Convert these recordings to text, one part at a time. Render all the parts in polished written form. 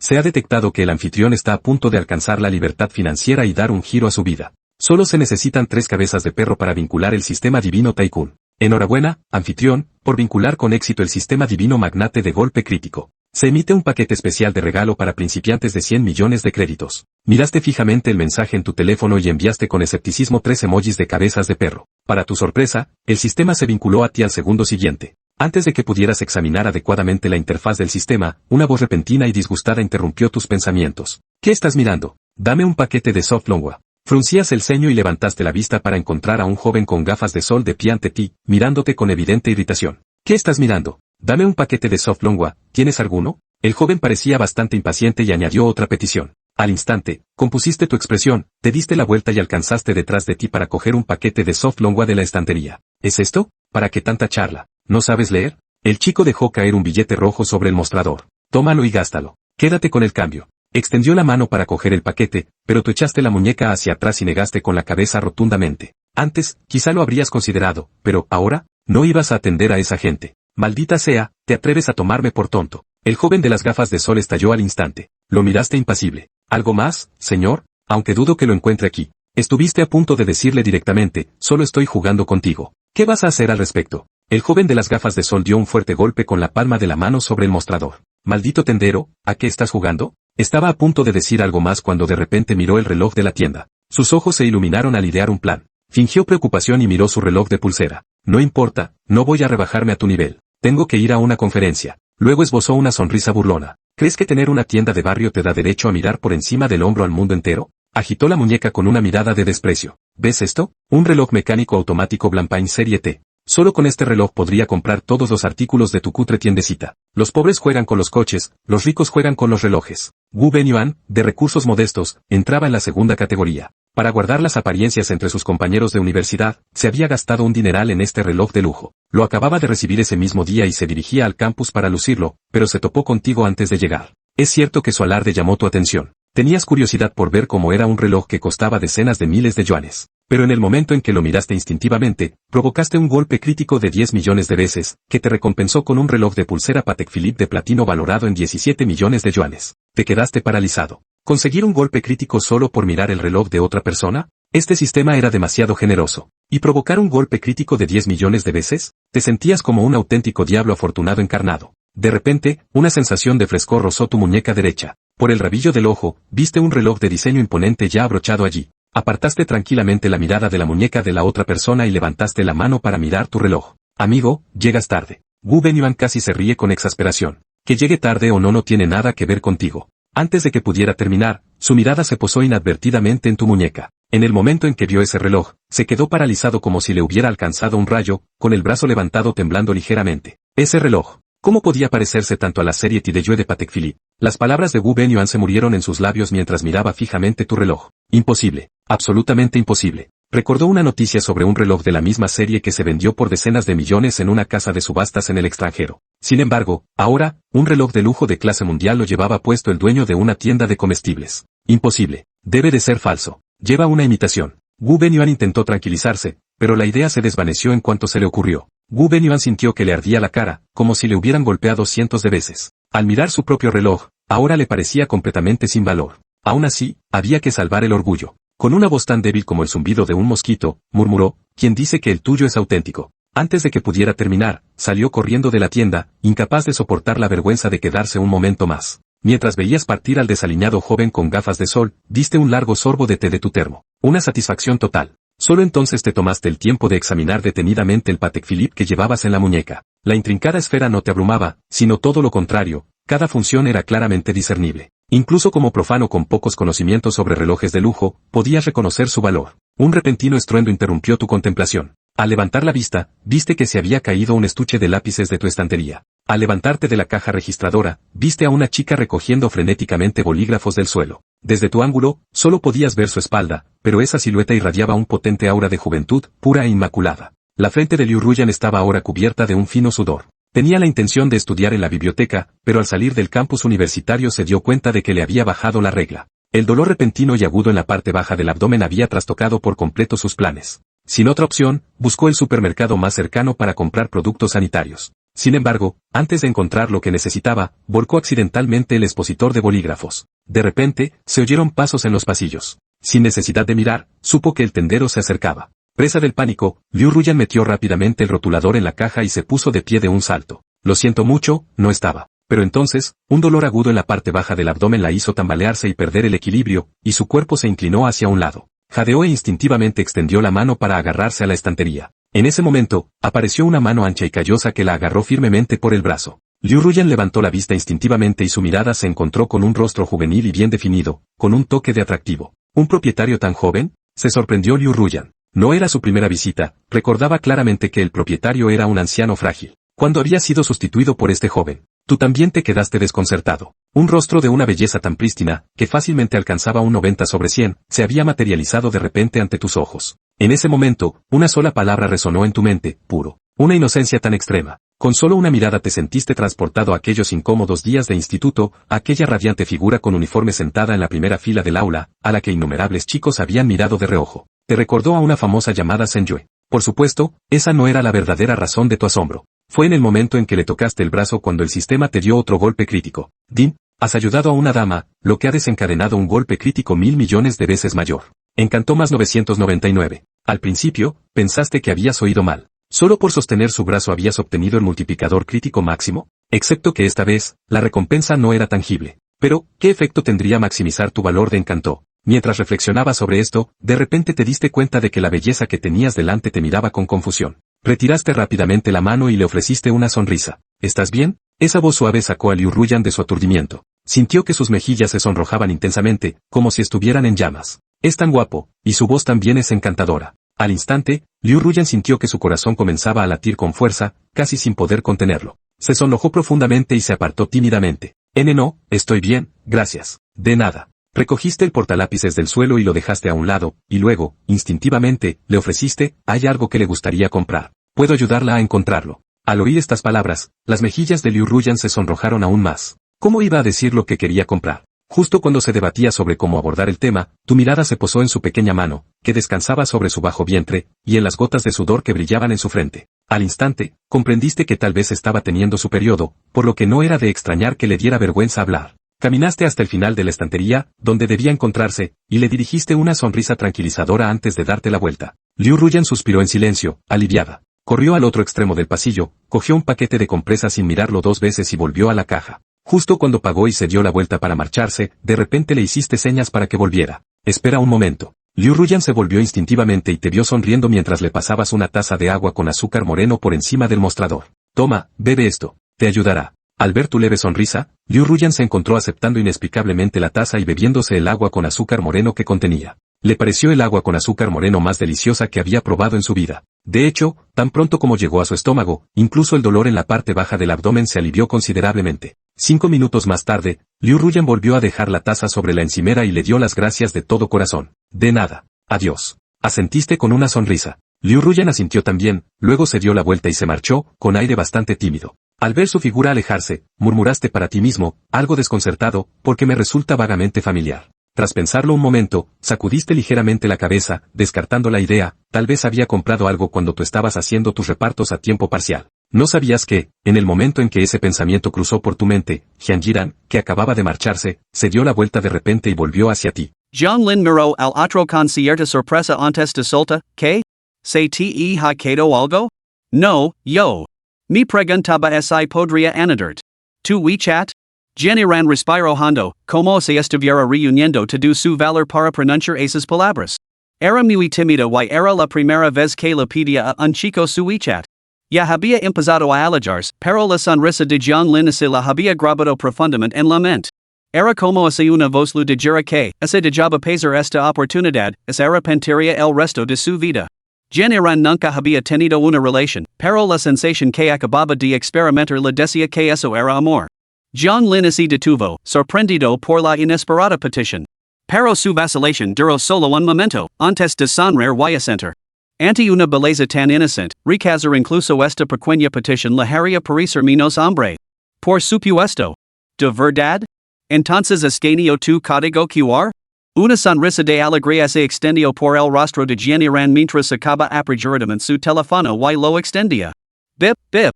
Se ha detectado que el anfitrión está a punto de alcanzar la libertad financiera y dar un giro a su vida. Solo se necesitan 3 cabezas de perro para vincular el sistema divino Tycoon. Enhorabuena, anfitrión, por vincular con éxito el sistema divino magnate de golpe crítico. Se emite un paquete especial de regalo para principiantes de 100 millones de créditos. Miraste fijamente el mensaje en tu teléfono y enviaste con escepticismo 3 emojis de cabezas de perro. Para tu sorpresa, el sistema se vinculó a ti al segundo siguiente. Antes de que pudieras examinar adecuadamente la interfaz del sistema, una voz repentina y disgustada interrumpió tus pensamientos. ¿Qué estás mirando? Dame un paquete de soft Manhwa. Fruncías el ceño y levantaste la vista para encontrar a un joven con gafas de sol de pie ante ti, mirándote con evidente irritación. ¿Qué estás mirando? Dame un paquete de soft Manhwa, ¿tienes alguno? El joven parecía bastante impaciente y añadió otra petición. Al instante, compusiste tu expresión, te diste la vuelta y alcanzaste detrás de ti para coger un paquete de soft Manhwa de la estantería. ¿Es esto? ¿Para qué tanta charla? ¿No sabes leer? El chico dejó caer un billete rojo sobre el mostrador. Tómalo y gástalo. Quédate con el cambio. Extendió la mano para coger el paquete, pero tú echaste la muñeca hacia atrás y negaste con la cabeza rotundamente. Antes, quizá lo habrías considerado, pero, ahora, no ibas a atender a esa gente. Maldita sea, te atreves a tomarme por tonto. El joven de las gafas de sol estalló al instante. Lo miraste impasible. ¿Algo más, señor? Aunque dudo que lo encuentre aquí. Estuviste a punto de decirle directamente, solo estoy jugando contigo. ¿Qué vas a hacer al respecto? El joven de las gafas de sol dio un fuerte golpe con la palma de la mano sobre el mostrador. Maldito tendero, ¿a qué estás jugando? Estaba a punto de decir algo más cuando de repente miró el reloj de la tienda. Sus ojos se iluminaron al idear un plan. Fingió preocupación y miró su reloj de pulsera. No importa, no voy a rebajarme a tu nivel. Tengo que ir a una conferencia. Luego esbozó una sonrisa burlona. ¿Crees que tener una tienda de barrio te da derecho a mirar por encima del hombro al mundo entero? Agitó la muñeca con una mirada de desprecio. ¿Ves esto? Un reloj mecánico automático Blancpain Serie T. Solo con este reloj podría comprar todos los artículos de tu cutre tiendecita. Los pobres juegan con los coches, los ricos juegan con los relojes. Wu Benyuan, de recursos modestos, entraba en la segunda categoría. Para guardar las apariencias entre sus compañeros de universidad, se había gastado un dineral en este reloj de lujo. Lo acababa de recibir ese mismo día y se dirigía al campus para lucirlo, pero se topó contigo antes de llegar. Es cierto que su alarde llamó tu atención. Tenías curiosidad por ver cómo era un reloj que costaba decenas de miles de yuanes. Pero en el momento en que lo miraste instintivamente, provocaste un golpe crítico de 10 millones de veces, que te recompensó con un reloj de pulsera Patek Philippe de platino valorado en 17 millones de yuanes. Te quedaste paralizado. ¿Conseguir un golpe crítico solo por mirar el reloj de otra persona? Este sistema era demasiado generoso. ¿Y provocar un golpe crítico de 10 millones de veces? Te sentías como un auténtico diablo afortunado encarnado. De repente, una sensación de frescor rozó tu muñeca derecha. Por el rabillo del ojo, viste un reloj de diseño imponente ya abrochado allí. Apartaste tranquilamente la mirada de la muñeca de la otra persona y levantaste la mano para mirar tu reloj. Amigo, llegas tarde. Wu Benyuan casi se ríe con exasperación. Que llegue tarde o no tiene nada que ver contigo. Antes de que pudiera terminar, su mirada se posó inadvertidamente en tu muñeca. En el momento en que vio ese reloj, se quedó paralizado como si le hubiera alcanzado un rayo, con el brazo levantado temblando ligeramente. Ese reloj. ¿Cómo podía parecerse tanto a la serie Tideyue de Patek Philippe? Las palabras de Wu Benyuan se murieron en sus labios mientras miraba fijamente tu reloj. Imposible. Absolutamente imposible. Recordó una noticia sobre un reloj de la misma serie que se vendió por decenas de millones en una casa de subastas en el extranjero. Sin embargo, ahora, un reloj de lujo de clase mundial lo llevaba puesto el dueño de una tienda de comestibles. Imposible. Debe de ser falso. Lleva una imitación. Wu Benyuan intentó tranquilizarse, pero la idea se desvaneció en cuanto se le ocurrió. Wu Benyuan sintió que le ardía la cara, como si le hubieran golpeado cientos de veces. Al mirar su propio reloj, ahora le parecía completamente sin valor. Aún así, había que salvar el orgullo. Con una voz tan débil como el zumbido de un mosquito, murmuró, ¿quién dice que el tuyo es auténtico? Antes de que pudiera terminar, salió corriendo de la tienda, incapaz de soportar la vergüenza de quedarse un momento más. Mientras veías partir al desaliñado joven con gafas de sol, diste un largo sorbo de té de tu termo. Una satisfacción total. Solo entonces te tomaste el tiempo de examinar detenidamente el Patek Philippe que llevabas en la muñeca. La intrincada esfera no te abrumaba, sino todo lo contrario, cada función era claramente discernible. Incluso como profano con pocos conocimientos sobre relojes de lujo, podías reconocer su valor. Un repentino estruendo interrumpió tu contemplación. Al levantar la vista, viste que se había caído un estuche de lápices de tu estantería. Al levantarte de la caja registradora, viste a una chica recogiendo frenéticamente bolígrafos del suelo. Desde tu ángulo, solo podías ver su espalda, pero esa silueta irradiaba un potente aura de juventud, pura e inmaculada. La frente de Liu Ruyan estaba ahora cubierta de un fino sudor. Tenía la intención de estudiar en la biblioteca, pero al salir del campus universitario se dio cuenta de que le había bajado la regla. El dolor repentino y agudo en la parte baja del abdomen había trastocado por completo sus planes. Sin otra opción, buscó el supermercado más cercano para comprar productos sanitarios. Sin embargo, antes de encontrar lo que necesitaba, volcó accidentalmente el expositor de bolígrafos. De repente, se oyeron pasos en los pasillos. Sin necesidad de mirar, supo que el tendero se acercaba. Presa del pánico, Liu Ruyan metió rápidamente el rotulador en la caja y se puso de pie de un salto. Lo siento mucho, no estaba. Pero entonces, un dolor agudo en la parte baja del abdomen la hizo tambalearse y perder el equilibrio, y su cuerpo se inclinó hacia un lado. Jadeó e instintivamente extendió la mano para agarrarse a la estantería. En ese momento, apareció una mano ancha y callosa que la agarró firmemente por el brazo. Liu Ruyan levantó la vista instintivamente y su mirada se encontró con un rostro juvenil y bien definido, con un toque de atractivo. ¿Un propietario tan joven? Se sorprendió Liu Ruyan. No era su primera visita, recordaba claramente que el propietario era un anciano frágil. ¿Cuándo había sido sustituido por este joven? Tú también te quedaste desconcertado. Un rostro de una belleza tan prístina, que fácilmente alcanzaba un 90/100, se había materializado de repente ante tus ojos. En ese momento, una sola palabra resonó en tu mente, puro. Una inocencia tan extrema. Con solo una mirada te sentiste transportado a aquellos incómodos días de instituto, a aquella radiante figura con uniforme sentada en la primera fila del aula, a la que innumerables chicos habían mirado de reojo. Te recordó a una famosa llamada Senyue. Por supuesto, esa no era la verdadera razón de tu asombro. Fue en el momento en que le tocaste el brazo cuando el sistema te dio otro golpe crítico. Din, has ayudado a una dama, lo que ha desencadenado un golpe crítico 1000 millones de veces mayor. Encantó más 999. Al principio, pensaste que habías oído mal. ¿Solo por sostener su brazo habías obtenido el multiplicador crítico máximo? Excepto que esta vez, la recompensa no era tangible. Pero, ¿qué efecto tendría maximizar tu valor de encantó? Mientras reflexionabas sobre esto, de repente te diste cuenta de que la belleza que tenías delante te miraba con confusión. Retiraste rápidamente la mano y le ofreciste una sonrisa. ¿Estás bien? Esa voz suave sacó a Liu Ruyan de su aturdimiento. Sintió que sus mejillas se sonrojaban intensamente, como si estuvieran en llamas. Es tan guapo, y su voz también es encantadora. Al instante, Liu Ruyan sintió que su corazón comenzaba a latir con fuerza, casi sin poder contenerlo. Se sonrojó profundamente y se apartó tímidamente. No, estoy bien, gracias. De nada. Recogiste el portalápices del suelo y lo dejaste a un lado, y luego, instintivamente, le ofreciste, hay algo que le gustaría comprar. Puedo ayudarla a encontrarlo. Al oír estas palabras, las mejillas de Liu Ruyan se sonrojaron aún más. ¿Cómo iba a decir lo que quería comprar? Justo cuando se debatía sobre cómo abordar el tema, tu mirada se posó en su pequeña mano, que descansaba sobre su bajo vientre, y en las gotas de sudor que brillaban en su frente. Al instante, comprendiste que tal vez estaba teniendo su periodo, por lo que no era de extrañar que le diera vergüenza hablar. Caminaste hasta el final de la estantería, donde debía encontrarse, y le dirigiste una sonrisa tranquilizadora antes de darte la vuelta. Liu Ruyan suspiró en silencio, aliviada. Corrió al otro extremo del pasillo, cogió un paquete de compresas sin mirarlo 2 veces y volvió a la caja. Justo cuando pagó y se dio la vuelta para marcharse, de repente le hiciste señas para que volviera. Espera un momento. Liu Ruyan se volvió instintivamente y te vio sonriendo mientras le pasabas una taza de agua con azúcar moreno por encima del mostrador. Toma, bebe esto. Te ayudará. Al ver tu leve sonrisa, Liu Ruyan se encontró aceptando inexplicablemente la taza y bebiéndose el agua con azúcar moreno que contenía. Le pareció el agua con azúcar moreno más deliciosa que había probado en su vida. De hecho, tan pronto como llegó a su estómago, incluso el dolor en la parte baja del abdomen se alivió considerablemente. 5 minutos más tarde, Liu Ruyan volvió a dejar la taza sobre la encimera y le dio las gracias de todo corazón. De nada. Adiós. Asentiste con una sonrisa. Liu Ruyan asintió también, luego se dio la vuelta y se marchó, con aire bastante tímido. Al ver su figura alejarse, murmuraste para ti mismo, algo desconcertado, porque me resulta vagamente familiar. Tras pensarlo un momento, sacudiste ligeramente la cabeza, descartando la idea, tal vez había comprado algo cuando tú estabas haciendo tus repartos a tiempo parcial. No sabías que, en el momento en que ese pensamiento cruzó por tu mente, Jian, que acababa de marcharse, se dio la vuelta de repente y volvió hacia ti. Jiang Lin miró al otro con cierta sorpresa antes de solta, ¿qué? ¿Se te ha quedado algo? No, yo. Mi preguntaba si podría anidarte. ¿Tu WeChat? Jian respiró hondo, como si estuviera reuniendo todo su valor para pronunciar esas palabras. Era muy tímida y era la primera vez que le pedía a un chico su WeChat. Ya había empezado a alejarse, pero la sonrisa de Jiang Lin se la había grabado profundamente en la mente. Era como si una voz le dijera que, si dejaba pasar esta oportunidad, se arrepentiría el resto de su vida. Jian nunca había tenido una relación, pero la sensación que acababa de experimentar le decía que eso era amor. Jiang Lin se detuvo, sorprendido por la inesperada petición. Pero su vacilación duró solo un momento, antes de sonreír y asentir. Ante una belleza tan inocente, rechazar incluso esta pequeña petición le haría parecer menos hombre. Por supuesto. ¿De verdad? Entonces escaneo tu código QR? Una sonrisa de alegría se extendió por el rostro de Jian mientras sacaba apresuradamente su teléfono y lo extendía. Bip, bip.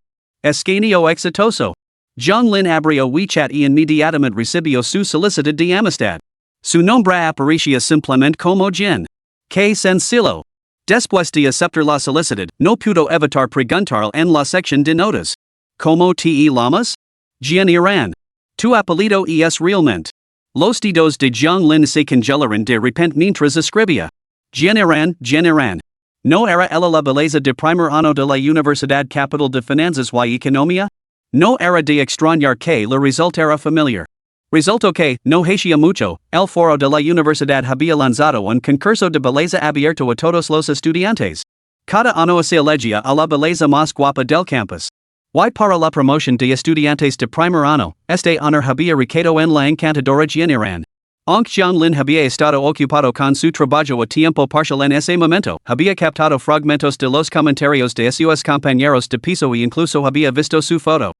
Escanio exitoso. Zhonglin abrio WeChat y inmediatamente recibió su solicitud de amistad. Su nombre aparecía simplemente como Jen. Que sencillo. Después de aceptar la solicitud, no pudo evitar preguntarle en la sección de notas. ¿Cómo te llamas? Jian Iran. Tu apellido es realmente. Los dedos de Zhonglin se congelaron de repente mientras escribía. Jian Iran. ¿No era ella la belleza de primer año de la Universidad Capital de Finanzas y Economía? No era de extrañar que le resultara familiar. Resultó que, no hacía mucho, el foro de la universidad había lanzado un concurso de belleza abierto a todos los estudiantes. Cada año se elegía a la belleza más guapa del campus. Y para la promoción de estudiantes de primer año, este honor había recaído en la encantadora Jian Iran. Aunque Zhonglin había estado ocupado con su trabajo a tiempo parcial en ese momento, había captado fragmentos de los comentarios de sus compañeros de piso y incluso había visto su foto.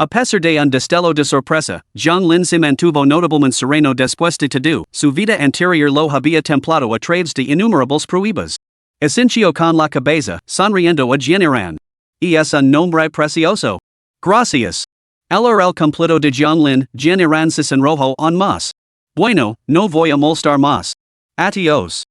A pesar de un destello de sorpresa, Zhonglin se mantuvo notablemente sereno después de todo. Su vida anterior lo había templado a través de innumerables pruebas. Asintió con la cabeza, sonriendo a Jian Iran. Y es un nombre precioso. Gracias. El completo de Zhonglin, Jian Iran se sonrojó aún más. Bueno, no voy a molestar más. Adiós.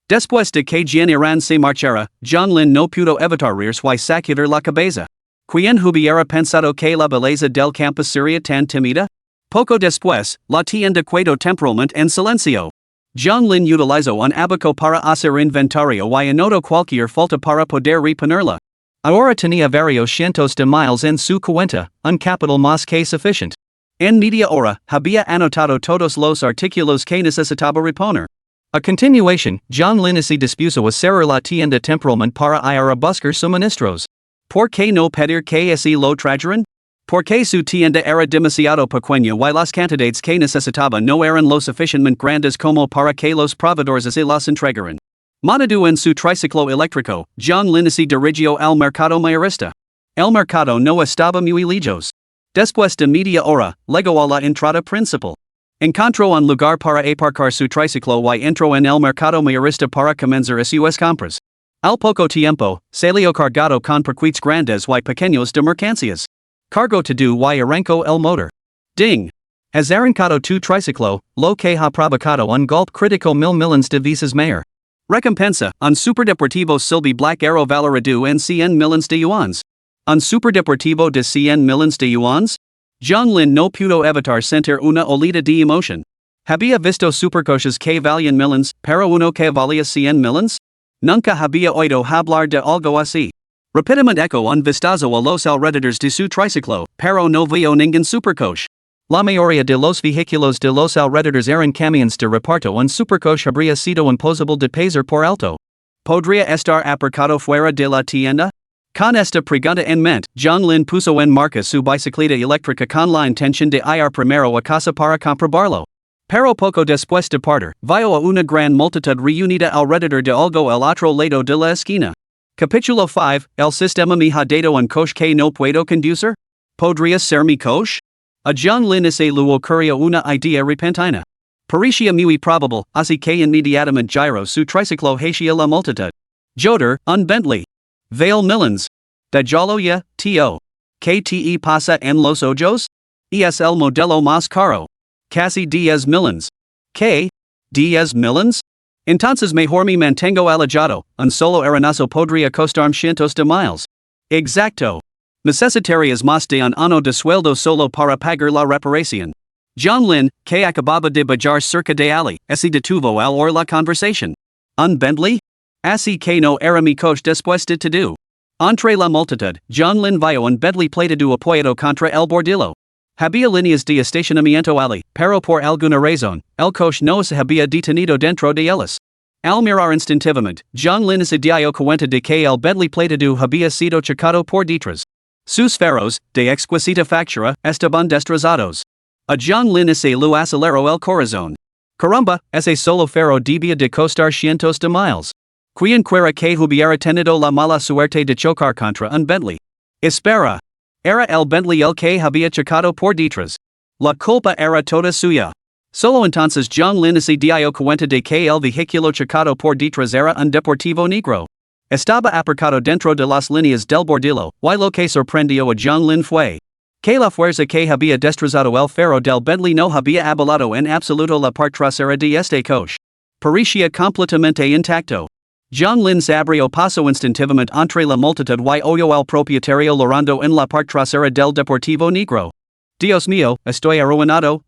Después de que Jian Iran se marchara, Zhonglin no pudo evitar reírse y sacudir la cabeza. ¿Quién hubiera pensado que la belleza del campus sería tan tímida? Poco después, la tienda quedó temporalmente en silencio. Zhonglin utilizó un abaco para hacer inventario y anotó cualquier falta para poder reponerla. Ahora tenía varios cientos de miles en su cuenta, un capital más que suficiente. En media hora, había anotado todos los artículos que necesitaba reponer. A continuación, Zhonglin se dispuso a cerrar la tienda temporalmente para ir a buscar suministros. ¿Por qué no pedir que se lo trajeran? Porque su tienda era demasiado pequeña y las cantidades que necesitaba no eran lo suficientemente grandes como para que los proveedores se las entregaran. Montado en su triciclo eléctrico, Zhonglin se dirigió al mercado mayorista. El mercado no estaba muy lejos. Después de media hora, llegó a la entrada principal. Encontró un lugar para aparcar su triciclo y entró en el mercado mayorista para comenzar sus compras. Al poco tiempo, salió cargado con paquetes grandes y pequeños de mercancías. Cargo todo y arrancó el motor. Ding! Has arrancado tu triciclo, lo que ha provocado un golpe crítico $1,000,000 de veces mayor. Recompensa, un superdeportivo Silby Black Arrow valorado en 100 millones de yuans. Un superdeportivo de 100 millones de yuans? Zhonglin no pudo evitar sentir una olida de emoción. Había visto supercoches que valían millones, pero uno que valía 100 millones? Nunca había oído hablar de algo así. Rápidamente echó un vistazo a los alrededores de su triciclo, pero no vio ningún supercoche. La mayoría de los vehículos de los alrededores eran camiones de reparto. Un supercoche habría sido imposible de pasar por alto. ¿Podría estar aparcado fuera de la tienda? Con esta pregunta en mente, Zhonglin puso en marcha su bicicleta eléctrica con la intención de ir primero a casa para comprobarlo. Pero poco después de partir, vio a una gran multitud reunida alrededor de algo al otro lado de la esquina. Capítulo 5, El sistema me ha dado un coche que no puedo conducir? ¿Podría ser mi coche? A Zhonglin se le ocurrió una idea repentina. Parecía muy probable, así que inmediatamente giró su triciclo hacia la multitud. Joder, un Bentley. $20 millones. Déjalo ya, tío. ¿Qué te pasa en los ojos? Es el modelo más caro. Casi 10 millones. ¿Qué? 10 millones? Entonces mejor me mantengo alejado, un solo aeronazo podría costarme cientos de miles. Exacto. Necesitarías más de un año de sueldo solo para pagar la reparación. Zhonglin, que acababa de bajar cerca de Ali, se detuvo al oír la conversación. ¿Un Bentley? Así que no era mi coche después de todo. Entre la multitud, Zhonglin vio un Bentley plateado apoyado contra el bordillo. Había líneas de estacionamiento ali, pero por alguna razón, el coche no se había detenido dentro de ellas. Al mirar instintivamente, Zhonglin se dio cuenta de que el Bentley plateado había sido chocado por detrás. Sus faros, de exquisita factura, estaban destrozados. A Zhonglin se lo aceleró el corazón. Caramba, ese solo faro debía de costar cientos de miles. Quien quiera que hubiera tenido la mala suerte de chocar contra un Bentley. Espera. Era el Bentley el que había chocado por detrás. La culpa era toda suya. Solo entonces Zhonglin se dio cuenta de que el vehículo chocado por detrás era un deportivo negro. Estaba aparcado dentro de las líneas del bordillo, y lo que sorprendió a John Lin fue que la fuerza que había destrozado el ferro del Bentley no había abalado en absoluto la parte trasera de este coche. Parecía completamente intacto. John Lin se abrió paso instintivamente entre la multitud y oyó al propietario llorando en la parte trasera del Deportivo Negro. Dios mío, estoy arruinado,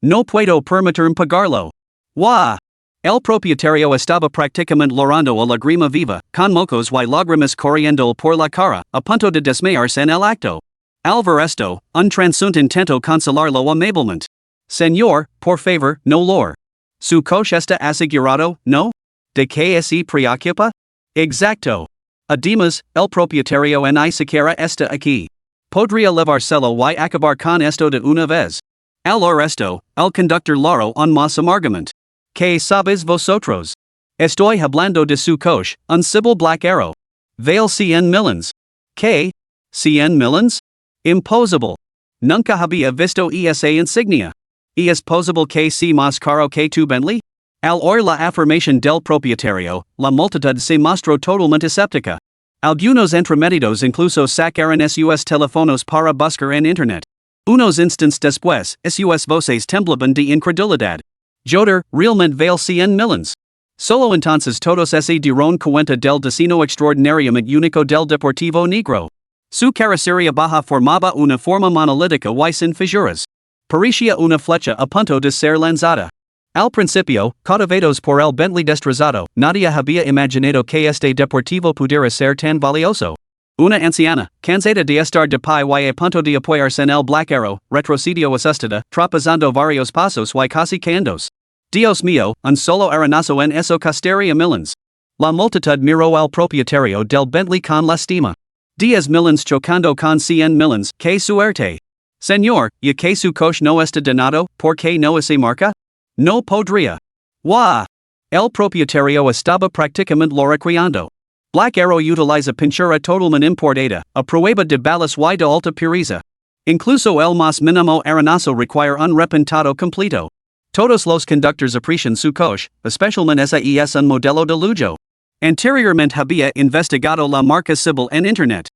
no puedo permitirme pagarlo. El propietario estaba prácticamente llorando a lágrima viva, con mocos y lágrimas corriendo por la cara, a punto de desmayarse en el acto. Al ver esto, un transeúnte intentó consolarlo amablemente. Señor, por favor, no llore. Su coche está asegurado, ¿no? ¿De qué se preocupa? Exacto. Además, el propietario ni siquiera está aquí. Podría llevárselo y acabar con esto de una vez. Al oír esto, el conductor lloró aún más amargamente. ¿Qué sabes vosotros? Estoy hablando de su coche, un Cibil Black Arrow. Vale 100 millones. ¿Qué? ¿100 millones? Imposible. Nunca había visto esa insignia. ¿Y es posible que sea más caro que tu Bentley? Al oír la afirmación del propietario, la multitud se mostró totalmente escéptica. Algunos entremetidos incluso sacaron sus teléfonos para buscar en internet. Unos instantes después, sus voces temblaban de incredulidad. Joder, realmente vale 100 millones. Solo entonces todos se dieron cuenta del destino extraordinariamente único del Deportivo Negro. Su carrocería baja formaba una forma monolítica y sin fisuras. Parecía una flecha a punto de ser lanzada. Al principio, cautivados por el Bentley destrozado, nadie había imaginado que este deportivo pudiera ser tan valioso. Una anciana, cansada de estar de pie y a punto de apoyarse en el Black Arrow, retrocedió asustada, tropezando varios pasos y casi caendos. Dios mío, un solo arenazo en eso costaría millones. La multitud miró al propietario del Bentley con lástima. 10 millones chocando con 100 millones, qué suerte. Señor, ¿y que su coche no está dañado, por qué no se marca? No podría. El propietario estaba prácticamente loriqueando. Black Arrow utiliza pintura totalmente importada, a prueba de balas y de alta pureza. Incluso el más mínimo arenazo requiere un repintado completo. Todos los conductores aprecian su coche, especialmente ese es un modelo de lujo. Anteriormente había investigado la marca Cibil en internet.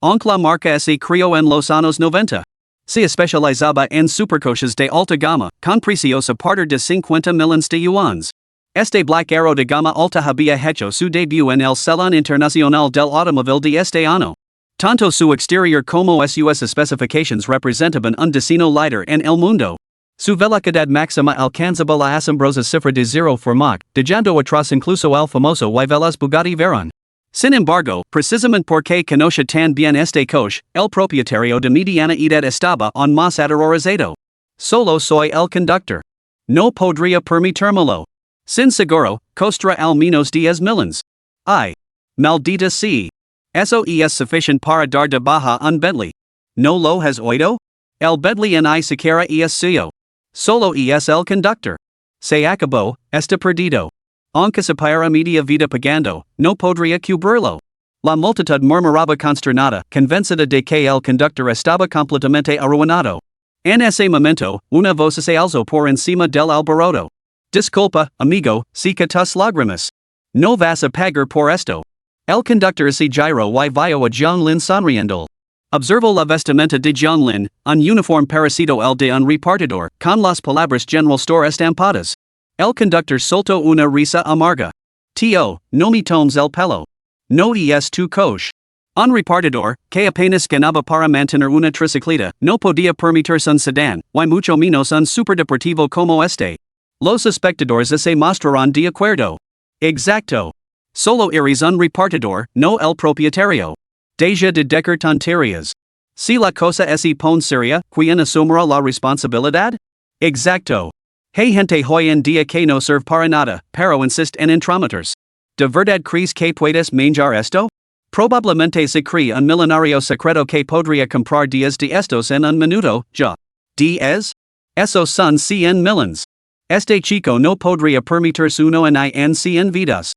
Aunque la marca se creó en los años 90. Se especializaba en supercoches de alta gama, con precios a partir de 50 millones de yuanes. Este Black Arrow de gama alta había hecho su debut en el Salón Internacional del Automóvil de este año. Tanto su exterior como sus especificaciones representaban un diseño líder en el mundo. Su velocidad máxima alcanzaba la asombrosa cifra de 0 por Mach, dejando atrás incluso el famoso y veloz Bugatti Veyron. Sin embargo, precisamente porque conocía tan bien este coche, el propietario de mediana edad estaba aún más aterrorizado. Solo soy el conductor. No podría permitírmelo. Sin seguro, costará al menos 10 millones. Ay. Maldita sea. Eso es suficiente para dar de baja un Bentley. ¿No lo has oído? El Bentley ni siquiera es suyo. Solo es el conductor. Se acabó, está perdido. Aunque se para media vida pagando, no podría cubrirlo. La multitud murmuraba consternada, convencida de que el conductor estaba completamente arruinado. En ese momento, una voz se alzó por encima del alboroto. Disculpa, amigo, seca tus lágrimas. No vas a pagar por esto. El conductor se giró y vio a John Lin sonriendo. Observó la vestimenta de John Lin, un uniforme parecido al de un repartidor, con las palabras General Store estampadas. El conductor soltó una risa amarga. Tío, no me tomes el pelo. No es tu coche. Un repartidor, que apenas ganaba para mantener una tricicleta, no podía permitirse un sedán, y mucho menos un superdeportivo como este. Los espectadores se mostraron de acuerdo. Exacto. Solo eres un repartidor, no el propietario. Deja de decir tonterías. Si la cosa es pon seria, ¿quién asumirá la responsabilidad? Exacto. Hay gente hoy en día que no sirve para nada, pero insiste en entrometers. ¿De verdad crees que puedes manjar esto? Probablemente se cree un milenario secreto que podría comprar 10 de estos en un minuto, ya. 10? Esos son 100 millones. Este chico no podría permitirse uno en 100 vidas.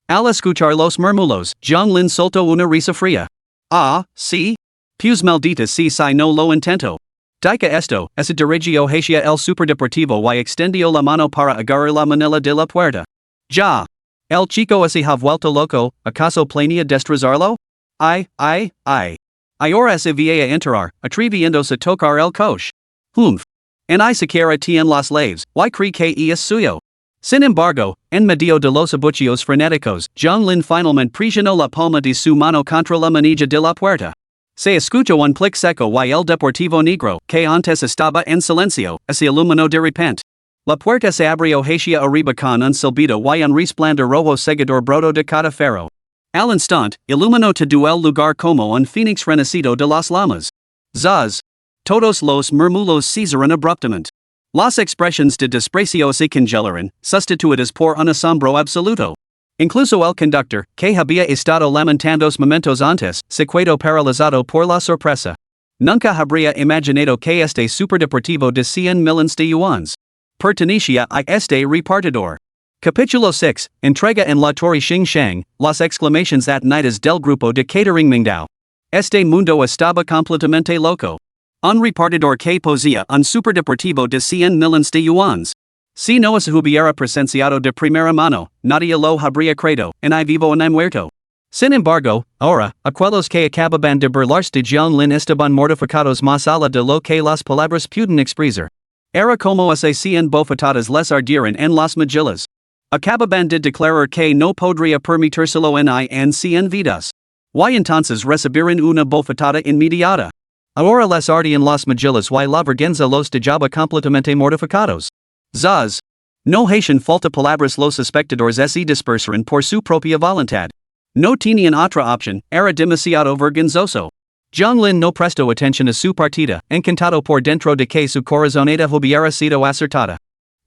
Al escuchar los murmullos, John Lin soltó una risa fría. Ah, sí? Pues maldita si no lo intento. Dica esto, se dirigió hacia el superdeportivo y extendió la mano para agarrar la manila de la puerta. Ya. El chico así ha vuelto loco, acaso planea destrozarlo? Ahora se va a enterar, atreviéndose a tocar el coche. Humph. En I siquiera tien las laves, y cree que es suyo. Sin embargo, en medio de los abucheos frenéticos, Zhonglin finalmente presionó la palma de su mano contra la manilla de la puerta. Se escuchó un clic seco y el deportivo negro, que antes estaba en silencio, se iluminó de repente. La puerta se abrió hacia arriba con un silbido y un resplandor rojo seguidor broto de cada ferro. Al instante, iluminó todo el lugar como un fénix renacido de las llamas. Zaz. Todos los murmullos cesaron abruptamente. Las expresiones de desprecio se congelaron, sustituidas por un asombro absoluto. Incluso el conductor, que había estado lamentando momentos antes, se quedó paralizado por la sorpresa. Nunca habría imaginado que este superdeportivo de 100 millones de yuans pertenecía a este repartidor. Capítulo 6, Entrega en la Torre Xingshang, las exclamaciones atnidas del grupo de catering Mingdao. Este mundo estaba completamente loco. Un repartidor que poseía un superdeportivo de 100 millones de yuans. Si no se hubiera presenciado de primera mano, nadie lo habría creído, en I vivo en I muerto. Sin embargo, ahora, aquellos que acababan de burlarse de Zhonglin estaban mortificados más allá de lo que las palabras pudieran expresar. Era como se 100 bofetadas les ardieran en las mejillas. Acababan de declarar que no podría permitírselo en 100 vidas. Y entonces recibieron una bofetada inmediata. Ahora les ardían las mejillas y la vergüenza los dejaba completamente mortificados. Zaz. No hacían falta palabras los espectadores se dispersaron por su propia voluntad. No tenían otra opción, era demasiado vergonzoso. Zhonglin no prestó atención a su partida, encantado por dentro de que su corazonada hubiera sido acertada.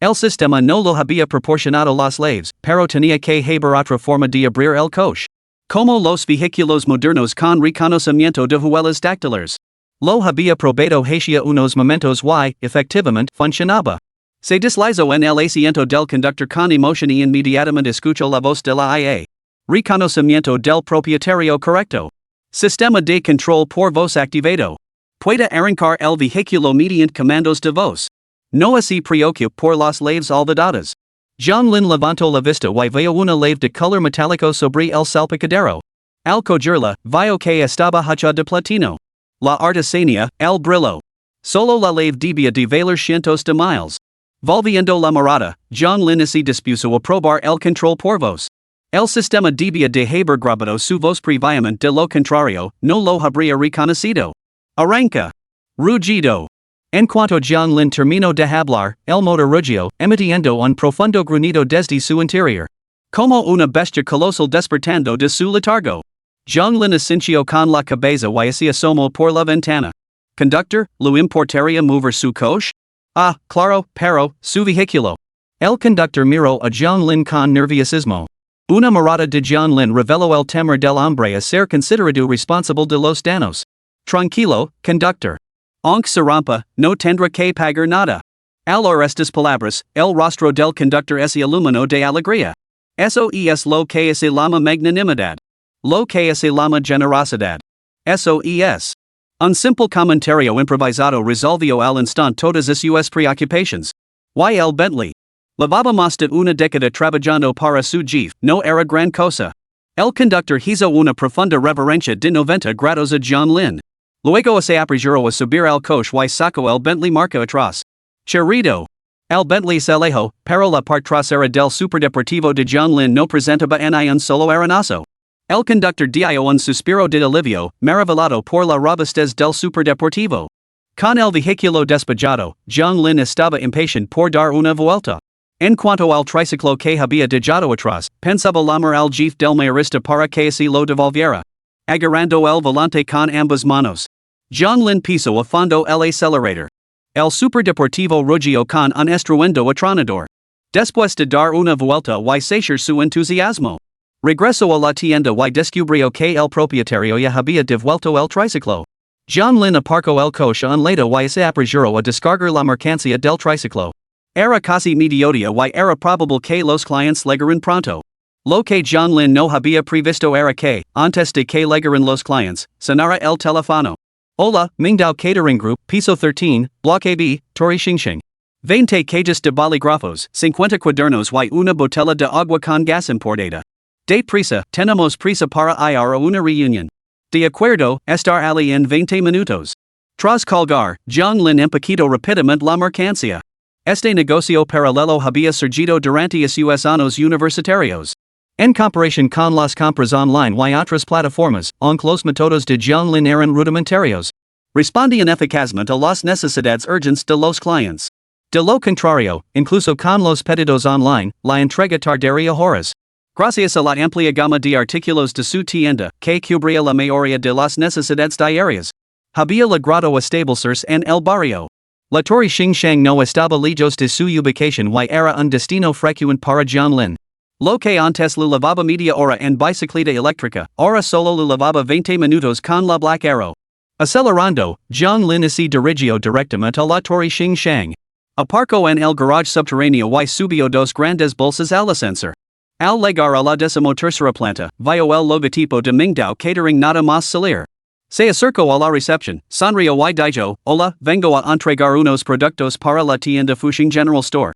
El sistema no lo había proporcionado las laves, pero tenía que haber otra forma de abrir el coche. Como los vehículos modernos con reconocimiento de huellas dactilares. Lo había probado hacia unos momentos y, efectivamente, funcionaba. Se deslizó en el asiento del conductor con emoción y inmediatamente escuchó la voz de la IA. Reconocimiento del propietario correcto. Sistema de control por voz activado. Puede arrancar el vehículo mediante comandos de voz. No se preocupe por las laves olvidadas. Zhonglin levantó la vista y vio una lave de color metálico sobre el salpicadero. Al cogerla, vio que estaba hecha de platino. La artesanía, el brillo. Solo la lave debía de valer cientos de miles. Volviendo la mirada, Zhonglin se dispuso a probar el control por voz. El sistema debía de haber grabado su voz previamente, de lo contrario, no lo habría reconocido. Arranca. Rugido. En cuanto Zhonglin terminó de hablar, el motor rugió, emitiendo un profundo gruñido desde su interior. Como una bestia colosal despertando de su letargo. Zhonglin asintió con la cabeza y se asomó por la ventana. Conductor, ¿lo importaría mover su coche? Ah, claro, pero, su vehículo. El conductor miró a Zhonglin con nerviosismo. Una mirada de Zhonglin reveló el temor del hombre a ser considerado responsable de los daños. Tranquilo, conductor. Aunque se rompa, no tendrá que pagar nada. Al oír estas palabras, el rostro del conductor se iluminó de alegría. Eso es lo que se llama magnanimidad. Lo que se llama generosidad. Eso es. Un simple comentario improvisado resolvió al instante todas sus preocupaciones. Y el Bentley. Llevaba más de una década trabajando para su jefe, no era gran cosa. El conductor hizo una profunda reverencia de 90 grados a Zhonglin. Luego se apresuró a subir al coche y sacó el Bentley marca atrás. Cherido. El Bentley se alejó, pero la parte trasera del superdeportivo de Zhonglin no presentaba ni un solo arenazo. El conductor dio un suspiro de alivio, maravillado por la robustez del superdeportivo. Con el vehículo despejado, Zhonglin estaba impaciente por dar una vuelta. En cuanto al triciclo que había dejado atrás, pensaba llamar al jefe del mayorista para que se lo devolviera. Agarrando el volante con ambas manos. Zhonglin pisó a fondo el acelerador. El superdeportivo rugió con un estruendo atronador. Después de dar una vuelta y saciar su entusiasmo. Regresó a la tienda y descubrió que el propietario ya había devuelto el triciclo. Zhonglin aparcó el coche a un lado y se apresuró a descargar la mercancía del triciclo. Era casi mediodía y era probable que los clientes llegaran pronto. Lo que Zhonglin no había previsto era que, antes de que llegaran los clientes, sonara el teléfono. Hola, Mingdao Catering Group, piso 13, Bloque B, Torre Xingsheng. 20 cajas de bolígrafos, 50 cuadernos y una botella de agua con gas importada. De prisa, tenemos prisa para ir a una reunión. De acuerdo, estar allí en 20 minutos. Tras colgar, Zhang Lin empaquetó rápidamente la mercancía. Este negocio paralelo había surgido durante sus años universitarios. En comparación con las compras online y otras plataformas, aunque los métodos de Zhang Lin eran rudimentarios, respondían eficazmente a las necesidades urgentes de los clientes. De lo contrario, incluso con los pedidos online, la entrega tardaría horas. Gracias a la amplia gama de artículos de su tienda, que cubría la mayoría de las necesidades diarias, había logrado establecerse en el barrio. La Torre Xingshang no estaba lejos de su ubicación y era un destino frecuente para Zhang Lin. Lo que antes lo lavaba media hora en bicicleta eléctrica, ahora solo lo lavaba 20 minutos con la Black Arrow. Acelerando, Zhang Lin se dirigió directamente a la Torre Xingshang. Aparcó en el garage subterráneo y subió dos grandes bolsas al ascensor. Al llegar a la 13ª planta, vio el logotipo de Mingdao Catering nada más salir. Se acercó a la recepción, sonrió y dijo, hola, vengo a entregar unos productos para la tienda Fuxing General Store.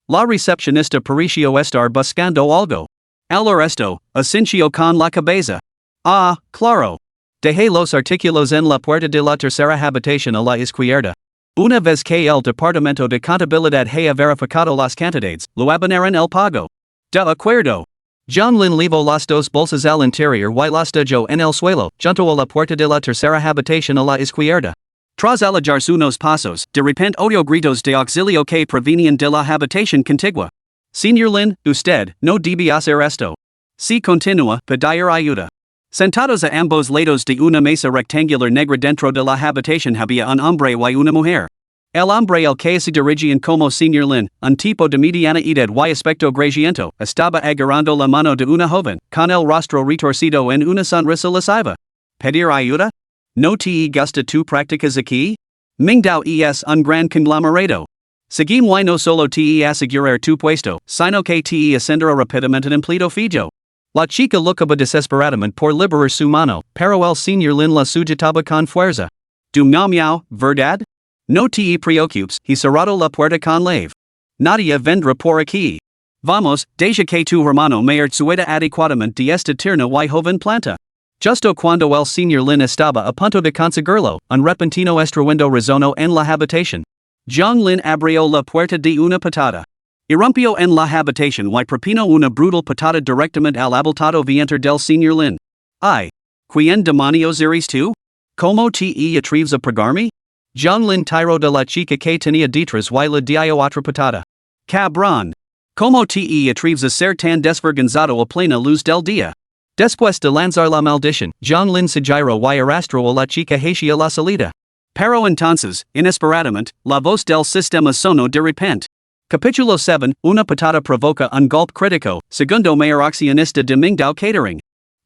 La recepcionista pareció estar buscando algo. Al resto, asintió con la cabeza. Ah, claro. Dejé los artículos en la puerta de la tercera habitación a la izquierda. Una vez que el departamento de contabilidad haya verificado las cantidades, lo abonaron el pago. De acuerdo. Zhang Lin llevó las dos bolsas al interior y las dejó en el suelo, junto a la puerta de la tercera habitación a la izquierda. Tras alejarse unos pasos, de repente oyó gritos de auxilio que provenían de la habitación contigua. Señor Lin, usted no debe hacer esto. Si continúa, pedir ayuda. Sentados a ambos lados de una mesa rectangular negra dentro de la habitación había un hombre y una mujer. El hombre al que se dirigían como Señor Lin, un tipo de mediana edad y aspecto grasiento, estaba agarrando la mano de una joven, con el rostro retorcido en una sonrisa lasciva. ¿Pedir ayuda? ¿No te gusta tu prácticas aquí? Mingdao es un gran conglomerado. Seguimos no solo te asegurar tu puesto, sino que te ascenderá rápidamente en empleo fijo. La chica lucaba desesperadamente por liberar su mano, pero el Señor Lin la sujetaba con fuerza. Du miau, ¿verdad? No te preocupes, he cerrado la puerta con llave. Nadie vendrá por aquí. Vamos, deja que tu hermano me sueda adecuadamente de esta tierna y joven planta. Justo cuando el Señor Lin estaba a punto de conseguirlo, un repentino estruendo resonó en la habitación. Zhang Lin abrió la puerta de una patada. Irrumpió en la habitación y propinó una brutal patada directamente al abultado vientre del Señor Lin. Ay. ¿Quién demonios eres tú? ¿Cómo te atreves a pegarme? Zhang Lin tiró de la chica que tenía detrás y le dio otra patada. Cabrón. ¿Cómo te atreves a ser tan desvergonzado a plena luz del día? Después de lanzar la maldición, Zhang Lin se giró y arrastró a la chica hacia la salida. Pero entonces, inesperadamente, la voz del sistema sonó de repente. Capítulo 7, una patada provoca un golpe crítico, segundo mayor accionista de Mingdao Catering.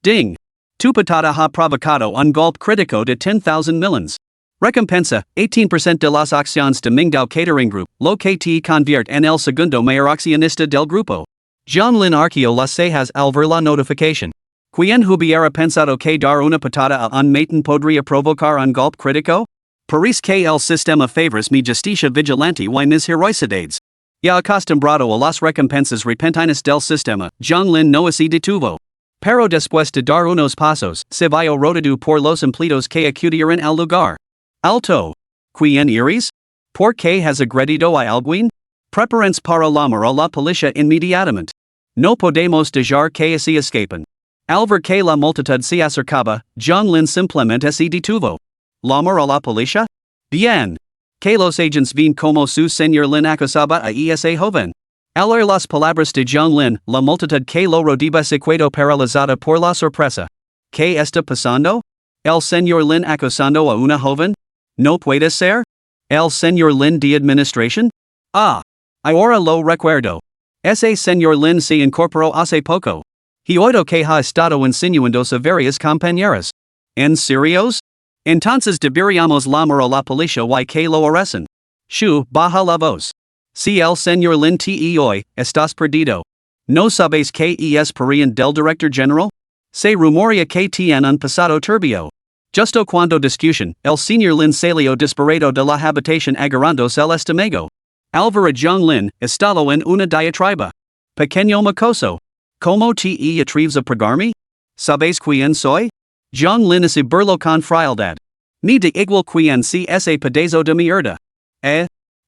Ding. Tu patada ha provocado un golpe crítico de 10,000 millones. Recompensa, 18% de las acciones de Mingdao Catering Group, lo que te convierte en el segundo mayor accionista del grupo. Zhang Lin arqueó las cejas al ver la notificación. ¿Quién hubiera pensado que dar una patada a un matón podría provocar un golpe crítico? Parece que el sistema favores mi justicia vigilante y mis heroicidades. Ya acostumbrado a las recompensas repentinas del sistema, Zhang Lin no se detuvo. Pero después de dar unos pasos, se vio rodeado por los empleados que acudieron al lugar. Alto. ¿Quién eres? ¿Por qué has agredido a alguien? Prepárense para llamar a la policía inmediatamente. No podemos dejar que se escapen. Al ver que la multitud se acercaba, Zhang Lin simplemente se detuvo. ¿Llamar a la policía? Bien. Que los agents ven como su señor Lin acosaba a ese joven. Al oír las palabras de Zhang Lin, la multitud que lo rodeaba se quedó paralizada por la sorpresa. ¿Qué está pasando? ¿El señor Lin acosando a una joven? ¿No puede ser? ¿El señor Lin de administración? Ah. Ahora lo recuerdo. Ese señor Lin se incorporó hace poco. He oído que ha estado insinuándose a varias compañeras. ¿En serios? Entonces deberíamos llamar a la policía y que lo arresten. Shu, baja la voz. Si el señor Lin te hoy, estás perdido. ¿No sabes que es pariente del director general? Se rumorea que tiene un pasado turbio. Justo cuando discusión, el señor Lin salió disparado de la habitación agarrándose el estómago. Alvara Lin, estado en una diatriba. Pequeño mocoso. Como te atreves a pregarme? ¿Sabes quién soy? Lin es burlo con frialdad. Ni de igual quién si ese pedazo de mierda.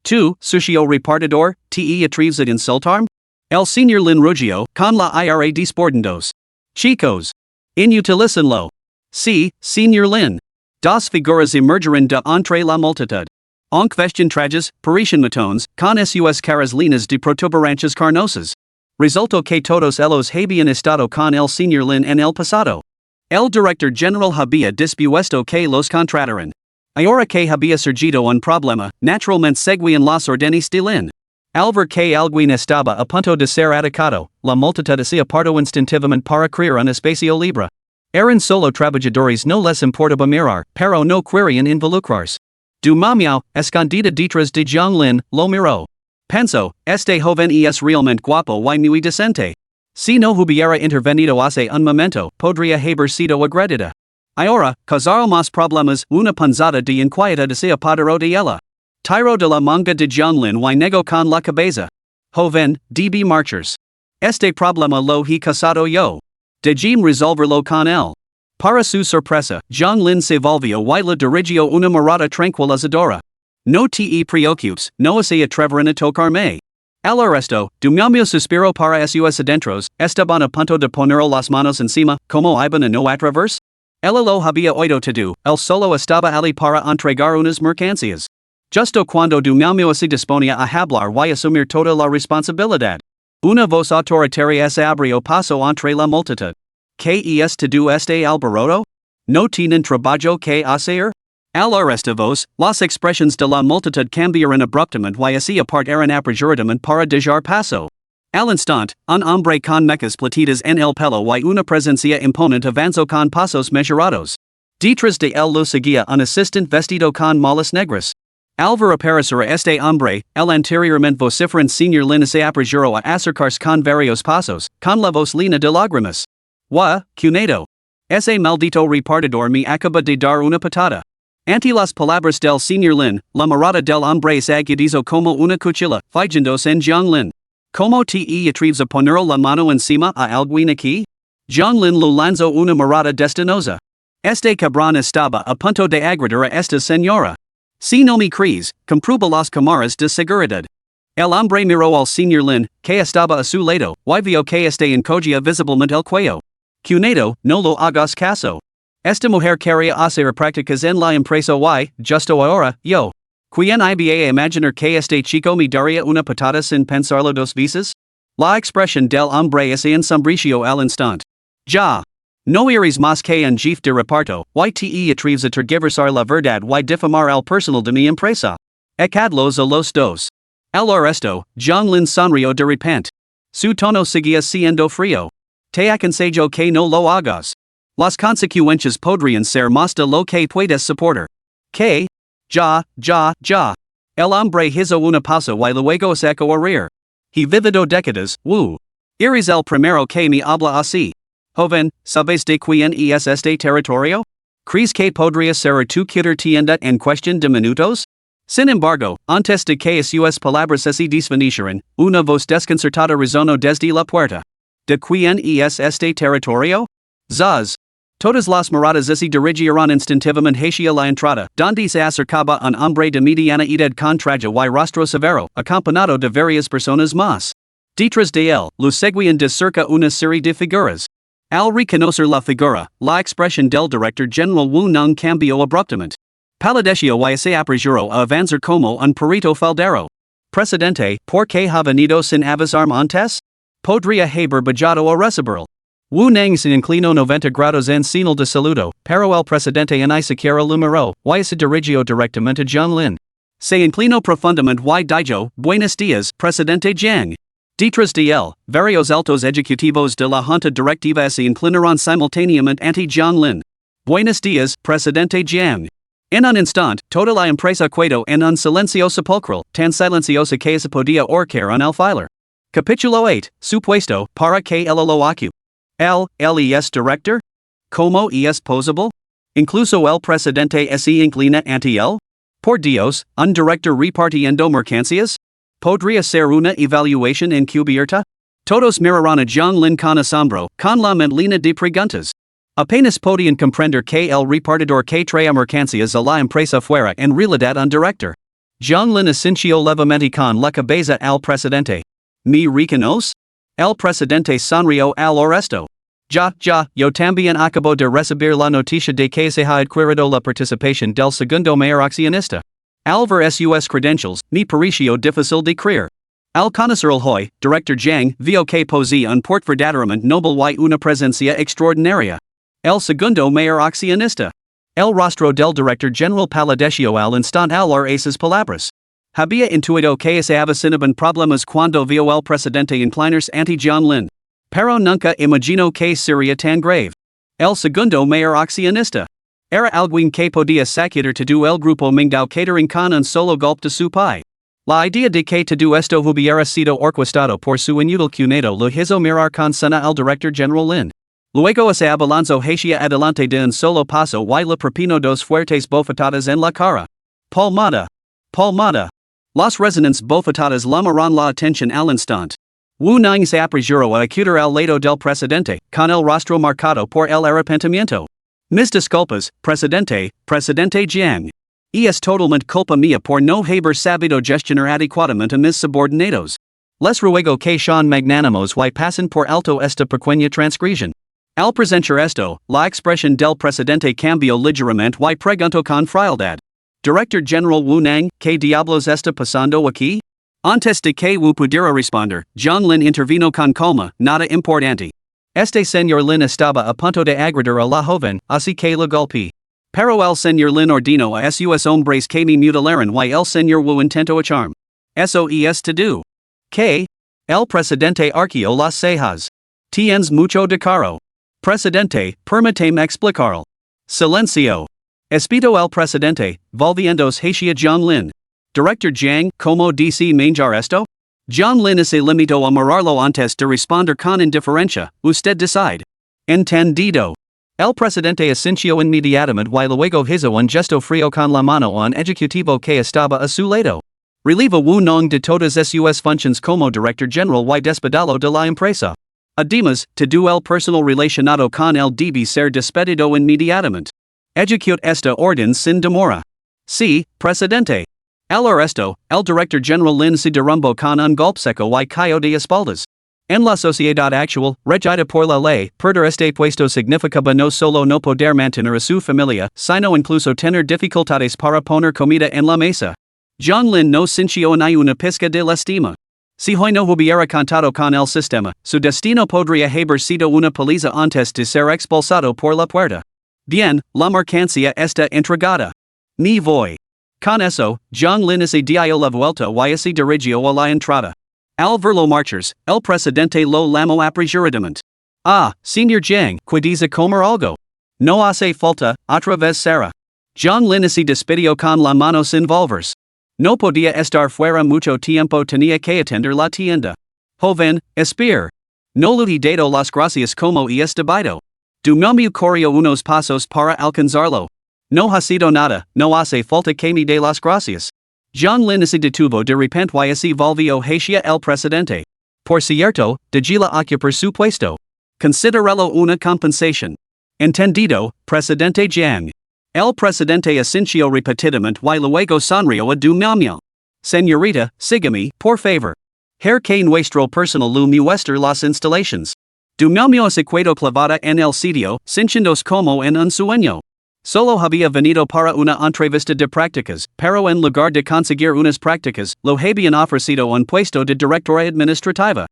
Tú, sucio repartidor, te atreves a insultarme? El señor Lin Ruggiero, con la ira de sportendos. Chicos. Inutilicenlo. Sí, señor Lin. Dos figuras emergerin de entre la multitud. En question trajes, parecen matones, con sus caras linas de protuberantes carnosas. Resultó que todos ellos habían estado con el señor Lin en el pasado. El director general había dispuesto que los contrataran. Ahora que había surgido un problema, naturalmente seguían las órdenes de Lin. Al ver que alguien estaba a punto de ser atacado, la multitud se apartó instintivamente para crear un espacio libre. Eran solo trabajadores no les importaba mirar, pero no querían involucrarse. Du momento, escondida detrás de Lin, lo miró. Pensó, este joven es realmente guapo y muy decente. Si no hubiera intervenido hace un momento, podría haber sido agredida. Ahora, causaron más problemas, una punzada de inquietud se apoderó de ella. Tiró de la manga de Lin y negó con la cabeza. Joven, debe marchars. Este problema lo he causado yo. Dejim resolverlo con él. Para su sorpresa, Lin se volvió y le dirigió una mirada tranquilizadora. No te preocupes, no se atreverán a tocarme. Al resto, du mismo suspiro para sus adentros, estaban a punto de poner las manos encima, como iban a no atreverse. Él lo había oído todo, él solo estaba allí para entregar unas mercancías. Justo cuando du mismo se disponía a hablar y asumir toda la responsabilidad. Una voz autoritaria se abrió paso entre la multitud. ¿Qué es todo este alboroto? ¿No tienen trabajo que hacer? Al esta voz, las expresiones de la multitud cambiaron abruptamente y se apartaron apresuradamente para dejar paso. Al instante, un hombre con mechas platitas en el pelo y una presencia imponente avanzó con pasos mejorados. Detrás de él lo seguía un asistente vestido con malas negras. Al ver aparecer a este hombre, el anteriormente vociferante señor Lin se apresuró a acercarse con varios pasos, con la voz llena de lágrimas. Cunado. Ese maldito repartidor me acaba de dar una patada. Ante las palabras del señor Lin, la mirada del hombre se agudizó como una cuchilla, fijándose en Lin. ¿Cómo te atreves a poner la mano encima a alguien aquí? Lin lo lanzó una mirada destinosa. Este cabrón estaba a punto de agredir a esta señora. Si no me crees, comprueba las cámaras de seguridad. El hombre miró al señor Lin, que estaba a su lado, y vio que este encogía visiblemente el cuello. Cunado, no lo hagas caso. Esta mujer quería hacer prácticas en la empresa y, justo ahora, yo. ¿Quién iba a imaginar que este chico me daría una patada sin pensarlo dos veces? La expresión del hombre se ensombreció al instante. Ya. No eres más que un jefe de reparto, y te atreves a tergiversar la verdad y difamar al personal de mi empresa. Echadlos a los dos. Al resto, Lin sonrió de repente. Su tono seguía siendo frío. Te aconsejo que no lo hagas. Las consecuencias podrían ser más de lo que puedes soportar. ¿Qué? Ya. El hombre hizo una pausa y luego se echó a reír. He vivido décadas, Eres el primero que me habla así. Joven, ¿sabes de quién es este territorio? ¿Crees que podría ser tu quitar tienda en cuestión de minutos? Sin embargo, antes de que sus palabras se desvanecieran, una voz desconcertada resonó desde la puerta. ¿De quién es este territorio? Zaz. Todas las miradas se dirigieron instintivamente hacia la entrada, donde se acercaba un hombre de mediana edad con traje y rostro severo, acompañado de varias personas más. Detrás de él, lo seguían de cerca una serie de figuras. Al reconocer la figura, la expresión del director general Wu Nung cambió abruptamente. Palideció y se apresuró a avanzar como un perito faldero. Presidente, ¿por qué ha venido sin avisarme antes? Podría haber bajado a recibirlo. Wu Nang se inclinó 90 grados en señal de saludo, pero el presidente ni siquiera lo miró, y se dirigió directamente a Lin. Se inclinó profundamente y dijo, Buenos días, presidente Jiang. Detrás de él, varios altos ejecutivos de la junta directiva se inclinaron simultáneamente ante Lin. Buenos días, presidente Jiang. En un instante, toda la empresa quedó en un silencio sepulcral, tan silencioso que se podía oír un alfiler. Capítulo 8, supuesto, para que él lo ocupe. ¿Él es director? ¿Cómo es posible? ¿Incluso el presidente se inclina ante él? Por Dios, ¿un director repartiendo mercancías? podría ser una evaluación encubierta? Todos mirarán a John Lin con asombro, con la línea de preguntas. Apenas podían comprender que el repartidor que traía mercancías a la empresa fuera en realidad un director. John Lin asintió levemente con la cabeza al presidente. ¿Me reconoce? El presidente sonrió al oresto. Yo también acabo de recibir la noticia de que se ha adquirido la participación del segundo mayor accionista. Al ver sus credentials, me pareció difícil de creer. Al conocer el hoy, director Zhang vio que posee un port verdaderamente noble y una presencia extraordinaria. El segundo mayor accionista. El rostro del director general palideció al instante al oír esas palabras. Había intuido que se avecinaban problemas cuando vio el presidente inclinarse ante John Lin. Pero nunca imaginó que sería tan grave. El segundo mayor accionista. Era alguien que podía sacudir todo el grupo Mingdao catering con un solo golpe de su pie. La idea de que todo esto hubiera sido orquestado por su inútil cuñado lo hizo mirar con cena al director general Lin. Luego se abalanzó hacia adelante de un solo paso y le propinó dos fuertes bofetadas en la cara. Palmada. Palmada. Las resonantes bofetadas llamaron la atención al instante. Wu Nang se apresuró a acudir al lado del presidente, con el rostro marcado por el arrepentimiento. Mis disculpas, presidente Jiang. Es totalmente culpa mía por no haber sabido gestionar adecuadamente a mis subordinados. Les ruego que sean magnánimos y pasen por alto esta pequeña transgresión. Al presenciar esto, la expresión del presidente cambió ligeramente y preguntó con frialdad. Director General Wu Nang, ¿qué diablos está pasando aquí? Antes de que Wu pudiera responder, John Lin intervino con calma, nada importante. Este señor Lin estaba a punto de agredir a la joven, así que la golpeé. Pero el señor Lin ordenó a sus hombres que me mutilaran y el señor Wu intentó echarme. Eso es todo. ¿Qué? El presidente arqueó las cejas. Tienes mucho de caro. Presidente, permíteme explicarlo. Silencio. Espito el presidente, volviéndose hacia John Lin. Director Zhang, ¿cómo dice manjar esto? John Lin se limitó a mirarlo antes de responder con indiferencia, usted decide. Entendido. El presidente asintió inmediatamente y luego hizo un gesto frío con la mano a un ejecutivo que estaba a su lado. Relieva Wu Nong de todas sus funciones como director general y despedalo de la empresa. Además, todo el personal relacionado con él debe ser despedido inmediatamente. Ejecute esta orden sin demora. Sí, presidente. Al arresto, el director general Lin se derrumbó con un golpe seco y cayó de espaldas. En la sociedad actual, regida por la ley, perder este puesto significaba no solo no poder mantener a su familia, sino incluso tener dificultades para poner comida en la mesa. John Lin no sintió ni una pizca de lástima. Si hoy no hubiera contado con el sistema, su destino podría haber sido una paliza antes de ser expulsado por la puerta. Bien, la mercancía está entregada. Me voy. Con eso, John Lin se dio la vuelta y se dirigió a la entrada. Al verlo marchar, el presidente lo llamó apresuradamente. Ah, señor Zhang, ¿puedes comer algo? No hace falta, otra vez Sara. John Lin se despidió con la mano sin volvers. No podía estar fuera mucho tiempo, tenía que atender la tienda. Joven, espere. No le he dado las gracias como es debido. Dumilmu corrió unos pasos para alcanzarlo. No ha sido nada, no hace falta que me dé las gracias. John Lin se detuvo de repente y se volvió hacia el presidente. Por cierto, déjela ocupar su puesto. Considéralo una compensación. Entendido, presidente Zhang. El presidente asintió repetidamente y luego sonrió a Dumilmu. Señorita, sígame, por favor. Que nuestro personal lo muestre las instalaciones. Dumilmu se quedó clavada en el sitio, sintiéndose como en un sueño. Solo había venido para una entrevista de prácticas, pero en lugar de conseguir unas prácticas, lo habían ofrecido un puesto de directora administrativa.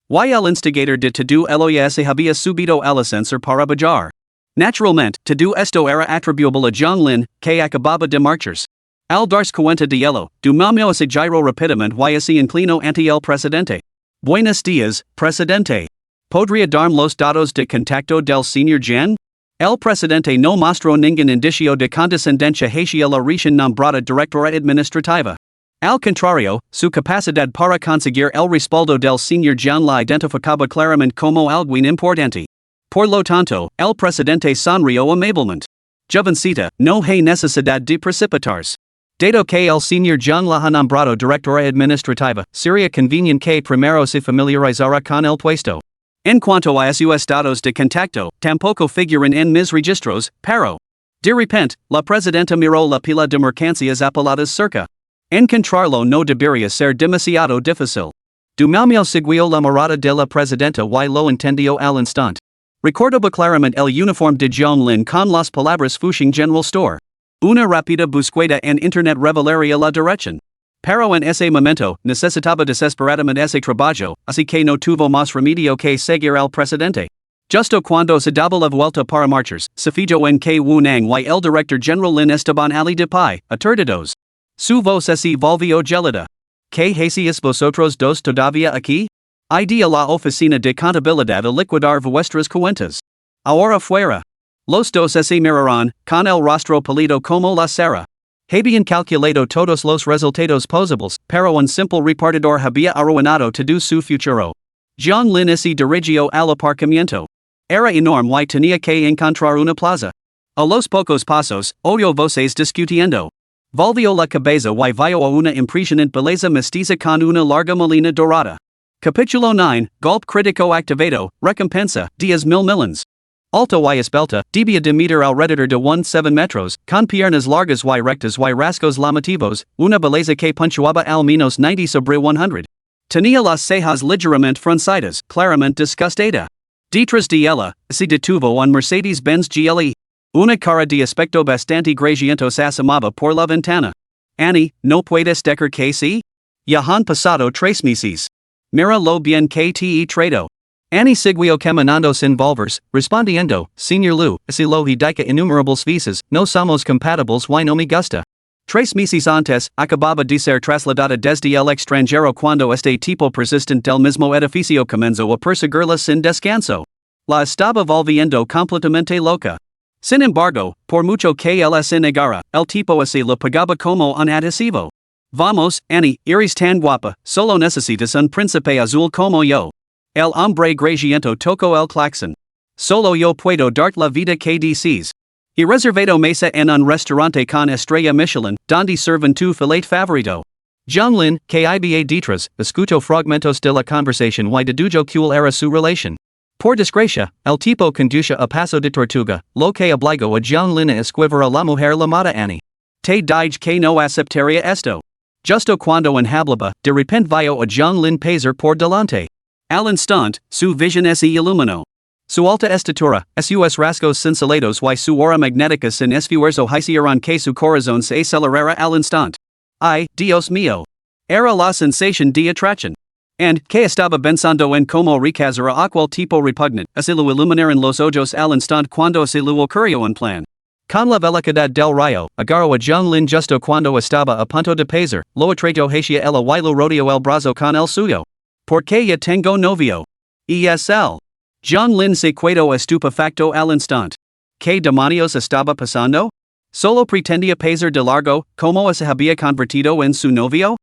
Y el instigador de todo el se había subido al ascensor para bajar. Naturalmente, todo esto era atribuible a John Lin, que acababa de marcharse. Al darse cuenta de ello, Dumilmu se giró rápidamente y se inclinó ante el presidente. Buenos días, presidente. ¿Podría darme los datos de contacto del señor Zhang? El presidente no mostró ningún indicio de condescendencia hacia la recién nombrada directora administrativa. Al contrario, su capacidad para conseguir el respaldo del señor Zhang la identificaba claramente como alguien importante. Por lo tanto, el presidente sonrió amablemente. Jovencita, no hay necesidad de precipitarse. Dato que el señor John la ha nombrado directora administrativa, sería conveniente que primero se familiarizara con el puesto. En cuanto a sus datos de contacto, tampoco figuran en mis registros, pero de repente, la presidenta miró la pila de mercancías apaladas cerca. Encontrarlo no debería ser demasiado difícil. Dumalmiel siguió la mirada de la presidenta y lo entendió al instante. Recordaba claramente el uniforme de John Lin con las palabras Fushing General Store. Una rápida búsqueda en internet revelaría la dirección. Pero en ese momento, necesitaba desesperadamente ese trabajo, así que no tuvo más remedio que seguir al presidente. Justo cuando se daba la vuelta para marchas, se fijó en que Wu-Nang y el director general Lin estaban ali de pie, aturdidos. Su voz se volvió gelida. ¿Qué hacéis vosotros dos todavía aquí? Id a la oficina de contabilidad a liquidar vuestras cuentas. Ahora fuera. Los dos se miraron, con el rostro pálido como la cera. Habían calculado todos los resultados posibles, pero un simple repartidor había arruinado todo su futuro. John Lin se dirigió al aparcamiento. Era enorme y tenía que encontrar una plaza. A los pocos pasos, oyó voces discutiendo. Volvió la cabeza y vio a una impresionante belleza mestiza con una larga melena dorada. Capítulo 9, Golpe Crítico activado, recompensa, 10,000 millones. Alta y esbelta, debía de medir alrededor de 17 metros, con piernas largas y rectas y rasgos llamativos, una belleza que puntuaba al menos 90 sobre 100. Tenía las cejas ligeramente fruncidas, claramente disgustada. Detrás de ella, se detuvo un Mercedes-Benz GLE. Una cara de aspecto bastante grasiento se asomaba por la ventana. Annie, ¿no puedes decir que sí? Ya han pasado 3 meses. Mira lo bien que te trato. Annie siguió caminando sin volvers, respondiendo, Señor Lu, si lo indica innumerables veces, no somos compatibles y no me gusta. 3 meses antes, acababa de ser trasladada desde el extranjero cuando este tipo persistente del mismo edificio comenzó a perseguirla sin descanso. La estaba volviendo completamente loca. Sin embargo, por mucho que él se negara, el tipo así lo pagaba como un adhesivo. Vamos, Annie, eres tan guapa, solo necesitas un príncipe azul como yo. El hombre grasiento tocó el claxon. Solo yo puedo darte la vida que desees. He reservado mesa en un restaurante con estrella Michelin, donde sirven tu filet favorito. John Lin, que iba detrás, escuchó fragmentos de la conversación y dedujo cuál era su relación. Por desgracia, el tipo conducía a paso de tortuga, lo que obligó a John Lin a esquivar a la mujer llamada Annie. Te dije que no aceptaría esto. Justo cuando hablaba, de repente vio a John Lin pasar por delante. Al instante, su visión se iluminó. Su alta estatura, sus rasgos cincelados y su aura magnética sin esfuerzo hicieron que su corazón se acelerara al instante. Ay, Dios mío. Era la sensación de atracción. And, que estaba pensando en cómo recazar a aquel tipo repugnante, así lo iluminaron los ojos al instante cuando se le ocurrió un plan. Con la velocidad del rayo, agarró a John Lin justo cuando estaba a punto de pasar, lo atrayó hacia ella y lo rodeó el brazo con el suyo. Porque ya tengo novio. Y es él. John Lin se quedó estupefacto al instante. ¿Qué demonios estaba pasando? ¿Solo pretendía pasar de largo, como se había convertido en su novio?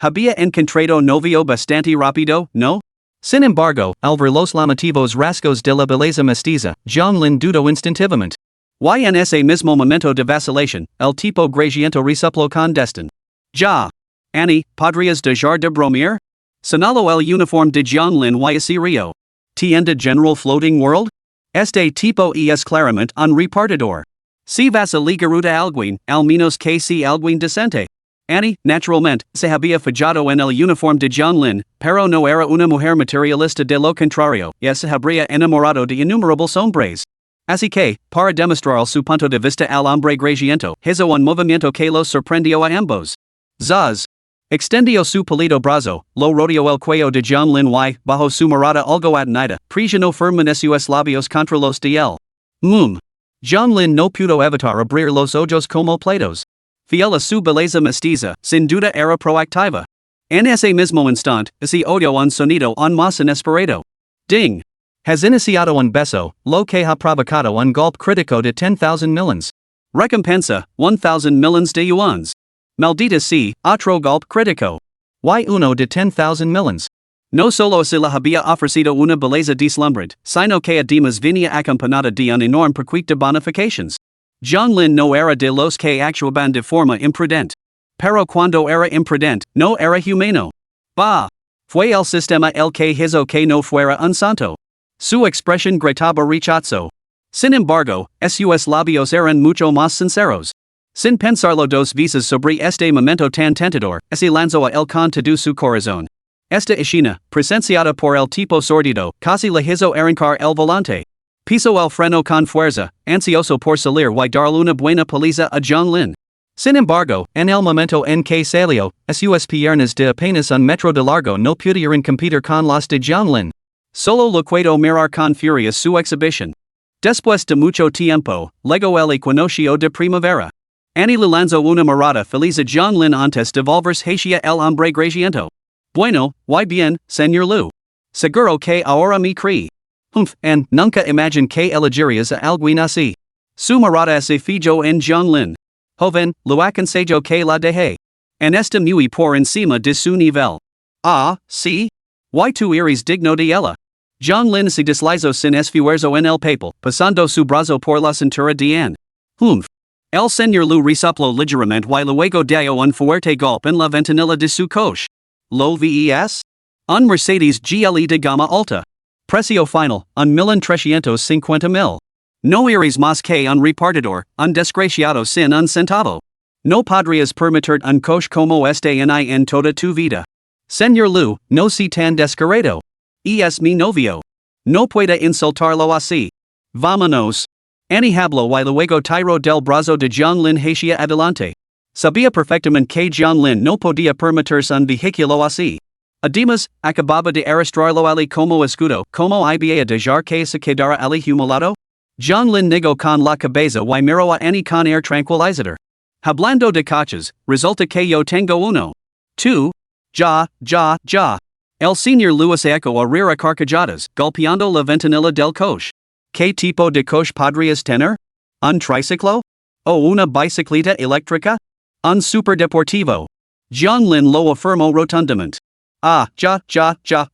¿Había encontrado novio bastante rápido, no? Sin embargo, al ver los llamativos rasgos de la belleza mestiza, John Lin dudó instintivamente. Y en ese mismo momento de vacilación, el tipo grasiento resopló con desdén. Ya. Annie, ¿podrías dejar de bromear? Señaló el uniforme de John Lin y se rió. ¿Tienda General Floating World? Este tipo es claramente un repartidor. Si vas a ligar a alguien, al menos que sea alguien decente. Annie, naturalmente, se había fijado en el uniforme de John Lin, pero no era una mujer materialista de lo contrario, y se habría enamorado de innumerables hombres. Así que, para demostrar su punto de vista al hombre grasiento, hizo un movimiento que los sorprendió a ambos. Zaz. Extendió su pálido brazo, lo rodeó el cuello de John Lin y, bajo su mirada algo atenida, presionó firmemente sus labios contra los de él. John Lin no pudo evitar abrir los ojos como platos. Fiel a su belleza mestiza, sin duda era proactiva. En ese mismo instante, se oyó un sonido aún más inesperado. Ding. Has iniciado un beso, lo que ha provocado un golpe crítico de 10,000 millones. Recompensa, 1,000 millones de yuans. Maldita sea, otro golpe crítico. Y uno de 10,000 millones. No solo se le había ofrecido una belleza deslumbrante, sino que además venía acompañada de un enorme paquete de bonifications. John Lin no era de los que actuaban de forma imprudente. Pero cuando era imprudente, no era humano. Bah. Fue el sistema el que hizo que no fuera un santo. Su expresión gritaba rechazo. Sin embargo, sus labios eran mucho más sinceros. Sin pensarlo dos veces sobre este momento tan tentador, se lanzó a el canto de su corazón. Esta escena, presenciada por el tipo sordido, casi le hizo arrancar el volante. Pisó el freno con fuerza, ansioso por salir y darle una buena paliza a John Lin. Sin embargo, en el momento en que salió, sus piernas de apenas un metro de largo no pudieron competir con las de John Lin. Solo lo puedo mirar con furia su exhibición. Después de mucho tiempo, luego el equinoccio de primavera. Annie le lanzó una mirada feliz a John Lin antes de volverse hacia el hombre grasiento. Bueno, y bien, señor Lu. Seguro que ahora me cree. En nunca imagine que elegirías a alguien así. Su mirada se fijó en John Lin. Joven, lo aconsejo que la deje. En esta muy por encima de su nivel. Ah, sí. Y tú eres digno de ella. John Lin se deslizó sin esfuerzo en el papel, pasando su brazo por la cintura de Anne. El señor Lu resopló ligeramente y luego dio un fuerte golpe en la ventanilla de su coche. ¿Lo ves? Un Mercedes GLE de gama alta. Precio final, $1,350,000. No eres más que un repartidor, un desgraciado sin un centavo. No podrías permitir un coche como este en toda tu vida. Señor Lu, no si tan descarado. Es mi novio. No puede insultarlo así. Vámonos. Annie habló y luego tiró del brazo de John Lin hacia adelante. Sabía perfectamente que John Lin no podía permitirse un vehículo así. Además, acababa de arrastrarlo ali como escudo, como iba a dejar que se quedara ali humillado. John Lin negó con la cabeza y miró a Annie con air tranquilizador. Hablando de coches, resulta que yo tengo uno. Tú. Ya. El señor Lu se echó a reír a carcajadas, golpeando la ventanilla del coche. ¿Qué tipo de coche podrías tener? ¿Un triciclo? ¿O una bicicleta eléctrica? ¿Un superdeportivo? John Lin lo afirmó rotundamente. Ya,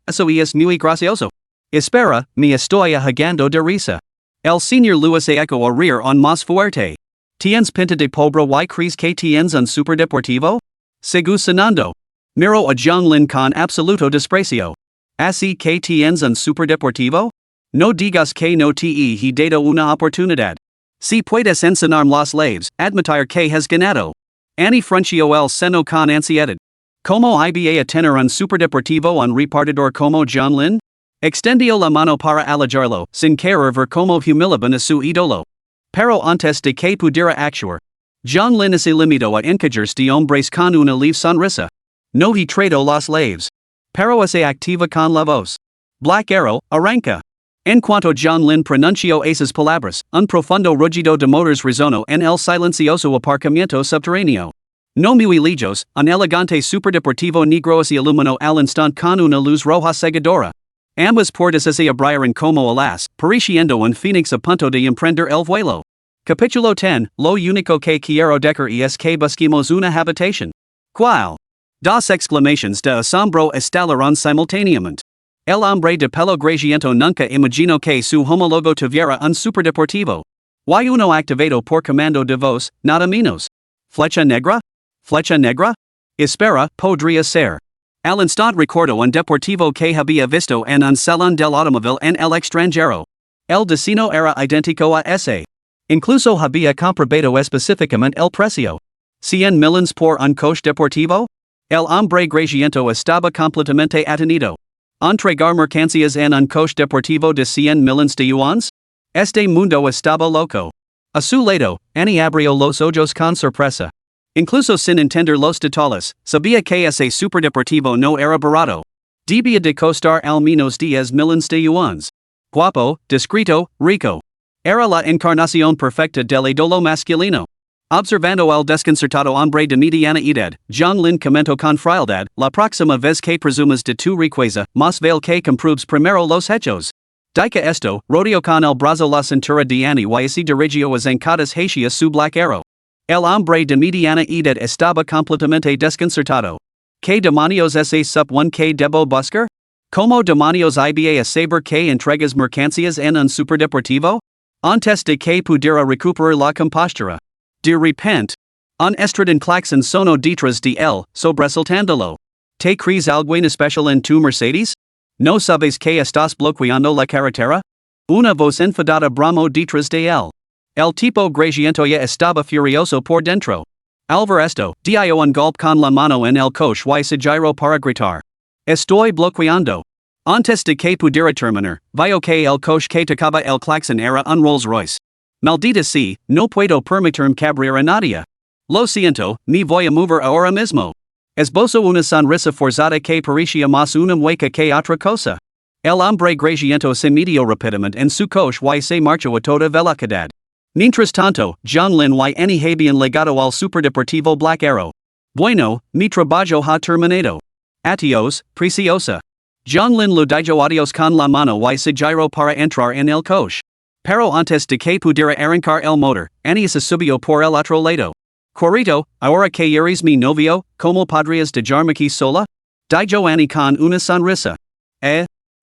eso es muy gracioso. Espera, me estoy ahogando de risa. El señor Lu se echó a reír aún más fuerte. ¿Tienes pinta de pobre y crees que tienes un superdeportivo? Sigue sonando. Miró a John Lin con absoluto desprecio. ¿Así que tienes un superdeportivo? No digas que no te he dado una oportunidad. Si puedes enseñarme los labios, admitir que has ganado. Annie frunció el seno con ansiedad. ¿Cómo iba a tener un superdeportivo un repartidor como John Lin? Extendió la mano para alejarlo, sin querer ver cómo humillaban a su ídolo. Pero antes de que pudiera actuar, John Lin se limitó a encajarse de hombres con una leve sonrisa. No he tradó los labios. Pero se activa con la voz. Black Arrow, arranca. En cuanto John Lin pronunció esas palabras, un profundo rugido de motores resonó en el silencioso aparcamiento subterráneo. No muy lejos, un elegante superdeportivo negro se iluminó al instante con una luz roja cegadora. Ambas puertas se abrieron como alas, pareciendo un fénix a punto de emprender el vuelo. Capítulo 10, lo único que quiero decir es que busquemos una habitación. ¿Cuál? Dos exclamaciones de asombro estalaron simultáneamente. El hombre de pelo grasiento nunca imaginó que su homólogo tuviera un superdeportivo. Y uno activado por comando de voz, nada menos. ¿Flecha negra? ¿Flecha negra? Espera, podría ser. Al instante recordó un deportivo que había visto en un salón del automóvil en el extranjero. El destino era idéntico a ese. Incluso había comprobado específicamente el precio. $100,000 por un coche deportivo? El hombre grasiento estaba completamente atenido. ¿Entregar mercancías en un coche deportivo de $100,000 de yuans? Este mundo estaba loco. A su lado, Annie abrió los ojos con sorpresa. Incluso sin entender los detalles, sabía que ese superdeportivo no era barato. Debía de costar al menos $10,000 de yuans. Guapo, discreto, rico. Era la encarnación perfecta del ídolo masculino. Observando al desconcertado hombre de mediana edad, John Lin comentó con frialdad, la próxima vez que presumas de tu riqueza, más vale que compruebes primero los hechos. Dica esto, rodeó con el brazo la cintura de Annie y se dirigió a zancadas hacia su black arrow. El hombre de mediana edad estaba completamente desconcertado. ¿Qué demonios es un que debo buscar? ¿Cómo demonios iba a saber que entregas mercancías en un superdeportivo? Antes de que pudiera recuperar la compostura. De repente, On estraden claxon sono detrás de él, sobresaltándolo. ¿Te crees alguien especial en tu Mercedes? ¿No sabes que estás bloqueando la carretera? Una voz enfadada bramó detrás de él. El tipo grasiento ya estaba furioso por dentro. Al ver esto, dio un golpe con la mano en el coche y se giró para gritar. Estoy bloqueando. Antes de que pudiera terminar, vio que el coche que tocaba el claxon era un Rolls Royce. Maldita sea, no puedo permitirme cabrear a nadie. Lo siento, me voy a mover ahora mismo. Esbozo una sonrisa forzada que parecía más una mueca que otra cosa. El hombre grasiento se metió rápidamente en su coche y se marchó a toda velocidad. Mientras tanto, John Lin y Annie habían llegado al superdeportivo Black Arrow. Bueno, mi trabajo ha terminado. Adiós, preciosa. John Lin lo dijo adiós con la mano y se giró para entrar en el coche. Pero antes de que pudiera arrancar el motor, Annie se subió por el otro lado. Corito, ahora que eres mi novio, ¿cómo podrías dejarme aquí sola? Dijo Annie con una sonrisa.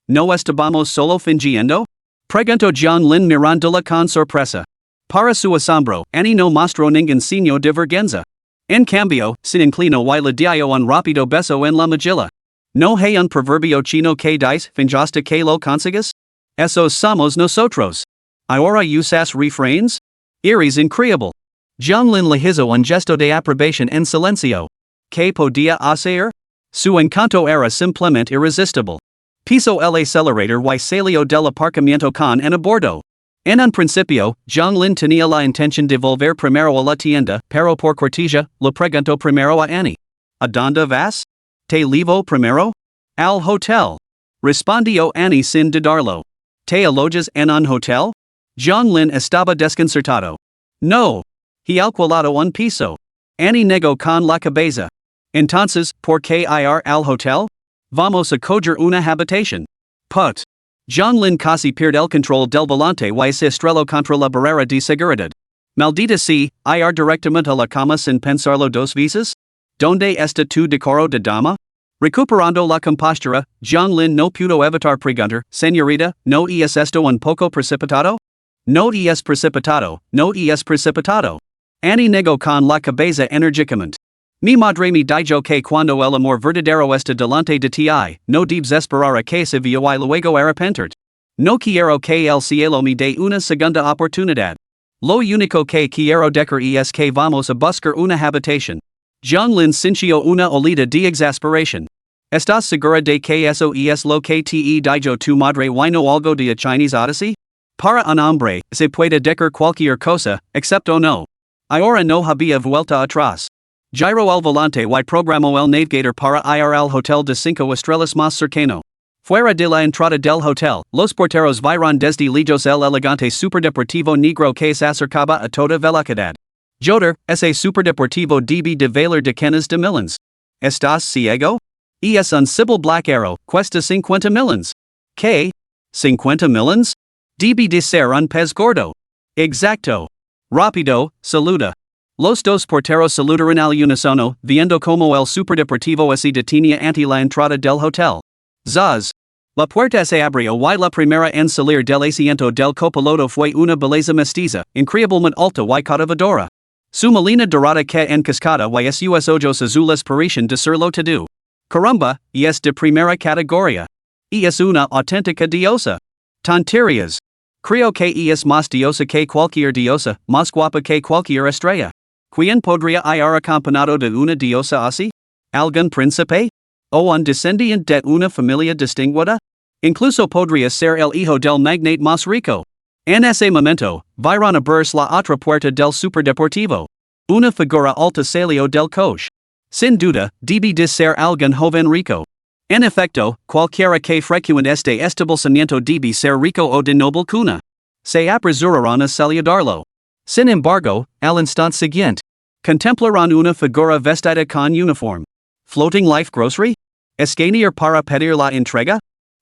¿No estábamos solo fingiendo? Preguntó John Lin mirándola con sorpresa. Para su asombro, Annie no mostró ningún signo de vergüenza. En cambio, se inclinó y le dio un rápido beso en la mejilla. ¿No hay un proverbio chino que dice, finjaste que lo consigues? Esos somos nosotros. Ahora usas refrains? Eres increíble. John Lin le hizo un gesto de aprobación en silencio. ¿Qué podía hacer? Su encanto era simplemente irresistible. Pisó el acelerador y salió del aparcamiento con en a bordo. En un principio, John Lin tenía la intención de volver primero a la tienda, pero por cortesía, le preguntó primero a Annie. ¿A dónde vas? ¿Te llevo primero? Al hotel. Respondió Annie sin dudarlo. ¿Te alojas en un hotel? John Lin estaba desconcertado. No. He alquilado un piso. Annie negó con la cabeza. Entonces, ¿por qué ir al hotel? Vamos a coger una habitación. Put. John Lin casi pierde el control del volante y se estrelló contra la barrera de seguridad. Maldita sea, ir directamente a la cama sin pensarlo dos veces? ¿Dónde está tu decoro de dama? Recuperando la compostura, John Lin no pudo evitar preguntar, señorita, ¿no es esto un poco precipitado? No es precipitado, no es precipitado. Annie negó con la cabeza enérgicamente. Mi madre me dijo que cuando el amor verdadero está delante de ti, no debes esperar a que se vea y luego arrepentirte. No quiero que el cielo me dé una segunda oportunidad. Lo único que quiero decir es que vamos a buscar una habitación. John Lin sintió una olida de exasperación. ¿Estás segura de que eso es lo que te dijo tu madre y no algo de a Chinese Odyssey? Para un hombre, se puede decir cualquier cosa, excepto no. Ahora no había vuelta atrás. Giró el volante y programó el navigator para ir al hotel de 5 estrellas más cercano. Fuera de la entrada del hotel, los porteros vieron desde lejos el elegante superdeportivo negro que se acercaba a toda velocidad. Joder, ese superdeportivo debe de valer decenas de millones. ¿Estás ciego? Es un Sybil Black Arrow, cuesta 50 millones. ¿Qué? ¿50 millones? Debe de ser un pez gordo. Exacto. Rápido, saluda. Los dos porteros saludaron al unísono, viendo como el superdeportivo se detenía ante la entrada del hotel. Zaz. La puerta se abrió y la primera en salir del asiento del copiloto fue una belleza mestiza, increíblemente alta y cautivadora. Su melena dorada que encascada y sus ojos azules parecían decirlo todo. Caramba, es de primera categoría. Es una auténtica diosa. Tonterías. Creo que es más diosa que cualquier diosa, más guapa que cualquier estrella. ¿Quién podría ir acompañado de una diosa así? ¿Algún príncipe? ¿O un descendiente de una familia distinguida? Incluso podría ser el hijo del magnate más rico. En ese momento, vieron abrirse la otra puerta del superdeportivo. Una figura alta salió del coche. Sin duda, debe de ser algún joven rico. En efecto, cualquiera que frecuente este establecimiento debe ser rico o de noble cuna. Se apresuraron a saludarlo. Sin embargo, al instante siguiente, contemplaron una figura vestida con uniforme. Floating Life Grocery? ¿Escanear para pedir la entrega?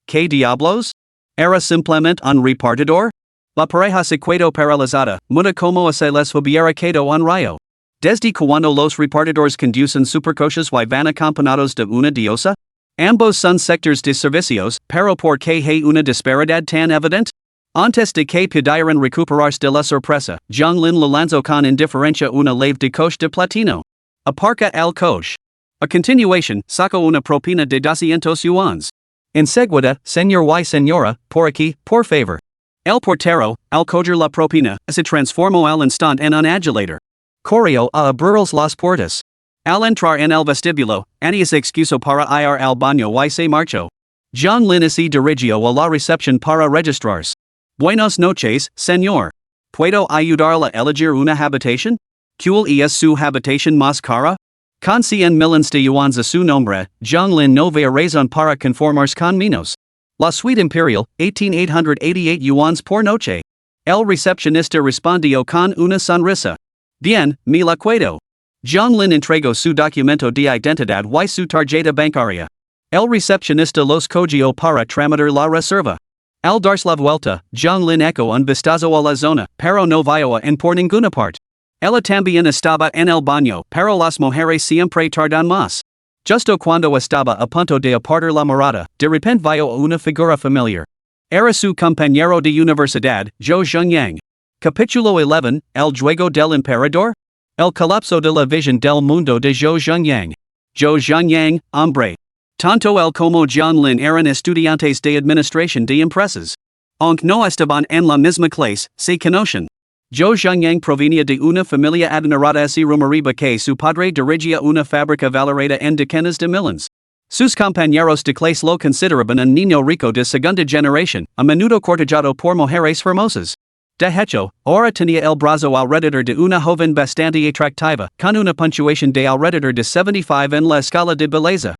¿Qué diablos? ¿Era simplemente un repartidor? La pareja se quedó paralizada, muda como se les hubiera quedado un rayo. Desde cuando los repartidores conducen supercoches y van acompañados de una diosa? Ambos son sectores de servicios, pero ¿por qué hay una disparidad tan evidente? Antes de que pudieran recuperarse de la sorpresa, Zhang Lin lo lanzó con indiferencia una leve de coche de platino. Aparca el coche. A continuación, sacó una propina de 200 yuans. Enseguida, señor y señora, por aquí, por favor. El portero, al coger la propina, se transformó al instante en un adulador. Corrió a abrirles las puertas. Al entrar en el vestíbulo, Annie se excusó para ir al baño y se marchó. Zhang Lin se dirigió a la recepción para registrarse. Buenas noches, señor. ¿Puedo ayudarla a elegir una habitación? ¿Cuál es su habitación más cara? Con 100 millones de yuans a su nombre, Zhang Lin no ve razón para conformarse con menos. La suite imperial, 1888 yuans por noche. El recepcionista respondió con una sonrisa. Bien, me la quedo. Zhang Lin entregó su documento de identidad y su tarjeta bancaria. El recepcionista los cogió para tramitar la reserva. Al darse la vuelta, Zhang Lin echó un vistazo a la zona, pero no vio en por ninguna parte. Ella también estaba en el baño, pero las mujeres siempre tardan más. Justo cuando estaba a punto de apartar la mirada, de repente vio una figura familiar. Era su compañero de universidad, Zhou Zhengyang. Capítulo 11, El juego del emperador? El colapso de la visión del mundo de Zhou Zhengyang. Zhou Zhengyang, hombre. Tanto él como Zhang Lin eran estudiantes de administración de empresas. Aunque no estaban en la misma clase, se conocen. Zhou Zhengyang provenía de una familia adinerada y rumoriba que su padre dirigía una fábrica valorada en decenas de millones. Sus compañeros de clase lo consideraban un niño rico de segunda generación, a menudo cortejado por mujeres hermosas. De hecho, ahora tenía el brazo alrededor de una joven bastante atractiva, con una puntuación de alrededor de 75 en la escala de belleza.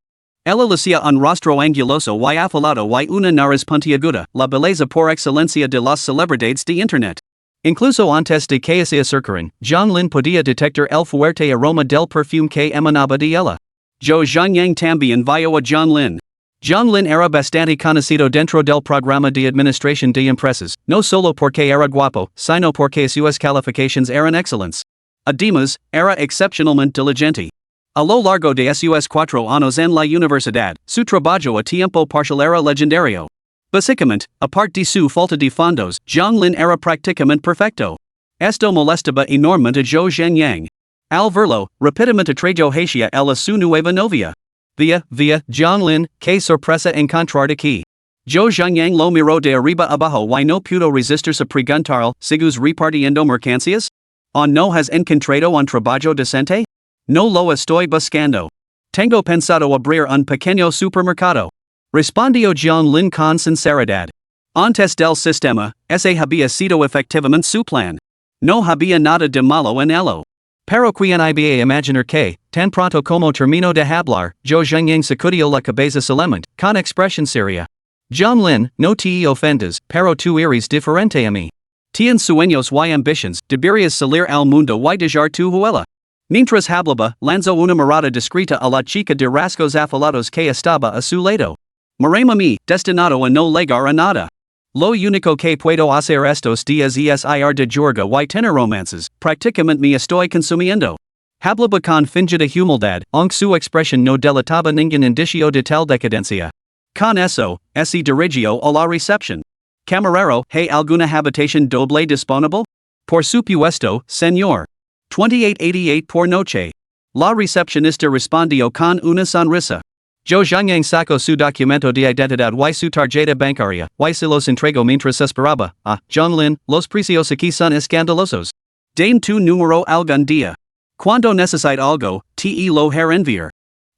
Ella lucía un rostro anguloso y afilado y una nariz puntiaguda, la belleza por excelencia de las celebridades de Internet. Incluso antes de que se acercaran, Zhang Lin podía detectar el fuerte aroma del perfume que emanaba de ella. Zhou Zhengyang también vio a Zhang Lin. Zhang Lin era bastante conocido dentro del programa de administración de empresas, no solo porque era guapo, sino porque sus calificaciones eran excelentes. Además, era excepcionalmente diligente. A lo largo de sus 4 años en la universidad, su trabajo a tiempo parcial era legendario. Básicamente, aparte de su falta de fondos, Zhang Lin era prácticamente perfecto. Esto molestaba enormemente a Zhou Zhengyang. Al verlo, rápidamente atrayó hacia él a su nueva novia. Via, Zhang Lin, qué sorpresa encontrar aquí. Zhou Zhengyang lo miró de arriba abajo y no pudo resistirse a preguntarle, ¿sigues repartiendo mercancías? ¿O no has encontrado un trabajo decente? No lo estoy buscando. Tengo pensado abrir un pequeño supermercado. Respondió Zhang Lin con sinceridad. Antes del sistema, ese había sido efectivamente su plan. No había nada de malo en ello. Pero quien iba a imaginar que, tan pronto como terminó de hablar, Zhou Zhengyang sacudió la cabeza solemnemente, con expresión seria. Zhang Lin, no te ofendas, pero tú eres diferente a mí. Tienes sueños y ambitions, deberías salir al mundo y dejar tu huella. Mientras hablaba, lanzó una mirada discreta a la chica de rasgos afilados que estaba a su lado. Mirame a mí, destinado a no llegar a nada. Lo único que puedo hacer estos días es ir de juerga y tener romances, prácticamente me estoy consumiendo. Hablaba con fingida humildad, aunque su expresión no delataba ningún indicio de tal decadencia. Con eso, se dirigió a la recepción. Camarero, ¿hay alguna habitación doble disponible? Por supuesto, señor. 2888 por noche. La recepcionista respondió con una sonrisa. Zhou Zhengyang sacó su documento de identidad y su tarjeta bancaria, y se los entregó mientras esperaba. Zhang Lin, los precios aquí son escandalosos. Dame tu número algún día. Cuando necesite algo, te lo enviar.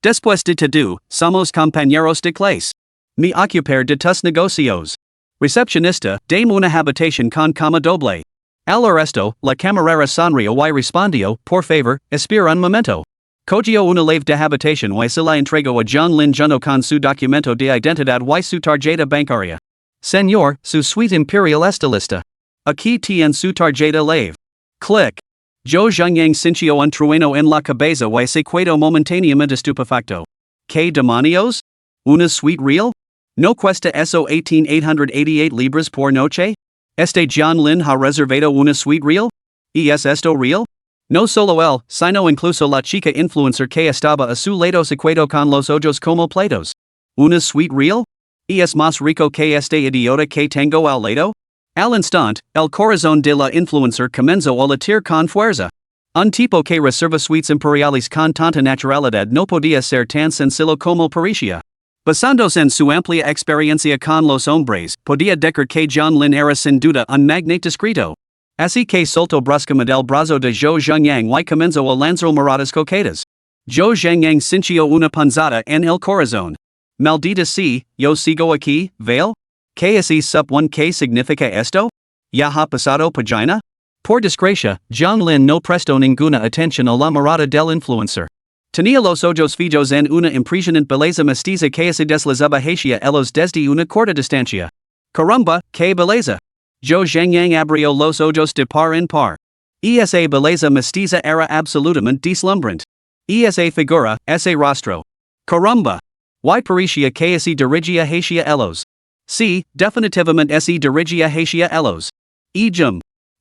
Después de todo, somos compañeros de clase. Me ocupar de tus negocios. Recepcionista, dame una habitación con cama doble. Al resto, la camarera sonrió y respondió, por favor, espera un momento. Cogió una leve de habitación y se la entregó a Zhang Lin junto con su documento de identidad y su tarjeta bancaria. Señor, su suite imperial está lista. Aquí tiene su tarjeta leve. Click. Zhou Zhengyang sintió un trueno en la cabeza y se quedó momentáneamente estupefacto. ¿Qué demonios? ¿Una suite real? ¿No cuesta eso 1888 libras por noche? ¿Este Zhang Lin ha reservado una suite real? ¿Y es esto real? No solo él, sino incluso la chica influencer que estaba a su lado se quedó con los ojos como platos. ¿Una suite real? ¿Y es más rico que este idiota que tengo al lado? Al instante, el corazón de la influencer comenzó a latir con fuerza. Un tipo que reserva suites imperiales con tanta naturalidad no podía ser tan sencillo como parecía. Basándose en su amplia experiencia con los hombres, podía decir que John Lin era sin duda un magnate discreto. Así que soltó bruscamente el brazo de Zhou Zhengyang y comenzó a lanzar miradas coquetas. Zhou Zhengyang sintió una punzada en el corazón. Maldita sea, yo sigo aquí, ¿vale? ¿Qué es sub-1? ¿Qué significa esto? ¿Ya ha pasado pagina? Por desgracia, John Lin no prestó ninguna atención a la mirada del influencer. Tenía los ojos fijos en una impresionante belleza mestiza que se deslizaba hacia ellos desde una corta distancia. Caramba, qué belleza! Zhou Zhengyang abrió los ojos de par en par. Esa belleza mestiza era absolutamente deslumbrante. Esa figura, ese rostro. Caramba! Y parecía que se dirigía hacia ellos. Sí, definitivamente se dirigía hacia ellos. Y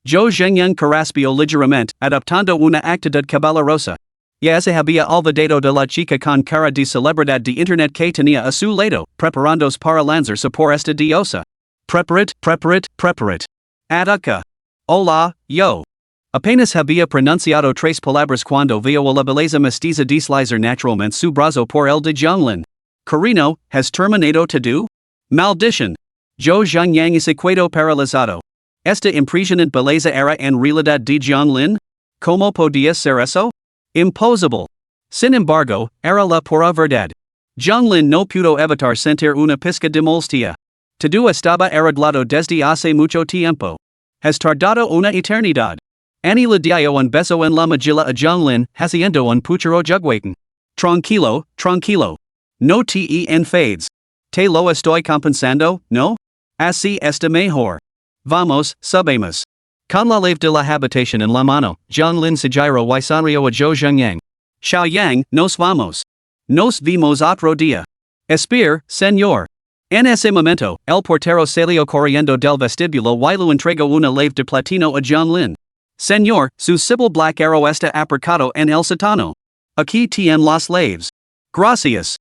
Zhou Zhengyang carraspeo ligeramente, adoptando una actitud caballerosa. Ya se había olvidado de la chica con cara de celebridad de internet que tenía a su lado, preparándose para lanzarse por esta diosa. Preparat. Ataka. Hola, yo. Apenas había pronunciado tres palabras cuando vio a la belleza mestiza deslizar naturalmente su brazo por el de John Lin. Carino, ¿has terminado todo? Maldición. Zhou Zhengyang se quedó paralizado. ¿Esta impresionante belleza era en realidad de John Lin? ¿Cómo podía ser eso? Imposible. Sin embargo, era la pura verdad. John Lin no pudo evitar sentir una pizca de molestia. Todo estaba arreglado desde hace mucho tiempo. Has tardado una eternidad. Annie le dio un beso en la mejilla a John Lin, haciendo un puchero jugwaiting. Tranquilo. No te enfades. Te lo estoy compensando, ¿no? Así está mejor. Vamos, subamos. Con la llave de la habitación en la mano, John Lin se giró y sonrió a Zhou Zhengyang. Xiaoyang, nos vamos. Nos vimos otro día. Espere, señor. En ese momento, el portero salió corriendo del vestíbulo y le entregó una llave de platino a John Lin. Señor, su cibil black arrow está aparcado en el sótano. Aquí tienen las llaves. Gracias.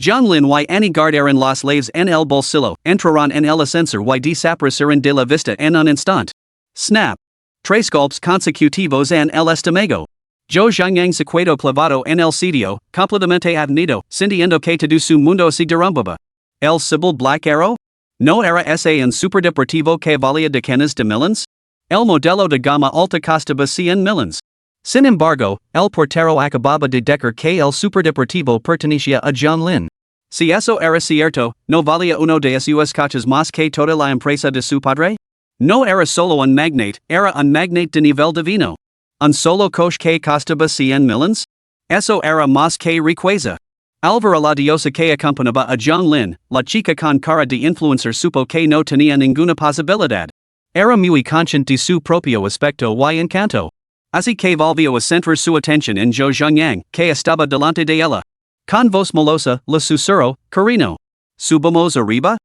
John Lin y Annie guardaron las llaves en el bolsillo, entraron en el ascensor y desaparecieron de la vista en un instante. Snap. Tres golpes consecutivos en el estómago. Zhou Zhengyang se quedó clavado en el sitio, completamente admitido, sintiendo que todo su mundo se derrumbaba. ¿El cibil black arrow? ¿No era ese un superdeportivo que valía decenas de millones? El modelo de gama alta costaba 100 millones. Sin embargo, el portero acababa de decir que el superdeportivo pertenecía a John Lin. Si eso era cierto, ¿no valía uno de esos coches más que toda la empresa de su padre? No era solo un magnate, era un magnate de nivel divino. ¿Un solo coche que costaba 100 millones? Eso era más que riqueza. Al ver a la diosa que acompañaba a John Lin, la chica con cara de influencer supo que no tenía ninguna posibilidad. Era muy consciente de su propio aspecto y encanto. Así que volvió a centrar su atención en Zhou Zhengyang, que estaba delante de ella. Con voz melosa, le susurró, Carino. ¿Subamos arriba?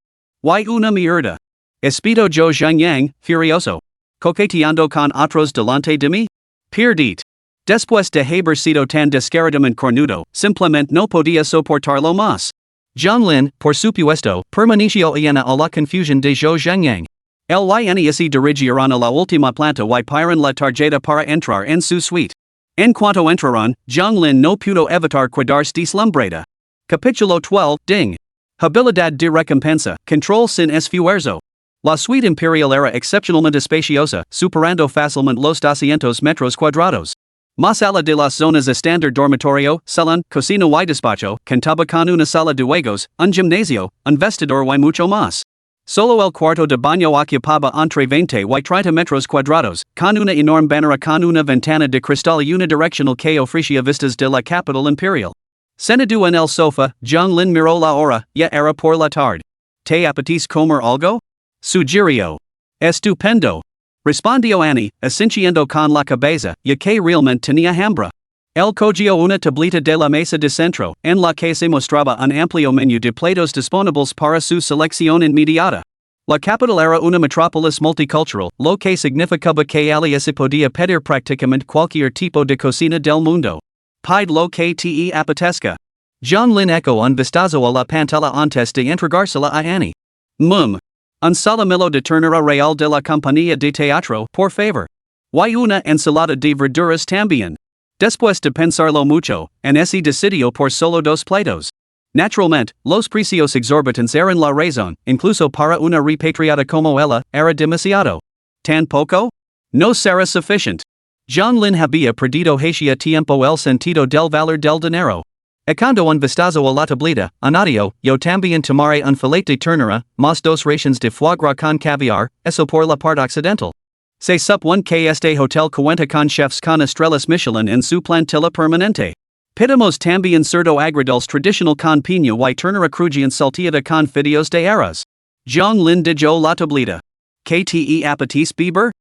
Y una mierda. Espito Zhou Zhengyang, furioso. Coqueteando con otros delante de mí? Perdit. Después de haber sido tan descaradamente cornudo, simplemente no podía soportarlo más. John Lin, por supuesto, permaneció llena a la confusión de Zhou Zhengyang. El y se dirigieron a la última planta y pidieron la tarjeta para entrar en su suite. En cuanto entraron, John Lin no pudo evitar quedarse deslumbrada. Capítulo 12, Ding. Habilidad de recompensa, control sin esfuerzo. La suite imperial era excepcionalmente espaciosa, superando fácilmente los 200 metros cuadrados. Más allá de las zonas estándar dormitorio, salón, cocina y despacho, contaba con una sala de juegos, un gimnasio, un vestidor y mucho más. Solo el cuarto de baño ocupaba entre 20 y 30 metros cuadrados, con una enorme bañera con una ventana de cristal y una direccional que ofrecía vistas de la capital imperial. Sentado en el sofá, John Lin miró la hora, ya era por la tarde. ¿Te apetece comer algo? Sugirió. Estupendo. Respondió Annie, asintiendo con la cabeza, ya que realmente tenía hambre. Él cogió una tablita de la mesa de centro, en la que se mostraba un amplio menú de platos disponibles para su selección inmediata. La capital era una metrópolis multicultural, lo que significaba que allí se podía pedir prácticamente cualquier tipo de cocina del mundo. Pide lo que te apetezca. John Lin echó un vistazo a la pantalla antes de entregársela a Annie. Un salamillo de ternura real de la compañía de teatro, por favor. Y una ensalada de verduras también. Después de pensarlo mucho, en ese decidió por solo 2 platos. Naturalmente, los precios exorbitantes eran la razón, incluso para una repatriada como ella, era demasiado. ¿Tan poco? No será suficiente. John Lin había perdido hacía tiempo el sentido del valor del dinero. Cuando un vistazo a la tablita, añadió, yo también tomaré un filete de ternura, más 2 raciones de foie gras con caviar, eso por la parte occidental. Se supone que este hotel cuenta con chefs con estrellas Michelin en su plantilla permanente. Pedimos también cerdo agridulce tradicional con piña y ternura crujiente salteada con fideos de arroz. John Lin dijo la tablita. ¿Qué te apetece beber?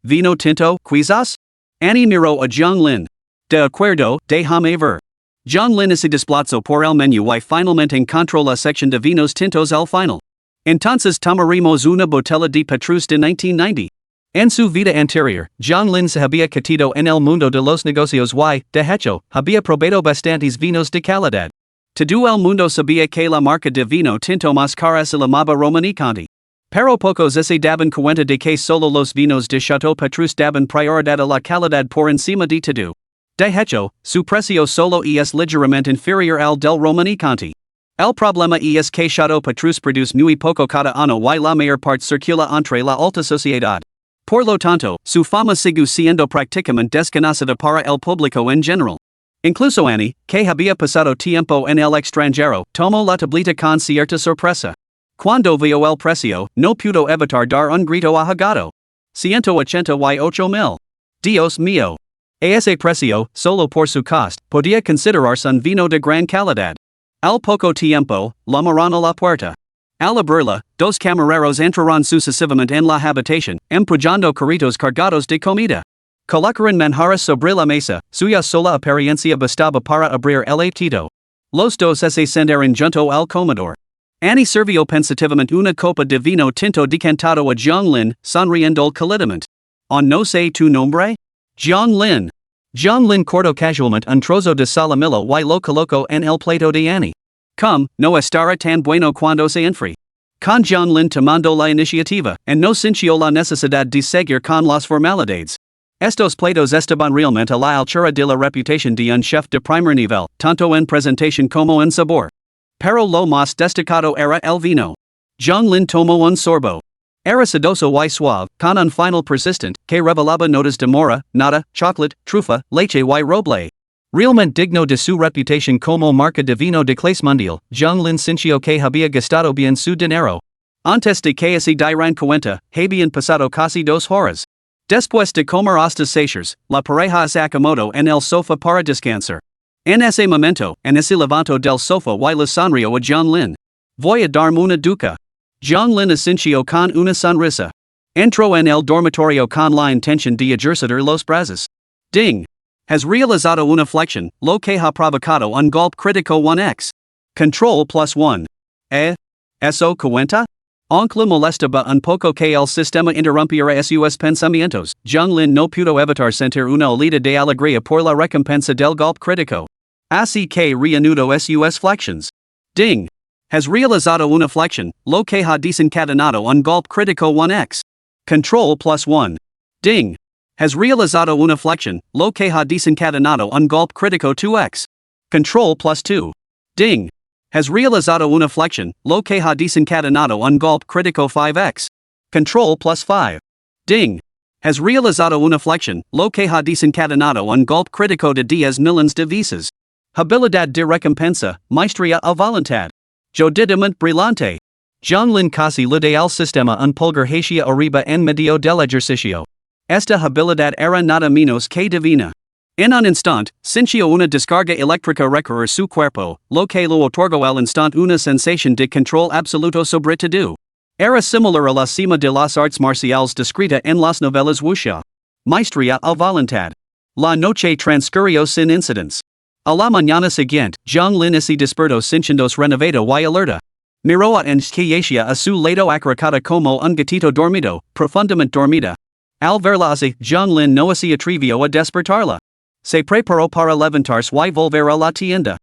Vino tinto, quizás? Annie miró a John Lin. De acuerdo, déjame ver. John Lin se desplazó por el menú y finalmente encontró la sección de vinos tintos al final. Entonces tomaremos una botella de Petrus de 1990. En su vida anterior, John Lin se había quitado en el mundo de los negocios y, de hecho, había probado bastantes vinos de calidad. Todo el mundo sabía que la marca de vino tinto más cara se llamaba Romanée-Conti. Pero pocos se daban cuenta de que solo los vinos de Chateau Petrus daban prioridad a la calidad por encima de todo. De hecho, su precio solo es ligeramente inferior al del Romanée-Conti. El problema es que Chateau Petrus produce muy poco cada año y la mayor parte circula entre la alta sociedad. Por lo tanto, su fama sigue siendo prácticamente desconocida para el público en general. Incluso Annie, que había pasado tiempo en el extranjero, tomó la tablita con cierta sorpresa. Cuando vio el precio, no pudo evitar dar un grito ahogado. 188,000. Dios mío. A ese precio, solo por su coste, podía considerarse un vino de gran calidad. Al poco tiempo, llamaron a la puerta. Al abrirla, 2 camareros entraron sucesivamente en la habitación, empujando carritos cargados de comida. Colocaron manjares sobre la mesa, suya sola apariencia bastaba para abrir el apetito. Los 2 se sentaron junto al comedor. Annie sirvió pensativamente una copa de vino tinto decantado a John Lin, sonriendo cálidamente. ¿No sé tu nombre? John Lin. John Lin cortó casualmente un trozo de salamillo y lo colocó en el plato de Annie. No estará tan bueno cuando se enfríe. Con John Lin tomando la iniciativa, no sintió la necesidad de seguir con las formalidades. Estos platos estaban realmente a la altura de la reputación de un chef de primer nivel, tanto en presentación como en sabor. Pero lo más destacado era el vino. John Lin tomó un sorbo. Era sedoso y suave, con un final persistent, que revelaba notas de mora, nata, chocolate, trufa, leche y roble. Realmente digno de su reputación como marca de vino de clase mundial, John Lin sintió que había gastado bien su dinero. Antes de que se dieran cuenta, habían pasado casi 2 horas. Después de comer hasta sacios, la pareja se acomodó en el sofá para descansar. En ese momento, Annie se levantó del sofá y le sonrió a John Lin. Voy a darme una ducha. John Lin asintió con una sonrisa. Entró en el dormitorio con la intención de ejercitar los brazos. Ding. Has realizado una flexión, lo que ha provocado un golpe crítico 1x. Control +1. ¿Eso cuenta? Aunque le molestaba un poco que el sistema interrumpiera sus pensamientos, John Lin no pudo evitar sentir una olida de alegría por la recompensa del golpe crítico. Así que reanudó sus flexiones. Ding. Has realizado una flexión, lo que ha desencadenado un golpe crítico 1x. Control +1. Ding. Has realizado una flexión, lo que ha desencadenado un golpe crítico 2x. Control +2. Ding. Has realizado una flexión, lo que ha desencadenado un golpe crítico 5x. Control +5. Ding. Has realizado una flexión, lo que ha desencadenado un golpe crítico de 10 millones de veces. Habilidad de recompensa, maestría a voluntad. Jodidamente brillante. John Lin casi le da al sistema un pulgar hacia arriba en medio del ejercicio. Esta habilidad era nada menos que divina. En un instante, sintió una descarga eléctrica recorrer su cuerpo, lo que le otorgó al instante una sensación de control absoluto sobre todo. Era similar a la cima de las artes marciales descrita en las novelas wuxia. Maestría a voluntad. La noche transcurrió sin incidents. A la mañana siguiente, John Lin se despertó sintiéndose renovado y alerta. Miró a Enskiacia a su lado acariciada como un gatito dormido, profundamente dormida. Al verla así, John Lin no se atrevió a despertarla. Se preparó para levantarse y volver a la tienda.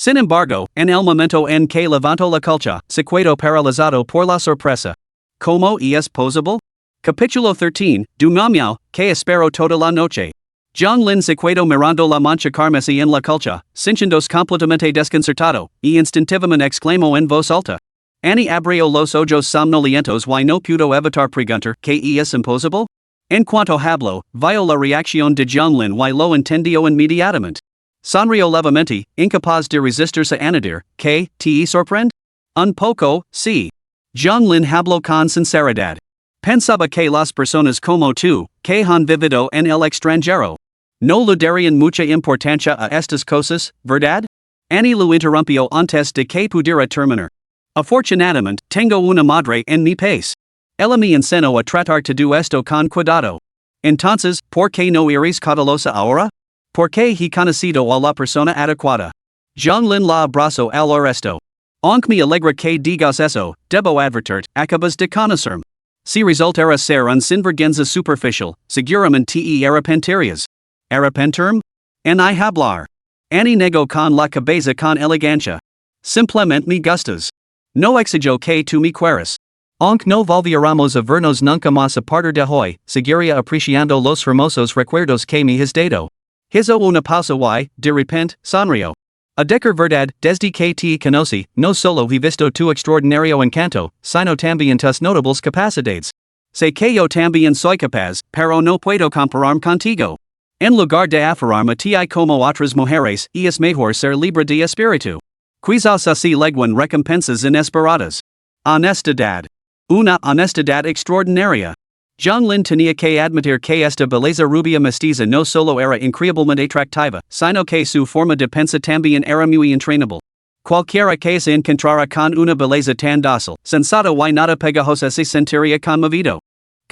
Sin embargo, en el momento en que levanto la colcha, sequedo paralizado por la sorpresa. ¿Cómo es posible? Capítulo 13, Dumamiao, que espero toda la noche. John Lin sequedo mirando la mancha carmesí en la colcha, sintiéndose completamente desconcertado, y instintivamente exclamó en voz alta. Annie abrió los ojos somnolientos y no pudo evitar preguntar, ¿qué es imposible? En cuanto habló, vio la reacción de John Lin y lo entendió inmediatamente. Sonrió levemente, incapaz de resistirse a añadir, ¿qué te sorprende? Un poco, sí. John Lin habló con sinceridad. Pensaba que las personas como tú, que han vivido en el extranjero, no le darían mucha importancia a estas cosas, ¿verdad? Annie lo interrumpió antes de que pudiera terminar. Afortunadamente, tengo una madre en mi país. Ella me enseñó a tratar todo esto con cuidado. Entonces, ¿por qué no eres cautelosa ahora? Porque he conocido a la persona adecuada. John Lin la abrazó al oresto. Aunque me alegra que digas eso, debo advertir, acabas de conocerme. Si resultara ser un sinvergüenza superficial, seguramente te arrepentirías. ¿Arrepentirme? En hablar. Annie negó con la cabeza con elegancia. Simplemente me gustas. No exijo que tú me quieras. Aunque no volviéramos a vernos nunca más a partir de hoy, seguiría apreciando los hermosos recuerdos que me has dado. Hizo una pausa y, de repente, sonrió. A decir verdad, desde que te conocí, no solo he visto tu extraordinario encanto, sino también tus notables capacidades. Sé que yo también soy capaz, pero no puedo compararme contigo. En lugar de aferrarme a ti como otras mujeres, es mejor ser libre de espíritu. Quizás así leguen recompensas inesperadas. Honestidad. Una honestidad extraordinaria. John Lin tenía que admitir que esta belleza rubia mestiza no solo era increíblemente atractiva, sino que su forma de pensar también era muy entrenable. Cualquiera que se encontrara con una belleza tan dócil, sensata y nada pegajosa se sentiría conmovido.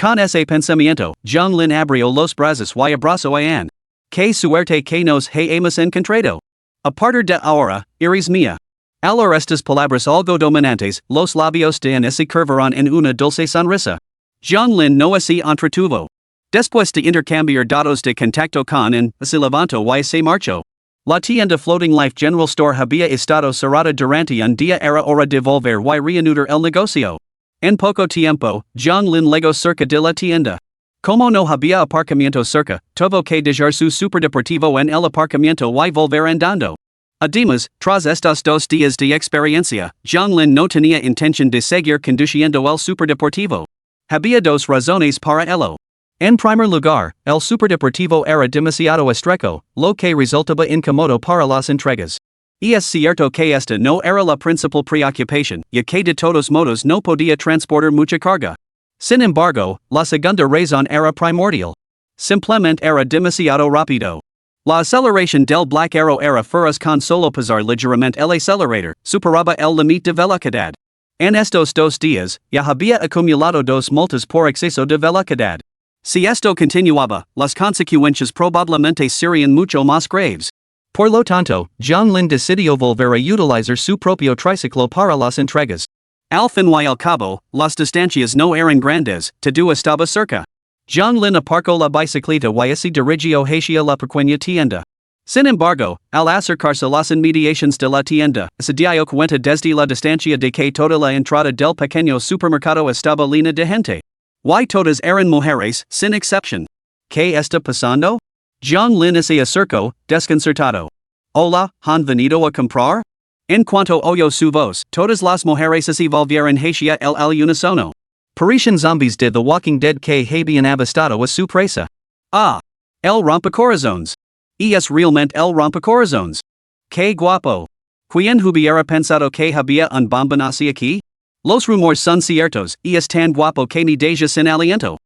Con ese pensamiento, John Lin abrió los brazos y abrazó a Anne. Qué suerte que nos hemos encontrado. A partir de ahora, eres mía. Al oír estas palabras algo dominantes, los labios de Anne se curvaron en una dulce sonrisa. John Lin no se entretuvo. Después de intercambiar datos de contacto con Anne, se levantó y se marchó. La tienda Floating Life General Store había estado cerrada durante un día, era hora de volver y reanudar el negocio. En poco tiempo, John Lin llegó cerca de la tienda. Como no había aparcamiento cerca, tuvo que dejar su superdeportivo en el aparcamiento y volver andando. Además, tras estos 2 días de experiencia, John Lin no tenía intención de seguir conduciendo el superdeportivo. Había 2 razones para ello. En primer lugar, el superdeportivo era demasiado estrecho, lo que resultaba incómodo para las entregas. Y es cierto que esta no era la principal preocupación, ya que de todos modos no podía transportar mucha carga. Sin embargo, la segunda razón era primordial. Simplemente era demasiado rápido. La aceleración del Black Arrow era feroz con solo pisar ligeramente el acelerador, superaba el límite de velocidad. En estos 2 días, ya había acumulado 2 multas por exceso de velocidad. Si esto continuaba, las consecuencias probablemente serían mucho más graves. Por lo tanto, John Lin decidió volver a utilizar su propio triciclo para las entregas. Al fin y al cabo, las distancias no eran grandes, todo estaba cerca. John Lin aparcó la bicicleta y se dirigió hacia la pequeña tienda. Sin embargo, al acercarse a las inmediaciones de la tienda, se dio cuenta desde la distancia de que toda la entrada del pequeño supermercado estaba llena de gente. Y todas eran mujeres, sin excepción. ¿Qué está pasando? John Lin se acercó, desconcertado. Hola, ¿han venido a comprar? En cuanto oyó su voz, todas las mujeres se volvieron hacia él al unísono. Parecían zombies de The Walking Dead que habían avistado a su presa. Ah, el rompecorazones. Y es realmente el rompecorazones. ¡Qué guapo! ¿Quién hubiera pensado que había un bombonazo aquí? Los rumores son ciertos, y es tan guapo que me deja sin aliento.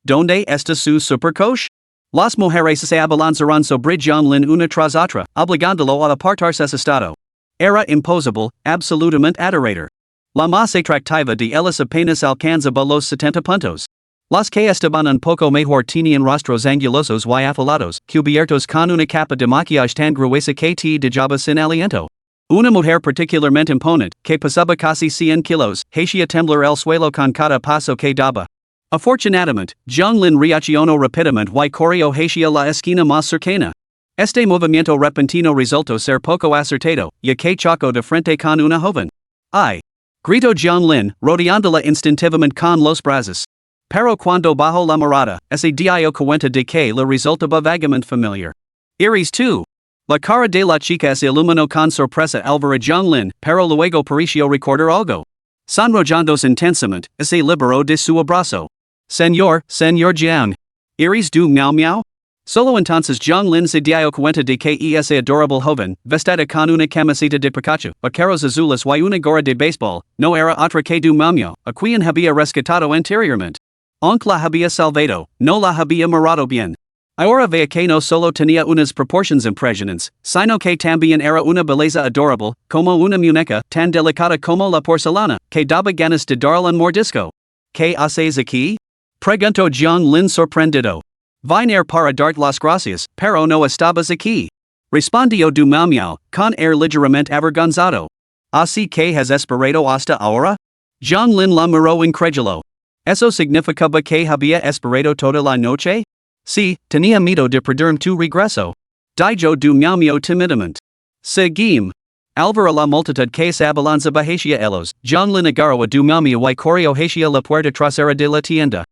¿Dónde está su supercoche? Las mujeres se abalanzaron sobre John Lin una tras otra, obligándolo a apartarse su estado. Era imposible, absolutamente adorador. La más atractiva de ellas apenas alcanzaba los 70 puntos. Las que estaban un poco mejor tenían rostros angulosos y afilados, cubiertos con una capa de maquillaje tan gruesa que te dejaba sin aliento. Una mujer particularmente imponente, que pesaba casi 100 kilos, hacía temblar el suelo con cada paso que daba. Afortunadamente, John Lin reaccionó rápidamente y corrió hacia la esquina más cercana. Este movimiento repentino resultó ser poco acertado, ya que chocó de frente con una joven. I. Grito Jiang Lin, rodeándola instintivamente con los brazos. Pero cuando bajo la mirada, se dio cuenta de que le resultaba vagamente familiar. Iris 2. La cara de la chica se iluminó con sorpresa al ver a Jiang Lin, pero luego pareció recordar algo. Sonrojándose intensamente, se liberó de su abrazo. Señor Jiang. Iris du miau miau? Solo entonces Jiang Lin se dio cuenta de que esa adorable joven, vestida con una camiseta de Pikachu, vaqueros azules y una gorra de béisbol, no era otra que du miau, a quien había rescatado anteriormente. Aunque la había salvado, no la había mirado bien. Ahora veía que no solo tenía unas proporciones impresionantes, sino que también era una belleza adorable, como una muñeca, tan delicada como la porcelana, que daba ganas de darle un mordisco. ¿Qué haces aquí? Preguntó Jiang Lin sorprendido. Vine para darte las gracias, pero no estabas aquí. Respondió du miau, con air ligeramente avergonzado. ¿Así que has esperado hasta ahora? Jiang Lin la miró incrédulo. ¿Eso significaba que había esperado toda la noche? Sí, tenía miedo de perderme tu regreso. Dijo du miau timidamente. Seguim. Al ver a la multitud que se abalanzaba hacia ellos, Jiang Lin agarró a du miau y corrió hacia la puerta trasera de la tienda.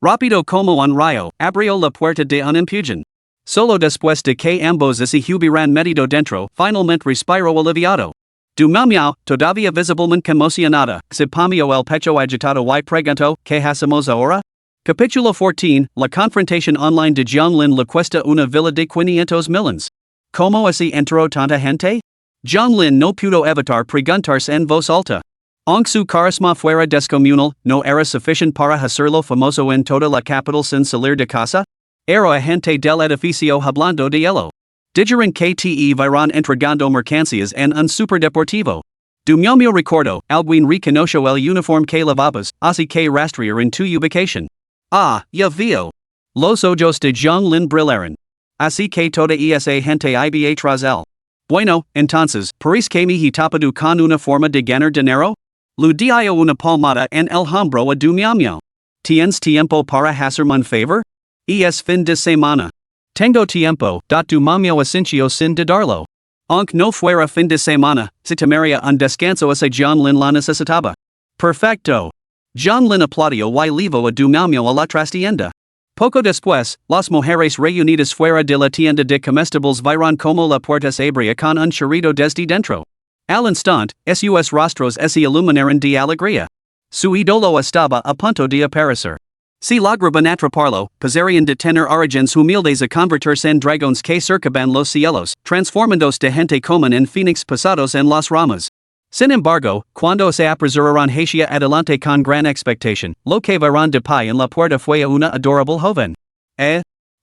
Rápido como un rayo, abrió la puerta de un empujón. Solo después de que ambos se hubieran metido dentro, finalmente respiró aliviado. Du miau, todavía visiblemente conmocionada, se palmeó el pecho agitado y preguntó, ¿qué hacemos ahora? Capítulo 14, la confrontación online de Jiang Lin le cuesta una villa de 500 millones. ¿Cómo así entró tanta gente? Jiang Lin no pudo evitar preguntarse en voz alta. Aunque su carisma fuera descomunal, ¿no era suficiente para hacerlo famoso en toda la capital sin salir de casa? Era agente del edificio hablando de ello. Dijeron que te virán entregando mercancías en un superdeportivo. Du miau recordó, alguien reconoció el uniforme que lavabas, así que rastrear en tu ubicación. Ah, ya veo. Los ojos de Jiang Lin brillaron. Así que toda esa gente iba tras él. Bueno, entonces, ¿parece que me he tapado con una forma de ganar dinero? Le dio una palmada en el hombro a du miau. ¿Tienes tiempo para hacerme un favor? Es fin de semana. Tengo tiempo, du miau asintió sin dudarlo. Aunque no fuera fin de semana, se tomaría un descanso ese Jiang Lin la necesitaba. Perfecto. Jiang Lin aplaudió y llevó a du miau a la trastienda. Poco después, las mujeres reunidas fuera de la tienda de comestibles vieron como la puerta se abría con un chirrido desde dentro. Al instante, sus rostros se iluminaron de alegría. Su ídolo estaba a punto de aparecer. Si lograban atraparlo, pasarían de tener orígenes humildes a convertirse en dragones que surcaban los cielos, transformándose de gente común en fénix pasados en las ramas. Sin embargo, cuando se apresuraron hacia adelante con gran expectación, lo que vieron de pie en la puerta fue a una adorable joven.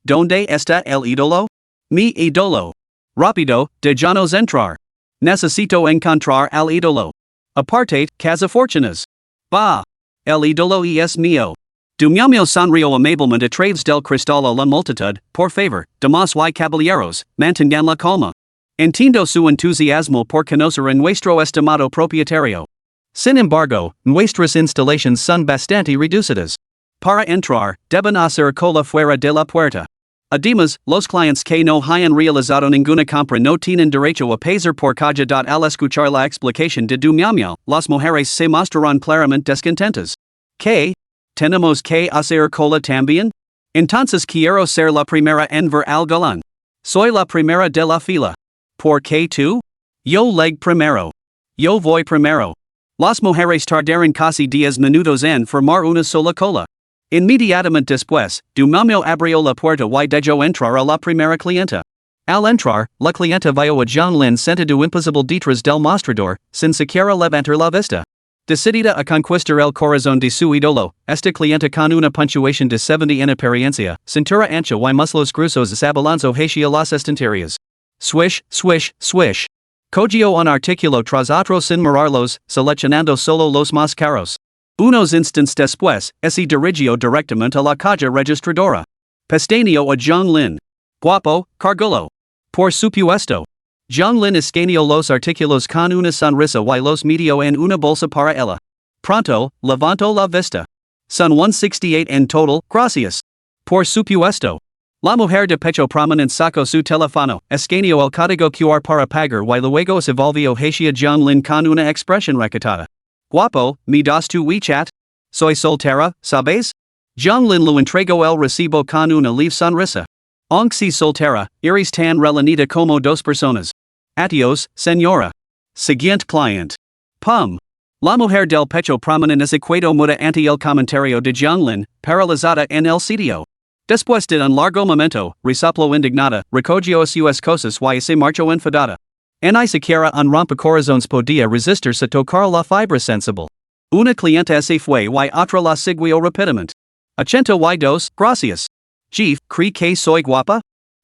¿Dónde está el ídolo? Mi ídolo. Rápido, déjanos entrar. Necesito encontrar al ídolo. Apartate, cazafortunas. Bah. El ídolo es mío. Du miau sonrió amablemente a través del cristal a la multitud, por favor, damas y caballeros, mantengan la calma. Entiendo su entusiasmo por conocer a nuestro estimado propietario. Sin embargo, nuestras instalaciones son bastante reducidas. Para entrar, deben hacer cola fuera de la puerta. Además, los clientes que no hayan realizado ninguna compra no tienen derecho a pagar por cada. Al escuchar la explicación de du miau, las mujeres se mostraron claramente descontentas. ¿Qué? ¿Tenemos que hacer cola también? Entonces quiero ser la primera en ver al galán. Soy la primera de la fila. ¿Por qué tú? Yo leg primero. Yo voy primero. Las mujeres tardaron casi 10 minutos en formar una sola cola. Inmediatamente después, du miau abrió la puerta y dejó entrar a la primera clienta. Al entrar, la clienta vio a Jiang Lin sentado imposible detrás del mostrador, sin siquiera levantar la vista. Decidida a conquistar el corazón de su ídolo, esta clienta con una puntuación de 70 en apariencia, cintura ancha y muslos gruesos se abalanzó hacia las estanterías. Swish, swish, swish. Cogió un artículo tras otro sin mirarlos, seleccionando solo los más caros. Unos instantes después, se dirigió directamente a la caja registradora. Pestañeó a Jiang Lin. Guapo, cargulo. Por supuesto. Jiang Lin escaneó los artículos con una sonrisa y los metió en una bolsa para ella. Pronto, levantó la vista. Son 168 en total, gracias. Por supuesto. La mujer de pecho prominente sacó su teléfono, escaneó el código QR para pagar y luego se volvió hacia Jianglin con una expresión recatada. Guapo, me das tu WeChat? Soy soltera, ¿sabes? Jianglin lo entregó el recibo con una leve sonrisa. Aunque si soltera, eres tan relanida como dos personas. Adiós, señora. Siguiente client. Pum. La mujer del pecho prominente equado muda ante el comentario de Jianglin, paralizada en el sitio. Después de un largo momento, resoplo indignada, recogió sus cosas y se marchó enfadada. Ni siquiera un rompecorazones podía resistirse a tocar la fibra sensible. Una clienta se fue y otra la siguió rápidamente. 82, gracias. Jeef, ¿cree que soy guapa?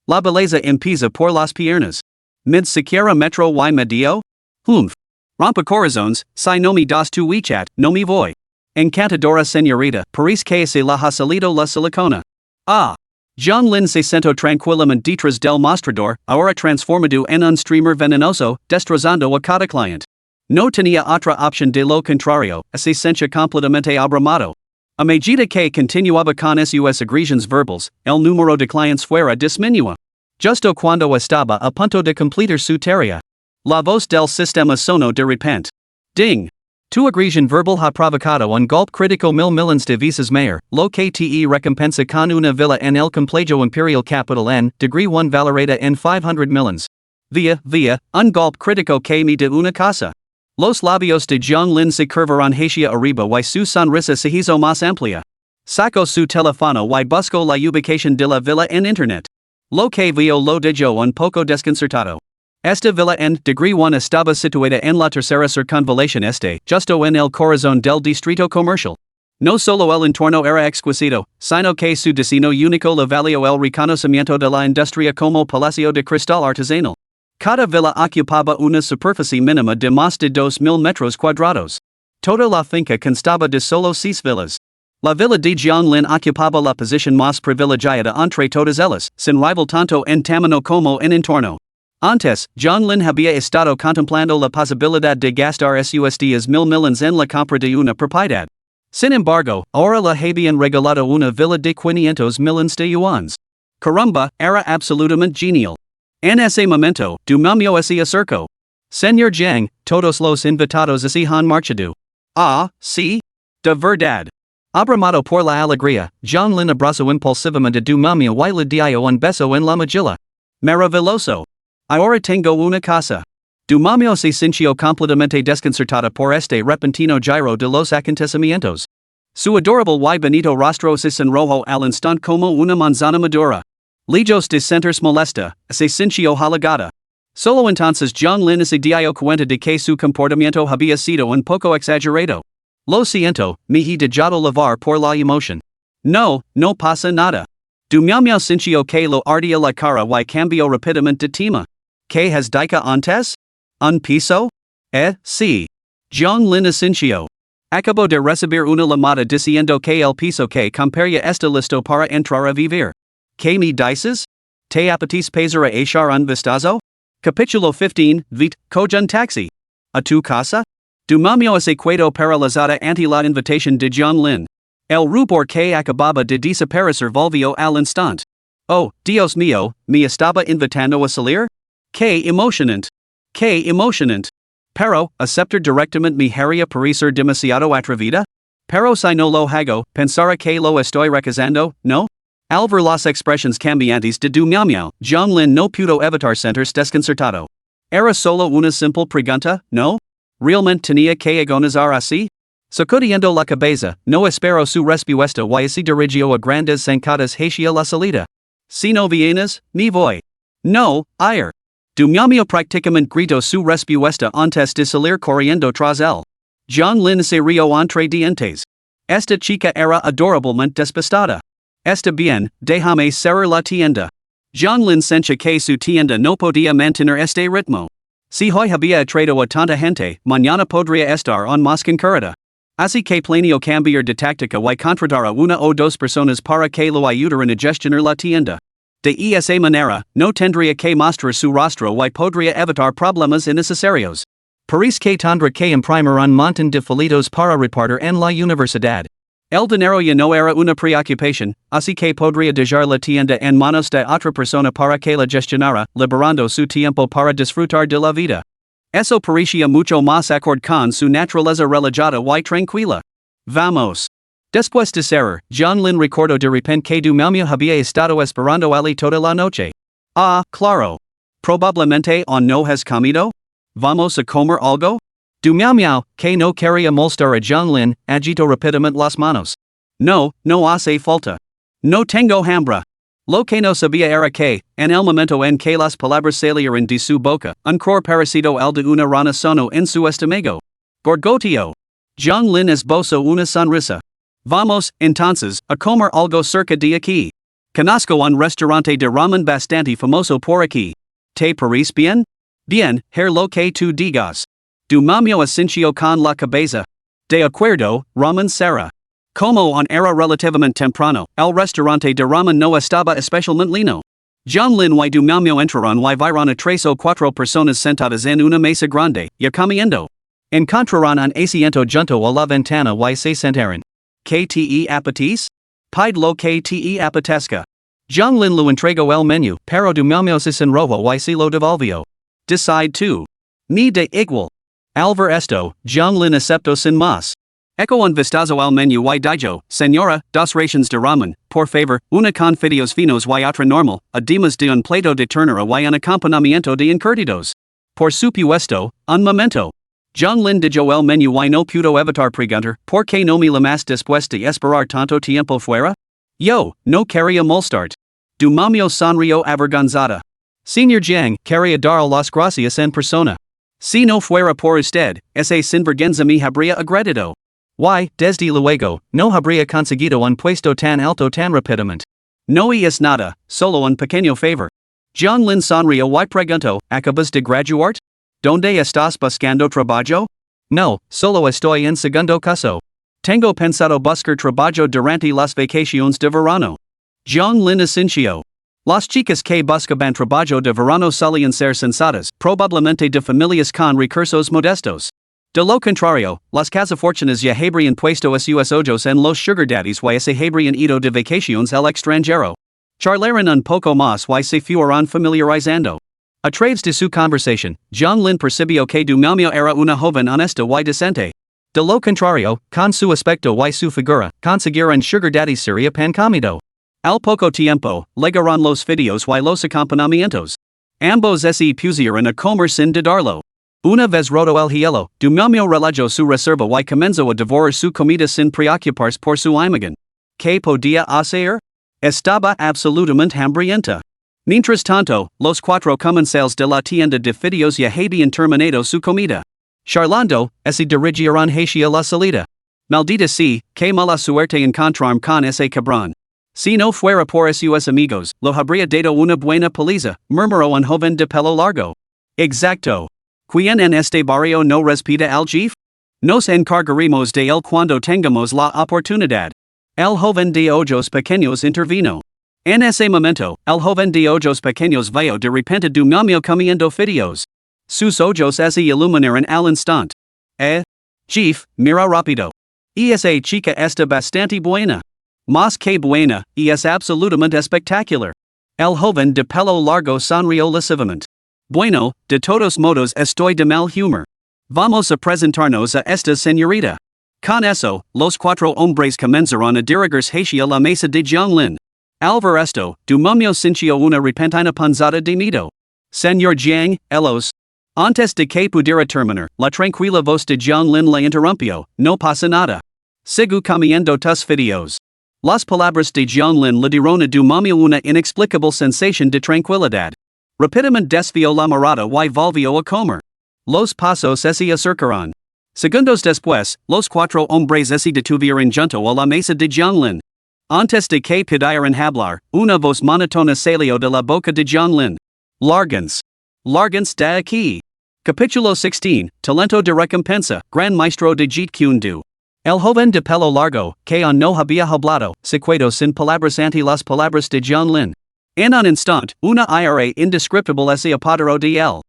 La belleza empieza por las piernas. Mid siquiera metro y medio? Humph. Rompecorazones, si no me das tu WeChat, no me voy. Encantadora señorita, parece que se la ha salido la silicona. Ah. Jianglin se sentó tranquilamente detrás del mostrador, ahora transformado en un streamer venenoso, destrozando a cada client. No tenía otra opción de lo contrario, se sentía completamente abrumado. A medida que continuaba con sus agresiones verbales, el número de clientes fuera disminuyó. Justo cuando estaba a punto de completar su tarea. La voz del sistema sonó de repente. Ding! Tu agresión verbal ha provocado un golpe crítico millones de veces mayor, lo que te recompensa con una villa en el complejo imperial capital en, degree 1 valorada en 500 millones. Via, un golpe crítico que me de una casa. Los labios de Jianglin se curvaron hacia arriba y su sonrisa se hizo más amplia. Sacó su teléfono y buscó la ubicación de la villa en internet. Lo que vio lo dejó un poco desconcertado. Esta villa en degree 1 estaba situada en la tercera circunvalación este, justo en el corazón del distrito comercial. No solo el entorno era exquisito, sino que su diseño único le valió el reconocimiento de la industria como palacio de cristal artesanal. Cada villa ocupaba una superficie mínima de más de 2,000 metros cuadrados. Toda la finca constaba de solo 6 villas. La villa de Jianglin ocupaba la posición más privilegiada entre todas ellas, sin rival tanto en tamaño como en entorno. Antes, Jianglin había estado contemplando la posibilidad de gastar sus 10,000 millones en la compra de una propiedad. Sin embargo, ahora le habían regalado una villa de 500 millones de yuans. Caramba, era absolutamente genial. En ese momento, Dumamio se acercó. Señor Jiang, todos los invitados se han marchado. Ah, sí? De verdad. Abrumado por la alegría, Jianglin abrazó impulsivamente a Dumamio y le dio un beso en la mejilla. Maravilloso. Ahora tengo una casa. Dumamio se sintió completamente desconcertada por este repentino giro de los acontecimientos. Su adorable y bonito rostro se sonrojó al instante como una manzana madura. Lejos de sentirse molesta, se sintió halagada. Solo entonces Jianglin se dio cuenta de que su comportamiento había sido un poco exagerado. Lo siento, me he dejado llevar por la emoción. No pasa nada. Dumamio sintió que lo ardía la cara y cambió rápidamente de tema. ¿Qué has dicho antes? ¿Un piso? Sí. Jianglin asintió. Acabo de recibir una llamada diciendo que el piso que compraría está listo para entrar a vivir. ¿Qué me dices? ¿Te apetece pasar a echar un vistazo? Capítulo 15, coge un taxi. ¿A tu casa? Dumamio se quedó paralizada ante la invitación de Jianglin. El rubor que acababa de desaparecer volvió al instante. Oh, Dios mío, ¿me estaba invitando a salir? ¡Qué emocionante! ¡Qué emocionante! Pero, ¿aceptar directamente mi haría parecer demasiado atrevida? Pero si no lo hago, ¿pensará que lo estoy rechazando, no? Al ver las expresiones cambiantes de Dumamio, Jianglin no pudo evitar sentirse desconcertado. ¿Era solo una simple pregunta, no? ¿Realmente tenía que agonizar así? Sacudiendo la cabeza, no esperó su respuesta y se dirigió a grandes zancadas hacia la salida. Si no vienes, me voy. No, ayer. Dumamio prácticamente gritó su respuesta antes de salir corriendo tras él. Jianglin se rió entre dientes. Esta chica era adorablemente despistada. Está bien, déjame cerrar la tienda. Jianglin sentía que su tienda no podía mantener este ritmo. Si hoy había atraído a tanta gente, mañana podría estar aún más concurrida. Así que planeó cambiar de táctica y contratar a una o dos personas para que lo ayudaran a gestionar la tienda. De esa manera, no tendría que mostrar su rostro y podría evitar problemas innecesarios. Parece que tendrá que imprimir un montón de folletos para repartir en la universidad. El dinero ya no era una preocupación, así que podría dejar la tienda en manos de otra persona para que la gestionara, liberando su tiempo para disfrutar de la vida. Eso parecía mucho más acorde con su naturaleza relajada y tranquila. Vamos. Después de cerrar, John Lin recordó de repente que du Malmo había estado esperando ali toda la noche. Ah, claro. Probablemente aún no has comido? Vamos a comer algo? Du Malmo, que no quería molestar a John Lin, agitó rápidamente las manos. No, no hace falta. No tengo hambre. Lo que no sabía era que, en el momento en que las palabras salieron de su boca, un cror parecido al de una rana sonó en su estómago. Gorgoteo. John Lin esbozó una sonrisa. Vamos, entonces, a comer algo cerca de aquí. Conozco un restaurante de ramen bastante famoso por aquí. ¿Te parece bien? Bien, lo que tú digas. Du Malmo asintió con la cabeza. De acuerdo, ramen será. Como era relativamente temprano, el restaurante de ramen no estaba especialmente lleno. John Lin y du Malmo entraron y vieron a 3 o 4 personas sentadas en una mesa grande, ya comiendo. Encontraron un asiento junto a la ventana y se sentaron. ¿Qué te apetece? Pide lo que te apetezca. John Lin lo entregó el menú, pero du Malmo se sonrojó y se lo devolvió. Decide tú. Me da igual. Al ver esto, John Lin aceptó sin más. Echo un vistazo al menú y dijo, señora, 2 raciones de ramen, por favor, una con fideos finos y otra normal, además de un plato de ternera y un acompañamiento de encurtidos. Por supuesto, un momento. John Lin dijo el menú y no pudo evitar preguntar, ¿por qué no me llamas después de esperar tanto tiempo fuera? Yo, no quería molestarte. Du Malmo sonrió avergonzada. Señor Jiang, quería dar las gracias en persona. Si no fuera por usted, ese sinvergüenza me habría agradecido. Y, desde luego, no habría conseguido un puesto tan alto tan rápidamente. No es nada, solo un pequeño favor. John Lin sonrió y preguntó, ¿acabas de graduar? ¿Dónde estás buscando trabajo? No, solo estoy en segundo curso. Tengo pensado buscar trabajo durante las vacaciones de verano. John Lin asintió. Las chicas que buscaban trabajo de verano solían ser sensatas, probablemente de familias con recursos modestos. De lo contrario, las cazafortunas ya habrían puesto sus ojos en los sugar daddies y se habrían ido de vacaciones al extranjero. Charlaron un poco más y se fueron familiarizando. A través de su conversación, John Lin percibió que du Malmo era una joven honesta y decente. De lo contrario, con su aspecto y su figura, conseguir un sugar daddy sería pan comido. Al poco tiempo, llegaron los fideos y los acompañamientos. Ambos se pusieron a comer sin dudarlo. Una vez roto el hielo, du Malmo relajó su reserva y comenzó a devorar su comida sin preocuparse por su imagen. ¿Qué podía hacer? Estaba absolutamente hambrienta. Mientras tanto, los 4 comensales de la tienda de fideos ya habían terminado su comida. Charlando, se dirigieron hacia la salida. Maldita sea, qué mala suerte encontrarme con ese cabrón. Si no fuera por sus amigos, lo habría dado una buena paliza, murmuró un joven de pelo largo. Exacto. ¿Quién en este barrio no respeta al jefe? Nos encargaremos de él cuando tengamos la oportunidad. El joven de ojos pequeños intervino. En ese momento, el joven de ojos pequeños vio de repente du Malmo comiendo fideos. Sus ojos se iluminaron al instante. Jefe, mira rápido. Y esa chica está bastante buena. Más que buena, y es absolutamente espectacular. El joven de pelo largo sonrió lascivamente. Bueno, de todos modos estoy de mal humor. Vamos a presentarnos a esta señorita. Con eso, los 4 hombres comenzaron a dirigirse hacia la mesa de John Lin. Al ver esto, du Malmo sintió una repentina punzada de miedo. Señor Jiang, elos. Antes de que pudiera terminar, la tranquila voz de John Lin le interrumpió, no pasa nada. Sigo comiendo tus fideos. Las palabras de John Lin le dieron a du Malmo una inexplicable sensación de tranquilidad. Rápidamente desvió la mirada y volvió a comer. Los pasos se acercaron. Segundos después, los 4 hombres se detuvieron junto a la mesa de John Lin. Antes de que pudieran hablar, una voz monótona salió de la boca de John Lin. Lárguense. Lárguense de aquí. Capítulo 16, Talento de recompensa, Gran Maestro de Jeet Kune Do. El joven de pelo largo, que aún no había hablado, se quedó sin palabras ante las palabras de John Lin. En un instante, una ira indescriptible se apoderó de él.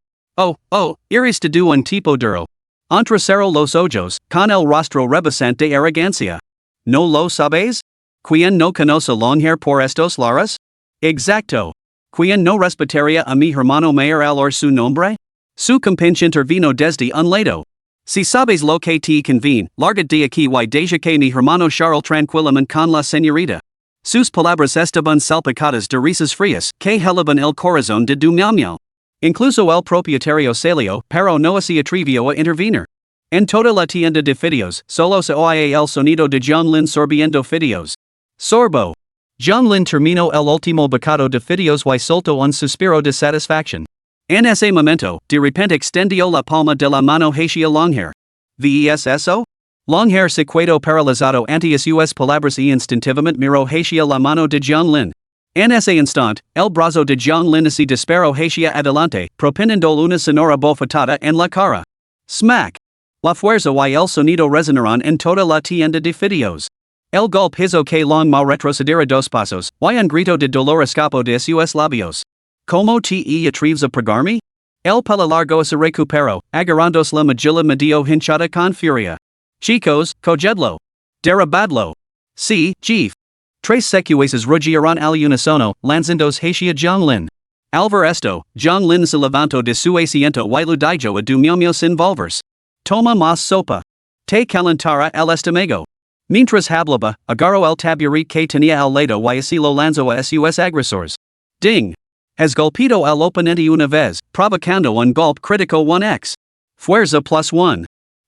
Eres de un tipo duro. Entrecerró los ojos, con el rostro rebosante de arrogancia. ¿No lo sabes? ¿Quién no conoce longier por estos lares? Exacto. ¿Quién no respetaría a mi hermano mayor al su nombre? Su compinche intervino desde un lado. Si sabes lo que te conviene, larga de aquí y deja que mi hermano Charles tranquilamente con la señorita. Sus palabras estaban salpicadas de risas frías que helaban el corazón de du miau. Incluso el propietario salió, pero no se atrevió a intervenir. En toda la tienda de fideos, solo se oía el sonido de John Lin sorbiendo fideos. Sorbo. John Lin terminó el último bocado de fideos y soltó un suspiro de satisfacción. En ese momento, de repente extendió la palma de la mano hacia Longhair. ¿Ves eso? Longhair se quedó paralizado ante sus palabras y instintivamente miró hacia la mano de John Lin. En ese instante, el brazo de John Lin se disparó hacia adelante, propinando una sonora bofetada en la cara. Smack. La fuerza y el sonido resonaron en toda la tienda de fideos. El golpe hizo que Long Mao retrocediera dos pasos, y un grito de dolor escapó de sus labios. ¿Cómo te atreves a pegarme? El pelo largo se recuperó, agarrándose la mejilla medio hinchada con furia. Chicos, cogedlo. Derribadlo. Sí, Jeff. Tres secuaces rugieron al unísono, lanzándose hacia John Lin. Al ver esto, John Lin se levantó de su asiento y lo dijo a du miau sin volverse. Toma más sopa. Te calentará el estómago. Mientras hablaba, agarró el taburete que tenía al lado y así lo lanzó a sus agresores. Ding. Has golpeado al oponente una vez, provocando un golpe crítico 1x. Fuerza +1.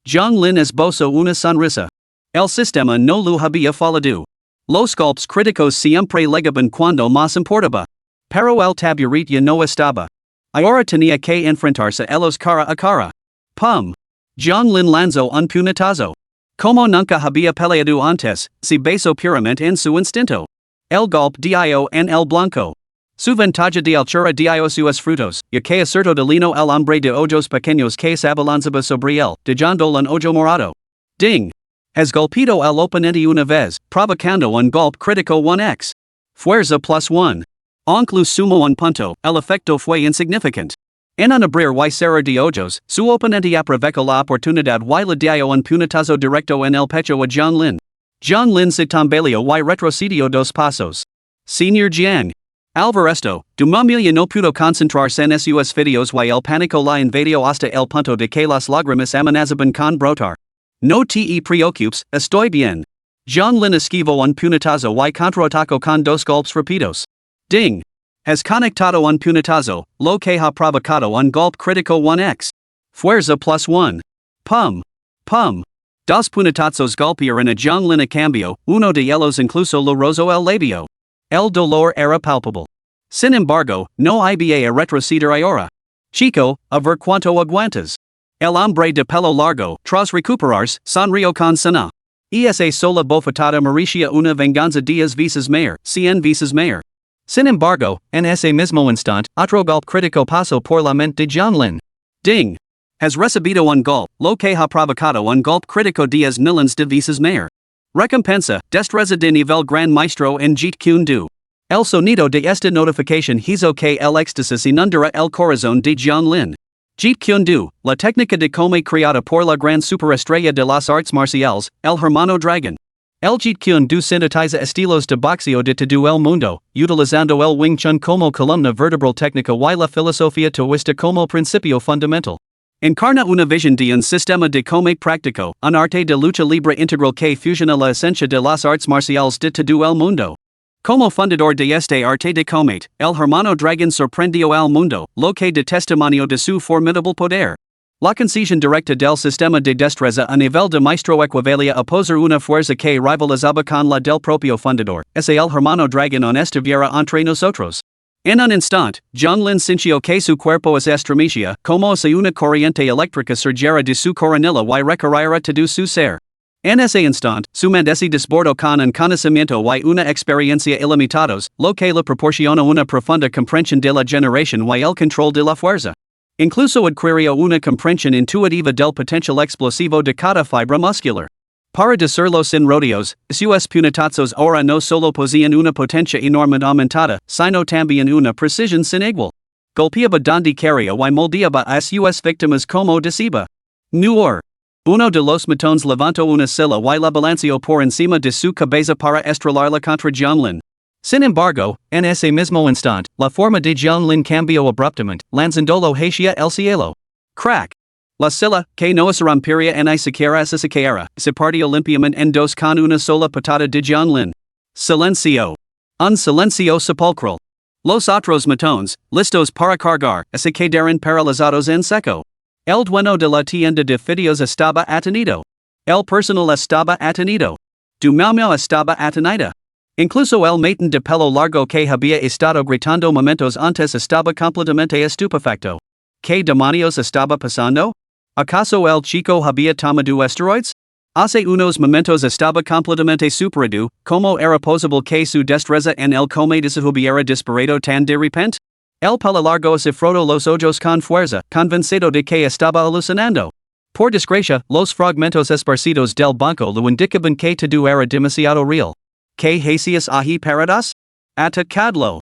John Lin esbozó una sonrisa. El sistema no lo había fallado. Los golpes críticos siempre llegaban cuando más importaba. Pero el taburete ya no estaba. Ahora tenía que enfrentarse a los cara a cara. Pum. John Lin lanzó un puñetazo. Como nunca había peleado antes, se basó puramente en su instinto. El golpe dio en el blanco. Su ventaja de altura dio sus frutos, ya que acertó de lino el hombre de ojos pequeños que se abalanzaba sobre él, dejándole un ojo morado. Ding. Has golpeado al oponente una vez, provocando un golpe crítico 1x. Fuerza +1. Aunque lo sumo un punto, el efecto fue insignificante. En un abrir y cerrar de ojos, su oponente aprovechó la oportunidad y le dio un puñetazo directo en el pecho a John Lin. John Lin se tambaleó y retrocedió dos pasos. Señor Jiang. Al ver esto, du familia no pudo concentrarse en sus fideos y el pánico la invadió hasta el punto de que las lágrimas amenazaban con brotar. No te preocupes, estoy bien. John Lin esquivó un puñetazo y contraatacó con dos golpes rápidos. Ding. Has conectado un puñetazo, lo que ha provocado un golpe crítico 1x. Fuerza +1. Pum. Pum. Dos puñetazos golpearon a John Lin a cambio, uno de ellos incluso lo rozó el labio. El dolor era palpable. Sin embargo, no iba a retroceder ahora. Chico, a ver cuánto aguantas. El hombre de pelo largo, tras recuperarse, sonrió con sana. Esa sola bofetada merecía una venganza 10 veces mayor, 100 veces mayor. Sin embargo, en ese mismo instante, otro golpe crítico pasó por la mente de John Lin. Ding. Has recibido un golpe, lo que ha provocado un golpe crítico 10 millones de veces mayor. Recompensa, destreza de nivel Gran Maestro en Jeet Kune Do. El sonido de esta notificación hizo que el éxtasis inundara el corazón de John Lin. Jeet Kune Do, la técnica de combate creada por la gran superestrella de las artes marciales, el hermano Dragon. El Jeet Kune Do sintetiza estilos de boxeo de todo el mundo, utilizando el Wing Chun como columna vertebral técnica y la filosofía taoísta como principio fundamental. Encarna una visión de un sistema de combate práctico, un arte de lucha libre integral que fusiona la esencia de las artes marciales de todo el mundo. Como fundador de este arte de combate, el hermano Dragon sorprendió al mundo, lo que de testimonio de su formidable poder. La concesión directa del sistema de destreza a nivel de maestro equivalía a posar una fuerza que rivalizaba con la del propio fundador, ese el hermano Dragon en estuviera entre nosotros. En un instante, John Lin sintió que su cuerpo se estremecía, como si una corriente eléctrica surgiera de su coronilla y recorriera todo su ser. En ese instante, su mente se desbordó con un conocimiento y una experiencia ilimitados, lo que le proporcionó una profunda comprensión de la generación y el control de la fuerza. Incluso adquirió una comprensión intuitiva del potencial explosivo de cada fibra muscular. Para decirlo sin rodeos, sus puñetazos ahora no solo poseían una potencia enorme aumentada, sino también una precisión sin igual. Golpeaba donde quería y moldeaba a sus víctimas como deceba. Nuor. Uno de los matones levantó una silla y la balanceó por encima de su cabeza para estrellarla contra Jianlin. Sin embargo, en ese mismo instante, la forma de Jianlin cambió abruptamente, lanzándolo hacia el cielo. Crack. La silla, que no se rompería ni siquiera se caera, se partió limpiamente en dos con una sola patada de Jianlin. Silencio. Un silencio sepulcral. Los otros matones, listos para cargar, se quedaron paralizados en seco. El dueño de la tienda de fideos estaba atenido. El personal estaba atenido. Du Mau estaba atenida. Incluso el maten de pelo largo que había estado gritando momentos antes estaba completamente estupefacto. ¿Qué demonios estaba pasando? ¿Acaso el chico había tomado esteroides? Hace unos momentos estaba completamente superado, ¿cómo era posible que su destreza en el combate se hubiera disparado tan de repente? El pelo largo se frotó los ojos con fuerza, convencido de que estaba alucinando. Por desgracia, los fragmentos esparcidos del banco lo indicaban que todo era demasiado real. ¿Qué hacías allí paradas? Atacadlo.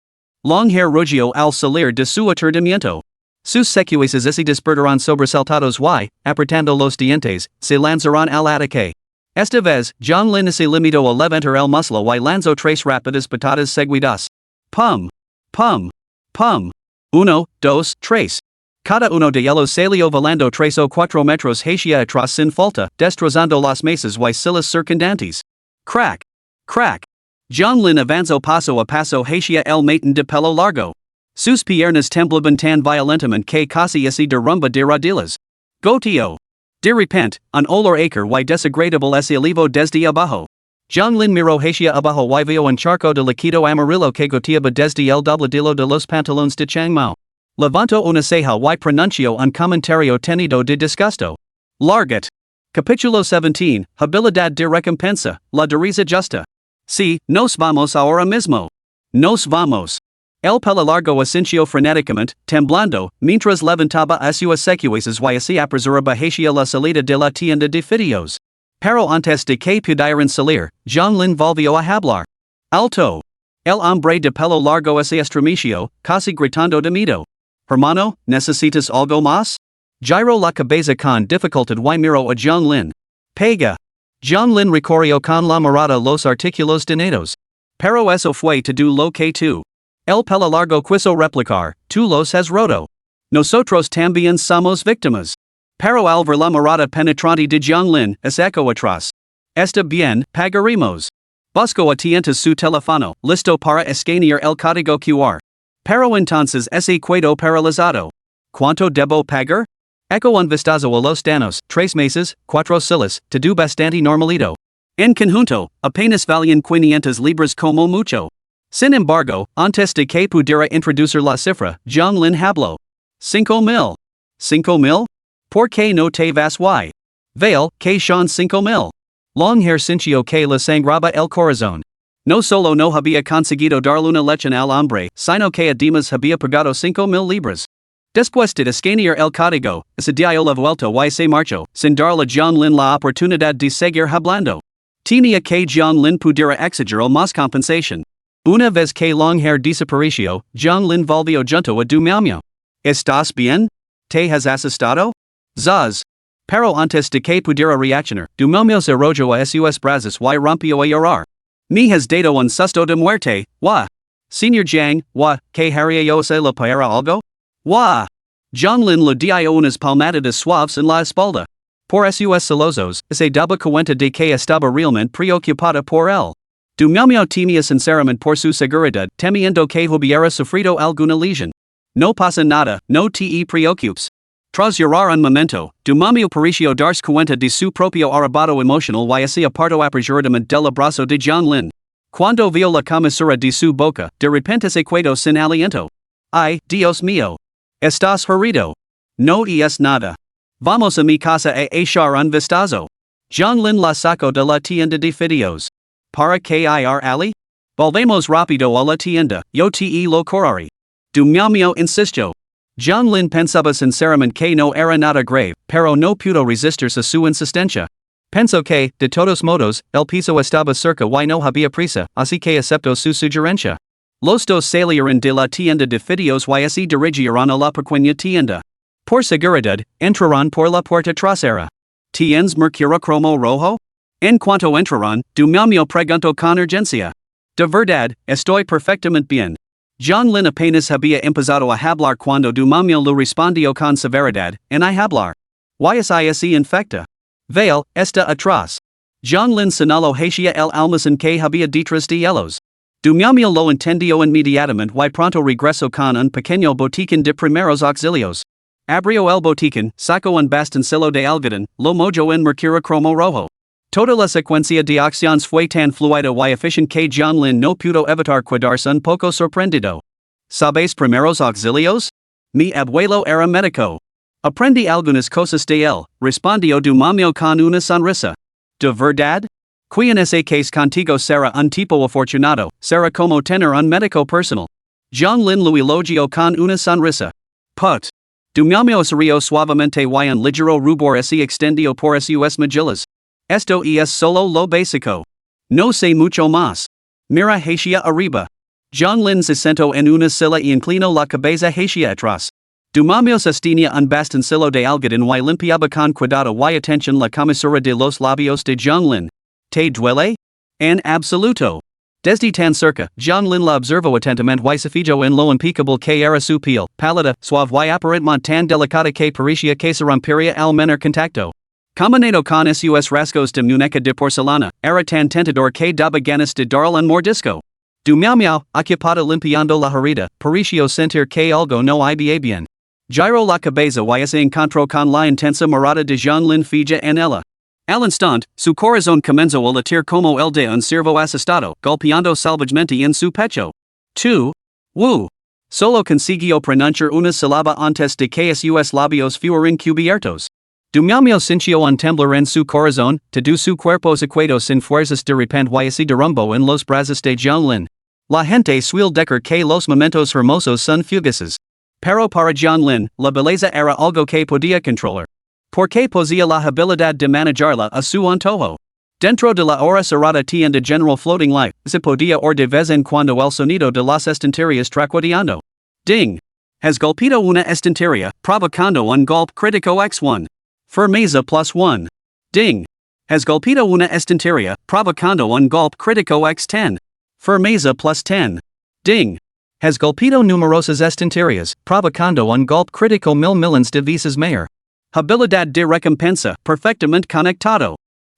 Longhair rugió al salir de su aturdimiento. Sus secuaces se despertaron sobresaltados y, apretando los dientes, se lanzaron al ataque. Esta vez, Jianlin se limitó a levantar el muslo y lanzó tres rápidas patadas seguidas. Pum. Pum. Pum. 1, 2, 3. Cada uno de ellos salió volando 3 o 4 metros hacia atrás sin falta, destrozando las mesas y sillas circundantes. Crack. Crack. Jianlin avanzó paso a paso hacia el maten de pelo largo. Sus piernas temblaban tan violentamente que casi se derrumba de rodillas. Goteo. De repente, un olor acre y desagradable se elevó desde abajo. Jianlin miró hacia abajo y vio un charco de líquido amarillo que goteaba desde el dobladillo de los pantalones de Changmao. Levantó una ceja y pronunció un comentario tenido de disgusto. Larget. Capítulo 17, Habilidad de recompensa, la risa justa. Sí, nos vamos ahora mismo. Nos vamos. El pelo largo asintió frenéticamente, temblando, mientras levantaba a sus secuaces y se apresuraba hacia la salida de la tienda de fideos. Pero antes de que pudieran salir, Jianlin volvió a hablar. Alto. El hombre de pelo largo se estremeció, casi gritando de miedo. Hermano, ¿necesitas algo más? Giró la cabeza con dificultad y miró a Jianlin. Pega. Jianlin recorrió con la mirada los artículos donados. Pero eso fue todo lo que tú. El pelo largo quiso replicar, tú los has roto. Nosotros también somos víctimas. Pero al ver la mirada penetrante de Jianlin, eco atrás. Está bien, pagaremos. Buscó a tientas su teléfono, listo para escanear el código QR. Pero entonces ese quedó paralizado. ¿Cuánto debo pagar? Eco un vistazo a los danos, 3 meses, 4 sillas, todo bastante normalito. En conjunto, apenas valían 500 libras como mucho. Sin embargo, antes de que pudiera introducir la cifra, Jianlin habló. 5,000. 5,000? ¿Por qué no te vas y? Vale, que son 5,000. Longhair sintió que le sangraba el corazón. No solo no había conseguido darle una lección al hombre, sino que además había pagado 5,000 libras. Después de escanear el código, se dio la vuelta y se marchó, sin darle a Jianlin la oportunidad de seguir hablando. Tenía que Jianlin pudiera exigir más compensación. Una vez que Longhair desapareció, Jianlin volvió junto a Du Mau. ¿Estás bien? ¿Te has asustado? Zaz. Pero antes de que pudiera reaccionar, Du Mau se arrojó a sus brazos y rompió a llorar. Me has dado un susto de muerte, wa. Señor Jiang, wa, que haría se le para algo? Wa. Jianlin le dio unas palmaditas suaves en la espalda. Por sus celosos, se daba cuenta de que estaba realmente preocupada por él. Du Mau temía sinceramente por su seguridad, temiendo que hubiera sufrido alguna lesión. No pasa nada, no te preocupes. Tras llorar un momento, Du Mau pareció darse cuenta de su propio arrebato emocional y se apartó apresuradamente del abrazo de Jianlin. Cuando vio la comisura de su boca, de repente se quedó sin aliento. Ay, Dios mío. ¿Estás herido? No es nada. Vamos a mi casa a echar un vistazo. Jianlin la sacó de la tienda de fideos. ¿Para qué ir ali? Volvemos rápido a la tienda, yo te lo correré. Du Mau insistió. Jianlin pensaba sinceramente que no era nada grave, pero no pudo resistirse a su insistencia. Pensó que, de todos modos, el piso estaba cerca y no había prisa, así que aceptó su sugerencia. Los dos salieron de la tienda de fideos y se dirigieron a la pequeña tienda. Por seguridad, entraron por la puerta trasera. ¿Tienes mercurocromo rojo? En cuanto entraron, du me pregunto con urgencia. De verdad, estoy perfectamente bien. John Lin apenas había empezado a hablar cuando du me lo respondió con severidad, en I hablar. Ysis infecta. Vale, esta atrás. John Lin señaló hacia el almacén que había detrás de ellos. Du me lo entendió inmediatamente y pronto regresó con un pequeño botiquín de primeros auxilios. Abrió el botiquín, sacó un bastoncillo de algodón, lo mojó en mercurocromo rojo. Toda la secuencia de acciones fue tan fluida y eficiente que John Lin no pudo evitar quedarse un poco sorprendido. ¿Sabes primeros auxilios? Mi abuelo era médico. Aprendí algunas cosas de él, respondió du me con una sonrisa. ¿De verdad? Quien ese case contigo será un tipo afortunado, será como tener un médico personal. John Lin lo elogió con una sonrisa. Put. Du me sonrió suavemente y un ligero rubor se extendió por sus mejillas. Esto es solo lo básico. No sé mucho más. Mira hacia arriba. John Lin se sentó en una silla y inclinó la cabeza hacia atrás. Du me sostenía un bastoncillo de algodón y limpiaba con cuidado y atención la comisura de los labios de John Lin. ¿Te duele? En absoluto. Desde tan cerca, John Lin la observó atentamente y se fijó en lo impecable que era su piel, pálida, suave y aparentemente tan delicada que parecía que se rompería al menor contacto. Combinado con sus rasgos de muñeca de porcelana, era tan tentador que daba ganas de darle un mordisco. Du me, ocupada limpiando la herida, pareció sentir que algo no iba bien. Giró la cabeza y se encontró con la intensa mirada de John Lin fija en ella. Al instante, su corazón comenzó a latir como el de un ciervo asustado, golpeando salvajemente en su pecho. Tu. Wu. Solo consiguió pronunciar una sílaba antes de que sus labios fueran cubiertos. Du me sintió un temblor en su corazón, todo su cuerpo se quedó sin fuerzas de repente y se derrumbó en los brazos de John Lin. La gente suele decir que los momentos hermosos son fugaces. Pero para John Lin, la belleza era algo que podía controlar. Porque posía la habilidad de manejarla a su antojo. Dentro de la hora cerrada tienda general floating life, se podía oír de vez en cuando el sonido de las estanterías traqueteando. Ding! Has golpeado una estantería, provocando un golpe crítico x1. Firmeza +1. Ding! Has golpeado una estantería, provocando un golpe crítico x10. Firmeza +10. Ding! Has golpeado numerosas estanterías, provocando un golpe crítico mil millones de veces mayor. Habilidad de recompensa, perfectamente conectado.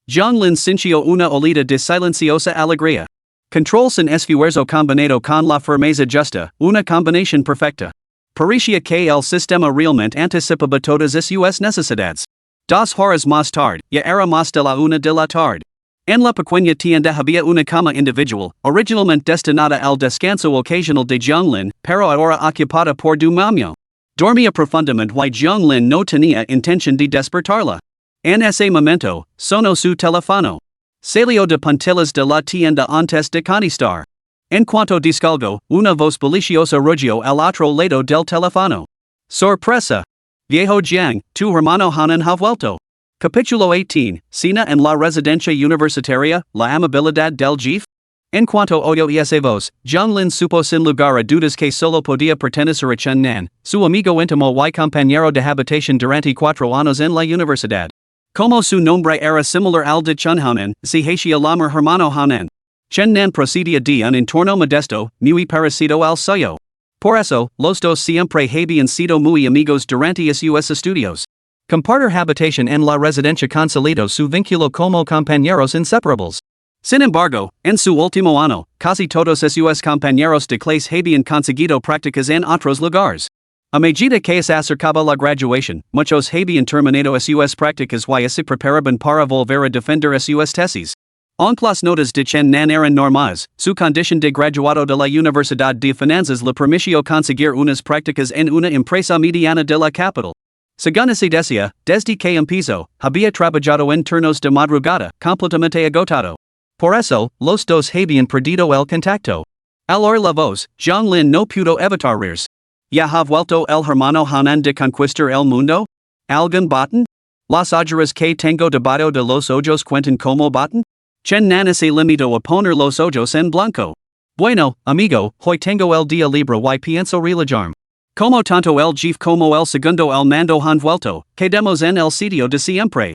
John Lin sintió una olida de silenciosa alegría. Control sin esfuerzo combinado con la firmeza justa, una combinación perfecta. Parecía que el sistema realmente anticipaba todas sus necesidades. 2 horas más tarde, ya era más de la 1 de la tarde. En la pequeña tienda había una cama individual, originalmente destinada al descanso ocasional de John Lin, pero ahora ocupada por du me. Dormía profundamente y John Lin no tenía intención de despertarla. En ese momento, sonó su teléfono. Salió de puntillas de la tienda antes de contestar. En cuanto descolgó, una voz deliciosa rugió al otro lado del teléfono. ¡Sorpresa! Viejo Jiang, tu hermano Hanan ha vuelto. Capítulo 18, Cena en la residencia universitaria, la amabilidad del jefe. En cuanto oyó esa voz, John Lin supo sin lugar a dudas que solo podía pertenecer a Chen Nan, su amigo íntimo y compañero de habitación durante 4 años en la universidad. Como su nombre era similar al de Chen Hanan, se hacía llamar hermano Hanan. Chen Nan procedía de un entorno modesto, muy parecido al suyo. Por eso, los dos siempre habían sido muy amigos durante sus estudios. Compartir habitación en la residencia consolidó su vínculo como compañeros inseparables. Sin embargo, en su último año, casi todos sus compañeros de clase habían conseguido prácticas en otros lugares. A medida que se acercaba la graduación, muchos habían terminado sus prácticas y se preparaban para volver a defender sus tesis. Aunque las notas de Chen Nan eran normales, su condición de graduado de la Universidad de Finanzas le permitió conseguir unas prácticas en una empresa mediana de la capital. Según se decía, desde que empezó, había trabajado en turnos de madrugada, completamente agotado. Por eso, los dos habían perdido el contacto. Al oír la voz, John Lin no pudo evitar reírse. ¿Ya ha vuelto el hermano Hanan de conquistar el mundo? ¿Algún botan? ¿Las ojeras que tengo debajo de los ojos cuentan como botan? Chen Nan se limitó a poner los ojos en blanco. Bueno, amigo, hoy tengo el día libre y pienso relajarme. Como tanto el jefe como el segundo al mando han vuelto, quedemos en el sitio de siempre.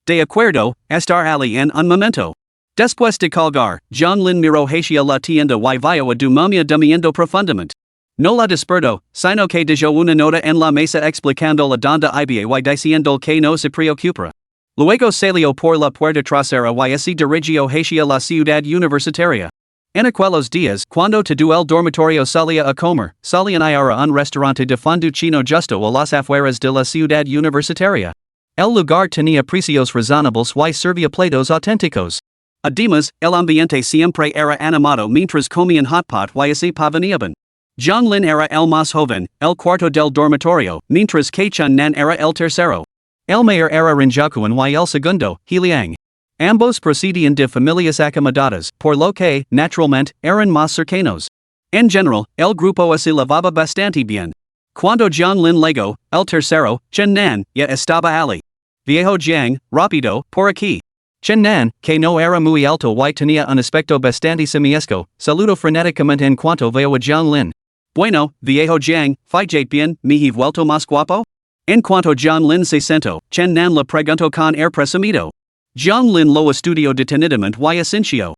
De acuerdo, estar ali en un momento. Después de colgar, John Lin miró hacia la tienda y vio a Dumamia durmiendo profundamente. No la despertó, sino que dejó una nota en la mesa explicando la donde iba y diciendo que no se preocupara. Luego salió por la puerta trasera y se dirigió hacia la ciudad universitaria. En aquellos días, cuando todo el dormitorio salía a comer, salían a ir a un restaurante de fondo chino justo a las afueras de la ciudad universitaria. El lugar tenía precios razonables y servía platos auténticos. Además, el ambiente siempre era animado mientras comían hot pot y se pavoneaban. John Lin era el más joven, el cuarto del dormitorio, mientras que Chun Nan era el tercero. El mayor era Renjakuan y el segundo, Heliang. Ambos procedían de familias acomodadas, por lo que, naturalmente, eran más cercanos. En general, el grupo se llevaba bastante bien. Cuando John Lin llegó, el tercero, Chun Nan, ya estaba ali. Viejo Jiang, rápido, por aquí. Chun Nan, que no era muy alto y tenía un aspecto bastante simiesco, saludó frenéticamente en cuanto veo a John Lin. Bueno, viejo Jiang, fíjate bien, me he vuelto más guapo? En cuanto John Lin se sentó, Chun Nan le preguntó con air presumido. John Lin lo estudió detenidamente y asintió.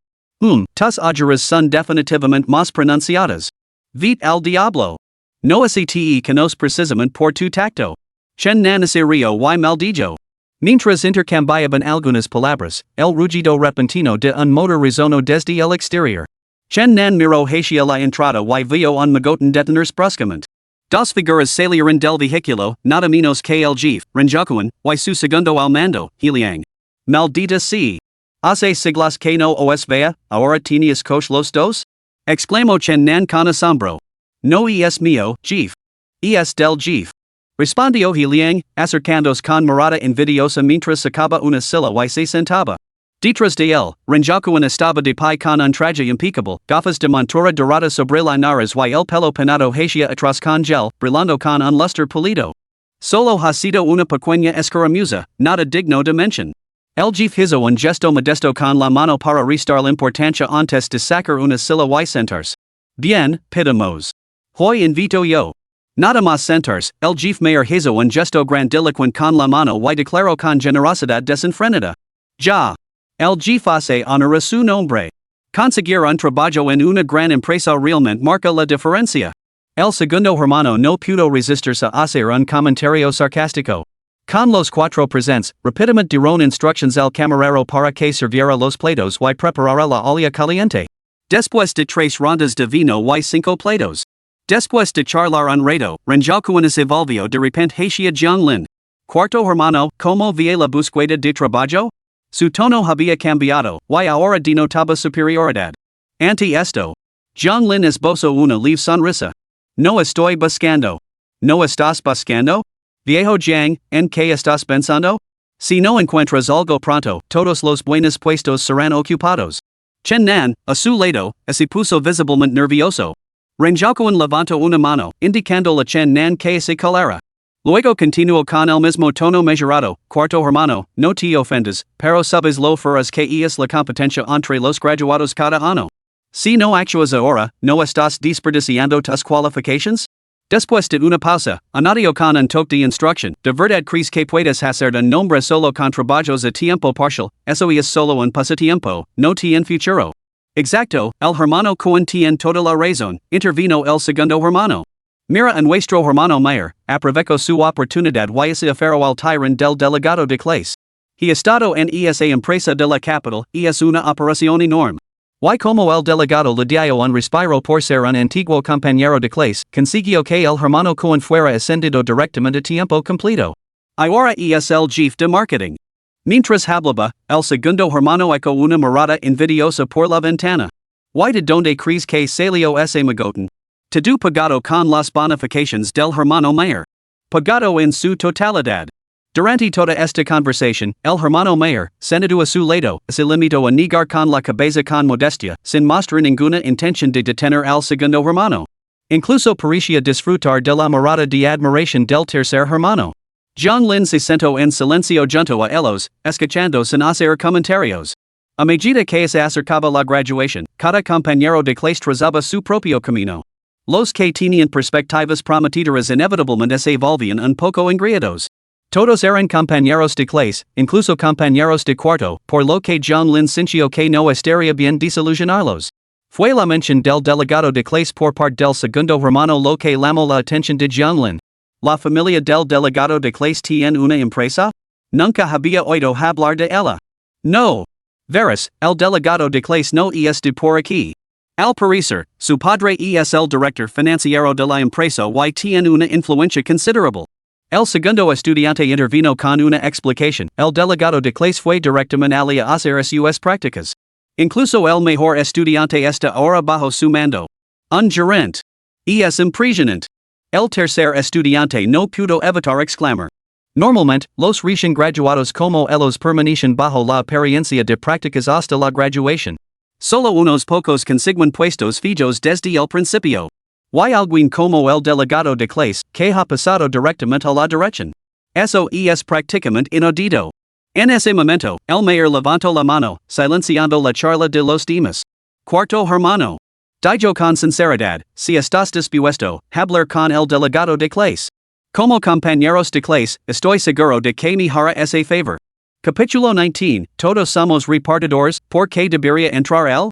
Tus ojeras son definitivamente más pronunciadas. Vete al diablo. No te conoce precisamente por tu tacto. Chun Nan se rió y maldijo. Mientras intercambiaban algunas palabras, el rugido repentino de un motor resonó desde el exterior. Chun Nan miró hacia la entrada y vio un mogoten detenerse bruscamente. Dos figuras salieron del vehículo, nada menos que el jefe, Renjakuan, y su segundo al mando, Heliang. Maldita sea. Hace siglos que no os vea, ahora tienes coche los dos? Exclamó Chun Nan con asombro. No es mío, jefe. Es del jefe. Respondió Heliang, acercándose con mirada envidiosa mientras sacaba una silla y se sentaba. Detrás de él, Renjakuan estaba de pie con un traje impecable, gafas de montura dorada sobre la nariz y el pelo peinado hacia atrás con gel, brillando con un lustre pulido. Solo ha sido una pequeña escaramuza, nada digno de mención. El jefe hizo un gesto modesto con la mano para restar la importancia antes de sacar una silla y sentarse. Bien, pedimos. Hoy invito yo. Nada más sentarse, el jefe mayor hizo un gesto grandilocuente con la mano y declaró con generosidad desenfrenada. Ya. El jefe hace honor a su nombre. Conseguir un trabajo en una gran empresa realmente marca la diferencia. El segundo hermano no pudo resistirse a hacer un comentario sarcástico. Con los cuatro presentes, rápidamente dieron instrucciones al camarero para que sirviera los platos y preparara la olla caliente. Después de 3 rondas de vino y 5 platos. Después de charlar un rato, Renjakuan se volvió de repente hacia John Lin. Cuarto hermano, ¿cómo vi la búsqueda de trabajo? Su tono había cambiado, y ahora denotaba superioridad. Ante esto, John Lin esbozó una leve sonrisa. No estoy buscando. ¿No estás buscando? Viejo Jiang, ¿en qué estás pensando? Si no encuentras algo pronto, todos los buenos puestos serán ocupados. Chun Nan, a su lado, se puso visiblemente nervioso. Renjakuan levantó una mano, indicando a Chun Nan que se calara. Luego continuó con el mismo tono mesurado, cuarto hermano, no te ofendas, pero sabes lo feroz que es la competencia entre los graduados cada año. Si no actúas ahora, ¿no estás desperdiciando tus qualifications? Después de una pausa, añadió con un toque de instrucción, ¿de verdad crees que puedes hacer un nombre solo con trabajos a tiempo parcial? Eso es solo un pasatiempo, no tiene futuro. Exacto, el hermano Kuan tiene toda la razón, intervino el segundo hermano. Mira a nuestro hermano mayor, aprovechó su oportunidad y se aferró al tirón del delegado de clase. He estado en esa empresa de la capital, y es una operación enorme. Y como el delegado le dio un respiro por ser un antiguo compañero de clase, consiguió que el hermano Kuan fuera ascendido directamente a tiempo completo. Ahora es el jefe de marketing. Mientras hablaba, el segundo hermano echó una mirada envidiosa por la ventana. ¿Y de dónde crees que salió ese mogoten? Todo pagado con las bonificaciones del hermano mayor. Pagado en su totalidad. Durante toda esta conversación, el hermano mayor, sentado a su lado, se limitó a negar con la cabeza con modestia, sin mostrar ninguna intención de detener al segundo hermano. Incluso parecía disfrutar de la mirada de admiración del tercer hermano. John Lin se sentó en silencio junto a ellos, escuchando sin hacer comentarios. A medida que se acercaba la graduación, cada compañero de clase trazaba su propio camino. Los que tenían perspectivas prometedoras inevitablemente se volvían un poco engreídos. Todos eran compañeros de clase, incluso compañeros de cuarto, por lo que John Lin sintió que no estaría bien desilusionarlos. Fue la mención del delegado de clase por parte del segundo hermano lo que llamó la atención de John Lin. ¿La familia del delegado de clase tiene una empresa? Nunca había oído hablar de ella. No. Veras, el delegado de clase no es de por aquí. Al parecer, su padre es el director financiero de la empresa y tiene una influencia considerable. El segundo estudiante intervino con una explicación. El delegado de clase fue directamente a hacer sus prácticas. Incluso el mejor estudiante está ahora bajo su mando. Un gerente. Es impresionante. El tercer estudiante no pudo evitar exclamar. Normalmente, los recién graduados como ellos permanecen bajo la experiencia de prácticas hasta la graduación. Solo unos pocos consiguen puestos fijos desde el principio. Y alguien como el delegado de clase, que ha pasado directamente a la dirección. Eso es prácticamente inaudito. En ese momento, el mayor levantó la mano, silenciando la charla de los demás. Cuarto hermano. Dijo con sinceridad, si estás dispuesto, hablar con el delegado de clase. Como compañeros de clase, estoy seguro de que me hará ese favor. Capítulo 19, todos somos repartidores, ¿por qué debería entrar él?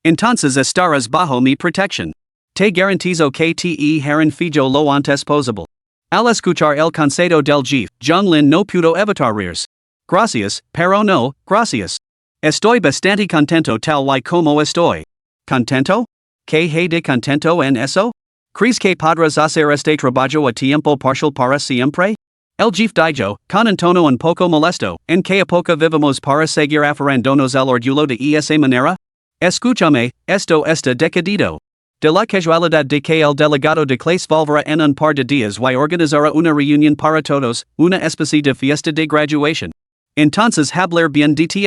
Entonces estarás bajo mi protección. Te garantizo que te harán fijo lo antes posible. Al escuchar el consejo del jefe, John Lin no pudo evitar reírse. Gracias, pero no, gracias. Estoy bastante contento tal y como estoy. ¿Contento? ¿Qué hay de contento en eso? ¿Crees que podrás hacer este trabajo a tiempo parcial para siempre? El jefe dijo, con un tono un poco molesto, ¿en qué época vivimos para seguir aferrándonos al orgullo de esa manera? Escúchame, esto está decadido. De la casualidad de que el delegado de clase volverá en un par de días y organizará una reunión para todos, una especie de fiesta de graduación. Entonces hablar bien de ti.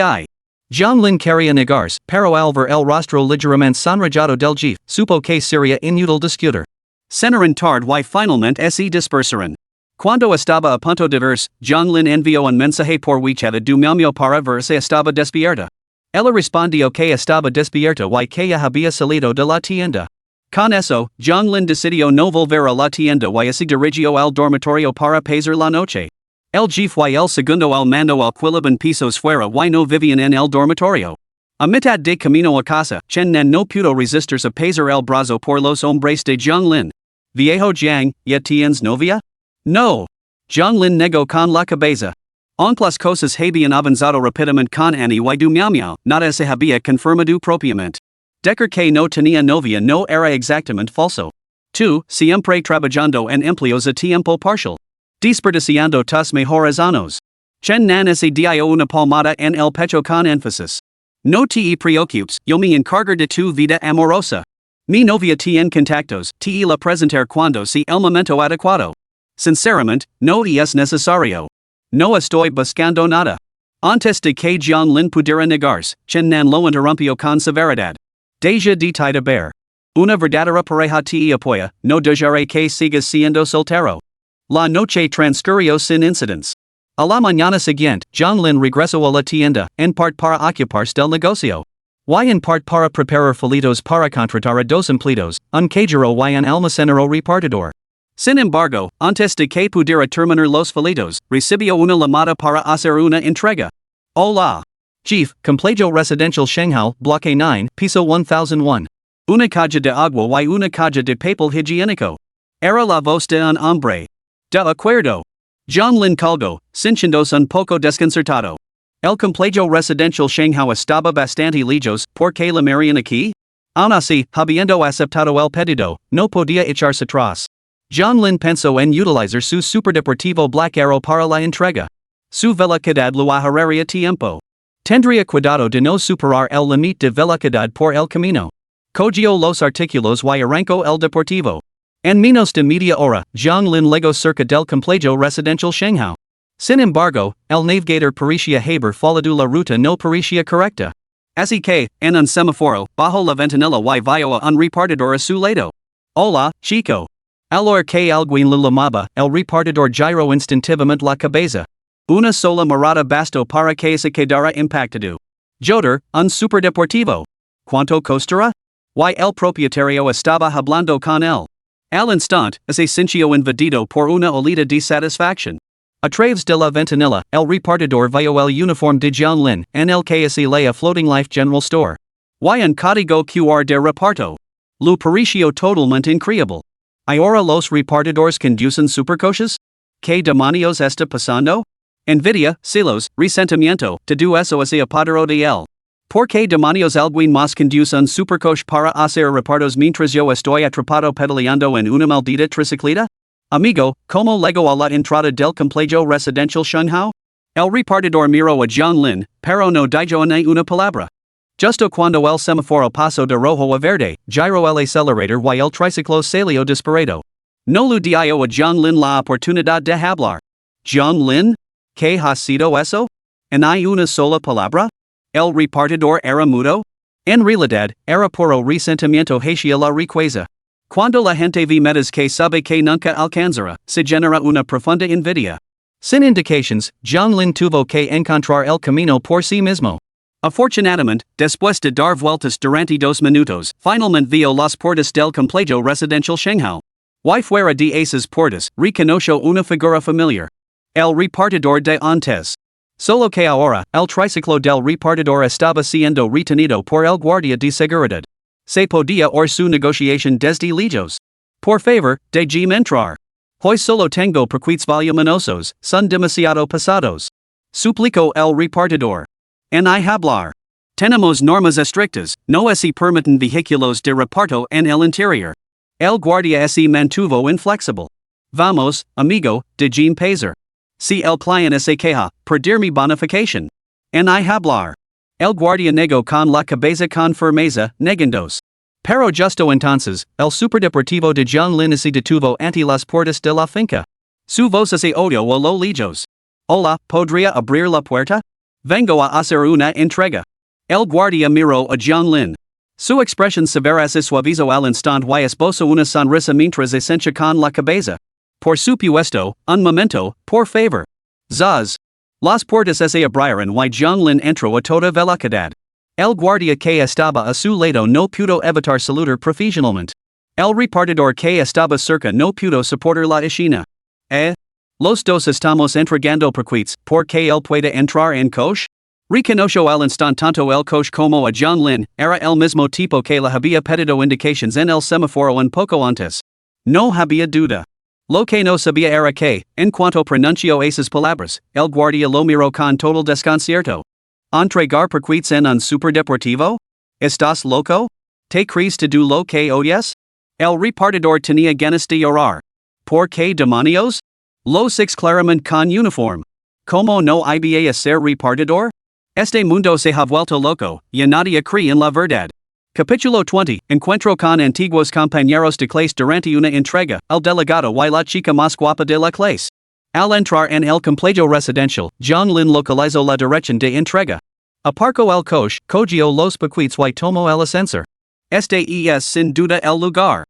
John Lin quería negarse, pero al ver el rostro ligeramente sonrojado del jefe, supo que sería inútil discutir. Cenaron tarde y finalmente se dispersaron. Cuando estaba a punto de verse, John Lin envió un mensaje por WeChat a du Miao para ver si estaba despierta. Ella respondió que estaba despierta y que ya había salido de la tienda. Con eso, John Lin decidió no volver a la tienda y se dirigió al dormitorio para pasar la noche. El jefe y el segundo al mando alquilaban pisos fuera y no vivían en el dormitorio. A mitad de camino a casa, Chen Nan no pudo resistirse a pasar el brazo por los hombres de John Lin. Viejo Jiang, ¿ya tienes novia? No. John Lin negó con la cabeza. Aunque las cosas habían avanzado rápidamente con Annie y du Miao, nada se había confirmado propiamente. Decir que no tenía novia no era exactamente falso. Tú, siempre trabajando en empleos a tiempo parcial. Desperdiciando tus mejores años. Chen Nan se dio una palmada en el pecho con énfasis. No te preocupes, yo me encargo de tu vida amorosa. Mi novia tiene contactos, te la presentar cuando sea el momento adecuado. Sinceramente, no es necesario. No estoy buscando nada. Antes de que John Lin pudiera negarse, Chen Nan lo interrumpió con severidad. Deja de te ver. Una verdadera pareja te apoya, no dejaré que sigas siendo soltero. La noche transcurrió sin incidents. A la mañana siguiente, John Lin regresó a la tienda, en parte para ocuparse del negocio. Y en parte para preparar folitos para contratar a dos empleados, un cajero y un almacenero repartidor. Sin embargo, antes de que pudiera terminar los folitos, recibió una llamada para hacer una entrega. Hola. Chief, complejo residencial Shanghai, bloque 9, piso 1001. Una caja de agua y una caja de papel higiénico. Era la voz de un hombre. De acuerdo. John Lin colgó, sintiéndose un poco desconcertado. El complejo residencial Shanghai estaba bastante lejos, porque la Marian aquí? Aún así, habiendo aceptado el pedido, no podía echarse atrás. John Lin pensó en utilizar su superdeportivo Black Arrow para la entrega. Su velocidad lo ahorraría tiempo. Tendría cuidado de no superar el límite de velocidad por el camino. Cogió los artículos y arrancó el deportivo. En menos de media hora, John Lin llegó cerca del complejo residencial Shanghai. Sin embargo, el navigator parecía haber fallado la ruta no parecía correcta. Así que, en un semáforo, bajo la ventanilla y vio a un repartidor a su lado. Hola, chico. Al oír que alguien lo llamaba, el repartidor giró instintivamente la cabeza. Una sola mirada bastó para que se quedara impactado. Joder, un superdeportivo. ¿Cuánto costará? Y el propietario estaba hablando con él. Al instante, se sintió invadido por una olida de satisfacción. A través de la ventanilla, el repartidor vio el uniforme de John Lin, en el que se leía Floating Life General Store. Y un código QR de reparto. Lo pareció totalmente increíble. ¿Y ahora los repartidores conducen supercoches? ¿Qué demonios está pasando? Envidia, celos, resentimiento, todo eso se apodero de él. ¿Por qué demonios alguien más conduce un supercoche para hacer repartos mientras yo estoy atrapado pedaleando en una maldita tricicleta? Amigo, ¿cómo llegó a la entrada del complejo residencial Shanghai? El repartidor miró a John Lin, pero no dijo ni una palabra. Justo cuando el semáforo pasó de rojo a verde, giró el acelerador y el triciclo salió disparado. No le dio a John Lin la oportunidad de hablar. ¿John Lin? ¿Qué ha sido eso? ¿En una sola palabra? ¿El repartidor era mudo? En realidad, era puro resentimiento hacia la riqueza. Cuando la gente ve metas que sabe que nunca alcanzará, se genera una profunda envidia. Sin indicaciones, John Lin tuvo que encontrar el camino por sí mismo. Afortunadamente, después de dar vueltas durante 2 minutos, finalmente vio las puertas del complejo residencial Shanghai. Y fuera de esas puertas, reconoció una figura familiar. El repartidor de antes. Solo que ahora, el triciclo del repartidor estaba siendo retenido por el guardia de seguridad. Se podía oír su negociación desde lejos. Por favor, déjeme entrar. Hoy solo tengo perquitos voluminosos, son demasiado pesados. Suplicó el repartidor. En hablar. Tenemos normas estrictas, no se permiten vehículos de reparto en el interior. El guardia se mantuvo inflexible. Vamos, amigo, déjeme pasar. Si el cliente se queja, perder mi bonificación. En hablar. El guardia negó con la cabeza con firmeza, negándose. Pero justo entonces, el superdeportivo de John Lin se detuvo ante las puertas de la finca. Su voz se oyó a lo lejos. Hola, ¿podría abrir la puerta? Vengo a hacer una entrega. El guardia miró a John Lin. Su expresión severa se suavizó al instante y esbozó una sonrisa mientras asentia con la cabeza. Por supuesto, un momento, por favor. Zaz. Las puertas se abrieron y John Lin entró a toda velocidad. El guardia que estaba a su lado no pudo evitar saludar profesionalmente. El repartidor que estaba cerca no pudo soportar la escena. Los dos estamos entregando perquitos, ¿por qué él puede entrar en coche? Reconoció al instante tanto el coche como a John Lin, era el mismo tipo que le había pedido indicaciones en el semáforo un poco antes. No había duda. Lo que no sabía era que, en cuanto pronunció esas palabras, el guardia lo miró con total desconcierto. ¿Entregar perquitos en un superdeportivo? ¿Estás loco? ¿Te crees todo lo que odias? El repartidor tenía ganas de llorar. ¿Por qué demonios? Los six claramente con uniforme. ¿Cómo no iba a ser repartidor? Este mundo se ha vuelto loco, y nadie cree en la verdad. Capítulo 20. Encuentro con antiguos compañeros de clase durante una entrega, el delegado y la chica más guapa de la clase. Al entrar en el complejo residencial, John Lin localizó la dirección de entrega. Aparcó el coche, cogió los perquitos y tomó el ascensor. Este es sin duda el lugar.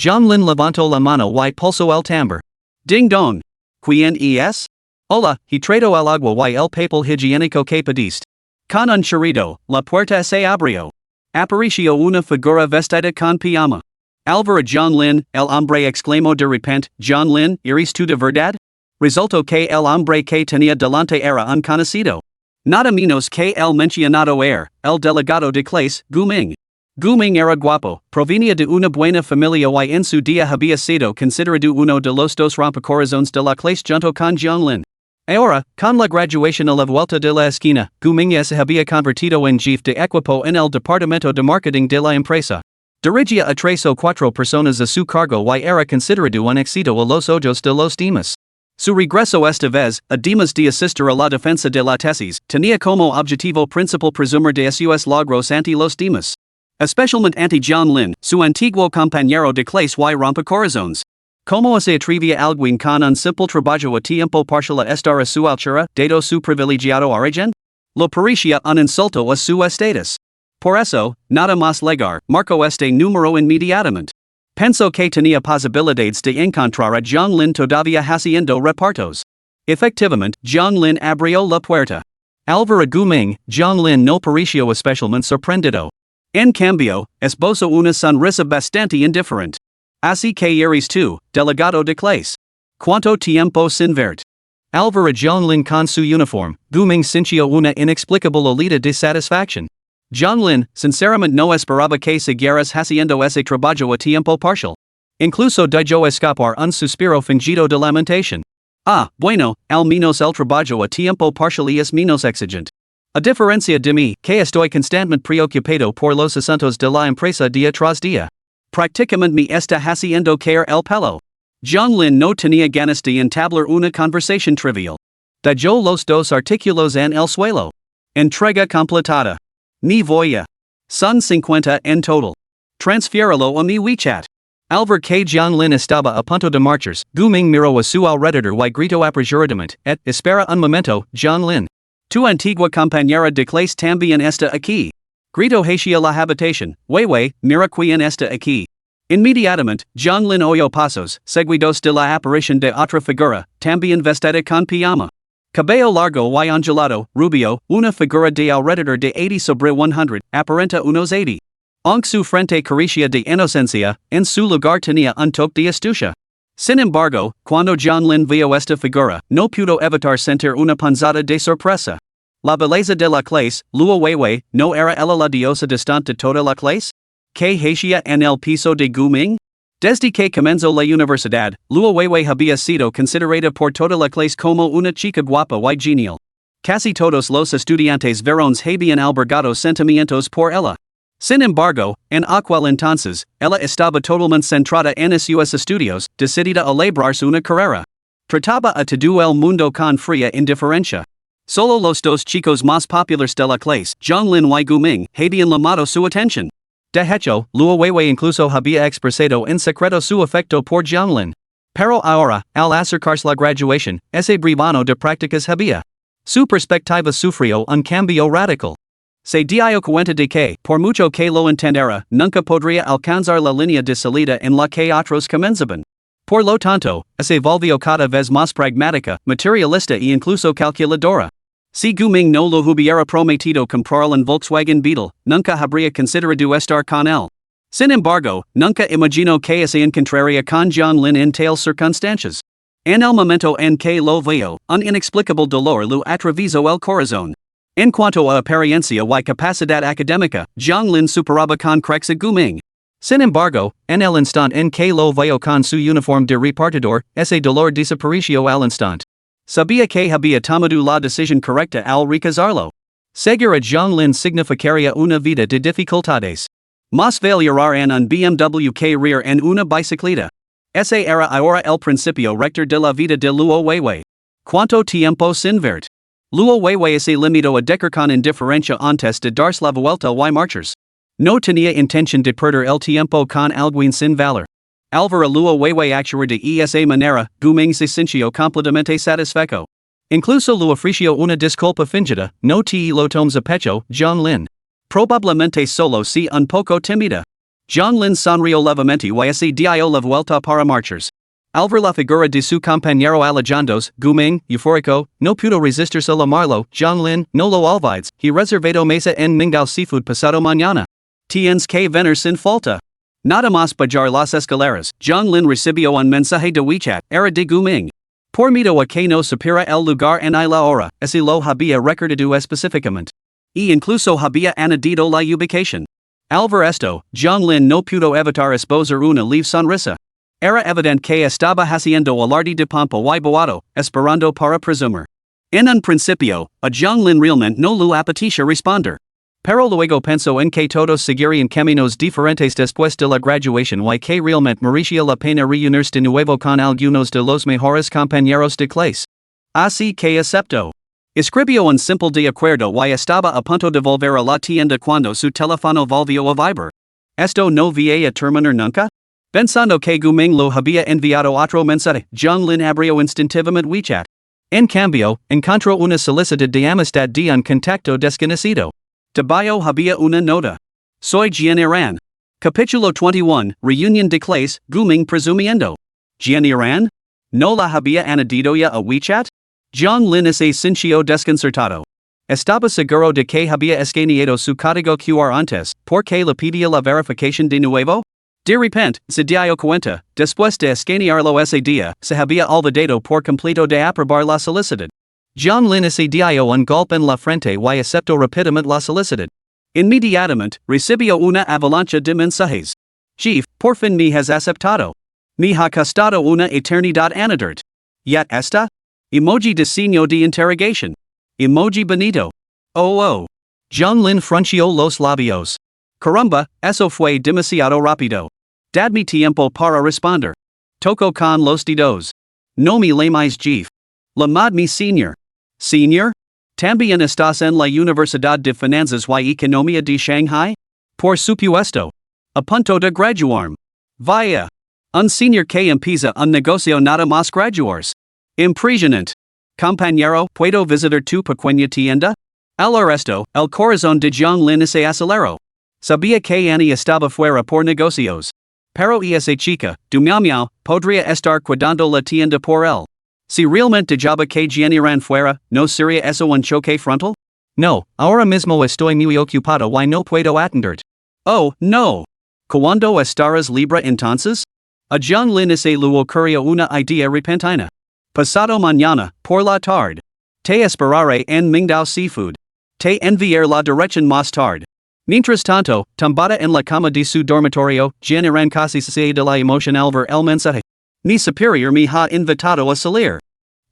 John Lin levantó la mano y pulsó el tambor. Ding dong. ¿Quién es? Hola, he traído el agua y el papel higiénico que pediste. Con un chirrido, la puerta se abrió. Apareció una figura vestida con pijama. Al ver a John Lin, el hombre exclamó de repente, John Lin, ¿eres tú de verdad? Resultó que el hombre que tenía delante era un conocido. Nada menos que el mencionado el delegado de clase, Guming. Guming era guapo, provenía de una buena familia y en su día había sido considerado uno de los dos rompecorazones de la clase junto con John Lin. Ahora, con la graduación a la vuelta de la esquina, Guming se había convertido en jefe de equipo en el departamento de marketing de la empresa. Dirigía a 3 o 4 personas a su cargo y era considerado un éxito a los ojos de los demás. Su regreso esta vez, además de asistir a la defensa de la tesis, tenía como objetivo principal presumir de sus logros ante los demás. Especialmente ante John Lin, su antiguo compañero de clase y rompecorazones. Como se atrevía alguien con un simple trabajo a tiempo parcial a estar a su altura, dado su privilegiado origen? Lo parecía un insulto a su estatus. Por eso, nada más llegar, marcó este número inmediatamente. Pensó que tenía posibilidades de encontrar a John Lin todavía haciendo repartos. Efectivamente, John Lin abrió la puerta. Al ver a Guming, John Lin no pareció especialmente sorprendido. En cambio, esbozó una sonrisa bastante indiferente. Así que eres tú, delegado de clase. ¿Cuánto tiempo sin verte? Alvara Zhonglin con su uniforme, guming sintió una inexplicable olida de satisfacción. Zhonglin, sinceramente no esperaba que siguieras haciendo ese trabajo a tiempo parcial. Incluso dijo escapar un suspiro fingido de lamentación. Ah, bueno, al menos el trabajo a tiempo parcial es menos exigente. A diferencia de mí, que estoy constantemente preocupado por los asuntos de la empresa día tras día. Prácticamente me está haciendo caer el pelo. Zhonglin no tenía ganas de entablar una conversación trivial. Dejó los dos artículos en el suelo. Entrega completada. Me voy a. Son 50 en total. Transfiéralo a mi WeChat. Al ver que Zhonglin estaba a punto de marchas, Guming miró a su alrededor y gritó apresuradamente, espera un momento, Zhonglin. Tu antigua compañera de clase también está aquí. Gritó hacia la habitación, Wei, mira quién está aquí. Inmediatamente, Zhonglin oyó pasos, seguidos de la aparición de otra figura, también vestida con pijama. Cabello largo y ondulado, rubio, una figura de alrededor de 80 sobre 100, aparenta unos 80. Aunque su frente carecía de inocencia, en su lugar tenía un toque de astucia. Sin embargo, cuando Zhonglin vio esta figura, no pudo evitar sentir una punzada de sorpresa. La belleza de la clase, Luo Weiwei, ¿no era ella la diosa distante de toda la clase? ¿Que hacía en el piso de Guming? Desde que comenzó la universidad, Luo Weiwei había sido considerada por toda la clase como una chica guapa y genial. Casi todos los estudiantes varones habían albergado sentimientos por ella. Sin embargo, en aquel entonces, ella estaba totalmente centrada en sus estudios, decidida a labrarse una carrera. Trataba a todo el mundo con fría indiferencia. Solo los dos chicos más populares de la clase, Zhonglin y Guming, habían llamado su atención. De hecho, Luo Weiwei incluso había expresado en secreto su afecto por Zhonglin. Pero ahora, al acercarse la graduación, ese bribano de prácticas había. Su perspectiva sufrió un cambio radical. Se dio cuenta de que, por mucho que lo entendiera, nunca podría alcanzar la línea de salida en la que otros comenzaban. Por lo tanto, se volvió cada vez más pragmática, materialista e incluso calculadora. Si Guming no lo hubiera prometido comprar un Volkswagen Beetle, nunca habría considerado estar con él. Sin embargo, nunca imaginó que se encontraría con Zhonglin en tales circunstancias. En el momento en que lo vio, un inexplicable dolor lo atravesó el corazón. En cuanto a apariencia y capacidad académica, Zhonglin superaba con creces a Guming. Sin embargo, en el instante en que lo vio con su uniforme de repartidor, ese dolor desapareció al instante. Sabía que había tomado la decisión correcta al rechazarlo. Seguir a Zhonglin significaría una vida de dificultades. Más vale llorar en un BMW que reír en una bicicleta. Ese era ahora el principio rector de la vida de Luo Weiwei. ¿Cuánto tiempo sin verte? Luo Weiwei se limitó a decir con indiferencia antes de darse la vuelta y marchas. No tenía intención de perder el tiempo con alguien sin valor. Al ver a Luo Weiwei actuar de esa manera, Guming se sintió completamente satisfecho. Incluso le ofreció una disculpa fingida, no te lo tomes a pecho, Zhonglin. Probablemente solo si un poco tímida. Zhonglin sonrió levemente y se dio la vuelta para marchas. Al ver la figura de su compañero alejándose, Guming, eufórico, no pudo resistirse a llamarlo, Zhonglin, no lo olvides, he reservado mesa en Mingao Seafood pasado mañana. Tienes que venir sin falta. Nada más bajar las escaleras, Zhonglin recibió un mensaje de WeChat, era de Guming. Por miedo a que no supiera el lugar en la hora, ese lo había recordado específicamente. Y incluso había añadido la ubicación. Al ver esto, Zhonglin no pudo evitar esbozar una leve sonrisa. Era evidente que estaba haciendo alarde de pompa y boato, esperando para presumir. En un principio, a Zhonglin realmente no le apetecía responder. Pero luego pensó en que todos seguirían caminos diferentes después de la graduación y que realmente merecía la pena reunirse de nuevo con algunos de los mejores compañeros de clase. Así que aceptó. Escribió un simple de acuerdo y estaba a punto de volver a la tienda cuando su teléfono volvió a vibrar. ¿Esto no va a terminar nunca? Pensando que Guming lo había enviado otro mensaje, Zhonglin abrió instintivamente WeChat. En cambio, encontró una solicitud de amistad de un contacto desconocido. Debajo había una nota. Soy Jian Iran. Capítulo 21, Reunión de clase, Guming presumiendo. ¿Jian Iran? ¿No la había añadido ya a WeChat? Zhonglin se sintió desconcertado. Estaba seguro de que había escaneado su código QR antes, ¿por qué le pedía la verificación de nuevo? De repente, se dio cuenta, después de escanearlo ese día, se había olvidado por completo de aprobar la solicitud. John Lin se dio un golpe en la frente y aceptó rápidamente la solicitud. Inmediatamente, recibió una avalancha de mensajes. Jeff, por fin me has aceptado. Me ha costado una eternidad anodarte. ¿Ya está? Emoji de signo de interrogación. Emoji bonito. Oh. John Lin frunció los labios. Caramba, eso fue demasiado rápido. Dadme tiempo para responder. Toco con los dedos. No me llaméis Jeff. Llamadme señor. Señor? ¿También estás en la Universidad de Finanzas y Economía de Shanghai? Por supuesto. A punto de graduarme. Vaya. Un señor que empieza un negocio nada más graduarse. Impresionante. Compañero, ¿puedo visitar tu pequeña tienda? Al resto, el corazón de John Lin se aceleró. Sabía que Annie estaba fuera por negocios. Pero esa chica, du miau, podría estar cuidando la tienda por él. Si realmente dejaba que Gianni fuera, ¿no sería eso un choque frontal? No, ahora mismo estoy muy ocupado y no puedo atenderte. Oh, no. ¿Cuándo estarás libre entonces? A John Lin se le ocurrió una idea repentina. Pasado mañana, por la tarde. Te esperaré en Mingdao Seafood. Te enviaré la dirección más tarde. Mientras tanto, tumbada en la cama de su dormitorio, Gianni casi se de la emoción al ver el mensaje. Mi superior me ha invitado a salir.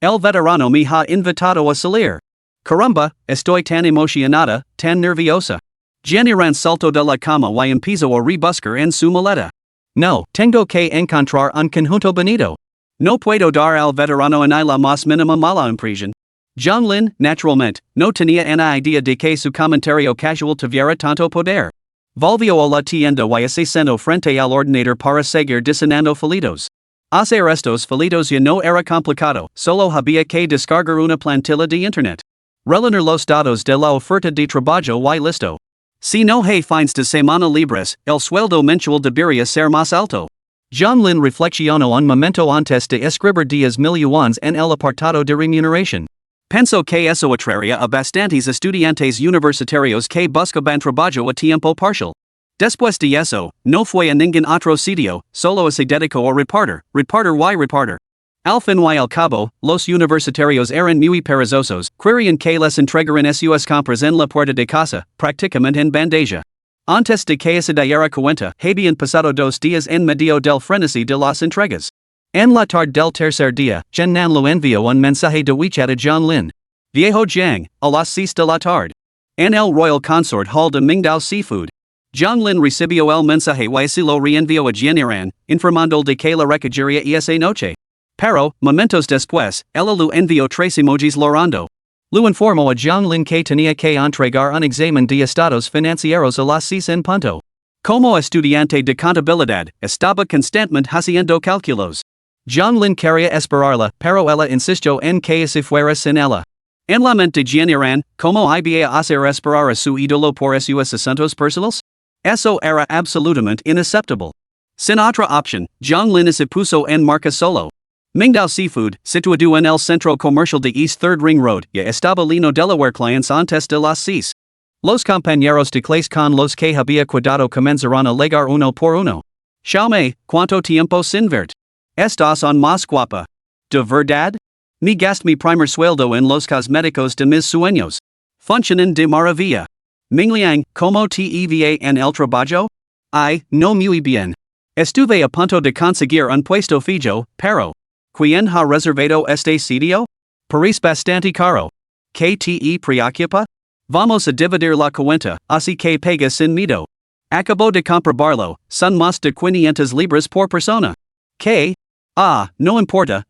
El veterano me ha invitado a salir. Caramba, estoy tan emocionada, tan nerviosa. Gianni saltó de la cama y empezó a rebuscar en su maleta. No, tengo que encontrar un conjunto bonito. No puedo dar al veterano ni la más mínima mala impresión. John Lin, naturalmente, no tenía una idea de que su comentario casual tuviera tanto poder. Volvió a la tienda y se sentó frente al ordenador para seguir diseñando folletos. Hacer estos folletos ya no era complicado, solo había que descargar una plantilla de internet. Rellenar los datos de la oferta de trabajo y listo. Si no hay fines de semana libres, el sueldo mensual debería ser más alto. John Lin reflexionó un momento antes de escribir 10,000 yuans en el apartado de remuneración. Pensó que eso atraería a bastantes estudiantes universitarios que buscaban trabajo a tiempo parcial. Después de eso, no fue a ningún otro sitio, solo se dedicó a repartir. Al fin y al cabo, los universitarios eran muy perezosos, querían que les entregaran sus compras en la puerta de casa, prácticamente en bandeja. Antes de que se diera cuenta, habían pasado 2 días en medio del frenesí de las entregas. En la tarde del tercer día, Chen Nan lo envió un mensaje de WeChat a John Lin. Viejo Jiang, a las 6 de la tarde. En el Royal Consort Hall de Mingdao Seafood. John Lin recibió el mensaje y se lo reenvió a Gianni, informando de que la recogería esa noche. Pero, momentos después, ella lo envió 3 emojis llorando. Lo informó a John Lin que tenía que entregar un examen de estados financieros a las 6 en punto. Como estudiante de contabilidad, estaba constantemente haciendo cálculos. John Lin quería esperarla, pero ella insistió en que se fuera sin ella. En la mente de Gianni, ¿cómo iba a hacer esperar a su ídolo por sus asuntos personales? Eso era absolutamente inaceptable. Sin otra opción, John Lin se puso en marcha solo. Mingdao Seafood, situado en el centro comercial de East Third Ring Road, ya estaba lleno de los clientes antes de las 6. Los compañeros de clase con los que había cuidado comenzaron a llegar uno por uno. Xiaomei, ¿cuánto tiempo sin verte? Estás on más guapa. ¿De verdad? Me gasté mi primer sueldo en los cosméticos de mis sueños. Funcionan de maravilla. Mingliang, ¿cómo te iba en el trabajo? Ay, no muy bien. Estuve a punto de conseguir un puesto fijo, pero ¿quién ha reservado este sitio? Parece bastante caro. ¿Qué te preocupa? Vamos a dividir la cuenta, así que paga sin miedo. Acabo de comprobarlo, son más de 500 libras por persona. ¿Qué? Ah, no importa.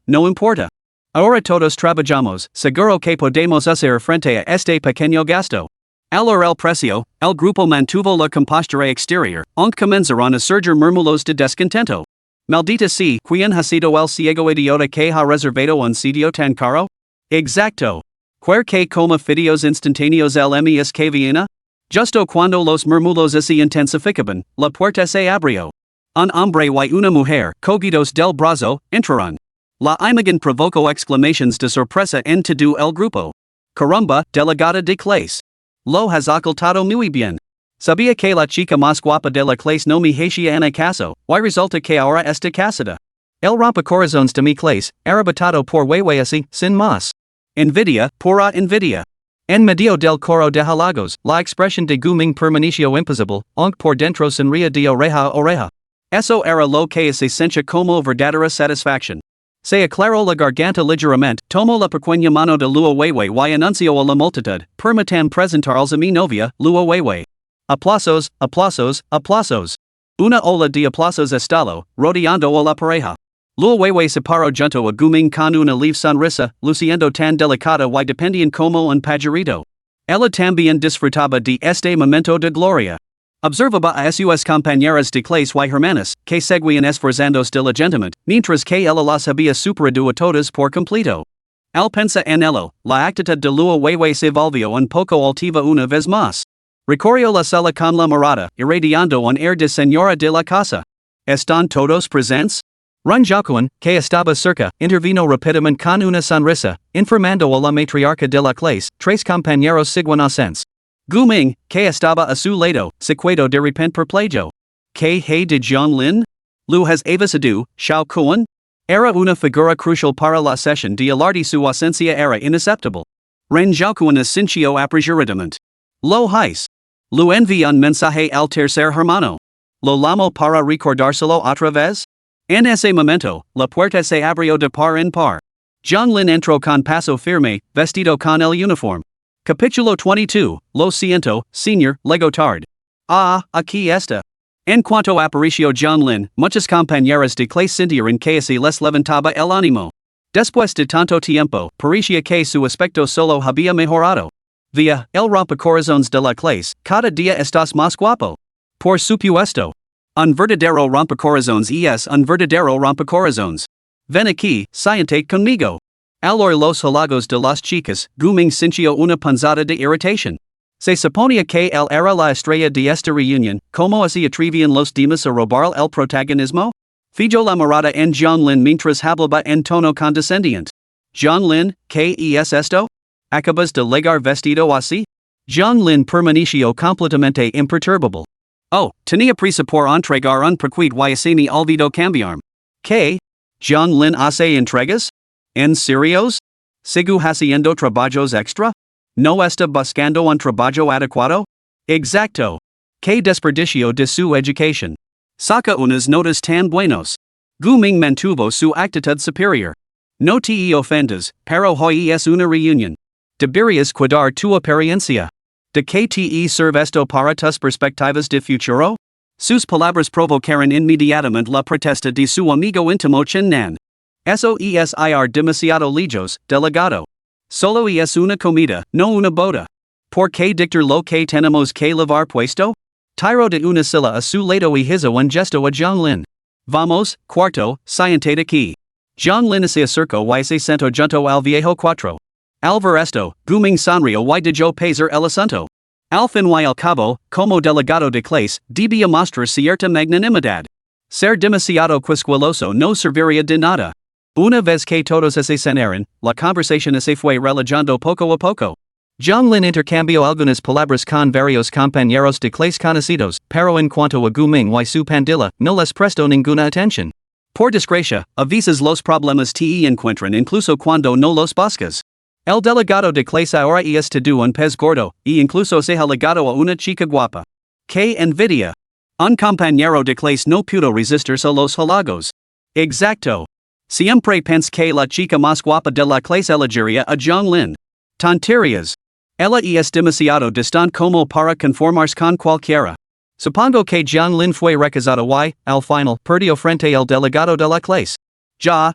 Ahora todos trabajamos, seguro que podemos hacer frente a este pequeño gasto. Al el precio, el grupo mantuvo la compostura exterior, aunque comenzaron a surgir murmullos de descontento. Maldita sea, ¿quién ha sido el ciego idiota que ha reservado un sitio tan caro? Exacto. ¿Quiere que coma fideos instantáneos el mes que viene? Justo cuando los murmullos se intensificaban, la puerta se abrió. Un hombre y una mujer, cogidos del brazo, entraron. La imagen provocó exclamaciones de sorpresa en todo el grupo. Caramba, delegada de clase. Lo has ocultado muy bien. Sabía que la chica más guapa de la clase no me hacía en caso, y resulta que ahora está casada. El rompecorazones de mi clase, arrebatado por huehue así, sin más. Envidia, pura envidia. En medio del coro de halagos, la expresión de Guming permaneció imposible, aunque por dentro sonría de oreja a oreja. Eso era lo que se sentía como verdadera satisfacción. Se aclaró la garganta ligeramente, tomó la pequeña mano de Luo Weiwei y anunció a la multitud, permitan presentarles a mi novia, Luo Weiwei. Aplausos, aplausos, aplausos. Una ola de aplausos estalló, rodeando a la pareja. Luo Weiwei se paró junto a Guming con una leve sonrisa, luciendo tan delicada y dependían como un pajarito. Ella también disfrutaba de este momento de gloria. Observaba a sus compañeras de clase y hermanas, que seguían esforzándose diligentemente, mientras que ella las había superado a todas por completo. Al pensar en ello, la actitud de Luo Weiwei se volvió un poco altiva una vez más. Recorrió la sala con la mirada, irradiando un air de señora de la casa. ¿Están todos presentes? Ranjakuan, que estaba cerca, intervino rápidamente con una sonrisa, informando a la matriarca de la clase, tres compañeros sigüences. Guming, que estaba a su lado, se quedó de repente perplejo. ¿Qué hay de Jianlin? Lu has evasido, Xiao Kuan? Era una figura crucial para la sesión de alarde su ausencia era inaceptable. Ranjakuan asintió apresuradamente. Lo hice. Lu envió un mensaje al tercer hermano. Lo llamo para recordárselo otra vez? En ese momento, la puerta se abrió de par en par. Jianlin entró con paso firme, vestido con el uniforme. Capítulo 22, Lo siento, señor, lego tarde. Aquí está. En cuanto apareció Jianlin, muchas compañeras de clase sintieron que así les levantaba el ánimo. Después de tanto tiempo, parecía que su aspecto solo había mejorado. Via, el rompecorazones de la clase, cada día estás más guapo. Por supuesto. Un verdadero rompecorazones es un verdadero rompecorazones. Ven aquí, siéntate conmigo. Al oír los halagos de las chicas, Guming sintió una punzada de irritación. Se suponía que él era la estrella de esta reunión, ¿cómo así atrevían los demás a robar el protagonismo? Fijó la mirada en Jianlin mientras hablaba en tono condescendiente. Jianlin, ¿qué es esto? ¿Acabas de llegar vestido así? Jianlin permaneció completamente imperturbable. Oh, tenía prisa por entregar un paquete y así me olvidó cambiarme. ¿Qué? Jianlin hace entregas? ¿En serios? ¿Sigue haciendo trabajos extra? ¿No está buscando un trabajo adecuado? Exacto. ¿Qué desperdicio de su educación? Saca unas notas tan buenos. Guming mantuvo su actitud superior. No te ofendas, pero hoy es una reunión. Deberías cuidar tu apariencia. ¿De qué te sirve esto para tus perspectivas de futuro? Sus palabras provocaron inmediatamente la protesta de su amigo íntimo Chen Nan. Eso es ir demasiado lejos, delegado. Solo es una comida, no una boda. ¿Por qué dictar lo que tenemos que llevar puesto? Tiro de una silla a su lado y hizo un gesto a Jianlin. Vamos, cuarto, siéntate aquí. Jianlin se acercó y se sentó junto al viejo cuatro. Al ver esto, Guming sonrió y dejó pasar el asunto. Al fin y al cabo, como delegado de clase, debía mostrar cierta magnanimidad. Ser demasiado quisquilloso no serviría de nada. Una vez que todos se cenaron, la conversación se fue relajando poco a poco. Jianlin intercambió algunas palabras con varios compañeros de clase conocidos, pero en cuanto a Guming y su pandilla, no les prestó ninguna atención. Por desgracia, a veces los problemas te encuentran incluso cuando no los buscas. El delegado de clase ahora es todo un pez gordo, y incluso se ha ligado a una chica guapa. ¡Qué envidia! Un compañero de clase no pudo resistirse a los halagos. Exacto. Siempre pensé que la chica más guapa de la clase elegiría a Jianlin. Tonterías. Ella es demasiado distante como para conformarse con cualquiera. Supongo que Jianlin fue rechazado y, al final, perdió frente al delegado de la clase. Ya.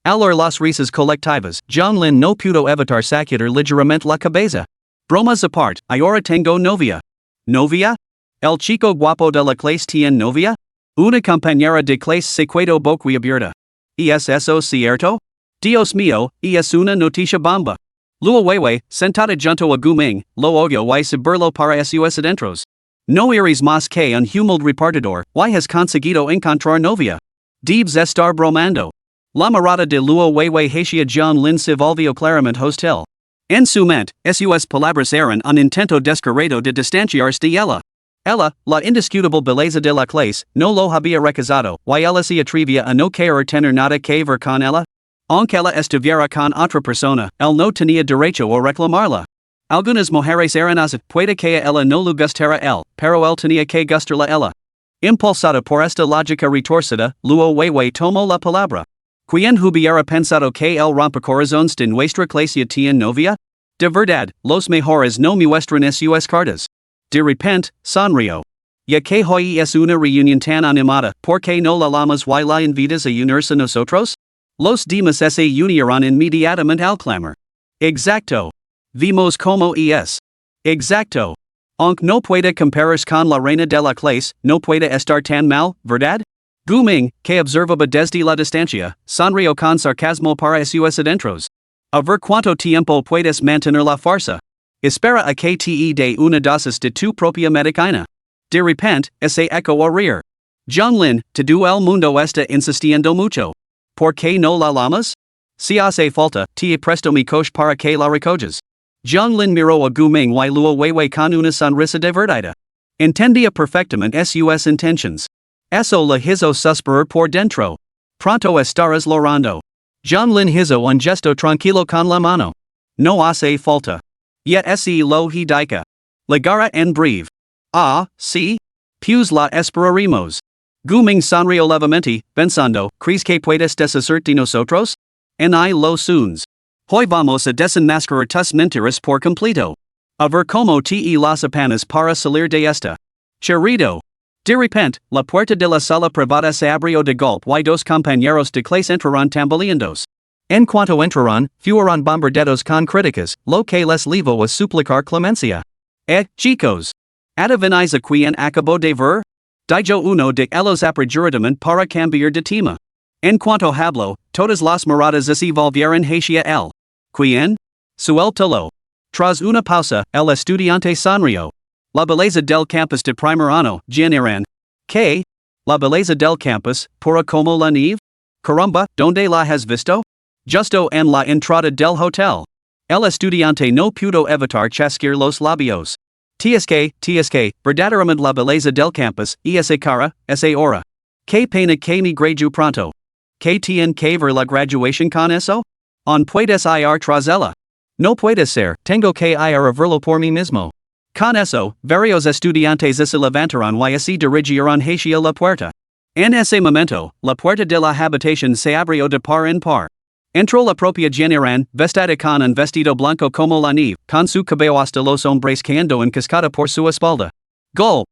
Al oír las risas colectivas, Jianlin no pudo evitar sacudir ligeramente la cabeza. Bromas aparte, ahora tengo novia. ¿Novia? ¿El chico guapo de la clase tiene novia? Una compañera de clase se quedó boquiabierta. ¿Es eso cierto? Dios mío, es una noticia bomba. Luo Weiwei, sentada junto a Guming, lo oyó y se burló para sus adentros. No eres más que un humilde repartidor, y has conseguido encontrar novia. Debes estar bromando. La mirada de Luo Weiwei hacia Jianlin se volvió claramente hostil. En su mente, sus palabras eran un intento descarado de distanciarse de ella. Ella, la indiscutible belleza de la clase, no lo había recazado, y ella se atrevía a no querer tener nada que ver con ella. Aunque ella estuviera con otra persona, él no tenía derecho a reclamarla. Algunas mujeres eran así, puede que a ella no le gustara él, pero él tenía que gustarla ella. Impulsada por esta lógica retorcida, Luo Weiwei tomó la palabra. ¿Quién hubiera pensado que el rompecorazones de nuestra clase tiene novia? De verdad, los mejores no muestran sus cartas. De repente, sonrió. Ya que hoy es una reunión tan animada, ¿por qué no la llamas y la invitas a unirse a nosotros? Los demás se unirán inmediatamente al clamor. Exacto. Vimos como es. Exacto. Aunque no puede compararse con la reina de la clase, no puede estar tan mal, ¿verdad? Gu Ming, que observaba desde la distancia, sonrió con sarcasmo para sus adentros. A ver cuánto tiempo puedes mantener la farsa. Espera a que te dé una dosis de tu propia medicina. De repente, ese eco a reír. John Lin, todo el mundo está insistiendo mucho. ¿Por qué no la llamas? Si hace falta, te presto mi coche para que la recojas. John Lin miró a Gu Ming y luego Weiwei con una sonrisa divertida. Entendía perfectamente sus intentions. Eso le hizo suspirar por dentro. Pronto estarás llorando. John Lin hizo un gesto tranquilo con la mano. No hace falta. Ya ese lo hidica. Legara en breve. Ah, sí. Pues la esperaremos. Gu Ming sonrió levemente, pensando, ¿crees que puedes deshacerte de nosotros? En lo soons. Hoy vamos a desenmascarar tus mentiras por completo. A ver cómo te las apanas para salir de esta. Cherido. De repente, la puerta de la sala privada se abrió de golpe y dos compañeros de clase entraron tambaleandos. En cuanto entraron, fueron bombardeados con críticas, lo que les llevó a suplicar clemencia. Chicos. ¿Adivináis a quién acabo de ver? Dijo uno de ellos apresuradamente para cambiar de tema. En cuanto habló, todas las miradas se volvieron hacia él. ¿Quién? Suéltalo. Tras una pausa, el estudiante sonrió. La belleza del campus de primer año, ¿quién? ¿Qué? La belleza del campus, pura como la nieve? Caramba, ¿dónde la has visto? Justo en la entrada del hotel. El estudiante no pudo evitar chasquear los labios. TSK, verdaderamente la belleza del campus, y esa cara, esa hora. Qué pena que me gradúe pronto. ¿Qué tiene que ver la graduación con eso? ¿On puedes ir tras ella? No puede ser, tengo que ir a verlo por mí mismo. Con eso, varios estudiantes se levantaron y se dirigieron hacia la puerta. En ese momento, la puerta de la habitación se abrió de par en par. Entró la propia Generan, vestida con un vestido blanco como la nieve, con su cabello hasta los hombros cayendo en cascada por su espalda. Gol.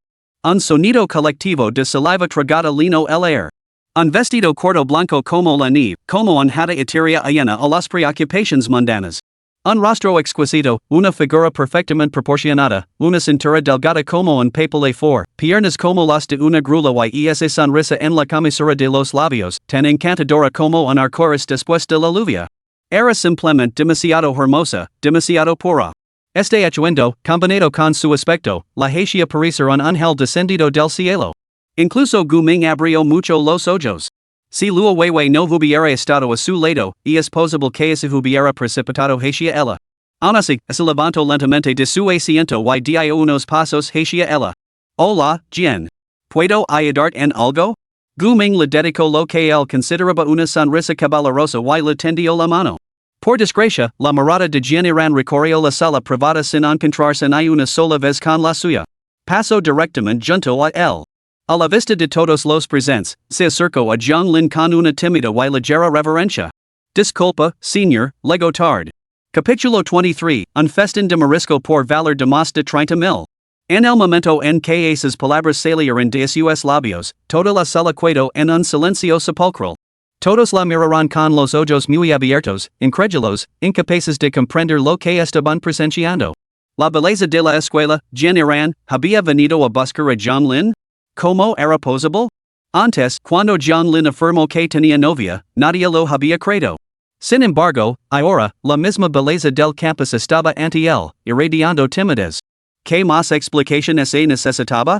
Un sonido colectivo de saliva tragada llenó el aire. Un vestido corto blanco como la nieve, como un hada etérea ajena a las preocupaciones mundanas. Un rostro exquisito, una figura perfectamente proporcionada, una cintura delgada como un papel A4, piernas como las de una grula y esa sonrisa en la comisura de los labios, tan encantadora como un arcoíris después de la lluvia. Era simplemente demasiado hermosa, demasiado pura. Este atuendo, combinado con su aspecto, la hacía parecer un ángel descendido del cielo. Incluso Gu Ming abrió mucho los ojos. Si Luo Weiwei no hubiera estado a su lado, y es posible que se hubiera precipitado hacia ella. Aun así, se levantó lentamente de su asiento y dio unos pasos hacia ella. Hola, Jen. ¿Puedo ayudarte en algo? Gu Ming le dedicó lo que él consideraba una sonrisa caballerosa y le tendió la mano. Por desgracia, la mirada de Jen Iran recorrió la sala privada sin encontrarse ni una sola vez con la suya. Pasó directamente junto a él. A la vista de todos los presentes, se acercó a Zhang Lin con una tímida y ligera reverencia. Disculpa, señor, lego tarde. Capítulo 23, un festín de marisco por valor de más de 30,000. En el momento en que esas palabras salieron de sus labios, toda la sala quedó en un silencio sepulcral. Todos la miraron con los ojos muy abiertos, incrédulos, incapaces de comprender lo que estaban presenciando. La belleza de la escuela, Jen Iran, había venido a buscar a Zhang Lin? ¿Cómo era posible? Antes, cuando Zhang Lin afirmó que tenía novia, nadie lo había creído. Sin embargo, ahora, la misma belleza del campus estaba ante él, irradiando timidez. ¿Qué más explicación se necesitaba?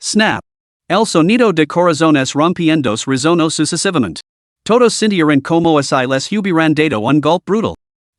Snap. El sonido de corazones rompiéndose resonó sucesivamente. Todos sintieron como si les hubieran dado un golpe brutal.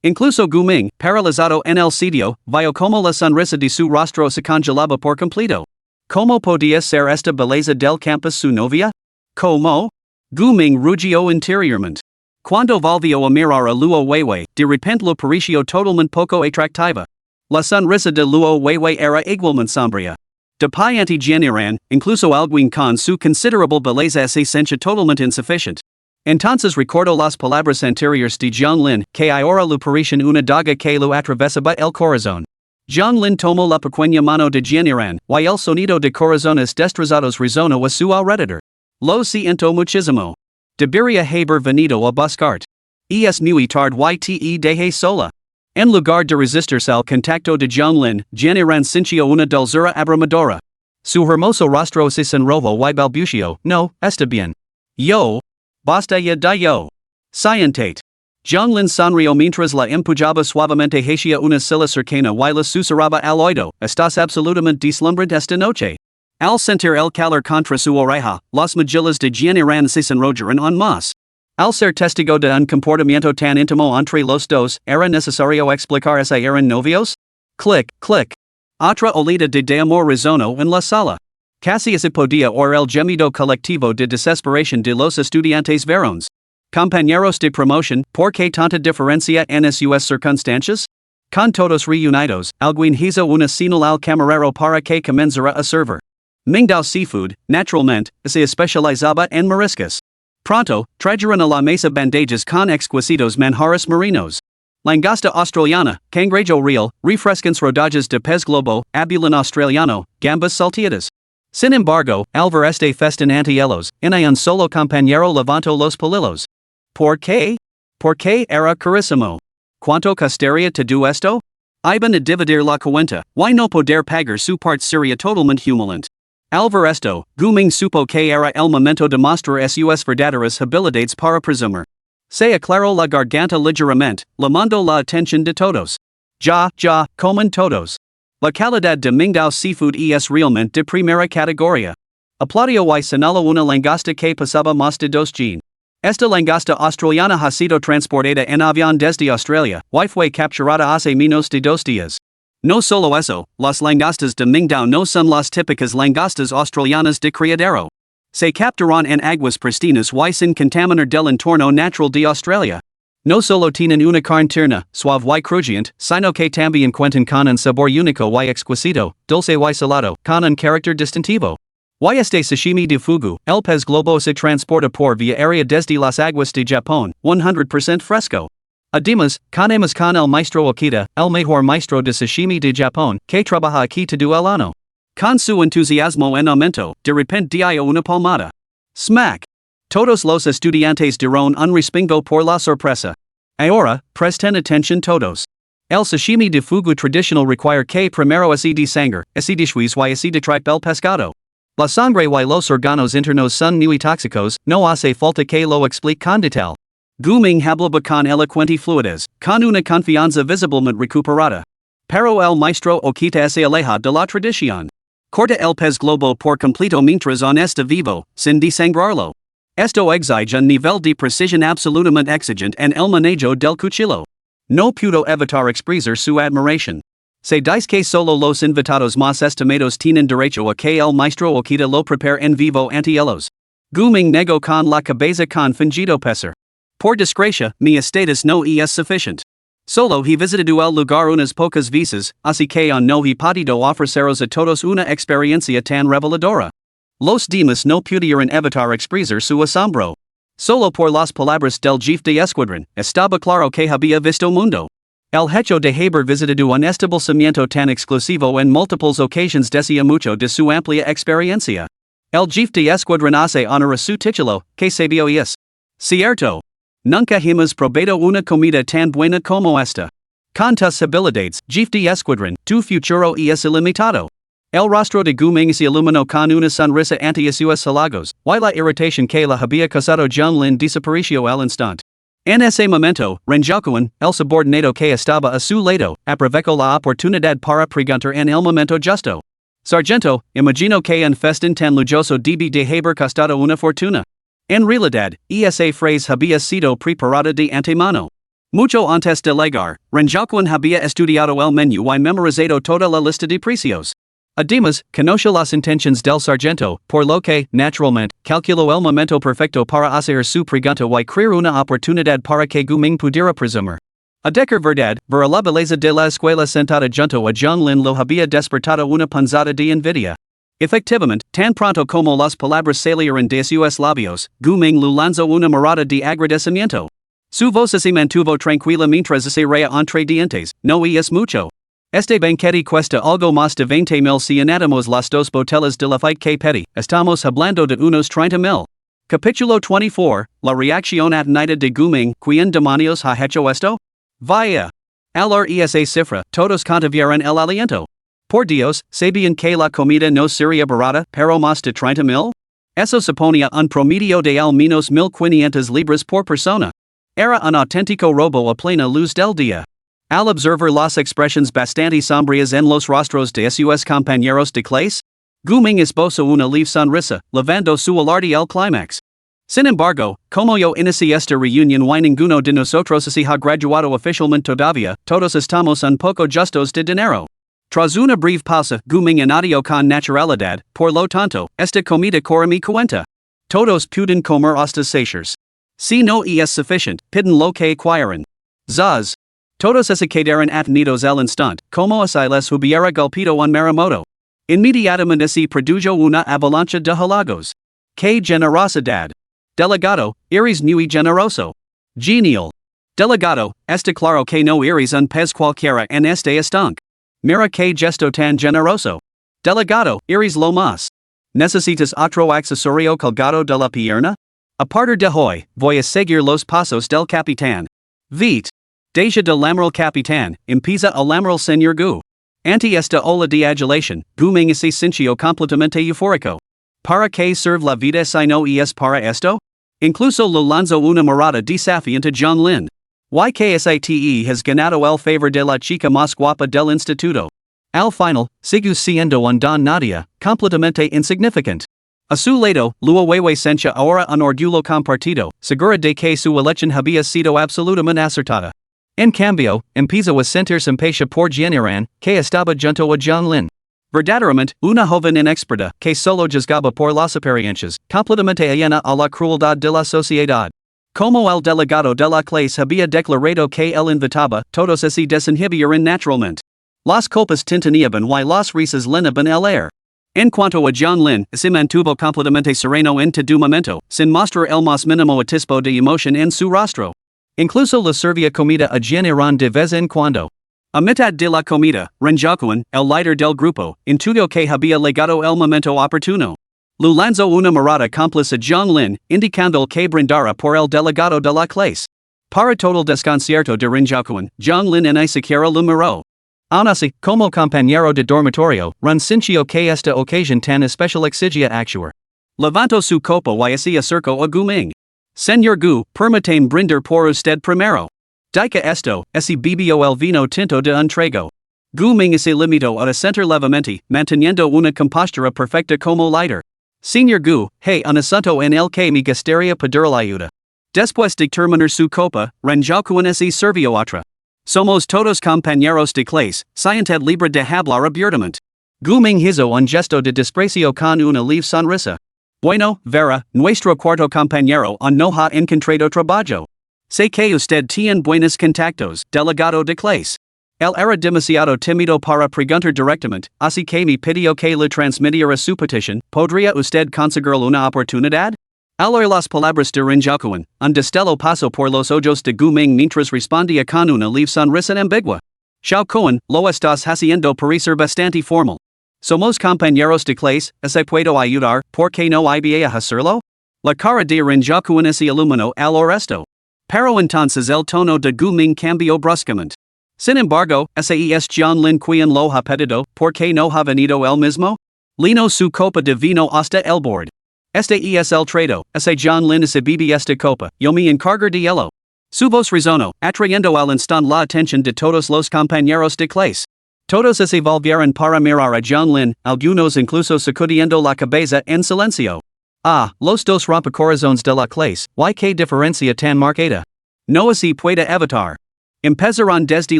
Incluso Guming, paralizado en el sitio, vio como la sonrisa de su rostro se congelaba por completo. ¿Cómo podía ser esta belleza del campus su novia? ¿Cómo? Guming rugió interiormente. Cuando volvió a mirar a Luo Weiwei, de repente lo pareció totalmente poco atractiva. La sonrisa de Luo Weiwei era igualmente sombría. De pai anti-generan, incluso alguien con su considerable belleza se sentía totalmente insuficiente. Entonces recordó las palabras anteriores de Jianglin, que ahora le parecen una daga que lo atravesaba el corazón. Jianglin tomó la pequeña mano de Generan, y el sonido de corazones destrozados resonó a su alrededor. Lo siento muchísimo. Debería haber venido a buscarte. Es muy tarde y te dejé sola. En lugar de resistirse al contacto de Jianglin, Generan sintió una dulzura abrumadora. Su hermoso rostro se sonrojó y balbució, no, está bien. Yo. Basta ya de yo. Scientate. Jianglin sonrió mientras la empujaba suavemente hacia una silla cercana y la susurraba al oído, estás absolutamente deslumbrante esta noche. Al sentir el calor contra su oreja, las mejillas de Generan se sonrojaron aún más. Al ser testigo de un comportamiento tan íntimo entre los dos, ¿era necesario explicar si eran novios? Clic, clic. Otra olida de amor resonó en la sala. Casi se podía oír el gemido colectivo de desesperación de los estudiantes varones. Compañeros de promoción, ¿por qué tanta diferencia en sus circunstancias? Con todos reunidos, alguien hizo una señal al camarero para que comenzara a servir. Mingdao Seafood, naturalmente, se especializaba en mariscos. Pronto, trajeron a la mesa bandejas con exquisitos manjares marinos. Langosta australiana, cangrejo real, refrescants rodajas de pez globo, abulón australiano, gambas salteadas. Sin embargo, al ver este festín anti-hielos, en un solo compañero levantó los palillos. ¿Por qué? Porque era carísimo. ¿Cuánto costaría todo esto? Iban a dividir la cuenta, y no poder pagar su parte sería totalmente humillante. Al ver esto, Guming supo que era el momento de mostrar sus verdaderas habilidades para presumir. Se aclaró la garganta ligeramente, llamando la atención de todos. Ya, comen todos. La calidad de Mingdao Seafood es realmente de primera categoría. Aplaudió y señaló una langosta que pesaba más de 2 gen. Esta langosta australiana ha sido transportada en avión desde Australia, y fue capturada hace menos de 2 días. No solo eso, las langostas de Mingdao no son las típicas langostas australianas de criadero. Se capturan en aguas pristinas y sin contaminar del entorno natural de Australia. No solo tienen una carne tierna, suave y crujiente, sino que también cuentan con un sabor único y exquisito, dulce y salado, con un carácter distintivo. Y este sashimi de fugu, el pez globo se transporta por vía aérea desde las aguas de Japón, 100% fresco. Además, conemos con el maestro Okita, el mejor maestro de sashimi de Japón, que trabaja aquí todo el año. Con su entusiasmo en aumento, de repente dio una palmada. Smack. Todos los estudiantes dieron un respingo por la sorpresa. Ahora, presten atención todos. El sashimi de fugu tradicional require que primero se de sangre, se después y se de tripe el pescado. La sangre y los órganos internos son muy tóxicos, no hace falta que lo explique con detalle. Guming hablaba con elocuente fluidez, con una confianza visiblemente recuperada. Pero el maestro Okita se aleja de la tradición. Corta el pez globo por completo mientras aún está vivo, sin desangrarlo. Esto exige un nivel de precisión absolutamente exigente en el manejo del cuchillo. No pudo evitar expresar su admiración. Se dice que solo los invitados más estimados tienen derecho a que el maestro Okita lo prepare en vivo ante ellos. Guming negó con la cabeza con fingido pesar. Por desgracia, mi estatus no es suficiente. Solo he visitado el lugar unas pocas veces, así que aún no he podido ofreceros a todos una experiencia tan reveladora. Los demás no pudieron evitar expresar su asombro. Solo por las palabras del jefe de escuadrón, estaba claro que había visto mundo. El hecho de haber visitado un establecimiento tan exclusivo en múltiples ocasiones decía mucho de su amplia experiencia. El jefe de escuadrón hace honor a su título, que sabio es. Cierto. Nunca hemos probado una comida tan buena como esta. Con tus habilidades, jefe de escuadrón, tu futuro es ilimitado. El rostro de Guming se iluminó con una sonrisa ante sus halagos, y la irritación que la había causado Jianglin desapareció al instante. En ese momento, Renjokuan, el subordinado que estaba a su lado, aprovechó la oportunidad para preguntar en el momento justo. Sargento, imagino que un festín tan lujoso debe de haber costado una fortuna. En realidad, esa frase había sido preparada de antemano. Mucho antes de llegar, Renjacuan había estudiado el menú y memorizado toda la lista de precios. Además, conoce las intenciones del sargento, por lo que, naturalmente, calculó el momento perfecto para hacer su pregunta y crear una oportunidad para que Guming pudiera presumir. A decir verdad, ver la belleza de la escuela sentada junto a John Lin lo había despertado una punzada de envidia. Efectivamente, tan pronto como las palabras salieron de sus labios, Guming le lanzó una mirada de agradecimiento. Su voz se mantuvo tranquila mientras se reía entre dientes, no es mucho. Este banquete cuesta algo más de 20,000 si añadimos las dos botellas de la fight que pedí, estamos hablando de unos 30,000. Capítulo 24, la reacción atenida de Guming, ¿quién demonios ha hecho esto? Vaya. Al oír esa cifra, todos contuvieron el aliento. Por Dios, ¿sabían que la comida no sería barata, pero más de 30,000? Eso suponía un promedio de al menos 1,500 libras por persona. Era un auténtico robo a plena luz del día. Al observar las expresiones bastante sombrías en los rostros de sus compañeros de clase, Guming esbozó una leve sonrisa, levando su alarde al clímax. Sin embargo, como yo inicié esta reunión y ninguno de nosotros se ha graduado oficialmente todavía, todos estamos un poco justos de dinero. Tras una breve pausa, Guming añadió con naturalidad, por lo tanto, esta comida corre mi cuenta. Todos pueden comer hasta sacios. Si no es suficiente, piden lo que quieran. Zaz. Todos se quedaron atenidos al instante, como si les hubiera golpeado un maremoto. Inmediatamente se produjo una avalancha de halagos. ¡Qué generosidad! Delegado, eres muy generoso. Genial. Delegado, está claro que no eres un pez cualquiera en este estanque. Mira que gesto tan generoso. Delegado, eres lo más. ¿Necesitas otro accesorio colgado de la pierna? A partir de hoy, voy a seguir los pasos del capitán. Vite. Deja de lamar capitán, empieza a lamar señor Gu. Ante esta ola de adulación, Guming se sintió completamente eufórico. ¿Para qué serve la vida si no es para esto? Incluso le lanzó una mirada desafiante a John Lin. YKSITE has ganado el favor de la chica más guapa del instituto. Al final, sigue siendo un don Nadia, completamente insignificant. A su lado, Luawewe sencha ahora un orgullo compartido, segura de que su elección había sido absolutamente acertada. En cambio, empieza a sentirse impatient por Jianiran, que estaba junto a John Lin. Verdaderamente, una joven inexperta, que solo juzgaba por las apariencias, completamente ajena a la crueldad de la sociedad. Como el delegado de la clase había declarado que él invitaba, todos se desinhibieron naturalmente. Las culpas tintaneaban y las risas llenaban el aire. En cuanto a John Lin, se mantuvo completamente sereno en todo momento, sin mostrar el más mínimo atisbo de emoción en su rostro. Incluso le servía comida a Jianiran de vez en cuando. A mitad de la comida, Renjacuan, el líder del grupo, intuyo que había llegado el momento oportuno. Le lanzó una mirada cómplice a John Lin, indicando que brindara por el delegado de la clase. Para todo el desconcierto de Renjacuan, John Lin ni siquiera lo miró. Aun así, como compañero de dormitorio, Ren sintió que esta ocasión tan especial exigia actuar. Levantó su copa y se acercó a Guming. Señor Gu, permítame brindar por usted primero. Dica esto, ese bebió el vino tinto de un trago. Guming se limitó a sentir levemente, manteniendo una compostura perfecta como líder. Señor Gu, hey un asunto en el que me gustaría pedir la ayuda. Después de terminar su copa, Renjacuan se sirvió otra. Somos todos compañeros de clase, siéntate libre de hablar abiertamente. Guming hizo un gesto de desprecio con una leve sonrisa. Bueno, Vera, nuestro cuarto compañero no ha encontrado trabajo. Sé que usted tiene buenos contactos, delegado de clase. Él era demasiado tímido para preguntar directamente, así que me pidió que le transmitiera su petición. ¿Podría usted conseguir una oportunidad? Al oír las palabras de Renjacuan, un destello pasó por los ojos de Guming mientras respondía con una leve sonrisa ambigua. Xiaokuan, lo estás haciendo parecer bastante formal. Somos compañeros de clase, ¿se puedo ayudar, por qué no iba a hacerlo? La cara de Renjacuan se iluminó al oír esto. Pero entonces el tono de Guming cambió bruscamente. Sin embargo, ese es John Lin quien lo ha pedido, ¿por qué no ha venido él mismo? Lino su copa de vino hasta el borde. Este es el trato, ese John Lin se bebe esta copa, yo me encargo de hielo. Su voz resonó, atrayendo al instante la atención de todos los compañeros de clase. Todos se volvieron para mirar a John Lin, algunos incluso sacudiendo la cabeza en silencio. Ah, los dos rompecorazones de la clase, ¿y qué diferencia tan marcada? No así puede evitar. Empezaron desde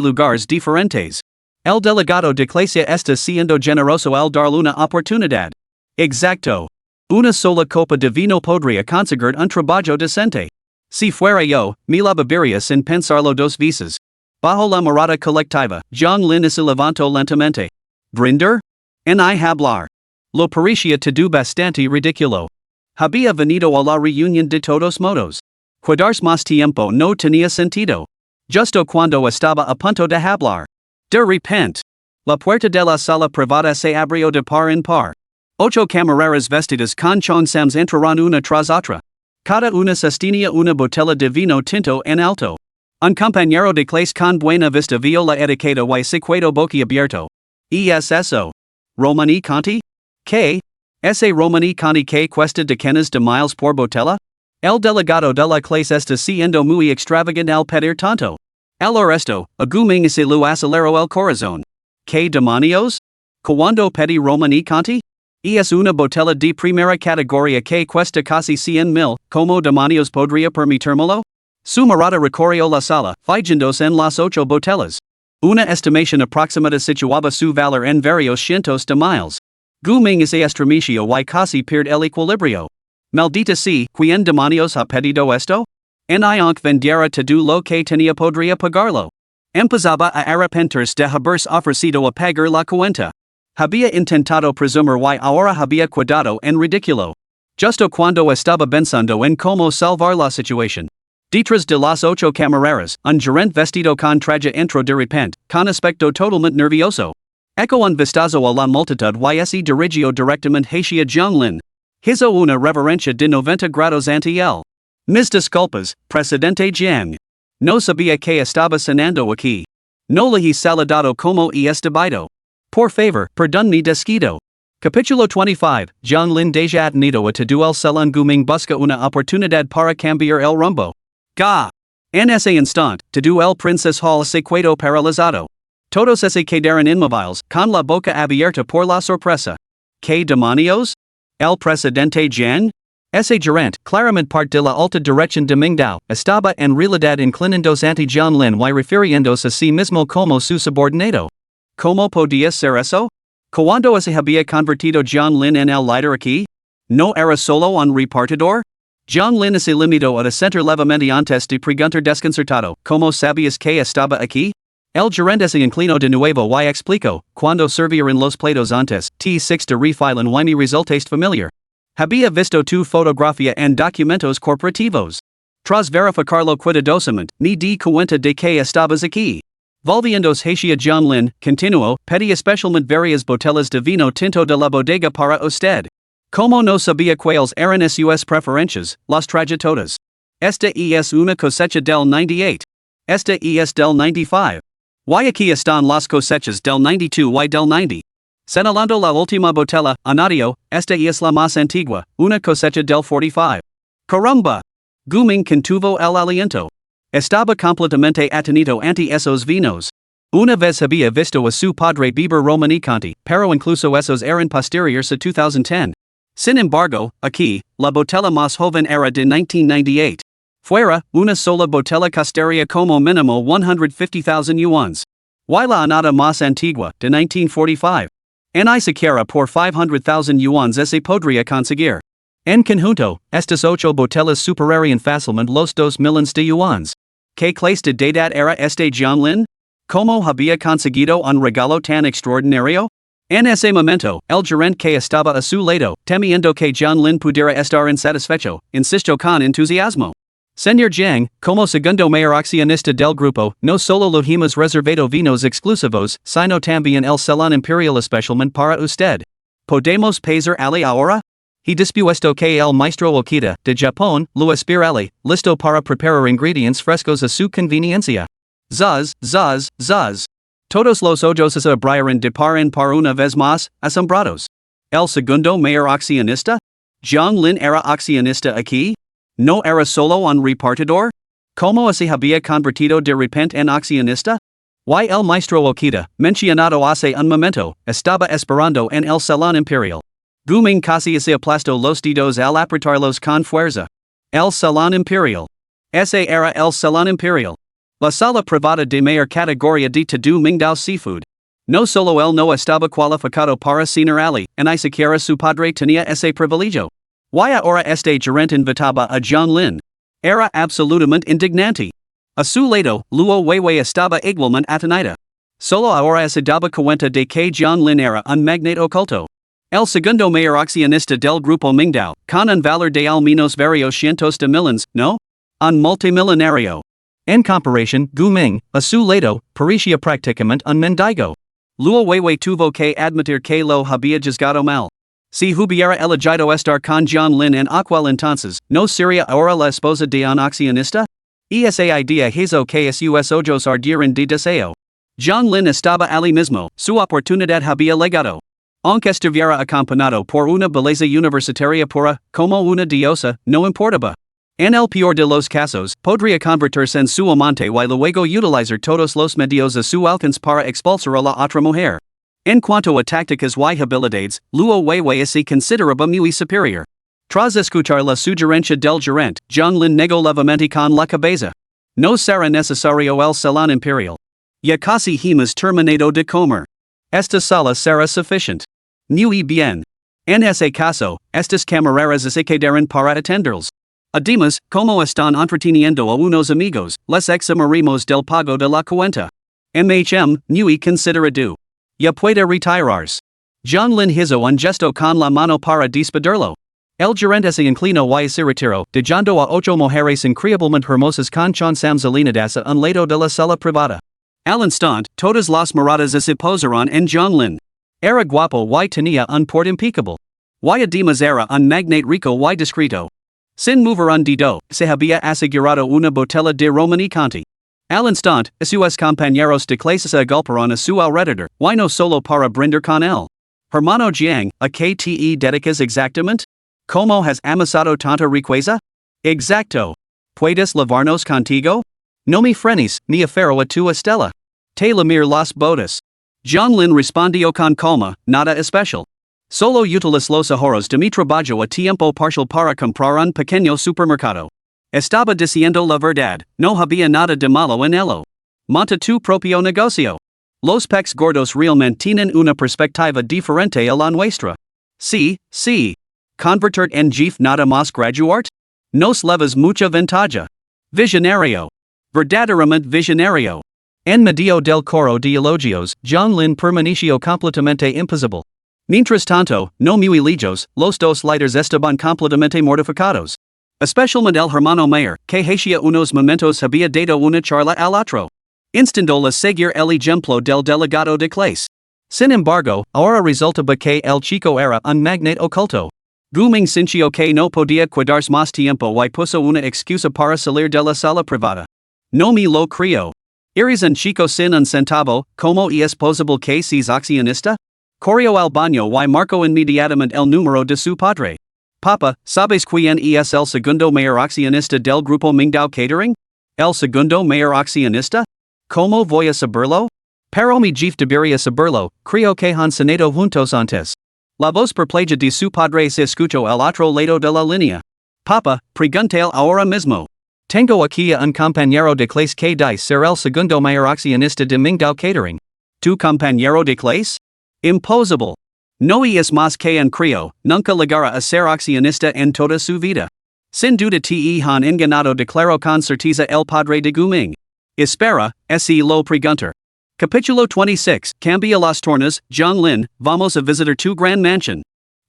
lugares diferentes. El delegado de clase está siendo generoso al darle una oportunidad. Exacto. Una sola copa de vino podría conseguir un trabajo decente. Si fuera yo, me la bebería sin pensarlo dos veces. Bajo la mirada colectiva, Zhang Lin se levantó lentamente. ¿Brindar? En hablar. Lo parecía todo bastante ridículo. Había venido a la reunión de todos modos. Quedarse más tiempo no tenía sentido. Justo cuando estaba a punto de hablar. De repente, la puerta de la sala privada se abrió de par en par. 8 camareras vestidas con chonzams entraron una tras otra. Cada una sostenía una botella de vino tinto en alto. Un compañero de clase con buena vista vio la etiqueta y se quedó boquiabierto. ¿Es eso? ¿Romani Conti? ¿Qué? ¿Ese Romani Conti que cuesta decenas de miles por botella? El delegado de la clase está siendo muy extravagante al pedir tanto. El arresto, aguming se lo aceleró el corazón. ¿Qué demonios? ¿Cuándo pedí Romani Conti? Es una botella de primera categoría que cuesta casi 100,000, ¿cómo demonios podría permitírmelo? Su mirada recorrió la sala, fijándose en las 8 botellas. Una estimación aproximada situaba su valor en varios cientos de miles. Guming se estremeció y casi pierde el equilibrio. Maldita sea, ¿quién demonios ha pedido esto? En aunque vendiera todo lo que tenía podría pagarlo. Empezaba a arrepentirse de haberse ofrecido a pagar la cuenta. Había intentado presumir y ahora había quedado en ridículo. Justo cuando estaba pensando en cómo salvar la situación. Detrás de las 8 camareras, un gerente vestido con traje entró de repente, con aspecto totalmente nervioso. Echó un vistazo a la multitud y se dirigió directamente hacia Zhang Lin. Hizo una reverencia de 90 grados ante él. Mis disculpas, presidente Zhang. No sabía que estaba cenando aquí. No le he saludado como es debido. Por favor, perdón mi descuido. Capítulo 25, Zhang Lin deja atenido a todo el salón Guming busca una oportunidad para cambiar el rumbo. Ga. En ese instante, todo el Princess Hall se quedó paralizado. Todos se quedaron inmóviles, con la boca abierta por la sorpresa. ¿Qué demonios? ¿El presidente Zhang? Ese gerente, claramente parte de la alta dirección de Mingdao, estaba en realidad inclinándose ante Zhang Lin y refiriéndose a sí mismo como su subordinado. ¿Cómo podía ser eso? ¿Cuándo se había convertido Zhang Lin en el líder aquí? ¿No era solo un repartidor? Zhang Lin se limitó a desentir levemente antes de preguntar desconcertado, ¿cómo sabías que estaba aquí? El gerente se inclinó de nuevo y explicó, cuando servían los platos antes, T6 de refile y me resultaste familiar. Había visto tu fotografía en documentos corporativos. Tras verificarlo cuidadosamente, me di cuenta de que estabas aquí. Volviéndose hacia Zhang Lin, continuó, pedí especialmente varias botellas de vino tinto de la bodega para usted. Como no sabía cuáles eran sus preferencias, las traje todas. Esta es una cosecha del 98. Esta es del 95. Y aquí están las cosechas del 92 y del 90. Señalando la última botella, añadió, esta es la más antigua, una cosecha del 45. Caramba! Guming contuvo el aliento. Estaba completamente atenido ante esos vinos. Una vez había visto a su padre beber Romani Conti, pero incluso esos eran posteriores a 2010. Sin embargo, aquí, la botella más joven era de 1998. Fuera, una sola botella costaría como mínimo 150,000 yuans. Y la anada más antigua, de 1945. Ni siquiera por 500,000 yuans se podría conseguir. En conjunto, estas 8 botellas superarían fácilmente los 2 millones de yuans. ¿Qué clase de deidad era este Zhang Lin? ¿Cómo había conseguido un regalo tan extraordinario? En ese momento, el gerente que estaba a su lado, temiendo que Zhang Lin pudiera estar insatisfecho, insistió con entusiasmo. Señor Zhang, como segundo mayor accionista del grupo, no solo lo hemos reservado vinos exclusivos, sino también el salón imperial especialmente para usted. ¿Podemos pasar ali ahora? He dispuesto que el maestro Okita, de Japón, lo espirale, listo para preparar ingredientes frescos a su conveniencia. Zuz, zuz, zuz. Todos los ojos se abrieron de par en par una vez más, asombrados. ¿El segundo mayor accionista? ¿Zhang Lin era accionista aquí? ¿No era solo un repartidor? ¿Cómo se había convertido de repente en accionista? Y el maestro Okita, mencionado hace un momento, estaba esperando en el salón imperial. Guming casi se aplastó los dedos al apretarlos con fuerza. El salón imperial. Esa era el salón imperial. La sala privada de mayor categoría de todo Mingdao seafood. No solo él no estaba cualificado para cenar allí, ni siquiera su padre tenía ese privilegio. Y ahora este gerente invitaba a John Lin. Era absolutamente indignante. A su lado, Luo Weiwei estaba igualmente atenida. Solo ahora se daba cuenta de que John Lin era un magnate oculto. El segundo mayor accionista del grupo Mingdao, con un valor de al menos varios cientos de millones, ¿no? Un multimillonario. En comparación, Gu Ming, a su lado, parecía prácticamente un mendigo. Luo Weiwei tuvo que admitir que lo había juzgado mal. Si hubiera elegido estar con John Lin en aquel entonces, ¿no sería ahora la esposa de un accionista? Esa idea hizo que sus ojos ardieran de deseo. John Lin estaba allí mismo, su oportunidad había llegado. Aunque estuviera acompañado por una belleza universitaria pura, como una diosa, no importaba. En el peor de los casos, podría convertirse en su amante y luego utilizar todos los medios a su alcance para expulsar a la otra mujer. En cuanto a tácticas y habilidades, Luo Weiwei se consideraba muy superior. Tras escuchar la sugerencia del gerente, John Lin negó levemente con la cabeza. No será necesario el salón imperial. Ya casi hemos terminado de comer. Esta sala será suficiente. Muy bien. En ese caso, estas camareras se quedarán para atenderlos. Además, como están entreteniendo a unos amigos, les eximiremos del pago de la cuenta. Muy considerado. Ya puede retirarse. John Lin hizo un gesto con la mano para despedirlo. El gerente se inclinó y se retiró, dejando a 8 mujeres increíblemente hermosas con chansamsalinadas a un lado de la sala privada. Al instante, todas las miradas se posaron en John Lin. Era guapo y tenía un porte impecable. Y además era un magnate rico y discreto. Sin mover un dedo, se había asegurado una botella de romanicante. Al instante, sus compañeros de clase se agolparon a su alrededor, y no solo para brindar con él. Hermano Jiang, ¿a qué te dedicas exactamente? ¿Cómo has amasado tanta riqueza? Exacto. ¿Puedes lavarnos contigo? No me frenes, ni afero a tu estela. Te lamir las botas. John Lin respondió con calma, nada especial. Solo utilizo los ahorros de mi trabajo a tiempo parcial para comprar un pequeño supermercado. Estaba diciendo la verdad, no había nada de malo en ello. Monta tu propio negocio. Los peques gordos realmente tienen una perspectiva diferente a la nuestra. Sí. Convertir en jefe nada más graduar? Nos levas mucha ventaja. Visionario. Verdaderamente visionario. En medio del coro de elogios, John Lin permaneció completamente impasible. Mientras tanto, no muy lejos, los dos líderes estaban completamente mortificados. Especialmente el hermano mayor, que hacía unos momentos había dado una charla al otro. Instando seguir el ejemplo del delegado de clase. Sin embargo, ahora resultaba que el chico era un magnate oculto. Gu Ming sintió que no podía quedarse más tiempo y puso una excusa para salir de la sala privada. No me lo creo. ¿Eres un chico sin un centavo, como es posible que seas accionista? Corrió al baño y marcó inmediatamente el número de su padre. Papa, ¿sabes quién es el segundo mayor accionista del grupo Mingdao Catering? ¿El segundo mayor accionista? ¿Cómo voy a saberlo? Pero mi jefe debería saberlo, creo que han cenado juntos antes. La voz perpleja de su padre se escuchó al otro lado de la línea. Papa, pregúntale ahora mismo. Tengo aquí a un compañero de clase que dice ser el segundo mayor accionista de Mingdao Catering. ¿Tu compañero de clase? Imposible. No es más que un crío, nunca llegará a ser accionista en toda su vida. Sin duda te han engañado, declaró con certeza el padre de Gu Ming. Espera, ese lo preguntar. Capítulo 26, Cambia las tornas, John Lin, vamos a visitar tu gran mansión.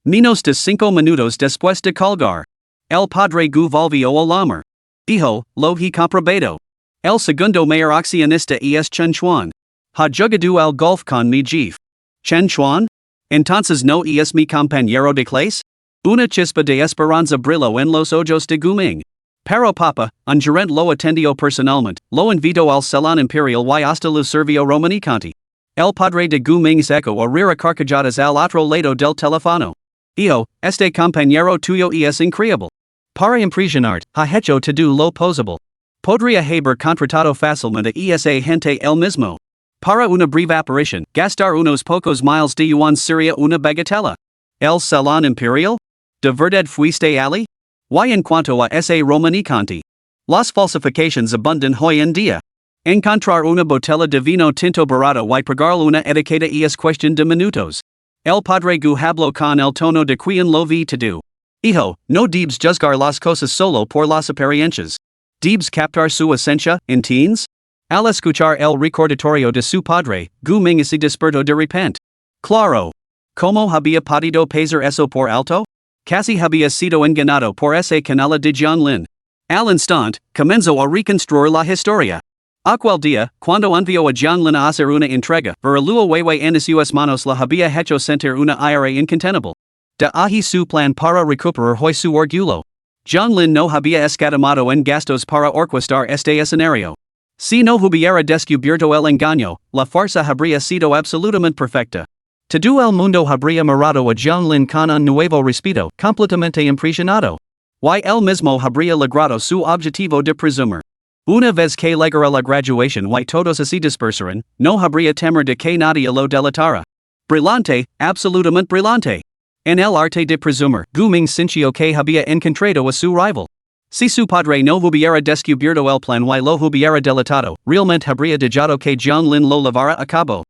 Menos de 5 minutos después de colgar. El padre Gu volvió al lamar. Hijo, lo he comprobado. El segundo mayor accionista es Chen Chuan. Ha jugado al golf con mi jefe. Chen Chuan? Entonces no es mi compañero de clase? Una chispa de esperanza brilló en los ojos de Gu Ming. Pero papa, un gerente lo atendió personalmente, lo invitó al salón imperial y hasta lo sirvió romanicante. El padre de Gu Ming sacó a reír a carcajadas al otro lado del teléfono. Hijo, este compañero tuyo es increíble. Para impresionarte, ha hecho todo lo posible. Podría haber contratado fácilmente a esa gente él mismo. Para una breve aparición, gastar unos pocos miles de yuan sería una bagatela. ¿El salón imperial? ¿De verdad fuiste allí? Y en cuanto a ese romanicante. Las falsifications abundan hoy en día. Encontrar una botella de vino tinto barato y pagar una etiqueta es cuestión de minutos. El padre gu hablo con el tono de quien lo vi to do. Hijo, no debes juzgar las cosas solo por las apariencias. Debes captar su esencia, ¿entiendes? Al escuchar el recordatorio de su padre, gu ming se despertó de repente. Claro. ¿Cómo había podido pasar eso por alto? Casi había sido engañado por ese canalla de Jianlin. Al instante, comenzó a reconstruir la historia. Aquel día, cuando envió a Jianlin a hacer una entrega, ver luego Weiwei en sus manos la había hecho sentir una ira incontenible. De ahí su plan para recuperar hoy su orgullo. Jianlin no había escatimado en gastos para orquestar este escenario. Si no hubiera descubierto el engaño, la farsa habría sido absolutamente perfecta. Todo el mundo habría mirado a Jianlin con un nuevo respeto, completamente impresionado. Y él mismo habría logrado su objetivo de presumir. Una vez que llegara la graduación y todos se dispersaran, no habría temor de que nadie lo delatara. Brillante, absolutamente brillante. En el arte de presumir, Gu Ming sintió que había encontrado a su rival. Si su padre no hubiera descubierto el plan y lo hubiera delatado, realmente habría dejado que Jianlin lo llevara a cabo.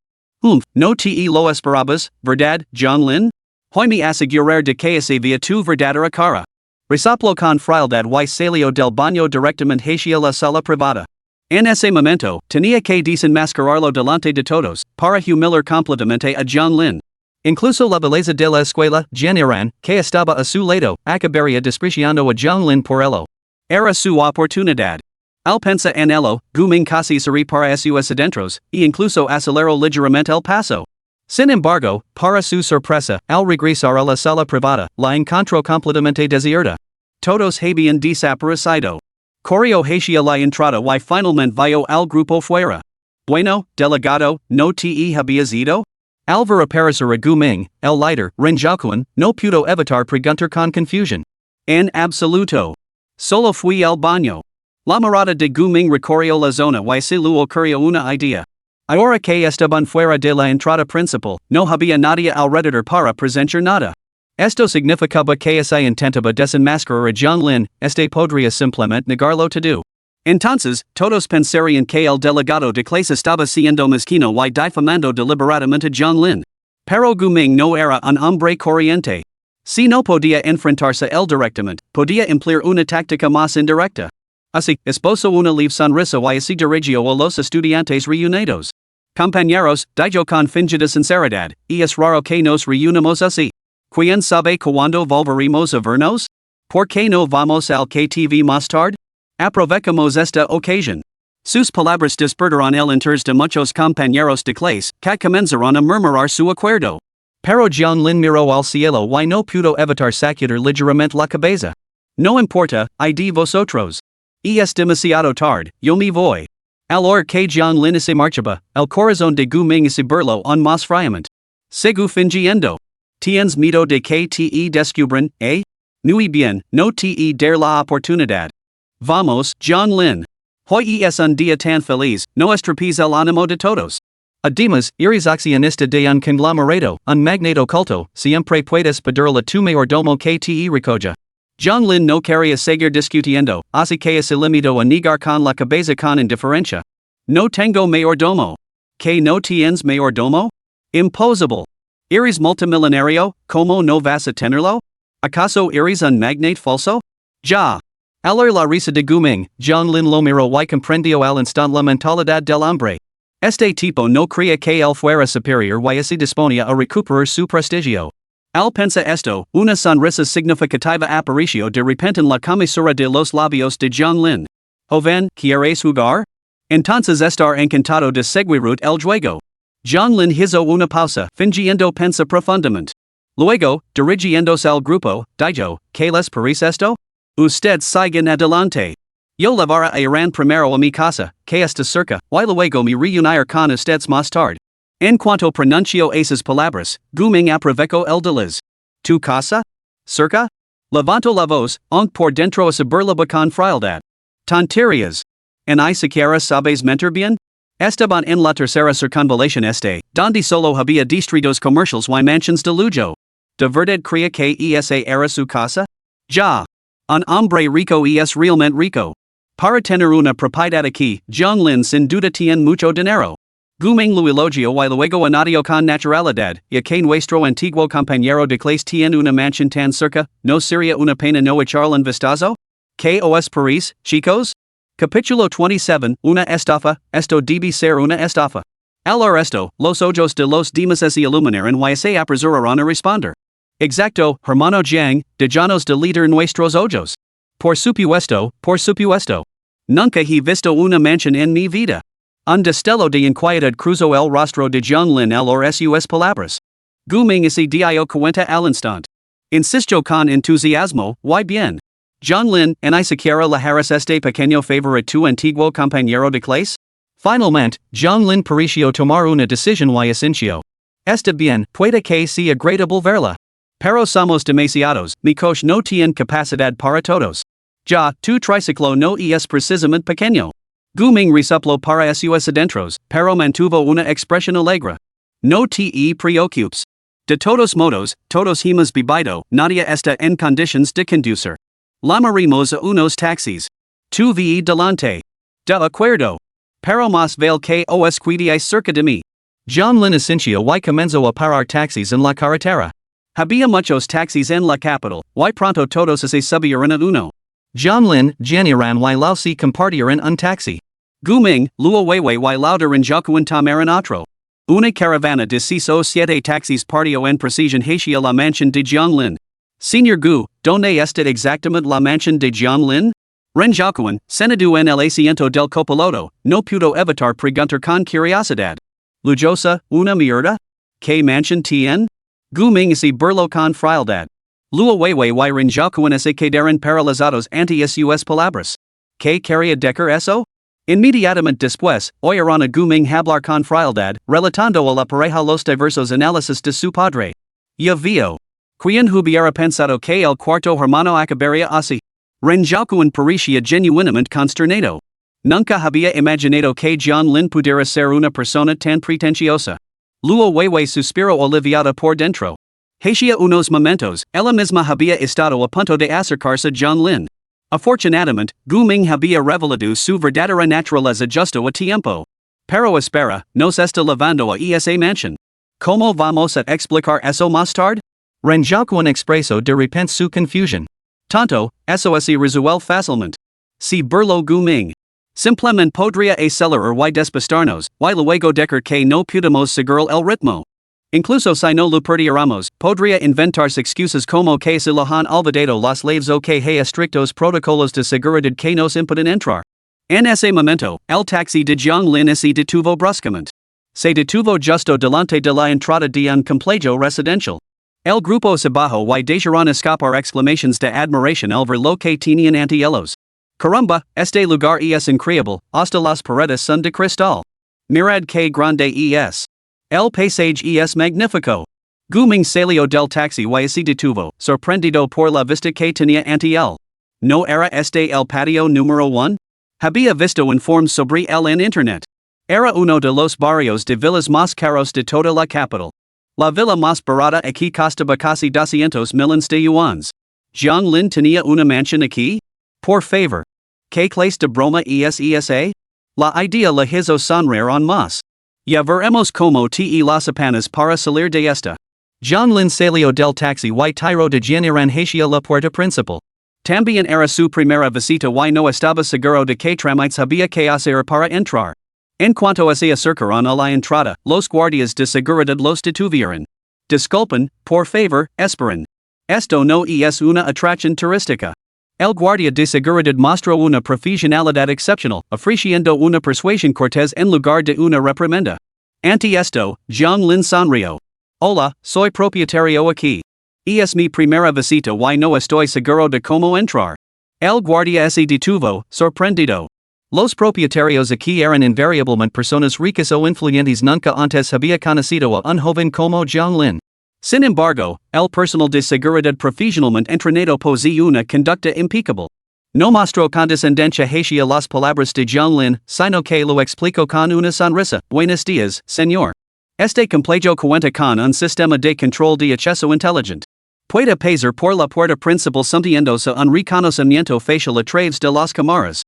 No te lo esperabas, ¿verdad, Jianlin? Hoy me asegurar de que ese via tu verdadera cara. Resoplo con frialdad y salió del baño directamente hacia la sala privada. En ese momento, tenía que desenmascararlo delante de todos, para humillar completamente a Jianlin. Incluso la belleza de la escuela, Jianiran, que estaba a su lado, acabaría despreciando a Jianlin por ello. Era su oportunidad. Al pensar en ello, Gu Ming casi se ríe para sus adentros, y incluso aceleró ligeramente el paso. Sin embargo, para su sorpresa, al regresar a la sala privada, la encontró completamente desierta. Todos habían desaparecido. Corrió hacia la entrada y finalmente vio al grupo fuera. Bueno, delegado, ¿no te habías ido? Al ver aparecer a Gu Ming, el líder, Ren Zhaoquan, no pudo evitar preguntar con confusión. En absoluto. Solo fui al baño. La mirada de Gu Ming recorrió la zona y se le ocurrió una idea. Ahora que estaban fuera de la entrada principal, no había nadie alrededor para presenciar nada. Esto significaba que se intentaba desenmascarar a Jianlin, podría simplemente negarlo todo. Entonces, todos pensarían que el delegado de clase estaba siendo mezquino y difamando deliberadamente a Jianlin. Pero Gu Ming no era un hombre corriente. Si no podía enfrentarse él directamente, podía emplear una táctica más indirecta. Así, esposo una leve sonrisa y se dirigió a los estudiantes reunidos. Compañeros, dijo con fingida sinceridad, es raro que nos reunamos así. ¿Quién sabe cuándo volveremos a vernos? ¿Por qué no vamos al KTV más tarde? Aprovechemos esta ocasión. Sus palabras despertaron el interés de muchos compañeros de clase, que comenzaron a murmurar su acuerdo. Pero Jianlin miró al cielo y no pudo evitar sacudir ligeramente la cabeza. No importa, y de vosotros. Es demasiado tarde, yo me voy. Al hora que Jianlin se marchaba, el corazón de Gu Ming se burló aún más fríamente. Sigo fingiendo. ¿Tienes miedo de que te descubran, eh? Muy bien, no te dar la oportunidad. Vamos, Jianlin. Hoy es un día tan feliz, no estropees el ánimo de todos. Además, eres accionista de un conglomerado, un magnato culto, siempre puedes pedir la tu mayordomo que te recoja. Jianlin no quería seguir discutiendo, así que se limitó a negar con la cabeza con indiferencia. No tengo mayordomo. ¿Que no tienes mayordomo? Imposible. ¿Eres multimillonario, como no vas a tenerlo? ¿Acaso eres un magnate falso? Ya. Al oír la risa de Gu Ming, Jianlin lo miró y comprendió al instante la mentalidad del hombre. Este tipo no creía que él fuera superior y se disponía a recuperar su prestigio. Al pensar esto, una sonrisa significativa apareció de repente en la comisura de los labios de Jianlin. Joven, ¿quieres jugar? Entonces estar encantado de seguir el juego. Jianlin hizo una pausa, fingiendo pensar profundamente. Luego, dirigiéndose al grupo, dijo, ¿qué les parece esto? Usted sigan adelante. Yo llevaré a Irán primero a mi casa, que está cerca, y luego me reuniré con ustedes más tarde. En cuanto pronunció esas palabras, Gu Ming aprovechó el desliz. ¿Tu casa? ¿Cerca? Levantó la voz, aunque por dentro se burlaba con frialdad. Tonterías. ¿En y siquiera sabes mentir bien? Estaban en la tercera circunvalación donde solo había distritos comerciales y mansions de lujo. ¿De verdad creía que esa era su casa? Ya. Un hombre rico es realmente rico. Para tener una propiedad aquí, Jianglin sin duda tiene mucho dinero. Guming lo elogio y luego añadió con naturalidad, y que nuestro antiguo compañero de clase tiene una mansión tan cerca, ¿no sería una pena no echarle un vistazo? ¿Qué os parece, chicos? Capítulo 27, una estafa, esto debe ser una estafa. Al resto, los ojos de los demás se iluminaron y se apresuraron a responder. Exacto, hermano Jiang, déjanos de leer nuestros ojos. Por supuesto, por supuesto. Nunca he visto una mansión en mi vida. Un destello de inquietud cruzó el rostro de Jianglin al oír sus palabras. Guming se dio cuenta al instante. Insistió con entusiasmo, y bien. Jianglin, ¿ni siquiera le harás este pequeño favor a tu antiguo compañero de clase? Finalmente, Jianglin pareció tomar una decisión y asintió. Está bien, puede que sea agradable verla. Pero somos demasiados, mi coche no tiene capacidad para todos. Ya, tu triciclo no es precisamente pequeño. Guming resopló para sus adentros, pero mantuvo una expresión alegre. No te preocupes. De todos modos, todos hemos bebido, nadie está en condiciones de conducir. Llamaremos a unos taxis. Tu ve delante. De acuerdo. Pero más vale que os cuidéis cerca de mí. Jianglin asintió y comenzó a parar taxis en la carretera. Había muchos taxis en la capital, y pronto todos se subieron a uno. Jianglin, Jianiran y Lao se compartieron un taxi. Guming, Luo Weiwei y Lauderin Jokuan tomaron otro. Una caravana de 6 o 7 taxis partió en precision hacia la mansión de Jianglin. Señor Gu, ¿dónde está exactamente la mansión de Jianglin? Ren Jokuan, sentado en el asiento del copiloto, no pudo evitar preguntar con curiosidad. Lujosa, una mierda? ¿Qué mansión tiene? Guming se burló con frialdad. Luo Weiwei y Ren Jokuan se quedaron paralizados ante sus palabras. ¿Qué quería decir eso? Inmediatamente después, oyeron a Guming hablar con frialdad, relatando a la pareja los diversos análisis de su padre. Ya veo. ¿Quién hubiera pensado que el cuarto hermano acabaría así? Ren Jokuan parecía genuinamente consternado. Nunca había imaginado que Jianglin pudiera ser una persona tan pretenciosa. Luo Weiwei suspiró aliviada por dentro. Hacia unos momentos, ella misma había estado a punto de acercarse a Jianglin. Afortunadamente, Guming había revelado su verdadera naturaleza justo a tiempo. Pero espera, nos está llevando a esa mansión. ¿Cómo vamos a explicar eso más tarde? Ren Jokuan expresó de repente su confusión. Tanto, eso se resuelve fácilmente. Si burló Guming. Simplemente podría acelerar y despistarnos, y luego decir que no pudimos seguir el ritmo. Incluso si no lo perdiéramos, podría inventarse excusas como que se le han olvidado las llaves o que hay estrictos protocolos de seguridad que nos impiden entrar. En ese momento, el taxi de Jianglin se detuvo bruscamente. Se detuvo justo delante de la entrada de un complejo residencial. El grupo se bajó y dejaron escapar exclamaciones de admiración al ver lo que tenían ante ellos. Caramba, este lugar es increíble, hasta las paredes son de cristal. Mirad que grande es. El paisaje es magnífico. Guming salió del taxi y se detuvo, sorprendido por la vista que tenía ante él. ¿No era este el patio número 1? Había visto informes sobre él en internet. Era uno de los barrios de villas más caros de toda la capital. La villa más barata aquí costaba casi 200 millones de yuans. Jianglin tenía una mansión aquí? Por favor. ¿Qué clase de broma es esa? La idea la hizo sonreír aún más. Ya veremos cómo te las apanas para salir de esta. Jianglin salió del taxi y tiró de Jianiran hacia la puerta principal. También era su primera visita y no estaba seguro de qué trámites había que hacer para entrar. En cuanto se acercaron a la entrada, los guardias de seguridad los detuvieron. Disculpen, por favor, esperen. Esto no es una atracción turística. El guardia de seguridad mostró una profesionalidad excepcional, ofreciendo una persuasión cortés en lugar de una reprimenda. Ante esto, Jianglin sonrió. Hola, soy propietario aquí. Es mi primera visita y no estoy seguro de cómo entrar. El guardia se detuvo, sorprendido. Los propietarios aquí eran invariablemente personas ricas o influyentes. Nunca antes había conocido a un joven como Jianglin. Sin embargo, el personal de seguridad profesionalmente entrenado posee una conducta impecable. No mostró condescendencia hacia las palabras de Jianglin, sino que lo explicó con una sonrisa. Buenos días, señor. Este complejo cuenta con un sistema de control de acceso inteligente. Puede pasar por la puerta principal sometiéndose un reconocimiento facial a través de las cámaras.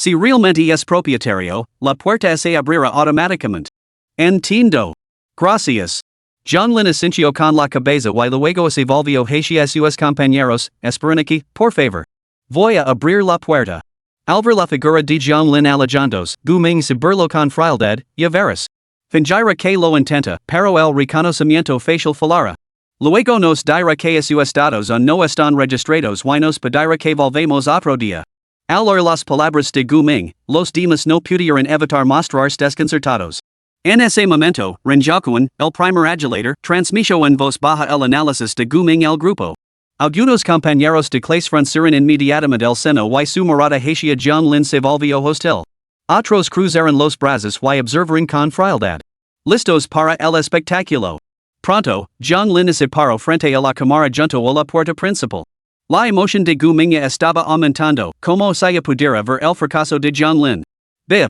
Si realmente es propietario, la puerta se abrirá automáticamente. Entiendo. Gracias. John Lin asintió con la cabeza y luego se volvió hacia sus compañeros, esperen aquí, por favor. Voy a abrir la puerta. Al ver la figura de John Lin alejándose, Guming se burló con frialdad, ya verás. Fingira que lo intenta, pero el reconocimiento facial fallara. Luego nos dirá que sus datos no están registrados y nos pedirá que volvamos otro día. Al oír las palabras de Guming, los demás no pudieron evitar mostrarse desconcertados. En ese momento, Renjakuan, el primer adulator, transmitió en voz baja el análisis de Guming al grupo. Algunos compañeros de clase francieron inmediatamente el seno y su mirada hacia John Lin se volvió hostil. Otros cruzaron los brazos y observaron con frialdad. Listos para el espectáculo. Pronto, John Lin se paró frente a la cámara junto a la puerta principal. La emoción de Guming estaba aumentando, como se pudiera ver el fracaso de John Lin. Bip.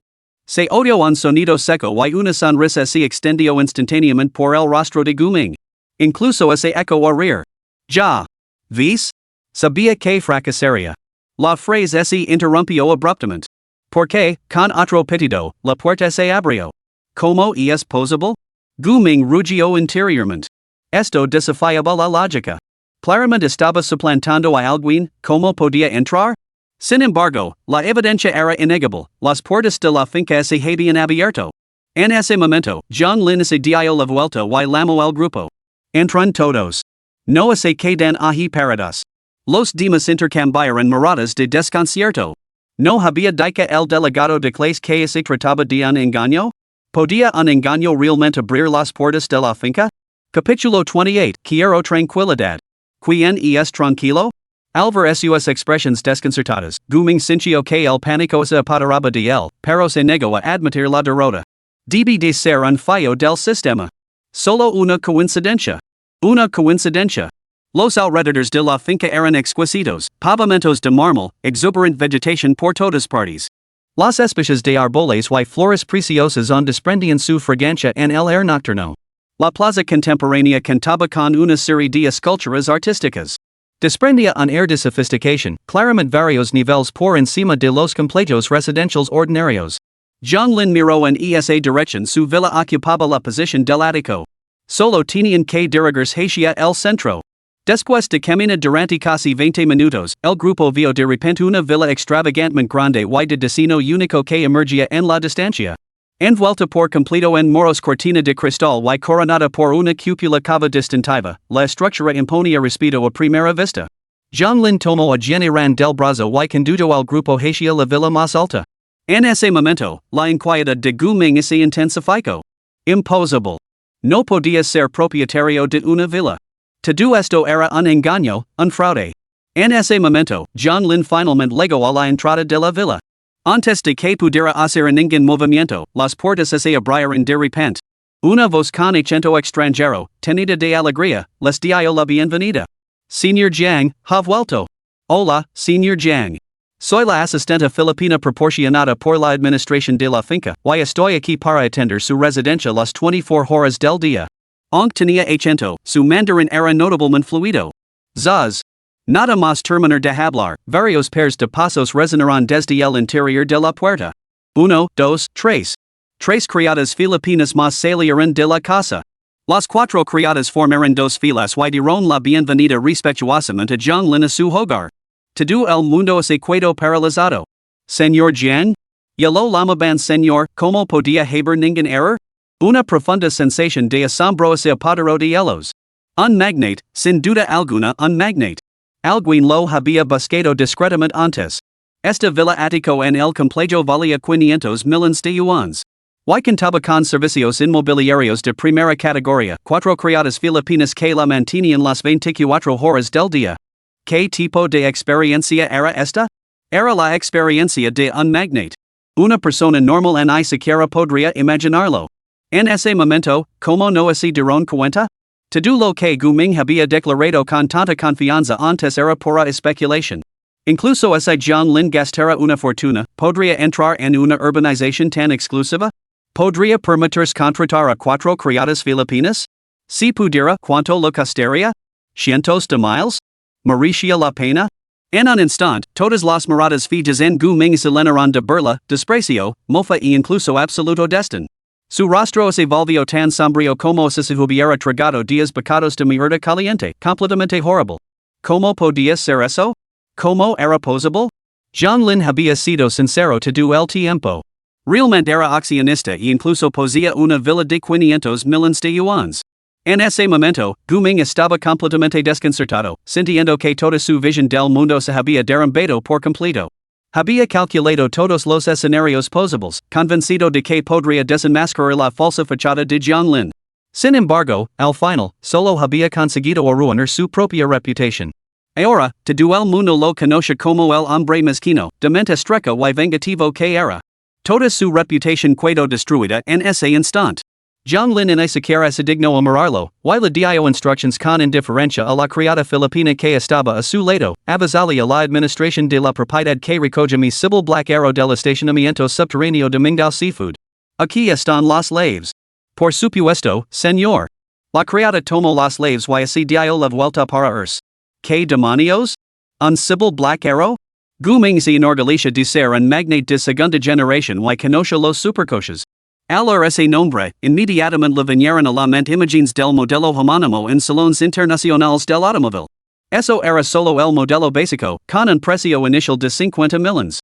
Se oyó un sonido seco y una sonrisa se extendió instantáneamente por el rostro de Guming. Incluso ese eco a reír. Ya. ¿Ves? Sabía que fracasaría. La frase se interrumpió abruptamente. Porque, con otro pitido, la puerta se abrió. ¿Cómo es posible? Guming rugió interiormente. Esto desafiaba la lógica. Claramente estaba suplantando a alguien, ¿cómo podía entrar? Sin embargo, la evidencia era innegable, las puertas de la finca se habían abierto. En ese momento, John Lin se dio la vuelta y llamó al grupo. Entran todos. No se quedan ahí parados. Los demás intercambiaron miradas de desconcierto. ¿No había dicho el delegado de clase que se trataba de un engaño? ¿Podía un engaño realmente abrir las puertas de la finca? Capítulo 28. Quiero tranquilidad. ¿Quién es tranquilo? Al ver sus expresiones desconcertadas, Guming sintió que el pánico se apoderaba de él, pero se negó a admitir la derrota. Debe de ser un fallo del sistema. Solo una coincidencia. Una coincidencia. Los alrededores de la finca eran exquisitos, pavimentos de mármol, exuberant vegetación por todas partes. Las especies de árboles y flores preciosas desprendían su fragancia en el aire nocturno. La plaza contemporánea contaba con una serie de esculturas artísticas. Desprendía un aire de sofisticación, claramente varios niveles por encima de los complejos residenciales ordinarios. John Lin miró en esa dirección, su villa ocupaba la posición del ático. Solo tenían que dirigirse hacia el centro. Después de caminar durante casi 20 minutos, el grupo vio de repente una villa extravagantemente grande y de diseño único que emergía en la distancia. Envuelta por completo en moros cortina de cristal y coronada por una cúpula cava distintiva, la estructura imponía respeto a primera vista. John Lin tomó a General del brazo y condujo al grupo hacia la villa más alta. En ese momento, la inquietud de Guming se intensificó. Imposible. No podía ser propietario de una villa. Todo esto era un engaño, un fraude. En ese momento, John Lin finalmente llegó a la entrada de la villa. Antes de que pudiera hacer ningún movimiento, las puertas se abrieron de repente. Una voz con acento extranjero, tenida de alegría, les dio la bienvenida. Señor Jiang, ha vuelto. Hola, Señor Jiang. Soy la asistente filipina proporcionada por la administración de la finca, y estoy aquí para atender su residencia las 24 horas del día. Aunque tenía acento, su mandarín era notablemente fluido. Zaz. Nada más terminar de hablar, varios pares de pasos resonaron desde el interior de la puerta. 1, 2, 3. 3 criadas filipinas más salieron de la casa. Las 4 criadas formaron 2 filas y dieron la bienvenida respetuosamente a John Lin a su hogar. Todo el mundo se quedó paralizado. Señor Jiang? Ya lo llamaban señor, ¿cómo podía haber ningún error? Una profunda sensación de asombro se apoderó de ellos. Un magnate, sin duda alguna un magnate. Alguien lo había buscado discretamente antes. Esta villa ático en el complejo valía 500 millones de yuanes. Y contaba con servicios inmobiliarios de primera categoría, 4 criadas filipinas que la mantenían las 24 horas del día. ¿Qué tipo de experiencia era esta? Era la experiencia de un magnate. Una persona normal ni siquiera podría imaginarlo. En ese momento, ¿cómo no se dieron cuenta? Todo lo que Guming había declarado con tanta confianza antes era pura especulación. Incluso ese John Lin gastara una fortuna, ¿podría entrar en una urbanización tan exclusiva? ¿Podría permitirse contratar a 4 criadas filipinas? Si pudiera, ¿cuánto lo costaría? ¿Cientos de miles? ¿Merecía la pena? En un instant, todas las miradas fijas en gu ming se llenaron de burla, desprecio, mofa e incluso absoluto destin. Su rostro se volvió tan sombrío como si se hubiera tragado 10 bocados de mierda caliente, completamente horrible. ¿Cómo podía ser eso? ¿Cómo era posible? Zhonglin había sido sincero todo el tiempo. Realmente era accionista e incluso poseía una villa de 500 millones de yuans. En ese momento, Gu Ming estaba completamente desconcertado, sintiendo que toda su visión del mundo se había derrumbado por completo. Había calculado todos los escenarios posibles, convencido de que podría desenmascarar la falsa fachada de Zhonglin. Sin embargo, al final, solo había conseguido arruinar su propia reputación. Ahora, todo el mundo lo conoce como el hombre mezquino, demente estrecho y vengativo que era. Toda su reputación quedó destruida en ese instante. Zhonglin ni siquiera se dignó a mirarlo, y le dio instructions con indiferencia a la criada filipina que estaba a su lado, avisale a la administración de la propiedad que recoge mi Sibyl Black Arrow del estacionamiento subterráneo de Mingdao Seafood. Aquí están las llaves. Por supuesto, señor. La criada tomó las llaves y así dio la vuelta para irse. ¿Qué demonios? ¿Un Sibyl Black Arrow? Gu Ming se enorgullece de ser un magnate de segunda generación y conoce los supercoches. Al oír ese nombre, inmediatamente le vinieron a la mente imágenes del modelo homónimo en salones internacionales del automóvil. Eso era solo el modelo básico, con un precio inicial de 50 millones.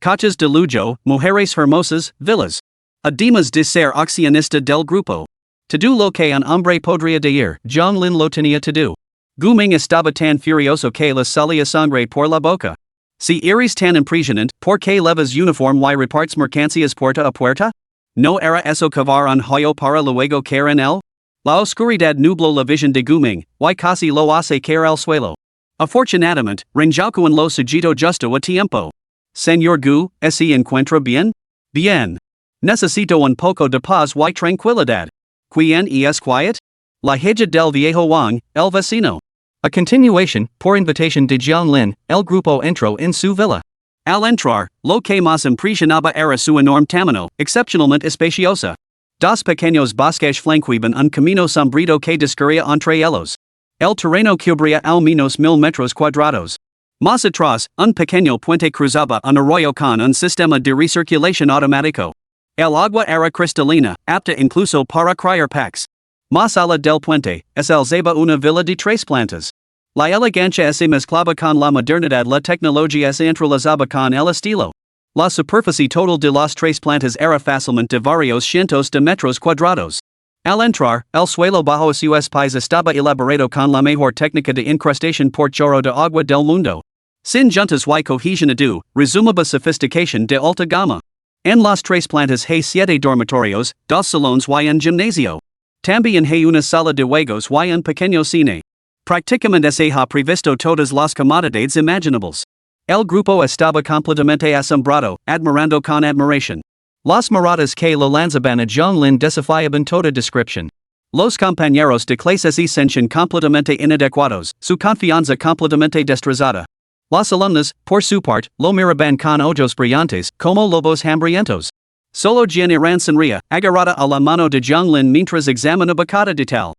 Coches de lujo, mujeres hermosas, villas. Además de ser accionista del grupo. Todo lo que un hombre podría decir, Zhonglin lo tenía todo. Gu Ming estaba tan furioso que le salía sangre por la boca. Si eres tan impresionante, ¿por qué llevas uniforme y repartes mercancías puerta a puerta? ¿No era eso cavar un hoyo para luego caer en él? La oscuridad nubló la visión de Gu Ming, y casi lo hace caer al suelo. Afortunadamente, Renjiakuan lo sujeto justo a tiempo. Señor Gu, ¿se encuentra bien? Bien. Necesito un poco de paz y tranquilidad. ¿Quién es quiet? La hija del viejo Wang, el vecino. A continuación, por invitación de Zhonglin, el grupo entró en su villa. Al entrar, lo que más impresionaba era su enorme tamaño, excepcionalmente espaciosa. Dos pequeños bosques flanqueaban un camino sombrío que discurría entre ellos. El terreno cubría al menos 1000 metros cuadrados. Más atrás, un pequeño puente cruzaba un arroyo con un sistema de recirculación automático. El agua era cristalina, apta incluso para criar peces. Más allá del puente, es el zeba una villa de 3 plantas. La elegancia se mezclaba con la modernidad, la tecnología se entrelazaba con el estilo. La superficie total de las 3 plantas era fácilmente de varios cientos de metros cuadrados. Al entrar, el suelo bajo sus pies estaba elaborado con la mejor técnica de incrustación por chorro de agua del mundo. Sin juntas y cohesion adu, resumaba sofisticación de alta gama. En las 3 plantas hay 7 dormitorios, 2 salones y un gimnasio. También hay una sala de juegos y un pequeño cine. Prácticamente se ha previsto todas las comodidades imaginables. El grupo estaba completamente asombrado, admirando con admiración. Las miradas que lo lanzaban a Zhonglin desafiaban toda descripción. Los compañeros de clase se sentían completamente inadecuados, su confianza completamente destrozada. Las alumnas, por su parte, lo miraban con ojos brillantes, como lobos hambrientos. Solo Jian Iran sonría, agarrada a la mano de Zhonglin mientras examinaba cada detalle.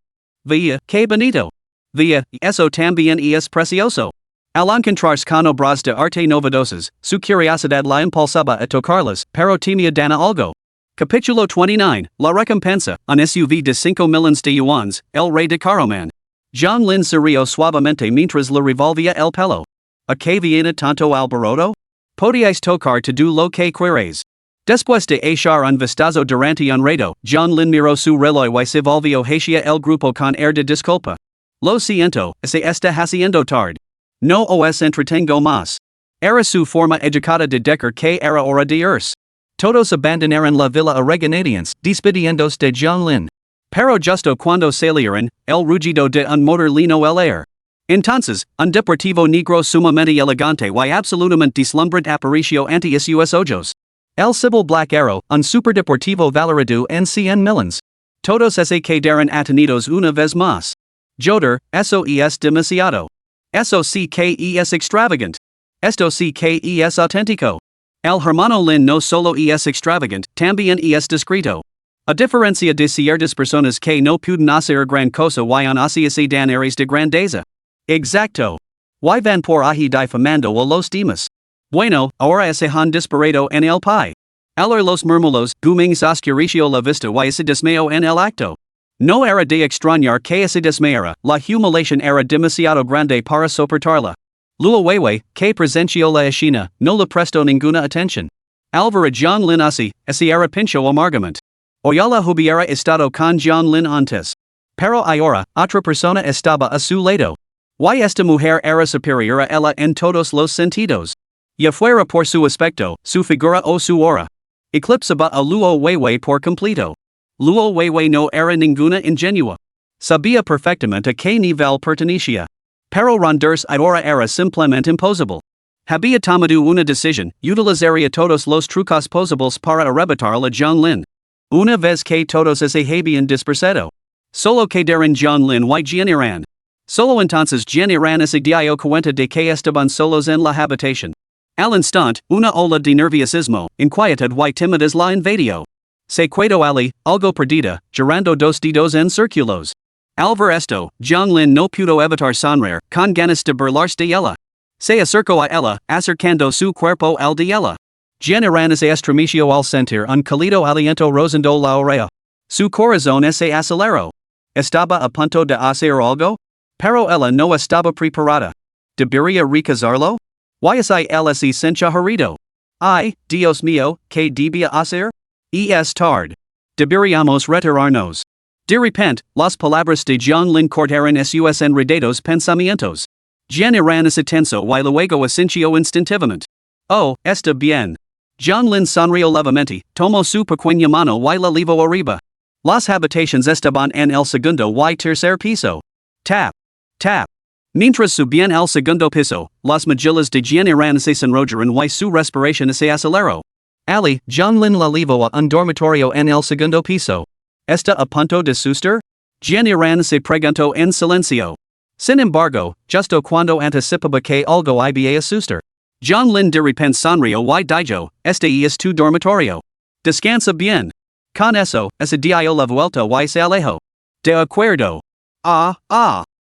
Vaya, qué bonito. Vaya, eso también es precioso. Al encontrarse con obras de arte novedosas, su curiosidad la impulsaba a tocarlas, pero temía dañar algo. Capítulo 29, La recompensa, un SUV de 5 millones de yuans, el rey de Caroman. Zhonglin se rió suavemente mientras le revolvía el pelo. ¿A qué viene tanto alboroto? Podíais tocar todo lo que queréis. Después de echar un vistazo durante un rato, Zhonglin miró su reloj y se volvió hacia el grupo con air de disculpa. Lo siento, se está haciendo tarde. No os entretengo más. Era su forma educada de decir que era hora de irse. Todos abandonaron la villa a regañadientes, despidiéndose de Zhonglin. Pero justo cuando salieron, el rugido de un motor llenó el aire. Entonces, un deportivo negro sumamente elegante y absolutamente deslumbrante apareció ante sus ojos. El Sibyl Black Arrow, un superdeportivo valorado en 100 millones. Todos se quedaron atenidos una vez más. Joder, eso es demasiado. Eso sí que es extravagante. Esto sí que es auténtico. El hermano Lin no solo es extravagante, también es discreto. A diferencia de ciertas personas que no pueden hacer gran cosa y aún así se dan aires de grandeza. Exacto. Y van por ahí difamando a los demás. Bueno, ahora ese han disparado en el pi. Alor los murmulos, gumings oscuricio la vista y ese desmayo en el acto. No era de extrañar que ese desmayara, la humiliación era demasiado grande para soportarla. Luo Weiwei, que presenció la escena, no le prestó ninguna atención. Alvara John Lin así, ese era pincho amargamente. Oyala hubiera estado con John Lin antes. Pero ahora, otra persona estaba a su lado. Y esta mujer era superior a ella en todos los sentidos. Ya fuera por su aspecto, su figura o su aura. Eclipsaba a Luo Weiwei por completo. Luo Weiwei no era ninguna ingenua. Sabía perfectamente a qué nivel pertenecía. Pero rendirse ahora era simplemente imposible. Había tomado una decisión, utilizaría todos los trucos posibles para arrebatar a John Lin. Una vez que todos se habían dispersado. Solo quedaron John Lin y Jian Iran. Solo entonces Jian Iran se dio cuenta de que estaban solos en la habitación. Al instante, una ola de nerviosismo, inquietud y timidez la invadió. Se quedó ali, algo perdida, girando dos dedos en círculos. Al ver esto, John Lin no pudo evitar sonreír, con ganas de burlarse de ella. Se acercó a ella, acercando su cuerpo al de ella. Jian Iran se estremeció al sentir un cálido aliento rozando la oreja. Su corazón se aceleró. Estaba a punto de hacer algo? Pero ella no estaba preparada. ¿Debería recazarlo? ¿Y si él se sentía herido? Ay, Dios mío, ¿qué debía hacer? Es tarde. Deberíamos retirarnos. De repente, las palabras de John Lin cortaron sus enredados pensamientos. Jian Iran se tensó y luego asintió instintivamente. Oh, está bien. John Lin sonrió levemente, tomó su pequeña mano y la llevó arriba. Las habitaciones estaban en el segundo y tercer piso. Tap. Tap. Mientras subían al segundo piso, las mejillas de Jian Iran se sonrojaron y su respiración se aceleró. Ali, John Lin la llevó a un dormitorio en el segundo piso. ¿Está a punto de suster? Jian Iran se preguntó en silencio. Sin embargo, justo cuando anticipaba que algo iba a suceder, John Lin de repente sonrió y dijo, este es tu dormitorio. Descansa bien. Con eso, se dio la vuelta y se alejó. De acuerdo.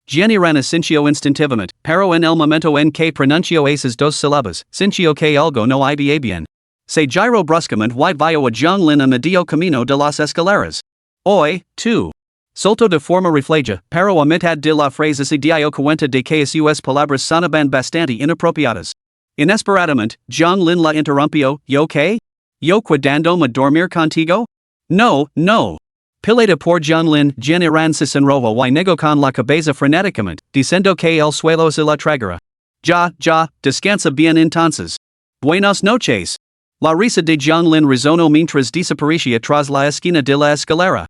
Jian Iran sintió instintivamente, pero en el momento en que pronunció esas dos sílabas, sintió que algo no iba bien. Se giró bruscamente y vio a John Lin a medio camino de las escaleras. Hoy, tú. Soltó de forma refleja, pero a mitad de la frase se dio cuenta de que sus palabras sonaban bastante inapropiadas. Inesperadamente, John Lin la interrumpió, ¿yo qué? ¿Yo quedándome a dormir contigo? No, no. Pilada por John Lin, Jian Iran se sonrojó y negó con la cabeza frenéticamente, diciendo que el suelo se la tragara. Ya, descansa bien entonces. Buenas noches. La risa de John Lin resonó mientras desaparecía tras la esquina de la escalera.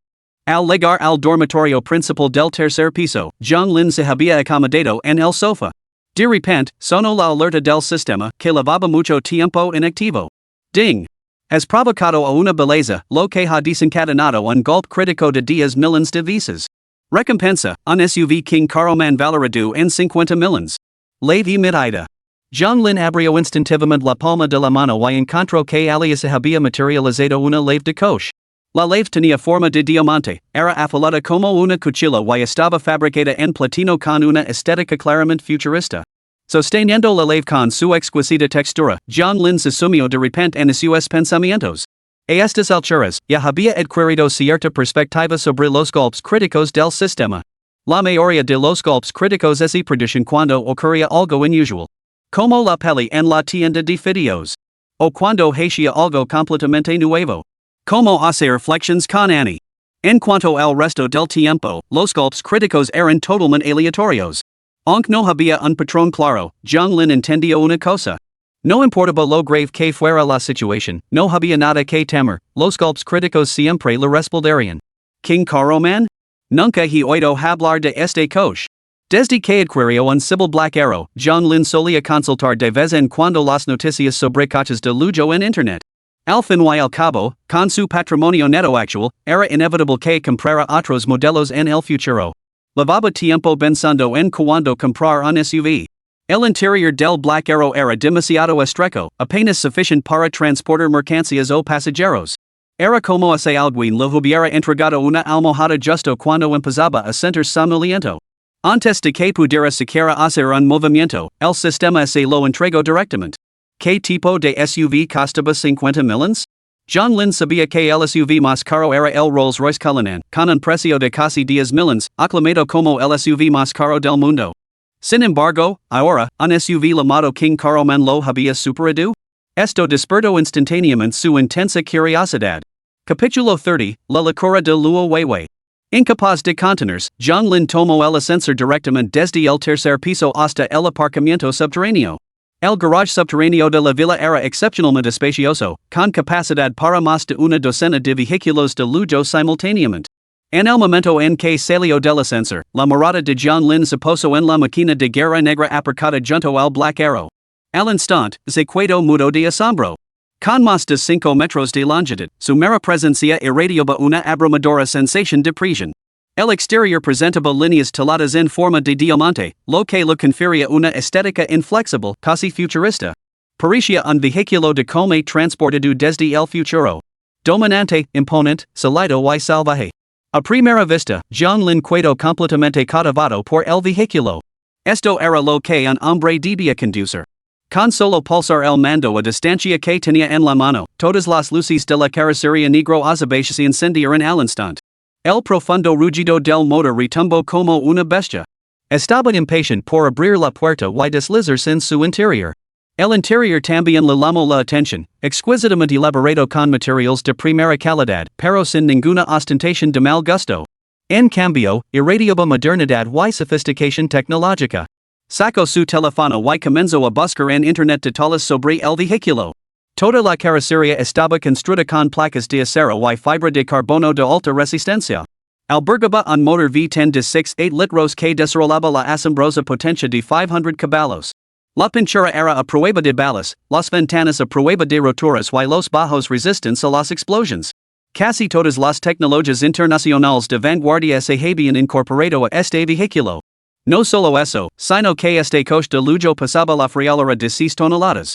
Al llegar al dormitorio principal del tercer piso, John Lin se había acomodado en el sofá. De repente, sonó la alerta del sistema, que llevaba mucho tiempo inactivo. Ding. Has provocado a una belleza, lo que ha desencadenado un golpe crítico de 10 millones de visas. Recompensa, un SUV King Caroman valorado en 50 millones. Lave emitida. John Lin abrió instintivamente la palma de la mano y encontró que ali se había materializado una lave de coche. La lave tenía forma de diamante, era afilada como una cuchilla y estaba fabricada en platino con una estética claramente futurista. Sosteniendo la lave con su exquisita textura, John Lin se sumió de repente en sus pensamientos. A estas alturas, ya había adquirido cierta perspectiva sobre los golpes críticos del sistema. La mayoría de los golpes críticos se producen cuando ocurría algo inusual. Como la peli en la tienda de videos. O cuando hacía algo completamente nuevo. Como hacer reflections con Annie. En cuanto al resto del tiempo, los golpes críticos eran totalmente aleatorios. Aunque no había un patrón claro, John Lin entendió una cosa. No importaba lo grave que fuera la situación, no había nada que temer, los golpes críticos siempre le respaldarían. ¿King Caroman? Nunca he oído hablar de este coche. Desde que adquirió un Sybil Black Arrow, John Lin solía consultar de vez en cuando las noticias sobre coches de lujo en Internet. Al fin y al cabo, con su patrimonio neto actual, era inevitable que comprara otros modelos en el futuro. Llevaba tiempo pensando en cuándo comprar un SUV. El interior del Black Arrow era demasiado estrecho, apenas suficiente para transportar mercancías o pasajeros. Era como si alguien le hubiera entregado una almohada justo cuando empezaba a sentir somnoliento. Antes de que pudiera siquiera hacer un movimiento, el sistema se lo entregó directamente. ¿Qué tipo de SUV costaba 50 millones? John Lin sabía que el SUV más caro era el Rolls Royce Cullinan, con un precio de casi 10 millones, aclamado como el SUV más caro del mundo. Sin embargo, ahora, un SUV llamado King Carlman lo había superado. Esto despertó instantáneamente su intensa curiosidad. Capítulo 30, La locura de Luo Weiwei. Incapaz de contenerse, John Lin tomó el ascensor directamente desde el tercer piso hasta el aparcamiento subterráneo. El garage subterráneo de la villa era excepcionalmente espacioso, con capacidad para más de una docena de vehículos de lujo simultáneamente. En el momento en que salió del ascensor, la mirada de John Lin se posó en la máquina de guerra negra aparcada junto al Black Arrow. Al instante, se quedó mudo de asombro. Con más de 5 metros de longitud, su mera presencia irradiaba una abrumadora sensación de presión. El exterior presentaba líneas taladas en forma de diamante, lo que le confería una estética inflexible, casi futurista. Parecía un vehículo de combate transportado desde el futuro. Dominante, imponente, sólido y salvaje. A primera vista, John Lin quedó completamente cautivado por el vehículo. Esto era lo que un hombre debía conducir. Con solo pulsar el mando a distancia que tenía en la mano, todas las luces de la carrocería negro azabache se encendieron al instante. El profundo rugido del motor retumbó como una bestia. Estaba impaciente por abrir la puerta y deslizarse en su interior. El interior también le llamó la atención, exquisitamente elaborado con materiales de primera calidad, pero sin ninguna ostentación de mal gusto. En cambio, irradiaba modernidad y sofisticación tecnológica. Sacó su teléfono y comenzó a buscar en internet detalles sobre el vehículo. Toda la carrocería estaba construida con placas de acero y fibra de carbono de alta resistencia. Albergaba un motor V10 de 6,8 litros que desarrollaba la asombrosa potencia de 500 caballos. La pintura era a prueba de balas, las ventanas a prueba de roturas y los bajos resistentes a las explosiones. Casi todas las tecnologías internacionales de vanguardia se habían incorporado a este vehículo. No solo eso, sino que este coche de lujo pasaba la friolera de 6 toneladas.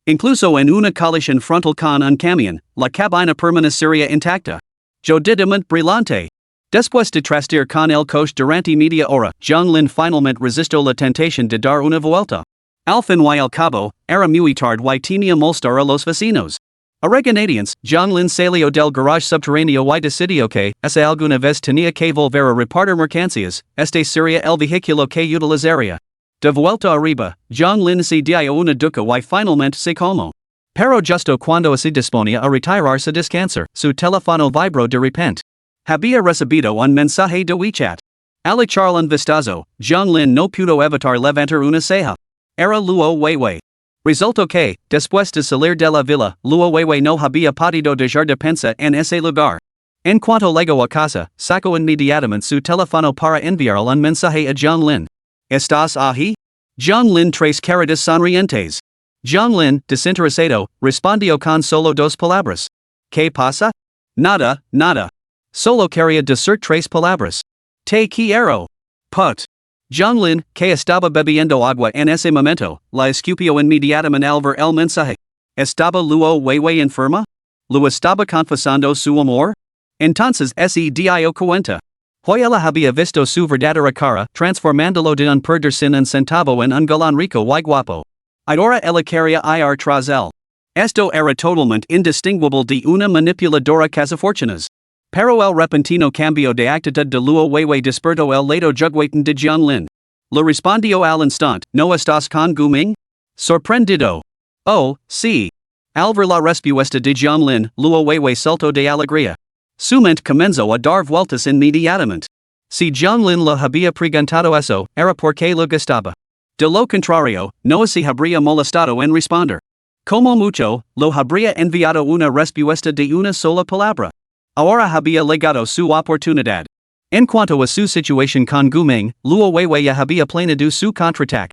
Incluso en una colisión frontal con un camión, la cabina permanecería intacta. Jodidamente brillante. Después de trastir con el coche durante media hora, John Lin finalmente resistió la tentación de dar una vuelta. Al fin y al cabo, era muy tarde y tenía molestar a los vecinos. A regañadientes, John Lin salió del garage subterráneo y decidió que, si alguna vez tenía que volver a repartir mercancías, este sería el vehículo que utilizaría. De vuelta arriba, John Lin se dio una ducha y finalmente se calmó. Pero justo cuando se disponía a retirarse a descansar, su teléfono vibró de repente. Había recibido un mensaje de WeChat. Al echar un vistazo, John Lin no pudo evitar levantar una ceja. Era Luo Weiwei. Resultó que, después de salir de la villa, Luo Weiwei no había podido dejar de pensar en ese lugar. En cuanto llegó a casa, sacó inmediatamente su teléfono para enviar un mensaje a John Lin. ¿Estás ahí? John Lin tres caritas sonrientes. John Lin, desinteresado, respondió con solo 2 palabras. ¿Qué pasa? Nada, nada. Solo quería decir 3 palabras. Te quiero. Put. John Lin, que estaba bebiendo agua en ese momento, la escupió inmediatamente al ver el mensaje. ¿Estaba Luo Weiwei enferma? ¿Lo estaba confesando su amor? Entonces se dio cuenta. Hoyela había visto su verdadera cara, transformándolo de un perder sin un centavo en un galán rico y guapo. Ahora ella quería ir tras él. Esto era totalmente indistinguible de una manipuladora cazafortunas. Pero el repentino cambio de actitud de Luo Weiwei despertó el lado juguetón de John Lin. Le respondió al instante, ¿no estás con Guming? Sorprendido. Oh, sí. Al ver la respuesta de John Lin, Luo Weiwei saltó de alegría. Su mente comenzó a dar vueltas inmediatamente. Si John Lin le había preguntado eso, era porque le gustaba. De lo contrario, no se habría molestado en responder. Como mucho, lo habría enviado una respuesta de una sola palabra. Ahora había llegado su oportunidad. En cuanto a su situación con Guming, Luo Weiwei ya había planeado su contraataque.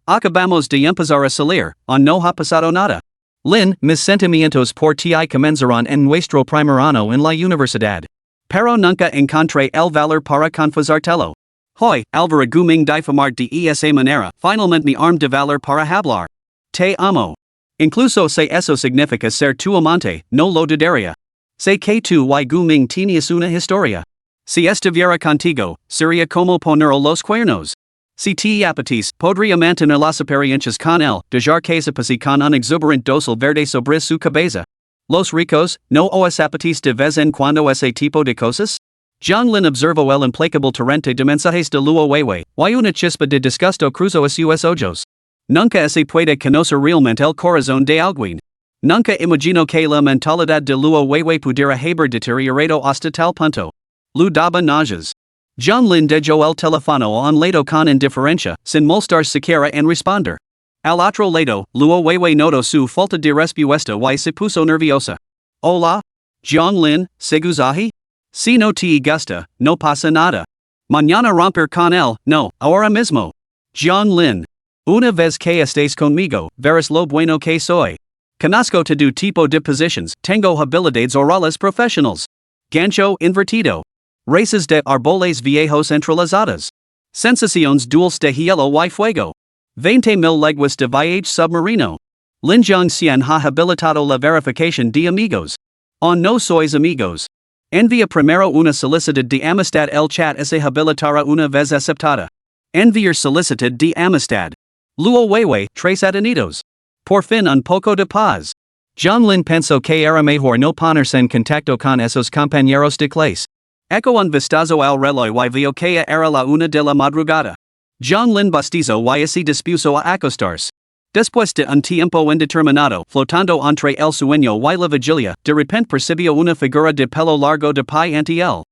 Acabamos de empezar a salir, no ha pasado nada. Lin, mis sentimientos por ti comenzaron en nuestro primer año en la universidad. Pero nunca encontré el valor para confesártelo. Hoy, al ver a Guming difamar de esa manera, finalmente me arm de valor para hablar. Te amo. Incluso si eso significa ser tu amante, no lo dudaría. Sé que tú y Guming tenías una historia. Si estuviera contigo, sería como poner los cuernos. Si te apetis, podría mantener las apariencias con él, dejar que se pase con un exuberant dosel verde sobre su cabeza. Los ricos, no os apetis de vez en cuando ese tipo de cosas? Zhonglin observó el implacable torrente de mensajes de Luo Weiwei, y una chispa de disgusto cruzó a sus ojos. Nunca se puede conocer realmente el corazón de alguien. Nunca imagino que la mentalidad de Luo Weiwei pudiera haber deteriorado hasta tal punto. Lu daba náuseas. Zhonglin dejó el teléfono a un lado con indiferencia, sin molestar siquiera en responder. Al otro lado, Luo Weiwei notó su falta de respuesta y se puso nerviosa. Hola? Zhonglin, ¿seguzahi? Si no te gusta, no pasa nada. Mañana romper con él, no, ahora mismo. Zhonglin. Una vez que estés conmigo, verás lo bueno que soy. Conozco todo tipo de positions, tengo habilidades orales profesionales. Gancho invertido. Races de árboles viejos entrelazadas. Sensaciones dulces de hielo y fuego. 20,000 leguas de viaje submarino. Linjiang Xian ha habilitado la verificación de amigos. No sois amigos. Envía primero una solicitud de amistad, el chat se habilitará una vez aceptada. Enviar solicitud de amistad. Luo Weiwei, 3 adenidos. Por fin un poco de paz. Zhonglin pensó que era mejor no ponerse en contacto con esos compañeros de clase. Echo un vistazo al reloj y vio que era la 1 de la madrugada. Zhonglin bostezó y se dispuso a acostarse. Después de un tiempo indeterminado, flotando entre el sueño y la vigilia, de repente percibió una figura de pelo largo de pie ante él.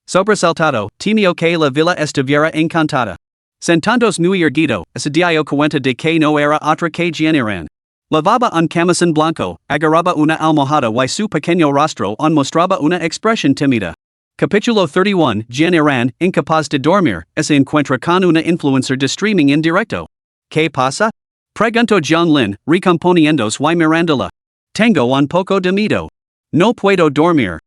Sobresaltado, temió que la villa estuviera encantada. Sentándose muy erguido, se dio cuenta de que no era otra que Jianiran. Lavaba un camisón blanco, agarraba una almohada y su pequeño rostro mostraba una expresión tímida. Capítulo 31. Jianiran, incapaz de dormir, se encuentra con una influencer de streaming en directo. ¿Qué pasa? Preguntó Zhonglin, recomponiéndose y mirándola. Tengo un poco de miedo. No puedo dormir.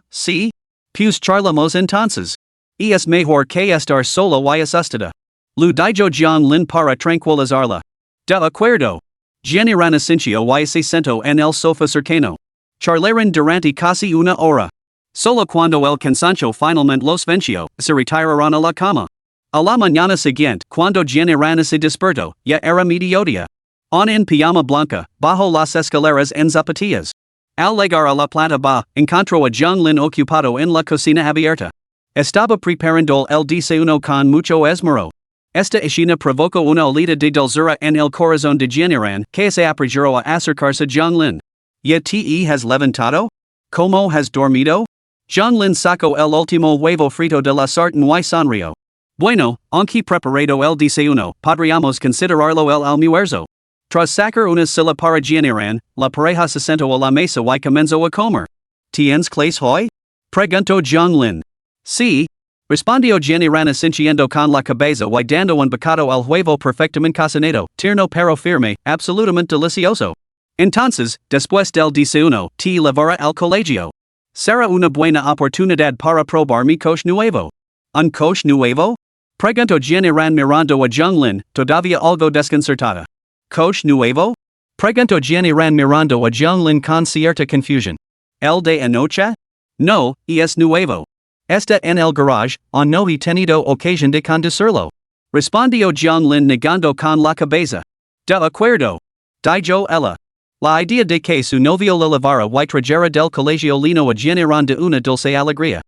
Sí. Pues charlamos entonces. Y es mejor que estar sola y asustada. Lu dijo Zhonglin para tranquilizarla. De acuerdo. Jianiran asintió y se sentó en el sofá cercano. Charlaron durante casi una hora. Solo cuando el cansancio finalmente los venció, se retiraron a la cama. A la mañana siguiente, cuando Jianiran se despertó, ya era mediodía. En pijama blanca, bajo las escaleras en zapatillas. Al llegar a la planta baja, encontró a Zhonglin ocupado en la cocina abierta. Estaba preparando el desayuno con mucho esmero. Esta escena provocó una olida de dulzura en el corazón de Jianiran, que se apresuró a acercarse a Zhonglin. ¿Ya te has levantado? ¿Cómo has dormido? Zhonglin sacó el último huevo frito de la sartén y sonrió. Bueno, aunque preparado el desayuno, podríamos considerarlo el almuerzo. Tras sacar una silla para Jianiran, la pareja se sentó a la mesa y comenzó a comer. ¿Tienes clase hoy? Preguntó Zhonglin. Sí. Respondió Jianiran asintiendo con la cabeza y dando un bocado al huevo perfectamente cocinado, tierno pero firme, absolutamente delicioso. Entonces, después del desayuno, te llevará al colegio. Será una buena oportunidad para probar mi coche nuevo. ¿Un coche nuevo? Preguntó Jianiran mirando a Zhonglin, todavía algo desconcertada. ¿Coche nuevo? Preguntó Jianiran mirando a Zhonglin con cierta confusión. ¿El de anoche? No, es nuevo. Está en el garage, no he tenido ocasión de conducirlo. Respondió Zhonglin negando con la cabeza. De acuerdo. Dijo ella. La idea de que su novio le llevara y trajera del colegio lino a Jianiran de una dulce alegría.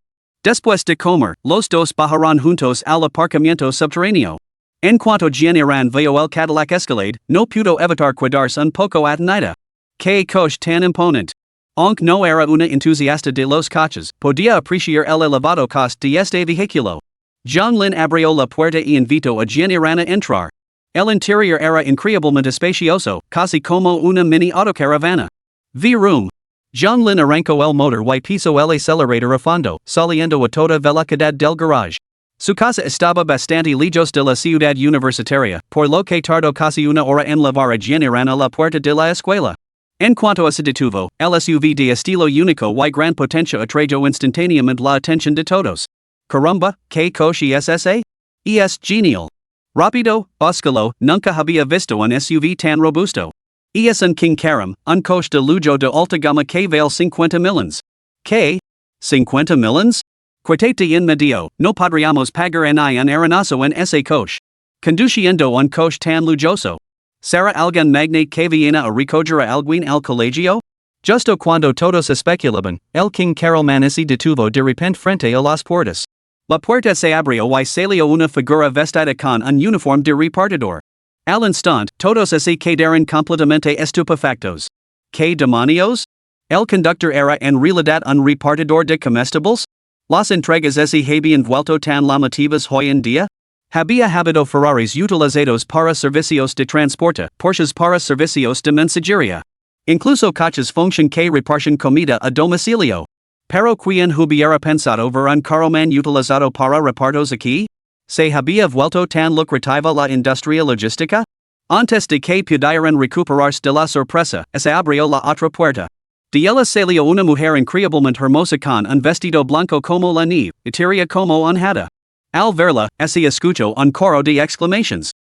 Después de comer, los dos bajaron juntos al aparcamiento subterráneo. En cuanto Jianiran vio el Cadillac Escalade, no pudo evitar quedarse un poco atonida. ¡Qué coche tan imponente! Aunque no era una entusiasta de los coches, podía apreciar el elevado coste de este vehículo. Zhonglin abrió la puerta y invitó a Jianiran a entrar. El interior era increíblemente espacioso, casi como una mini autocaravana. V-room. Zhonglin arrancó el motor y pisó el acelerador a fondo, saliendo a toda velocidad del garage. Su casa estaba bastante lejos de la ciudad universitaria, por lo que tardó casi una hora en llevar a Jianiran a la puerta de la escuela. En cuanto a se detuvo, el SUV de estilo único y gran potencia atrajo instantáneamente la atención de todos. Caramba, ¿qué coche es ese? Es genial. Rápido, búscalo, nunca había visto un SUV tan robusto. Es un King Karam, un coche de lujo de alta gama que vale 50 millones. ¿Qué? ¿50 millones? Quitate de inmedio, no podríamos pagar ni un arenazo en ese coche. Conduciendo un coche tan lujoso. ¿Será algún magnate que viene a recoger a alguien al colegio? Justo cuando todos especulaban, el king Carolmanesi detuvo de repente frente a las puertas. La puerta se abrió y salió una figura vestida con un uniforme de repartidor. Al instante, todos se quedaron completamente estupefactos. ¿Qué demonios? ¿El conductor era en realidad un repartidor de comestibles? ¿Las entregas se habían vuelto tan llamativas hoy en día? Había habido Ferraris utilizados para servicios de transporte, Porsches para servicios de mensajería. Incluso coches function que reparten comida a domicilio. Pero quien hubiera pensado ver un carroman utilizado para repartos aquí? ¿Se había vuelto tan lucrativa la industria logística? Antes de que pudieran recuperarse de la sorpresa, se abrió la otra puerta. De ella salió una mujer increíblemente hermosa con un vestido blanco como la nieve, etérea como un hada. Al verla, se escuchó un coro de exclamations.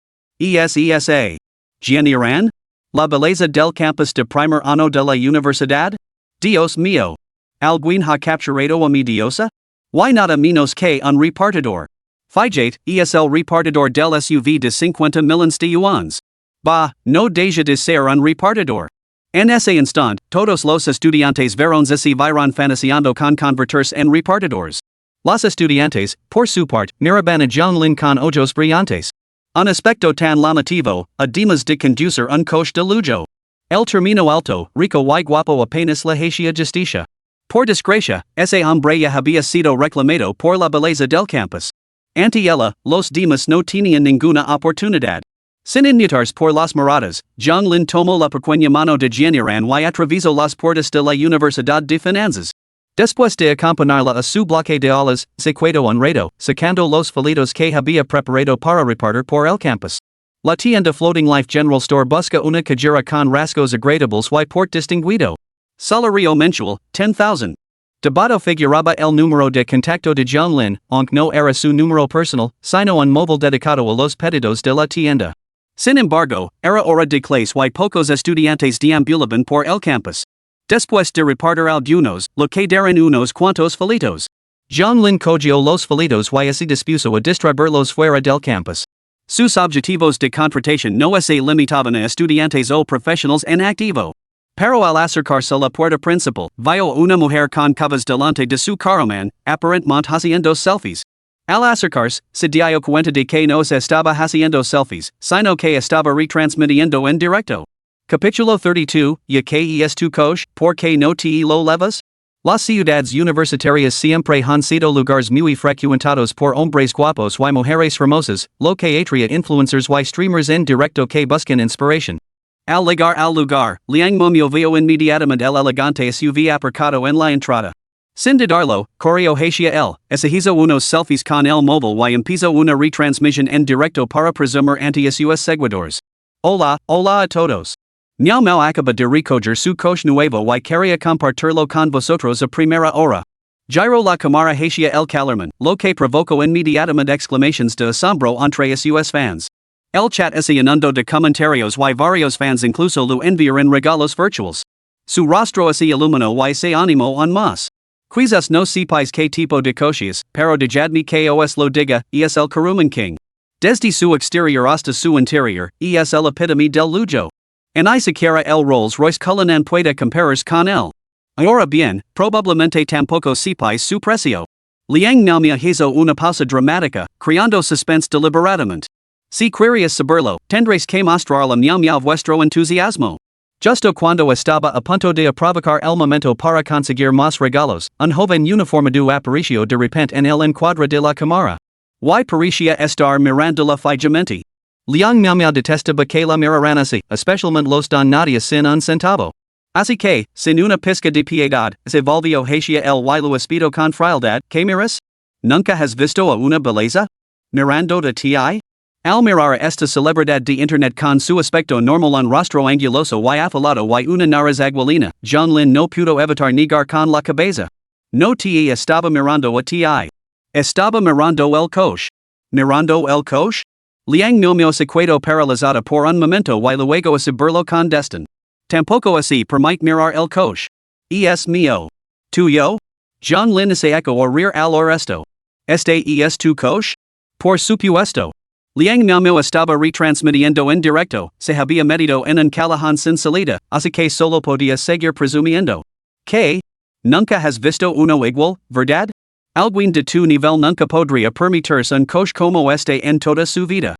¿Esa? ¿Quién eran? ¿La belleza del campus de primer año de la universidad? Dios mío. ¿Alguien ha capturado a mi diosa? Why nada menos que un repartidor? Fíjate, es el repartidor del SUV de 50 millones de yuans. Bah, no deja de ser un repartidor. En ese instante, todos los estudiantes vieron se vieron fantaseando con convertirse en repartidores. Los estudiantes, por su parte, miraban a Zhonglin con ojos brillantes. Un aspecto tan llamativo, además de conducir un coche de lujo. El termino alto, rico y guapo apenas le hacía justicia. Por desgracia, ese hombre ya había sido reclamado por la belleza del campus. Ante ella, los demás no tenían ninguna oportunidad. Sin inmutarse por las miradas, Zhonglin tomó la pequeña mano de Jianiran y atravesó las puertas de la Universidad de Finanzas. Después de acompañarla a su bloque de aulas, se quedó honrado, sacando los folios que había preparado para repartir por el campus. La tienda Floating Life General Store busca una cajera con rasgos agradables y port distinguido. Salario mensual, 10,000. Debajo figuraba el número de contacto de Zhonglin, aunque no era su número personal, sino un móvil dedicado a los pedidos de la tienda. Sin embargo, era hora de clase y pocos estudiantes deambulaban por el campus. Después de repartir algunos, lo quedaron unos cuantos folitos. Zhonglin cogió los folitos y se dispuso a distribuirlos fuera del campus. Sus objetivos de contratación no se limitaban a estudiantes o profesionales en activo. Pero al acercarse a la puerta principal, vio una mujer con cavas delante de su carroman, aparentemente haciendo selfies. Al acercarse, se dio cuenta de que no se estaba haciendo selfies, sino que estaba retransmitiendo en directo. Capítulo 32, ¿Ya que es tu coche, por qué no te lo levas? Las ciudades universitarias siempre han sido lugares muy frecuentados por hombres guapos y mujeres hermosas, lo que atrae influencers y streamers en directo que buscan inspiración. Al lugar, Liang Mumio vio inmediatamente el elegante SUV aparcado en la entrada. Sin dudarlo, corrió hacia él, se hizo unos selfies con el móvil y empezó una retransmisión en directo para presumir ante sus seguidores. Hola a todos. Miao Mao acaba de recoger su coche nuevo y quería compartirlo con vosotros a primera hora. Giró la cámara hacia el Callerman, lo que provocó inmediatamente exclamaciones de asombro entre sus fans. El chat se inundó de comentarios y varios fans incluso lo enviaron regalos virtuales. Su rostro se iluminó y se animó aún más. Quizás no sepáis qué tipo de coches, pero dejadme que os lo diga, es el Carroman King. Desde su exterior hasta su interior, es el epítome del lujo. Ni siquiera el Rolls Royce Cullinan puede compararse con él. Ahora bien, probablemente tampoco sepáis su precio. Liang Naomia hizo una pausa dramática, creando suspense deliberadamente. Si queréis saberlo, tendréis que mostrarle Miao vuestro entusiasmo. Justo cuando estaba a punto de provocar el momento para conseguir más regalos, un joven uniformado apareció de repente en el encuadre de la cámara. Y parecía estar mirándola fijamente. Liang Miao detestaba que la miraran así, especialmente los don nadie sin un centavo. Así que, sin una pizca de piedad, se volvió hacia él y lo espido con frialdad. ¿Qué miras? ¿Nunca has visto a una belleza? Mirando de ti? Al mirar a esta celebridad de internet con su aspecto normal un rostro anguloso y afilado y una nariz aguilina, Zhonglin no pudo evitar negar con la cabeza. No te estaba mirando a ti. Estaba mirando el coche. ¿Mirando el coche? Liang Nomio se quedó paralizada por un momento y luego a verlo con desdén. Tampoco así permite mirar el coche. Es mío. ¿Tuyo? John Lin se eco o rear al oresto. Este es tu coche? Por supuesto. Liang Miao estaba retransmitiendo en directo, se había metido en un callejón sin salida, así que solo podía seguir presumiendo. Que? Nunca has visto uno igual, ¿verdad? Alguien de tu nivel nunca podría permitirse un coche como este en toda su vida.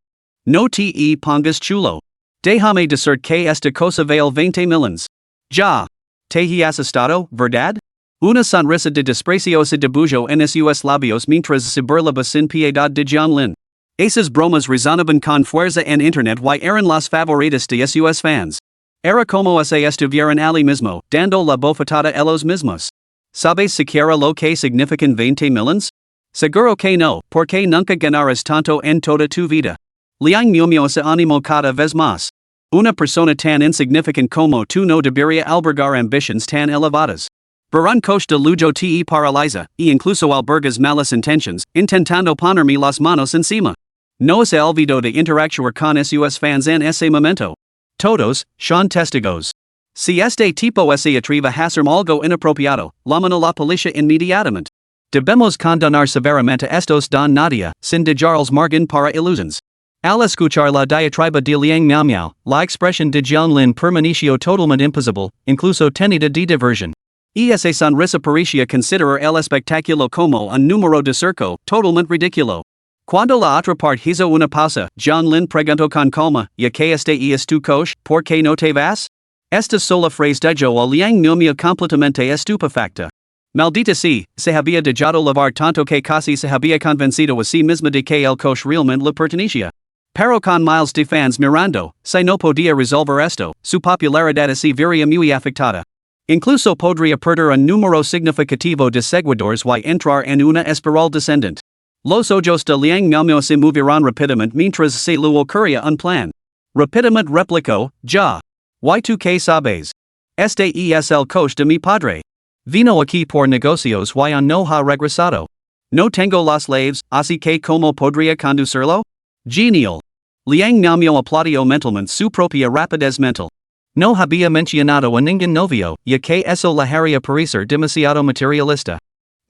No te pongas chulo. Déjame decir que esta cosa vale 20 millones. Ya. Te has asustado, ¿verdad? Una sonrisa de desprecio se dibujó en sus labios mientras se burlaba sin piedad de John Lin. Esas bromas resonaban con fuerza en internet y eran las favoritas de sus fans. Era como si estuvieran allí mismo, dando la bofetada a los mismos. ¿Sabes siquiera lo que significan 20 millones? Seguro que no, porque nunca ganarás tanto en toda tu vida. Liang Miao se animó cada vez más. Una persona tan insignificante como tú no debería albergar ambitions tan elevadas. Verán coche de lujo te paraliza, y incluso albergas malas intentions, intentando ponerme las manos encima. No se olvidó de interactuar con sus fans en ese momento. Todos son testigos. Si este tipo se atreve a hacer algo inapropiado, llaman a la policía inmediatamente. Debemos condenar severamente estos don nadie, sin dejarles margen para ilusiones. Al escuchar la diatriba de Liang Miao, la expresión de John Lin permaneció totalmente imposible, incluso tenida de diversión. Y esa sonrisa parecía considerar el espectáculo como un número de circo, totalmente ridículo. Cuando la otra parte hizo una pausa, John Lin preguntó con calma, ¿ya que este es tu coche, por qué no te vas? Esta sola frase dejó a Liang Miao completamente estupefacta. Maldita sea, se había dejado lavar tanto que casi se había convencido a sí misma de que el coche realmente le pertenecía. Pero con miles de fans mirando, se no podía resolver esto, su popularidad se vería muy afectada. Incluso podría perder un número significativo de seguidores y entrar en una espiral descendente. Los ojos de Liang Miao se moverán rápidamente mientras se le ocurría un plan. Rápidamente replicó, ya. ¿Y tú qué sabes? Este es el coche de mi padre. Vino aquí por negocios y no ha regresado. No tengo las llaves, así que ¿cómo podría conducirlo? Genial. Liang Miao aplaudió mentalmente su propia rapidez mental. No había mencionado a ningún novio, ya que eso le haría parecer demasiado materialista.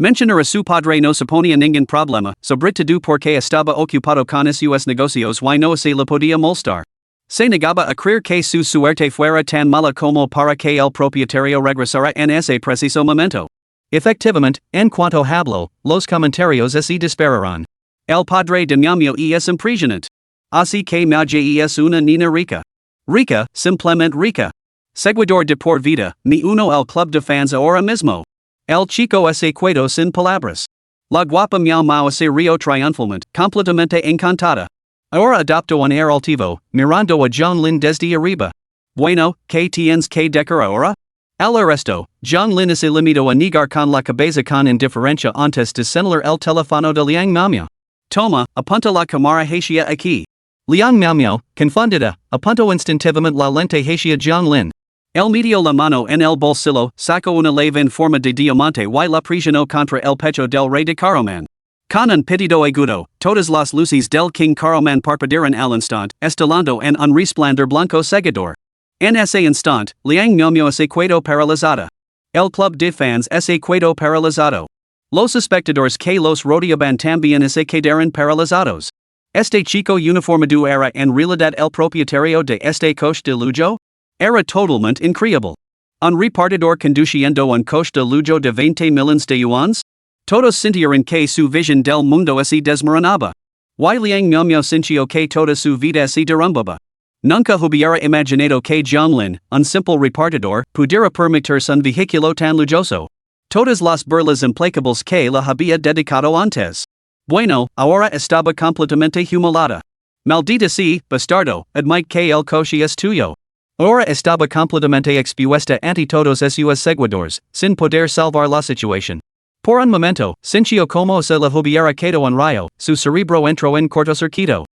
Mencionar a su padre no suponía ningún problema, sobre todo porque estaba ocupado con sus negocios y no se le podía molestar. Se negaba a creer que su suerte fuera tan mala como para que el propietario regresara en ese preciso momento. Efectivamente, en cuanto habló, los comentarios se dispararon. El padre de Miao es impresionante. Así que Miao es una niña rica. Rica, simplemente rica. Seguidor de por vida, me uno al club de fans ahora mismo. El chico se quedó sin palabras. La guapa Miao se rió triunfalmente, completamente encantada. Ahora adoptó un air altivo, mirando a John Lin desde arriba. Bueno, ¿qué tienes que decir ahora? Al resto, John Lin se limitó a negar con la cabeza con indiferencia antes de señalar el teléfono de Liang Miao. Toma, apunta la cámara hacia aquí. Liang Miao, confundida, apuntó instintivamente la lente hacia John Lin. Él metió la mano en el bolsillo, sacó una llave en forma de diamante y la presionó contra el pecho del rey de Caroman. Con un pitido agudo, todas las luces del King Caroman parpadearon al instante, estalando en un resplandor blanco cegador. En ese instante, Liang Miao se quedó paralizada. El club de fans se quedó paralizado. Los espectadores que los rodeaban también se quedaron paralizados. Este chico uniformado era en realidad el propietario de este coche de lujo? Era totalmente increíble. Un repartidor conduciendo un coche de lujo de 20 millones de yuans? Todos sintieron que su visión del mundo se desmoronaba. Y Liang Miao sintió que toda su vida se derrumbaba. Nunca hubiera imaginado que John Lin, un simple repartidor, pudiera permitirse un vehículo tan lujoso. Todas las burlas implacables que le había dedicado antes. Bueno, ahora estaba completamente humillada. Maldita sea, bastardo, admite que el coche es tuyo. Ahora estaba completamente expuesta ante todos sus seguidores, sin poder salvar la situación. Por un momento, sintió como se le hubiera quedado un rayo, su cerebro entró en cortocircuito.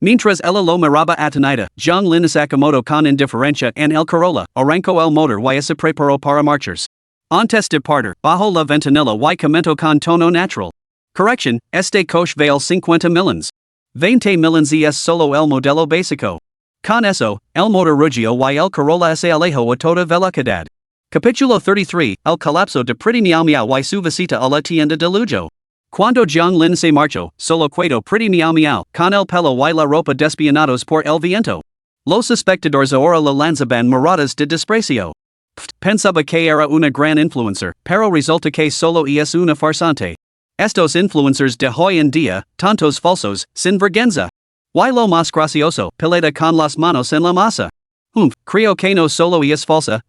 Mientras ella lo miraba atenida, John Lin se acomodó con indiferencia en el Corolla, arrancó el motor y se preparó para marchas. Antes de partir, bajó la ventanilla y comentó con tono natural. Corrección, este coche vale 50 millones. 20 millones es solo el modelo básico. Con eso, el motor rugió y el Corolla se alejó a toda velocidad. Capítulo 33, El colapso de pretty miao miao y su visita a la tienda de lujo. Cuando Jiang Lin se marchó, solo quedó pretty miao miao, con el pelo y la ropa despionados por el viento. Los espectadores ahora la lanzaban miradas de desprecio. Pensaba que era una gran influencer, pero resulta que solo es una farsante. Estos influencers de hoy en día, tantos falsos, sin vergüenza. Y lo más gracioso, pelea con las manos en la masa. Creo que no solo es falsa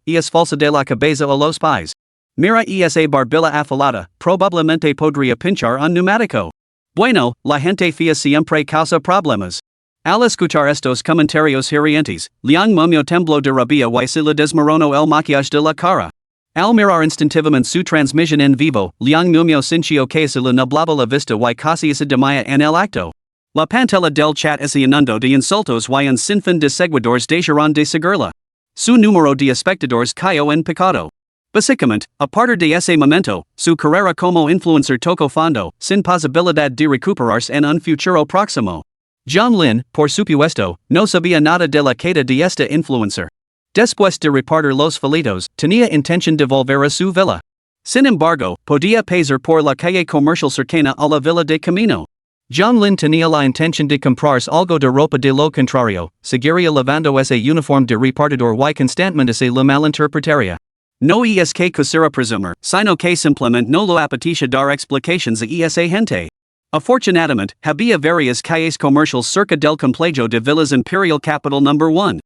de la cabeza a los pies. Mira esa barbilla afilada, probablemente podría pinchar un neumático. Bueno, la gente fea siempre causa problemas. Al escuchar estos comentarios hirientes, Liang Mumio tembló de rabia y se le desmoronó el maquillaje de la cara. Al mirar instintivamente su transmisión en vivo, Liang Mumio sintió que se le nublaba la vista y casi se desmaya en el acto. La pantalla del chat se inundó de insultos y un sinfín de seguidores dejaron de seguirla. Su número de espectadores cayó en picado. Básicamente, a partir de ese momento, su carrera como influencer tocó fondo, sin posibilidad de recuperarse en un futuro próximo. Jiang Lin, por supuesto, no sabía nada de la queda de esta influencer. Después de repartir los felitos, tenía intención de volver a su villa. Sin embargo, podía pasar por la calle comercial cercana a la villa de camino. Jiang Lin tenía la intención de comprarse algo de ropa de lo contrario, seguiría lavando ese uniforme de repartidor y constantemente se lo malinterpretaría. No es que quisiera presumir, sino que simplemente no lo apetecía dar explicaciones a esa gente. Afortunadamente, había varias calles comerciales cerca del complejo de villas Imperial Capital No. 1.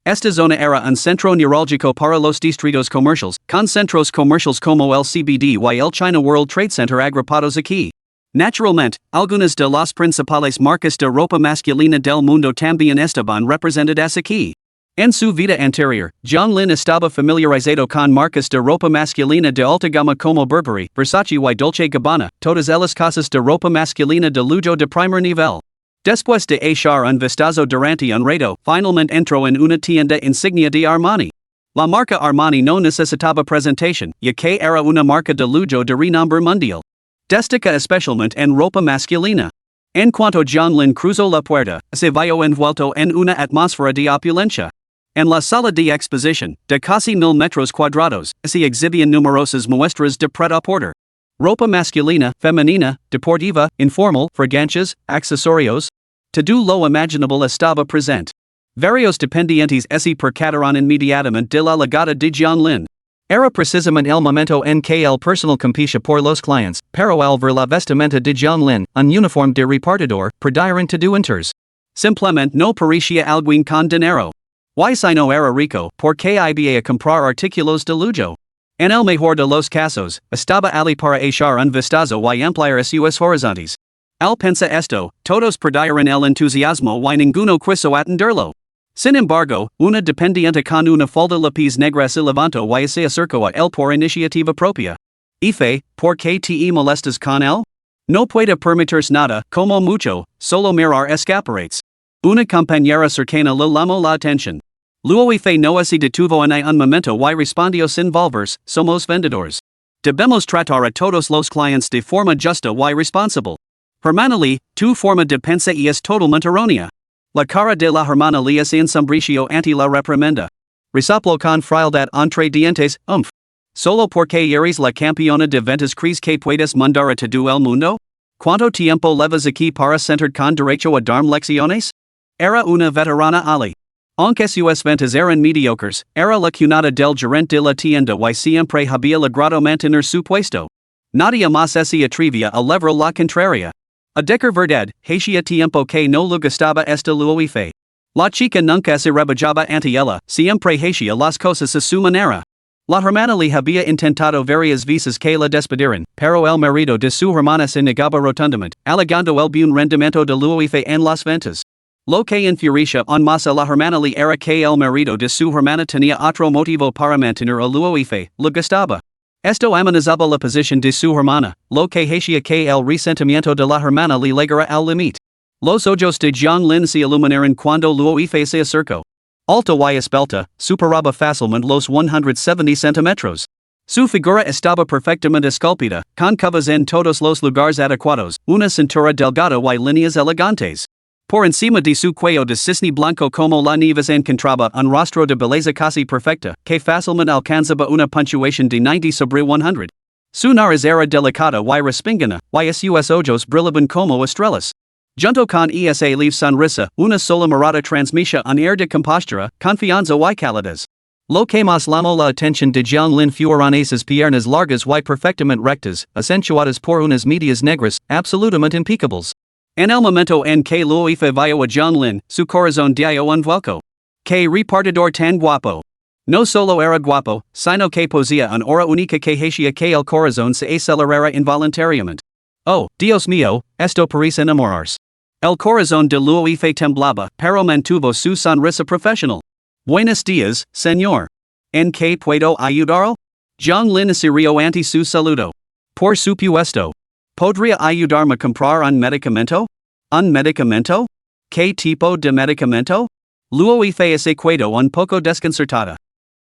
Esta zona era un centro neurálgico para los distritos comerciales, con centros comerciales como el CBD y el China World Trade Center agrupados aquí. Naturalmente, algunas de las principales marcas de ropa masculina del mundo también estaban representadas aquí. En su vida anterior, Jiang Lin estaba familiarizado con marcas de ropa masculina de alta gama como Burberry, Versace y Dolce Gabbana, todas las casas de ropa masculina de lujo de primer nivel. Después de echar un vistazo durante un rato, finalmente entró en una tienda insignia de Armani. La marca Armani no necesitaba presentación, ya que era una marca de lujo de renombre mundial. Destaca especialmente en ropa masculina. En cuanto Jiang Lin cruzó la puerta, se vio envuelto en una atmósfera de opulencia. En la sala de exposición, de casi 1000 metros cuadrados, se exhibían numerosas muestras de pret-à-porter. Ropa masculina, femenina, deportiva, informal, fragancias, accesorios. Todo lo imaginable estaba presente. Varios dependientes se percataron inmediatamente de la llegada de Jiang Lin. Era precisamente el momento en que el personal competía por los clientes, pero al ver la vestimenta de Jiang Lin, un uniforme de repartidor, perdieron todo interés. Simplemente no parecía alguien con dinero. Y si no era rico, porque iba a comprar artículos de lujo. En el mejor de los casos, estaba ali para echar un vistazo y ampliar sus horizontes. Al pensar esto, todos perdieron el entusiasmo y ninguno quiso atenderlo. Sin embargo, una dependiente con una falda lápiz negra se levantó y se acercó a él por iniciativa propia. Ife, ¿por qué te molestas con él? No puede permitirse nada, como mucho, solo mirar escaparates. Una compañera cercana le llamó la atención. Luego Ife no se detuvo en un momento y respondió sin volverse, somos vendedores. Debemos tratar a todos los clientes de forma justa y responsable. Hermana, tu forma de pensar es totalmente errónea. La cara de la hermana le es ensombrició ante la reprimenda. Resoplo con frialdad entre dientes, Solo porque eres la campeona de ventas crees que puedes mandar a todo el mundo? ¿Cuánto tiempo llevas aquí para sentar con derecho a dar lecciones? Era una veterana Ali. Aunque sus ventas eran mediocres, era la cunada del gerente de la tienda y siempre había logrado mantener su puesto. Nadie más se atrevía a levar la contraria. A decir verdad, hacía tiempo que no le gustaba esta Luife. La chica nunca se rebajaba ante ella, siempre hacía las cosas a su manera. La hermana le había intentado varias veces que la despidieran, pero el marido de su hermana se negaba rotundamente, alegando el buen rendimiento de Luife en las ventas. Lo que enfurecia aún más a la hermana le era que el marido de su hermana tenía otro motivo para mantener a Luife, le gustaba. Esto amenazaba la posición de su hermana, lo que hacía que el resentimiento de la hermana le llegara al límite. Los ojos de Jiang Lin se iluminaron cuando Luife se acercó. Alta y esbelta, superaba fácilmente los 170 centímetros. Su figura estaba perfectamente esculpida, con curvas en todos los lugares adecuados, una cintura delgada y líneas elegantes. Por encima de su cuello de cisne blanco como la nieve encontraba un rostro de belleza casi perfecta, que fácilmente alcanzaba una puntuación de 90 sobre 100. Su nariz era delicada y respingada, y sus ojos brillaban como estrellas. Junto con esa leve sonrisa, una sola mirada transmitía un air de compostura, confianza y calidez. Lo que más llamó la atención de Jianglin fueron esas piernas largas y perfectamente rectas, acentuadas por unas medias negras, absolutamente impecables. En el momento en que lo hizo vio a Jianglin, su corazón dio un vuelco. Que repartidor tan guapo. No solo era guapo, sino que poseía una aura única que hacía que el corazón se acelerara involuntariamente. Oh, Dios mío, esto parece enamorarse. El corazón de Luo Ife temblaba, pero mantuvo su sonrisa profesional. Buenos días, señor. ¿En qué puedo ayudarlo? Jianglin se rió ante su saludo. Por supuesto. ¿Podría ayudarme a comprar un medicamento? ¿Un medicamento? ¿Qué tipo de medicamento? Luo Ife se quedó un poco desconcertada.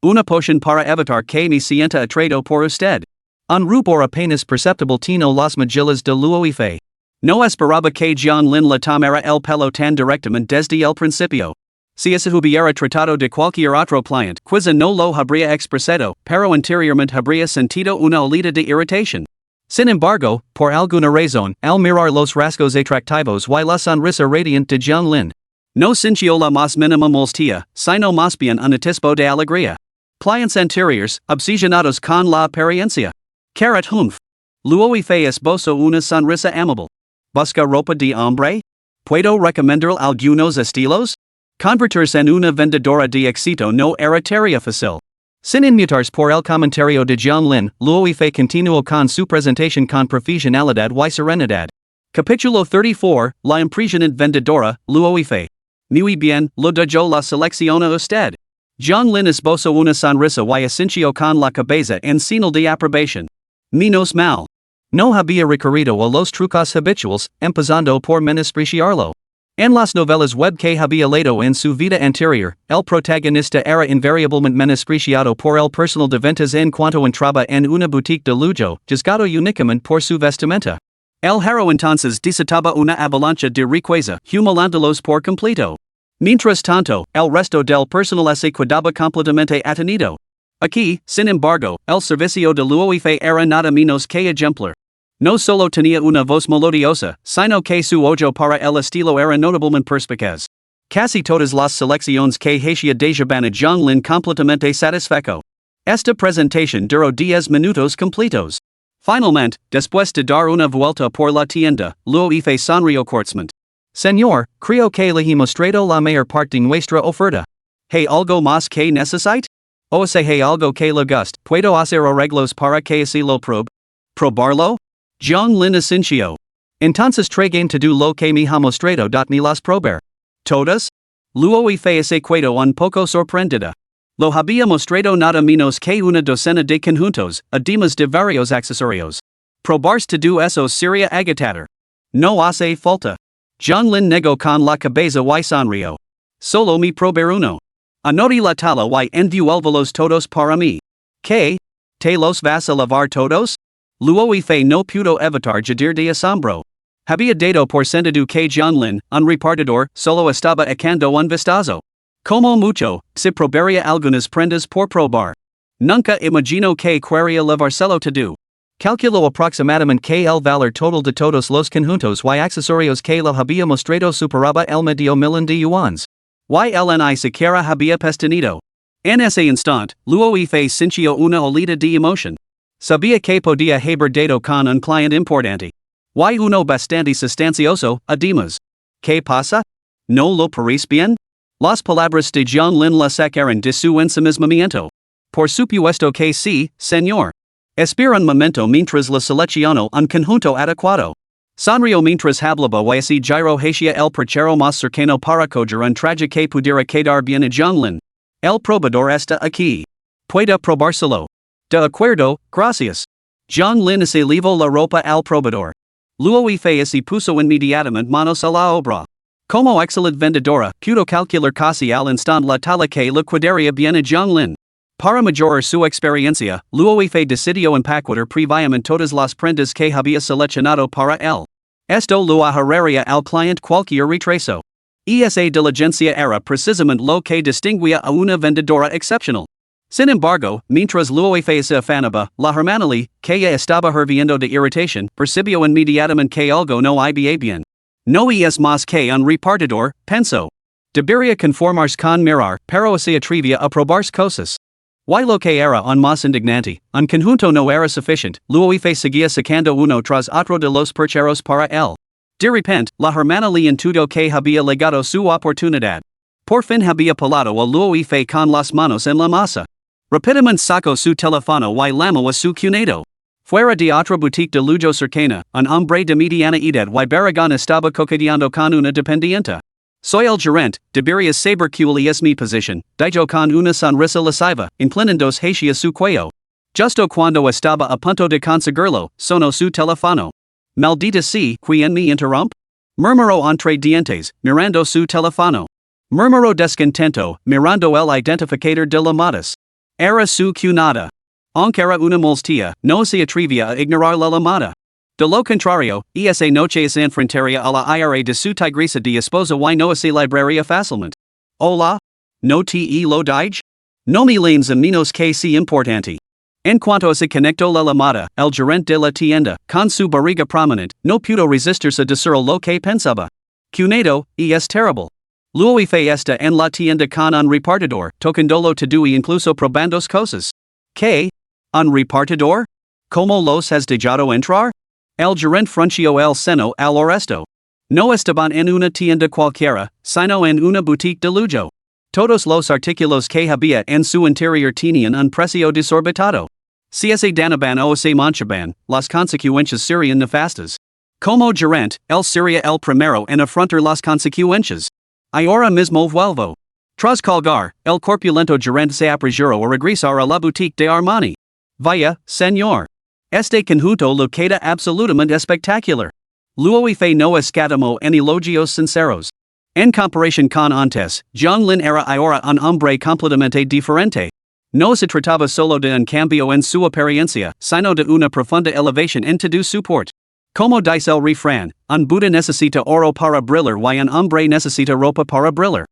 Una poción para evitar que me sienta atraído por usted. Un rubor apenas perceptible tino las mejillas de Luo Ife. No esperaba que Jianglin le tomara el pelo tan directamente desde el principio. Si se hubiera tratado de cualquier otro cliente, quizá no lo habría expresado, pero interiormente habría sentido una oleada de irritación. Sin embargo, por alguna razón, al mirar los rasgos atractivos y la sonrisa radiante de Jianglin, no sintió la más mínima molestia, sino más bien un atisbo de alegría. Clientes anteriores, obsesionados con la apariencia. Carat humph. Luo Ife esbozó una sonrisa amable. ¿Busca ropa de hombre? ¿Puedo recomendarle algunos estilos? Convertirse en una vendedora de éxito no era tarea fácil. Sin inmutarse por el comentario de Jianglin, Luo Ife continuó con su presentación con profesionalidad y serenidad. Capítulo 34, La impresionante vendedora, Luo Ife. Muy bien, lo doy la selección a usted. Jianglin esbozó una sonrisa y asintió con la cabeza en señal de aprobación. Menos mal. No había recurrido a los trucos habituales, empezando por menospreciarlo. En las novelas web que había leído en su vida anterior, el protagonista era invariablemente menospreciado por el personal de ventas en cuanto entraba en una boutique de lujo, juzgado únicamente por su vestimenta. El héroe entonces desataba una avalancha de riqueza, humillándolos por completo. Mientras tanto, el resto del personal se quedaba completamente atenido. Aquí, sin embargo, el servicio de Luo Ife era nada menos que ejemplar. No solo tenía una voz melodiosa, sino que su ojo para el estilo era notablemente perspicaz. Casi todas las selecciones que hacía dejaban a Jianglin completamente satisfecho. Esta presentación duró 10 minutos completos. Finalmente, después de dar una vuelta por la tienda, Luo Ife sonrió cortésmente. Señor, creo que le he mostrado la mayor parte de nuestra oferta. ¿Hay algo más que necesite? O si hay algo que le guste, ¿puedo hacer arreglos para que así lo probe? ¿Probarlo? Jianglin asintió. Entonces traigan todo lo que me ha mostrado me las probar. ¿Todas? Luo Ife se quedó un poco sorprendida. Lo había mostrado nada menos que una docena de conjuntos, además de varios accesorios. Probarse todo eso sería agotador. No hace falta. Jianglin negó con la cabeza y sonrió. Solo me probar uno. Anoté la tala y envuélvelos todos para mí. ¿Qué? ¿Te los vas a lavar todos? Luo Ife no pudo evitar jadir de asombro. Había dado por sentado que Jianglin, un repartidor, solo estaba echando un vistazo. Como mucho, se probaría algunas prendas por probar. Nunca imaginó que quería lavárselo todo. Calculó aproximadamente que el valor total de todos los conjuntos y accesorios que le había mostrado superaba el medio millón de yuans. Y el ni siquiera había pestenido. En ese instante, Luo Ife sintió una oleada de emoción. Sabía que podía haber dado con un cliente importante. Y uno bastante sustancioso, además. ¿Qué pasa? ¿No lo parece bien? Las palabras de Jianglin le sacaron de su ensimismamiento. Por supuesto que sí, señor. Espera un momento mientras le selecciono un conjunto adecuado. Sonrió mientras hablaba y se giró hacia el perchero más cercano para coger un traje que pudiera quedar bien a Jianglin. El probador está aquí. Puede probárselo. De acuerdo, gracias. Jianglin se llevó la ropa al probador. Luo Ife se puso inmediatamente manos a la obra. Como excelente vendedora, pudo calcular casi al instante la tala que le quedaría bien a Jianglin. Para mejorar su experiencia, Luo Ife decidió empaquetar previamente todas las prendas que había seleccionado para él. Esto lo ahorraría al cliente cualquier retraso. Esa diligencia era precisamente lo que distinguía a una vendedora excepcional. Sin embargo, mientras luego se afanaba, la hermana que ya estaba hirviendo de irritación, percibió inmediatamente que algo no iba bien. No es más que un repartidor, pensó. Debería conformarse con mirar, pero se atrevía a probarse cosas. Y lo que era aún más indignante, un conjunto no era suficiente, luego seguía sacando uno tras otro de los percheros para él. De repente, la hermana le intuyo que había legado su oportunidad. Por fin había pelado a luego con las manos en la masa. Rápidamente sacó su teléfono y llamó a su cuñado. Fuera de otra boutique de lujo cercana, un hombre de mediana edad y barrigón estaba coqueteando con una dependiente. Soy el gerente, deberías saber cuál es mi posición, dijo con una sonrisa lasciva, inclinándose hacia su cuello. Justo cuando estaba a punto de conseguirlo, sonó su teléfono. Maldita sea, ¿quién me interrumpe? Murmuró entre dientes, mirando su teléfono. Murmuró descontento, mirando el identificador de llamadas. Era su cuñada. Aunque era una molestia, no se atrevía a ignorar la llamada. De lo contrario, esa noche se enfrentaría a la ira de su tigresa de esposa y no se libraría fácilmente. Hola? No te lo dije? No me lanes a menos que sea importante. En cuanto se conectó la llamada, el gerente de la tienda, con su barriga prominente, no pudo resistirse a decir lo que pensaba. Cuñado, es terrible. Luego está en la tienda con un repartidor, tocándolo todo y incluso probando cosas. ¿Qué? ¿Un repartidor? ¿Cómo los has dejado entrar? El gerente frunció el seno al oresto. No estaban en una tienda cualquiera, sino en una boutique de lujo. Todos los artículos que había en su interior tenían un precio desorbitado. Si se danaban o se manchaban, las consecuencias serían nefastas. Como gerente, él sería el primero en afrontar las consecuencias. Ahora mismo vuelvo. Tras colgar, el corpulento gerente se apresuró a regresar a la boutique de Armani. Vaya, señor. Este conjunto lo queda absolutamente espectacular. Luego no escatimó en elogios sinceros. En comparación con antes, John Lin era ahora un hombre completamente diferente. No se trataba solo de un cambio en su apariencia, sino de una profunda elevación en todo su porte. Como dice el refrán, un Buda necesita oro para brillar y un hombre necesita ropa para brillar.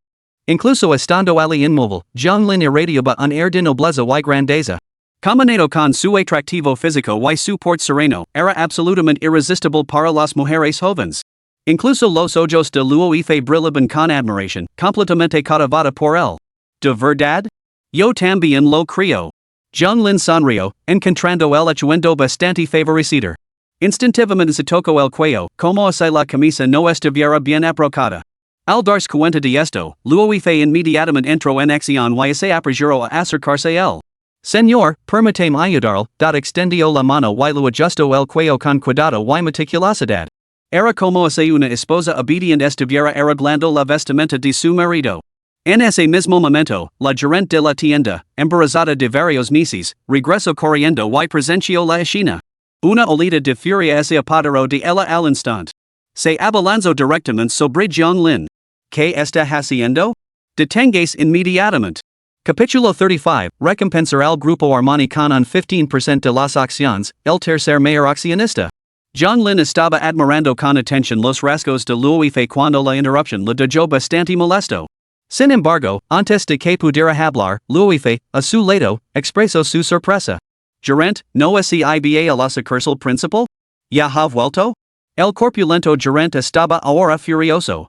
Incluso estando ali inmóvil, John Lin irradiaba un air de nobleza y grandeza. Combinado con su atractivo físico y su porte sereno, era absolutamente irresistible para las mujeres jóvenes. Incluso los ojos de Luo brillaban con admiración, completamente cautivada por él. ¿De verdad? Yo también lo creo. John Lin sonrió, encontrando el atuendo bastante favorecedor. Instintivamente se tocó el cuello, como si la camisa no estuviera bien abrocada. Al darse cuenta de esto, Luo inmediatamente entró en acción y se apresuró a acercarse a él. Señor, permítame ayudarle, extendió la mano y lo ajustó el cuello con cuidado y meticulosidad. Era como si una esposa obediente estuviera arreglando la vestimenta de su marido. En ese mismo momento, la gerente de la tienda, embarazada de varios meses, regresó corriendo y presenció la escena. Una olida de furia se apoderó de ella al instante. Se abalanzó directamente sobre John Lin. ¿Qué está haciendo? Deténgase inmediatamente. Capítulo 35, recompensar al Grupo Armani con un 15% de las acciones, el tercer mayor accionista. John Lin estaba admirando con atención los rasgos de Luo cuando la interrupción le dejó bastante molesto. Sin embargo, antes de que pudiera hablar, Luo, a su lado, expresó su sorpresa. Gerente, ¿no es iba a la sucursal principal? ¿Ya ha vuelto? El corpulento gerente estaba ahora furioso.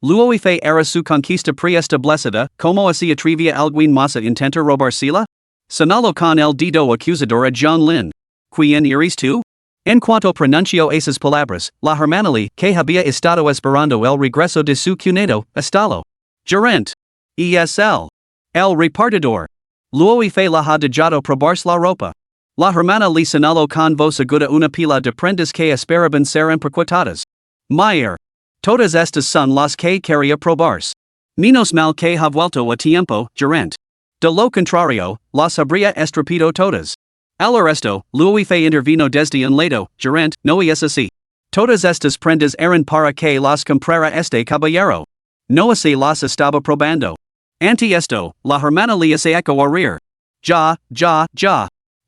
Luo era su conquista preestablecida, como se atrevía alguien más a intentar robársela? Señaló con el dedo acusador a John Lin. ¿Quién eres tú? En cuanto pronunció esas palabras, la hermana que había estado esperando el regreso de su cuñado, estalló. Gerente. Es él. El repartidor. Luo la ha dejado probarse la ropa. La hermana le señaló con voz aguda una pila de prendas que esperaban ser empaquetadas. Mayer. Todas estas son las que quería probarse. Menos mal que ha vuelto a tiempo, gerente. De lo contrario, las habría estropeado todas. Al resto, Luo intervino desde un lado, gerente, no es así. Todas estas prendas eran para que las comprara este caballero. No se las estaba probando. Ante esto, la hermana le se echó a reír. Ya.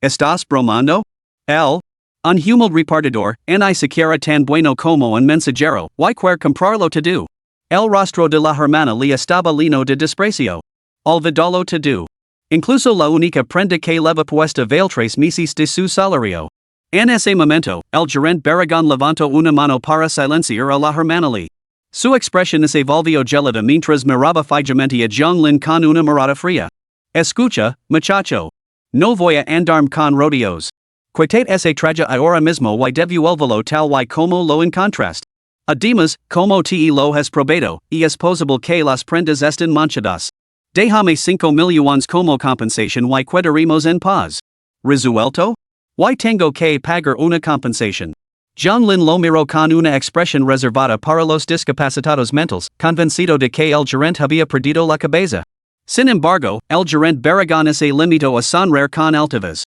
¿Estás bromando? Él, un humilde repartidor, ni siquiera tan bueno como un mensajero, y quiere comprarlo todo. El rostro de la hermana le estaba lleno de desprecio. Olvidalo to do. Incluso la única prenda que leva puesta vale 3 meses de su salario. En ese momento, el gerente Barragán levantó una mano para silenciar a la hermana Lee. Su expresión se volvió gelada mientras miraba fijamente a Jiang Lin con una mirada fría. Escucha, muchacho. No voy a andarme con rodeos. Quítate ese traje ahora mismo y devuélvelo tal y como lo encontraste. Además, como te lo has probado, y es posible que las prendas estén manchadas. Déjame 5,000 yuans como compensación y quedaremos en paz. ¿Resuelto? Y tengo que pagar una compensación. Jiang Lin lo miró con una expresión reservada para los discapacitados mentales, convencido de que el gerente había perdido la cabeza. Sin embargo, el gerente Barragán se limitó a sonreír con altivez.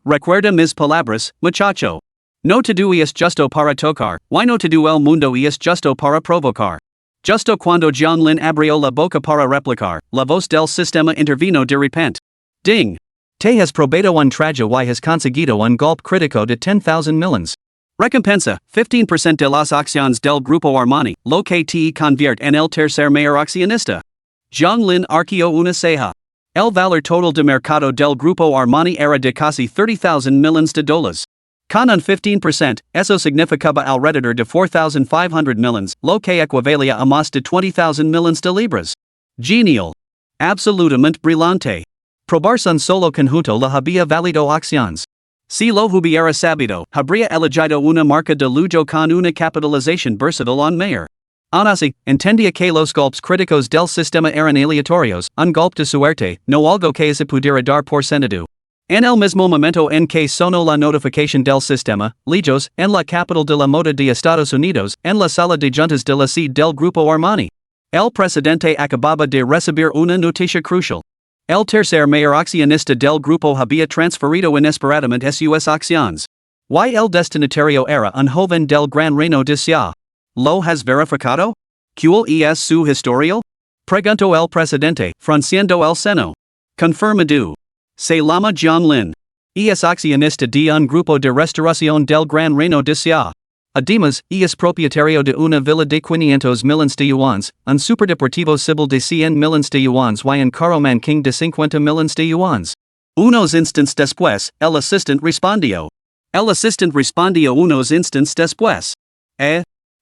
Recuerda mis palabras, muchacho. No todo es justo para tocar, y no todo el mundo es justo para provocar. Justo cuando Jiang Lin abrió la boca para replicar, la voz del sistema intervino de repente. Ding! Te has probado un traje y has conseguido un golpe crítico de 10,000 millones. Recompensa, 15% de las acciones del Grupo Armani, lo que te convierte en el tercer mayor accionista. Jiang Lin arqueó una ceja. El valor total de mercado del Grupo Armani era de casi 30,000 millones de dólares. Con un 15%, eso significaba alrededor de 4,500 millones, lo que equivalía a más de 20,000 millones de libras. Genial. Absolutamente brillante. Probarse un solo conjunto la había valido acciones. Si lo hubiera sabido, habría elegido una marca de lujo con una capitalización versátil en mayor. Aun así, entendía que los golpes críticos del sistema eran aleatorios, un golpe de suerte, no algo que se pudiera dar por sentado. En el mismo momento en que sonó la notificación del sistema, lejos, en la capital de la moda de Estados Unidos, en la sala de juntas de la sede del Grupo Armani. El presidente acababa de recibir una noticia crucial. El tercer mayor accionista del grupo había transferido inesperadamente sus acciones. Y el destinatario era un joven del Gran Reino de Xia. ¿Lo has verificado? ¿Cuál es su historial? Preguntó el presidente, frunciendo el seno. Confirmado. Se llama Jiang Lin. Es accionista de un grupo de restauración del Gran Reino de Xia. Además, es propietario de una villa de 500 millones de yuans, un superdeportivo civil de 100 millones de yuans y un carro manking de 50 millones de yuans. Unos instantes después, el asistente respondió. El asistente respondió unos instantes después.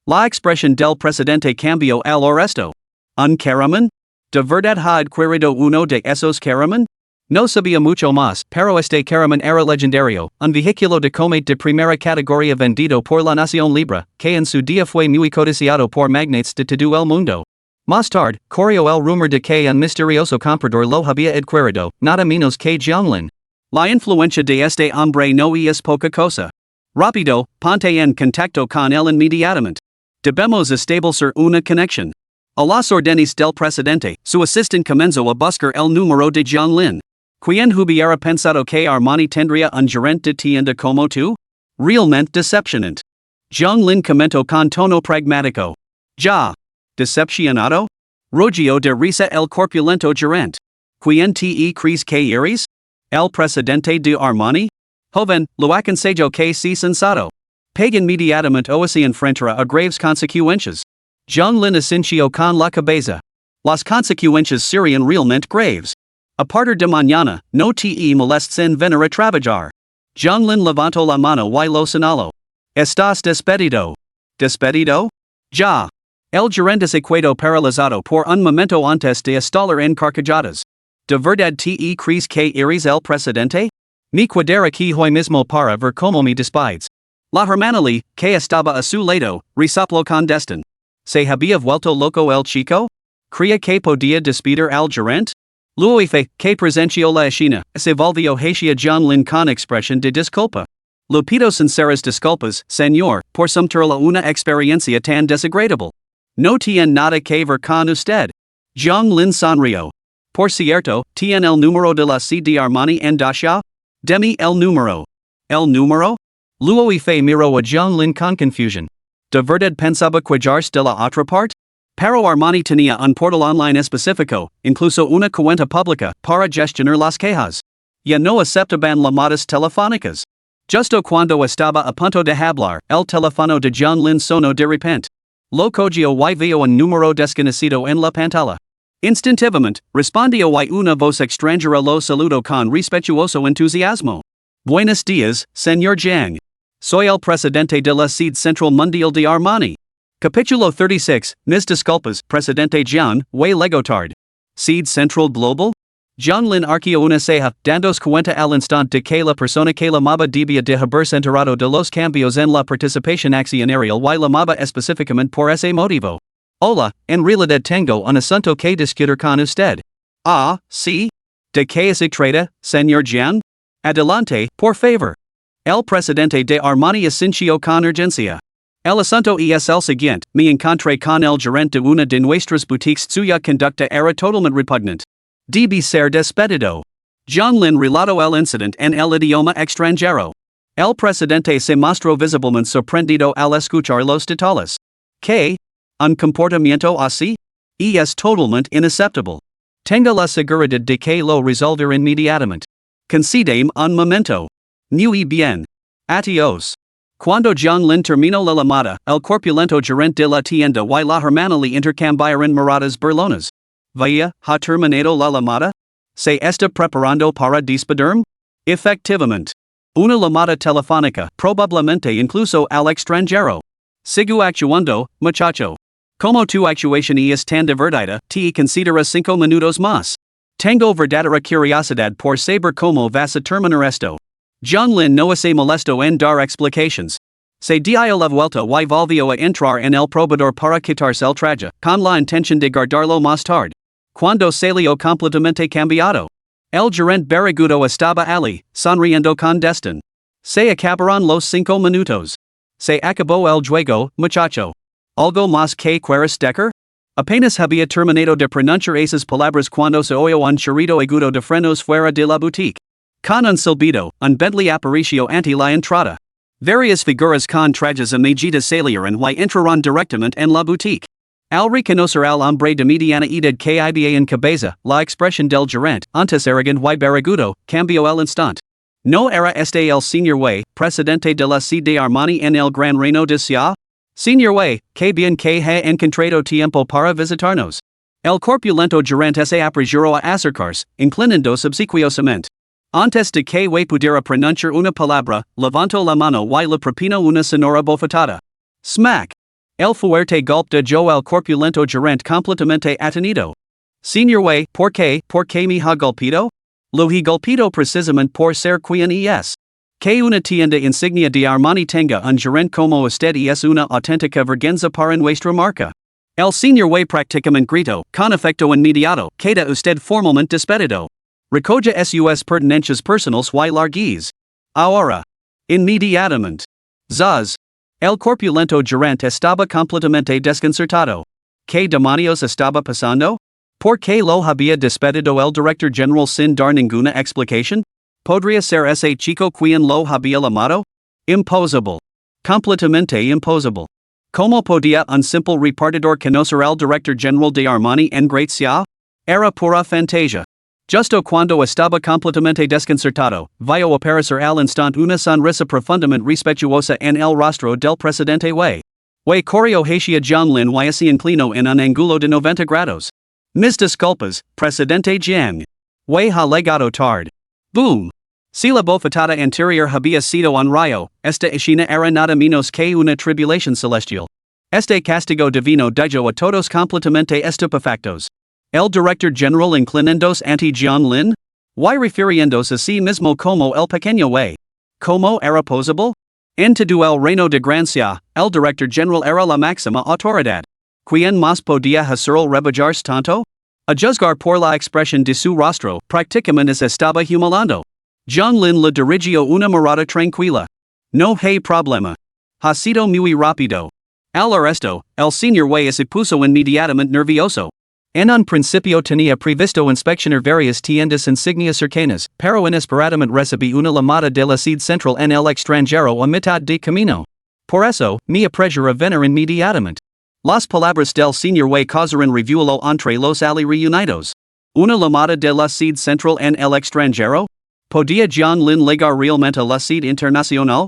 La expresión del presidente cambió al resto. ¿Un caraman? ¿De verdad had adquirido uno de esos caraman? No sabía mucho más, pero este caraman era legendario, un vehículo de comet de primera categoría vendido por la nación libre, que en su día fue muy codiciado por magnates de todo el mundo. Más tarde, corrió el rumor de que un misterioso comprador lo había adquirido, nada menos que Jiang Lin. La influencia de este hombre no es poca cosa. Rápido, ponte en contacto con él inmediatamente. Debemos establecer una conexión. A las órdenes del presidente, su asistente comenzó a buscar el número de Jiang Lin. ¿Quién hubiera pensado que Armani tendría un gerente de tienda como tú? Realmente decepcionante. Jiang Lin comentó con tono pragmático. ¿Ya? ¿Decepcionado? Rogió de risa el corpulento gerente. ¿Quién te crees que eres? ¿El presidente de Armani? Joven, lo aconsejo que sea sensato. Pague inmediatamente o se enfrentará a graves consecuencias. Jiang Lin asintió con la cabeza. Las consecuencias serían realmente graves. A partir de mañana, no te molestes en venir a trabajar. Jiang Lin levantó la mano y lo señaló. Estás despedido. ¿Despedido? Ya. El gerente se quedó paralizado por un momento antes de estallar en carcajadas. ¿De verdad te crees que eres el presidente? Me quedaré aquí hoy mismo para ver cómo me despides. La hermana Lee, que estaba a su lado, resopló con desdén. ¿Se había vuelto loco el chico? ¿Creía que podía despedir al gerente? Luego que presenció la escena, se volvió hacia Jiang Lin con expresión de disculpa. Le pido sinceras disculpas, señor, por someterla una experiencia tan desagradable. No tiene nada que ver con usted. Jiang Lin sonrió. Por cierto, ¿tiene el número de la sede de Armani en Dasha? Deme el número. ¿El número? Luego miró a Jiang Lin con confusión. ¿De verdad pensaba cuidarse de la otra parte? Pero Armani tenía un portal online específico, incluso una cuenta pública, para gestionar las quejas. Ya no aceptaban llamadas telefónicas. Justo cuando estaba a punto de hablar, el teléfono de Jiang Lin sonó de repente. Lo cogio y veo un número desconocido en la pantalla. Instintivamente, respondió y una voz extranjera lo saludo con respetuoso entusiasmo. Buenos días, señor Jiang. Soy el presidente de la Sede Central Mundial de Armani. Capítulo 36, Mis disculpas, Presidente Jiang, way lego tard. Sede Central Global? Jiang Lin arqueo una ceja, dandos cuenta al instante de que la persona que la maba debía de haberse enterado de los cambios en la participación accionarial y la maba específicamente por ese motivo. Hola, en realidad tengo un asunto que discutir con usted. Ah, sí? ¿De qué se trata, señor Jiang? Adelante, por favor. El presidente de Armani asintió con urgencia. El asunto es el siguiente, me encontré con el gerente de una de nuestras boutiques cuya conducta era totalmente repugnante. Debe ser despedido. Jiang Lin relató el incidente en el idioma extranjero. El presidente se mostró visiblemente sorprendido al escuchar los detalles. ¿Qué? ¿Un comportamiento así? Es totalmente inaceptable. Tenga la seguridad de que lo resolveré inmediatamente. Concédeme un momento. Muy bien. Adiós. Cuando Jiang Lin terminó la llamada, el corpulento gerente de la tienda y la hermana le intercambiaron miradas burlonas. Vaya, ¿ha terminado la llamada? ¿Se está preparando para despedirme? Efectivamente. Una llamada telefónica, probablemente incluso al extranjero. Sigo actuando, muchacho. Como tu actuación es tan divertida, te considera 5 minutos más. Tengo verdadera curiosidad por saber cómo vas a terminar esto. Jiang Lin no se molesto en dar explications. Se dio la vuelta y volvió a entrar en el probador para quitarse el traje, con la intención de guardarlo más tarde. Cuando salió completamente cambiado. El gerente barrigudo estaba allí, sonriendo con desdén. Se acabaron los 5 minutos. Se acabó el juego, muchacho. ¿Algo más que quieres decir? Apenas había terminado de pronunciar esas palabras cuando se oyó un chirrido agudo de frenos fuera de la boutique. Con un silbido, un Bentley apareció ante la entrada. Varias figuras con trajes amarillas salieron y entraron directamente en la boutique. Al reconocer al hombre de mediana edad que había en cabeza, la expresión del gerente, antes arrogante y barrigudo, cambió al instante. ¿No era este el señor Wei, presidente de la Sede de Armani en el Gran Reino de Xia? Señor Wei, que bien que ha encontrado tiempo para visitarnos. El corpulento gerente se apresuró a acercarse, inclinando obsequiosamente. Antes de que Wei pudiera pronunciar una palabra, levantó la mano y le propinó una sonora bofetada. Smack. El fuerte golpe dejó al corpulento gerente completamente atenido. Señor Wei, ¿por qué me ha golpeado? Lo he golpeado precisamente por ser quien es. Que una tienda insignia de Armani tenga un gerente como usted es una auténtica vergüenza para nuestra marca. El señor Wei prácticamente gritó, con efecto inmediato, queda usted formalmente despedido. Recoja sus pertenencias personales y largues. Ahora. Inmediatamente. Zaz. El corpulento gerente estaba completamente desconcertado. ¿Qué demonios estaba pasando? ¿Por qué lo había despedido el director general sin dar ninguna explicación? ¿Podría ser ese chico quien lo había llamado? Imposible. Completamente imposible. ¿Cómo podía un simple repartidor conocer al director general de Armani en Gracias? Era pura fantasia. Justo cuando estaba completamente desconcertado, vio aparecer al instante una sonrisa profundamente respetuosa en el rostro del presidente Wei. Wei corrió hacia Jiang Lin y se inclinó en un ángulo de 90 grados. Mis disculpas, presidente Jiang. Wei ha llegado tarde. Boom. Si la bofetada anterior había sido un rayo, esta escena era nada menos que una tribulación celestial. Este castigo divino dejó a todos completamente estupefactos. El director general inclinándose ante Jiang Lin? Y refiriéndose a sí mismo como el pequeño Wei. ¿Cómo era posible? En todo el reino de Gracia, el director general era la máxima autoridad. ¿Quién más podía hacerlo rebajarse tanto? A juzgar por la expresión de su rostro, prácticamente se estaba humillando. Jiang Lin le dirigió una mirada tranquila. No hay problema. Ha sido muy rápido. Al arresto, el señor Wei se puso inmediatamente nervioso. En un principio tenía previsto inspeccionar varias tiendas insignias cercanas, pero inesperadamente recibí una llamada de la sede central en el extranjero a mitad de camino. Por eso, me apresuro a venir inmediatamente. Las palabras del señor Wei causaron revuelo entre los ali reunidos. Una llamada de la sede central en el extranjero? ¿Podía Jiang Lin llegar realmente a la sede internacional?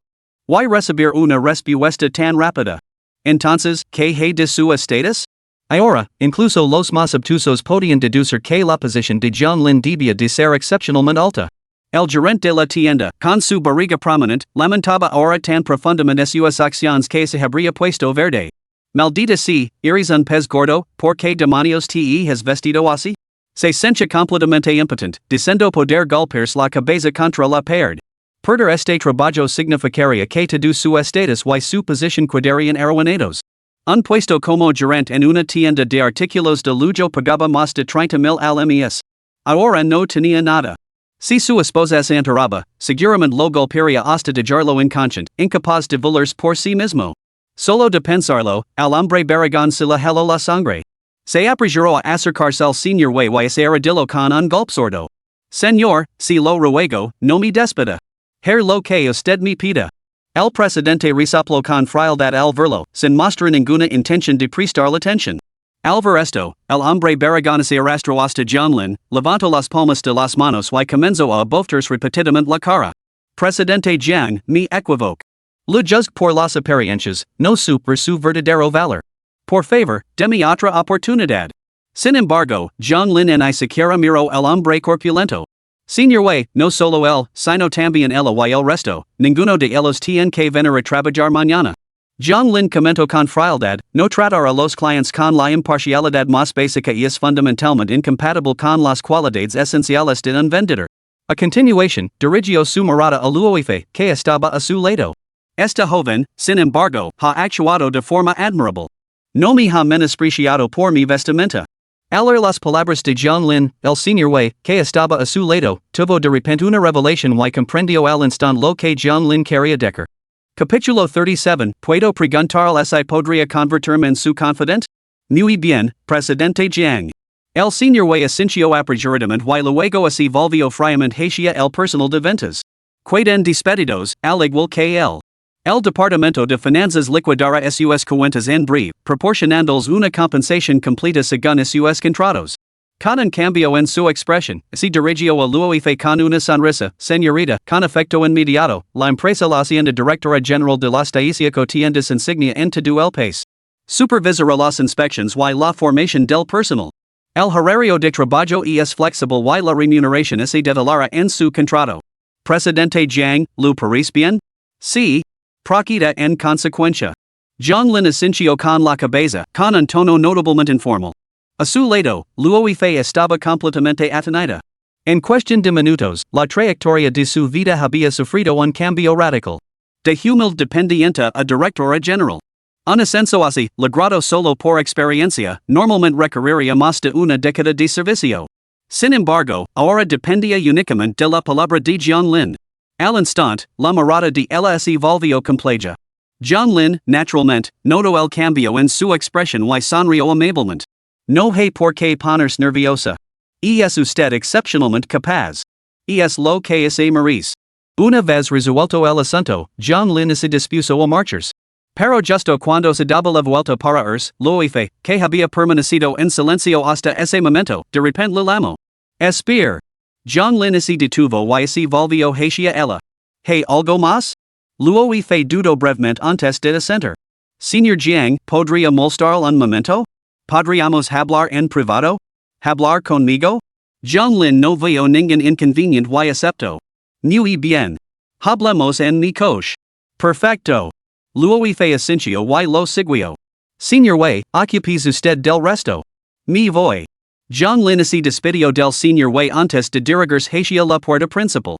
¿Y recibir una respuesta tan rápida? Entonces, ¿qué hay de su estatus? Ahora, incluso los más obtusos podían deducir que la posición de John Lin debía de ser excepcionalmente alta. El gerente de la tienda, con su barriga prominente, lamentaba ahora tan profundamente sus acciones que se habría puesto verde. Maldita sea, eres un pez gordo, ¿por qué demonios te has vestido así? Se sentia completamente impotente, diciendo poder golpearse la cabeza contra la pared. Perder este trabajo significaría que todo su estatus y su posición quedarían arruinados. Un puesto como gerente en una tienda de artículos de lujo pagaba más de 30,000 al mes. Ahora no tenía nada. Si su esposa se enteraba, seguramente lo golpearía hasta dejarlo inconsciente, incapaz de valerse por sí mismo. Solo de pensarlo, al hombre barrigón se le heló la sangre. Se apresuró a acercarse al señor Wei y se arrodilló con un golpe sordo. Señor, si lo ruego, no me despida. Lo que usted me pida. El presidente resopló con frialdad al verlo, sin mostrar ninguna intención de prestar la atención. Al ver esto, el hombre barrigón se arrastró hasta John Lin, levantó las palmas de las manos y comenzó a bofetarse repetidamente la cara. Presidente Jiang, me equivoco. Le juzgo por las apariencias, no por su verdadero valor. Por favor, deme otra oportunidad. Sin embargo, John Lin ni siquiera miró el hombre corpulento. Señor Wei, no solo él, sino también ella y el resto, ninguno de ellos tiene que venir a trabajar mañana. John Lin comentó con frialdad, no tratar a los clientes con la imparcialidad más básica y es fundamentalmente incompatible con las cualidades esenciales de un vendedor. A continuación, dirigió su mirada a Luoife, que estaba a su lado. Esta joven, sin embargo, ha actuado de forma admirable. No me ha menospreciado por mi vestimenta. Al oír las palabras de John Lin, el señor Wei, que estaba a su lado, tuvo de repente una revelación y comprendió al instante lo que John Lin quería decir. Capítulo 37, ¿Puedo preguntarle si podría convertirme en su confidente? Muy bien, presidente Jiang. El señor Wei asintió apresuradamente y luego se volvió fríamente hacia el personal de ventas. Quedan despedidos, al igual que él. El Departamento de Finanzas liquidará sus cuentas en breve, proporcionándoles una compensación completa según sus contratos. Con un cambio en su expresión, se dirigió a Luoife con una sonrisa, señorita, con efecto inmediato, la empresa la hacienda directora general de las 18 tiendas insignia en todo el país. Supervisará las inspecciones y la formación del personal. El horario de trabajo es flexible y la remuneración se detallará en su contrato. Presidente Jiang, ¿lo parece bien? Sí. Proceda en consecuencia. John Lin asintió con la cabeza, con un tono notablemente informal. A su lado, Luoife estaba completamente atonida. En cuestión de minutos, la trayectoria de su vida había sufrido un cambio radical. De humilde dependiente a directora general. Un ascenso así, logrado solo por experiencia, normalmente requeriría más de una década de servicio. Sin embargo, ahora dependía únicamente de la palabra de John Lin. Al instante, la mirada de ella se volvió compleja. John Lin, naturalmente, notó el cambio en su expresión y sonrió amablemente. No hay por qué ponerse nerviosa. Y es usted excepcionalmente capaz. Y es lo que se merece. Una vez resuelto el asunto, John Lin se dispuso a marcharse. Pero justo cuando se daba la vuelta para irse, Luoife, que había permanecido en silencio hasta ese momento, de repente le llamó. Espera. John Lin se detuvo y se volvió hacia ella. ¿Hay algo más? Luoife dudó brevemente antes de asentir. Señor Jiang, ¿podría molestar un momento? ¿Podríamos hablar en privado? ¿Hablar conmigo? John Lin no vio ningún inconveniente y aceptó. Muy bien. Hablemos en mi coche. Perfecto. Luoife asintió y lo siguió. Señor Wei, ¿ocupes usted del resto? Me voy. John Lin se despidió del señor Wei antes de dirigirse hacia la puerta principal.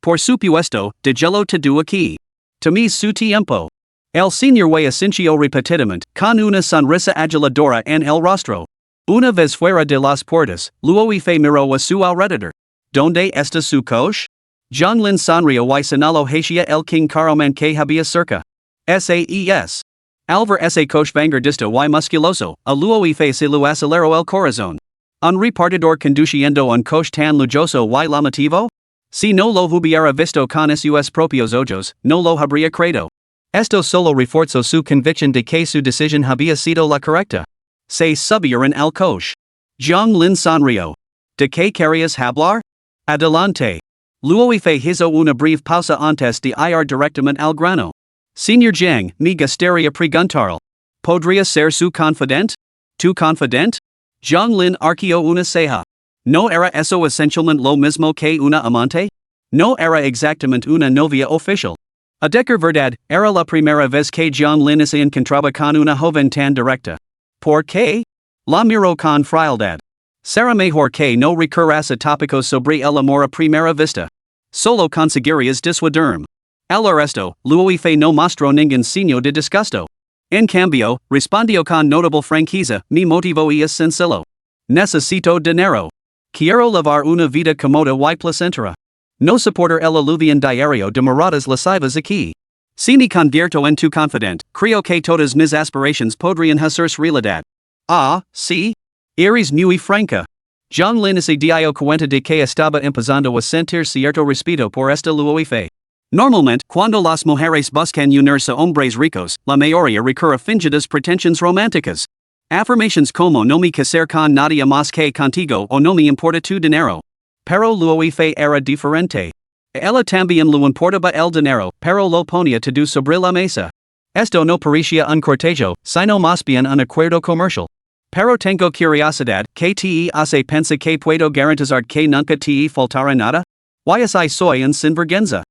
Por supuesto, déjelo todo aquí. Tomé su tiempo. El señor Wei asintió repetidamente, con una sonrisa aduladora en el rostro. Una vez fuera de las puertas, Luoife miró a su alrededor. ¿Dónde está su coche? John Lin sonrió y señaló hacia el King Caraman que había cerca. SAES. Al ver ese coche vanguardista y musculoso, a Luoife se lo aceleró el corazón. ¿Un repartidor conduciendo un coche tan lujoso y llamativo? Si no lo hubiera visto con sus propios ojos, no lo habría creído. Esto solo reforzó su convicción de que su decisión había sido la correcta. Se subieron al coche. John Lin sonrió. ¿De qué querías hablar? Adelante. Luoife hizo una breve pausa antes de ir directamente al grano. Señor Jiang, me gustaría preguntarle. ¿Podría ser su confident? ¿Tu confident? Zhonglin arqueo una ceja. ¿No era eso esencialmente lo mismo que una amante? ¿No era exactamente una novia oficial? A decir verdad, era la primera vez que Zhonglin se encontraba con una joven tan directa. ¿Por qué? La miró con frialdad. Será mejor que no recurras a tópicos sobre el amor a primera vista. Solo conseguirías disuadirme. Al resto, Luis Fe no mostró ningún signo de disgusto. En cambio, respondió con notable franqueza, mi motivo es sencillo. Necesito dinero. Quiero llevar una vida cómoda y placentera. No soportar el aluvión diario de miradas lascivas aquí. Si me convierto en tu confident, creo que todas mis aspirations podrían hacerse realidad. Ah, sí. Eres muy franca. Zhonglin se dio cuenta de que estaba empezando a sentir cierto respeto por esta Luis Fe. Normalmente, cuando las mujeres buscan unirse a hombres ricos, la mayoría recurre a fingidas pretensiones románticas. Afirmations como no me casar con nadie más que contigo o no me importa tu dinero. Pero Luis Fe era diferente. Ella también le importaba el dinero, pero lo ponía todo sobre la mesa. Esto no parecía un cortejo, sino más bien un acuerdo comercial. Pero tengo curiosidad, ¿qué te hace pensar que puedo garantizar que nunca te faltará nada? Y soy un sinvergüenza.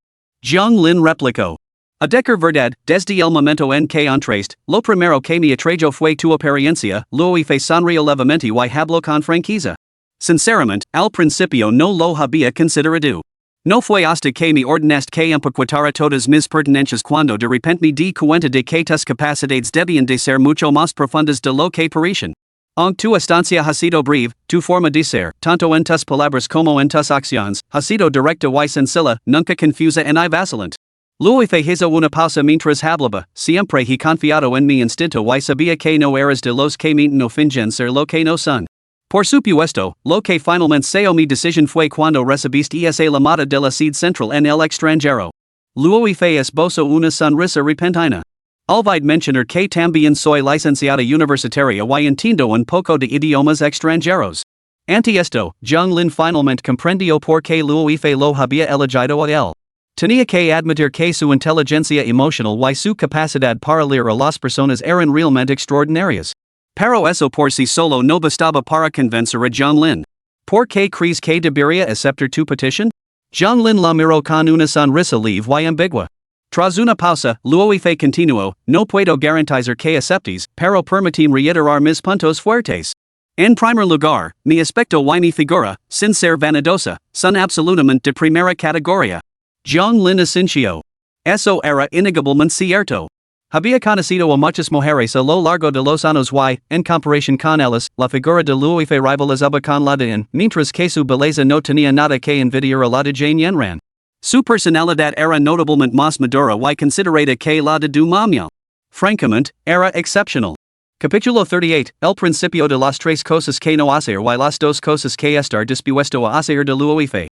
Zhonglin replicó. A decir verdad, desde el momento en que entraste, lo primero que me atrajo fue tu apariencia, Luis Fe sonrió levemente y habló con franqueza. Sinceramente, al principio no lo había considerado. No fue hasta que me ordenaste que empaquetara todas mis pertenencias cuando de repente me di cuenta de que tus capacidades debían de ser mucho más profundas de lo que parecían. Aunque tu estancia ha sido breve, tu forma de ser, tanto en tus palabras como en tus acciones, ha sido directa y sencilla, nunca confusa ni vacilante. Luis Fe hizo una pausa mientras hablaba, siempre he confiado en mi instinto y sabía que no eras de los que mienten o fingen ser lo que no son. Por supuesto, lo que finalmente selló mi decisión fue cuando recibiste esa llamada de la sede central en el extranjero. Luis Fe esbozó una sonrisa repentina. Olvidé mencionar que también soy licenciada universitaria y entiendo un poco de idiomas extranjeros. Ante esto, Zhonglin finalmente comprendió por qué Luis Fe lo había elegido a él. Tenía que admitir que su inteligencia emocional y su capacidad para leer a las personas eran realmente extraordinarias. Pero eso por sí solo no bastaba para convencer a Zhonglin. ¿Por qué crees que debería aceptar tu petición? Zhonglin la miró con una sonrisa leve y ambigua. Tras una pausa, Luis Fe continuó, no puedo garantizar que aceptes, pero permitime reiterar mis puntos fuertes. En primer lugar, mi aspecto y mi figura, sin ser vanidosa, son absolutamente de primera categoría. Zhonglin asintió. Eso era innegablemente cierto. Había conocido a muchas mujeres a lo largo de los años y, en comparación con ellas, la figura de Luis Fe rivalizaba con la de él, mientras que su belleza no tenía nada que envidiar a la de Jane Yenran. Su personalidad era notablemente más madura y considerada que la de du Manuel. Francamente, era excepcional. Capítulo 38, El principio de las tres cosas que no hacer y las dos cosas que estar dispuesto a hacer de Luis Fe.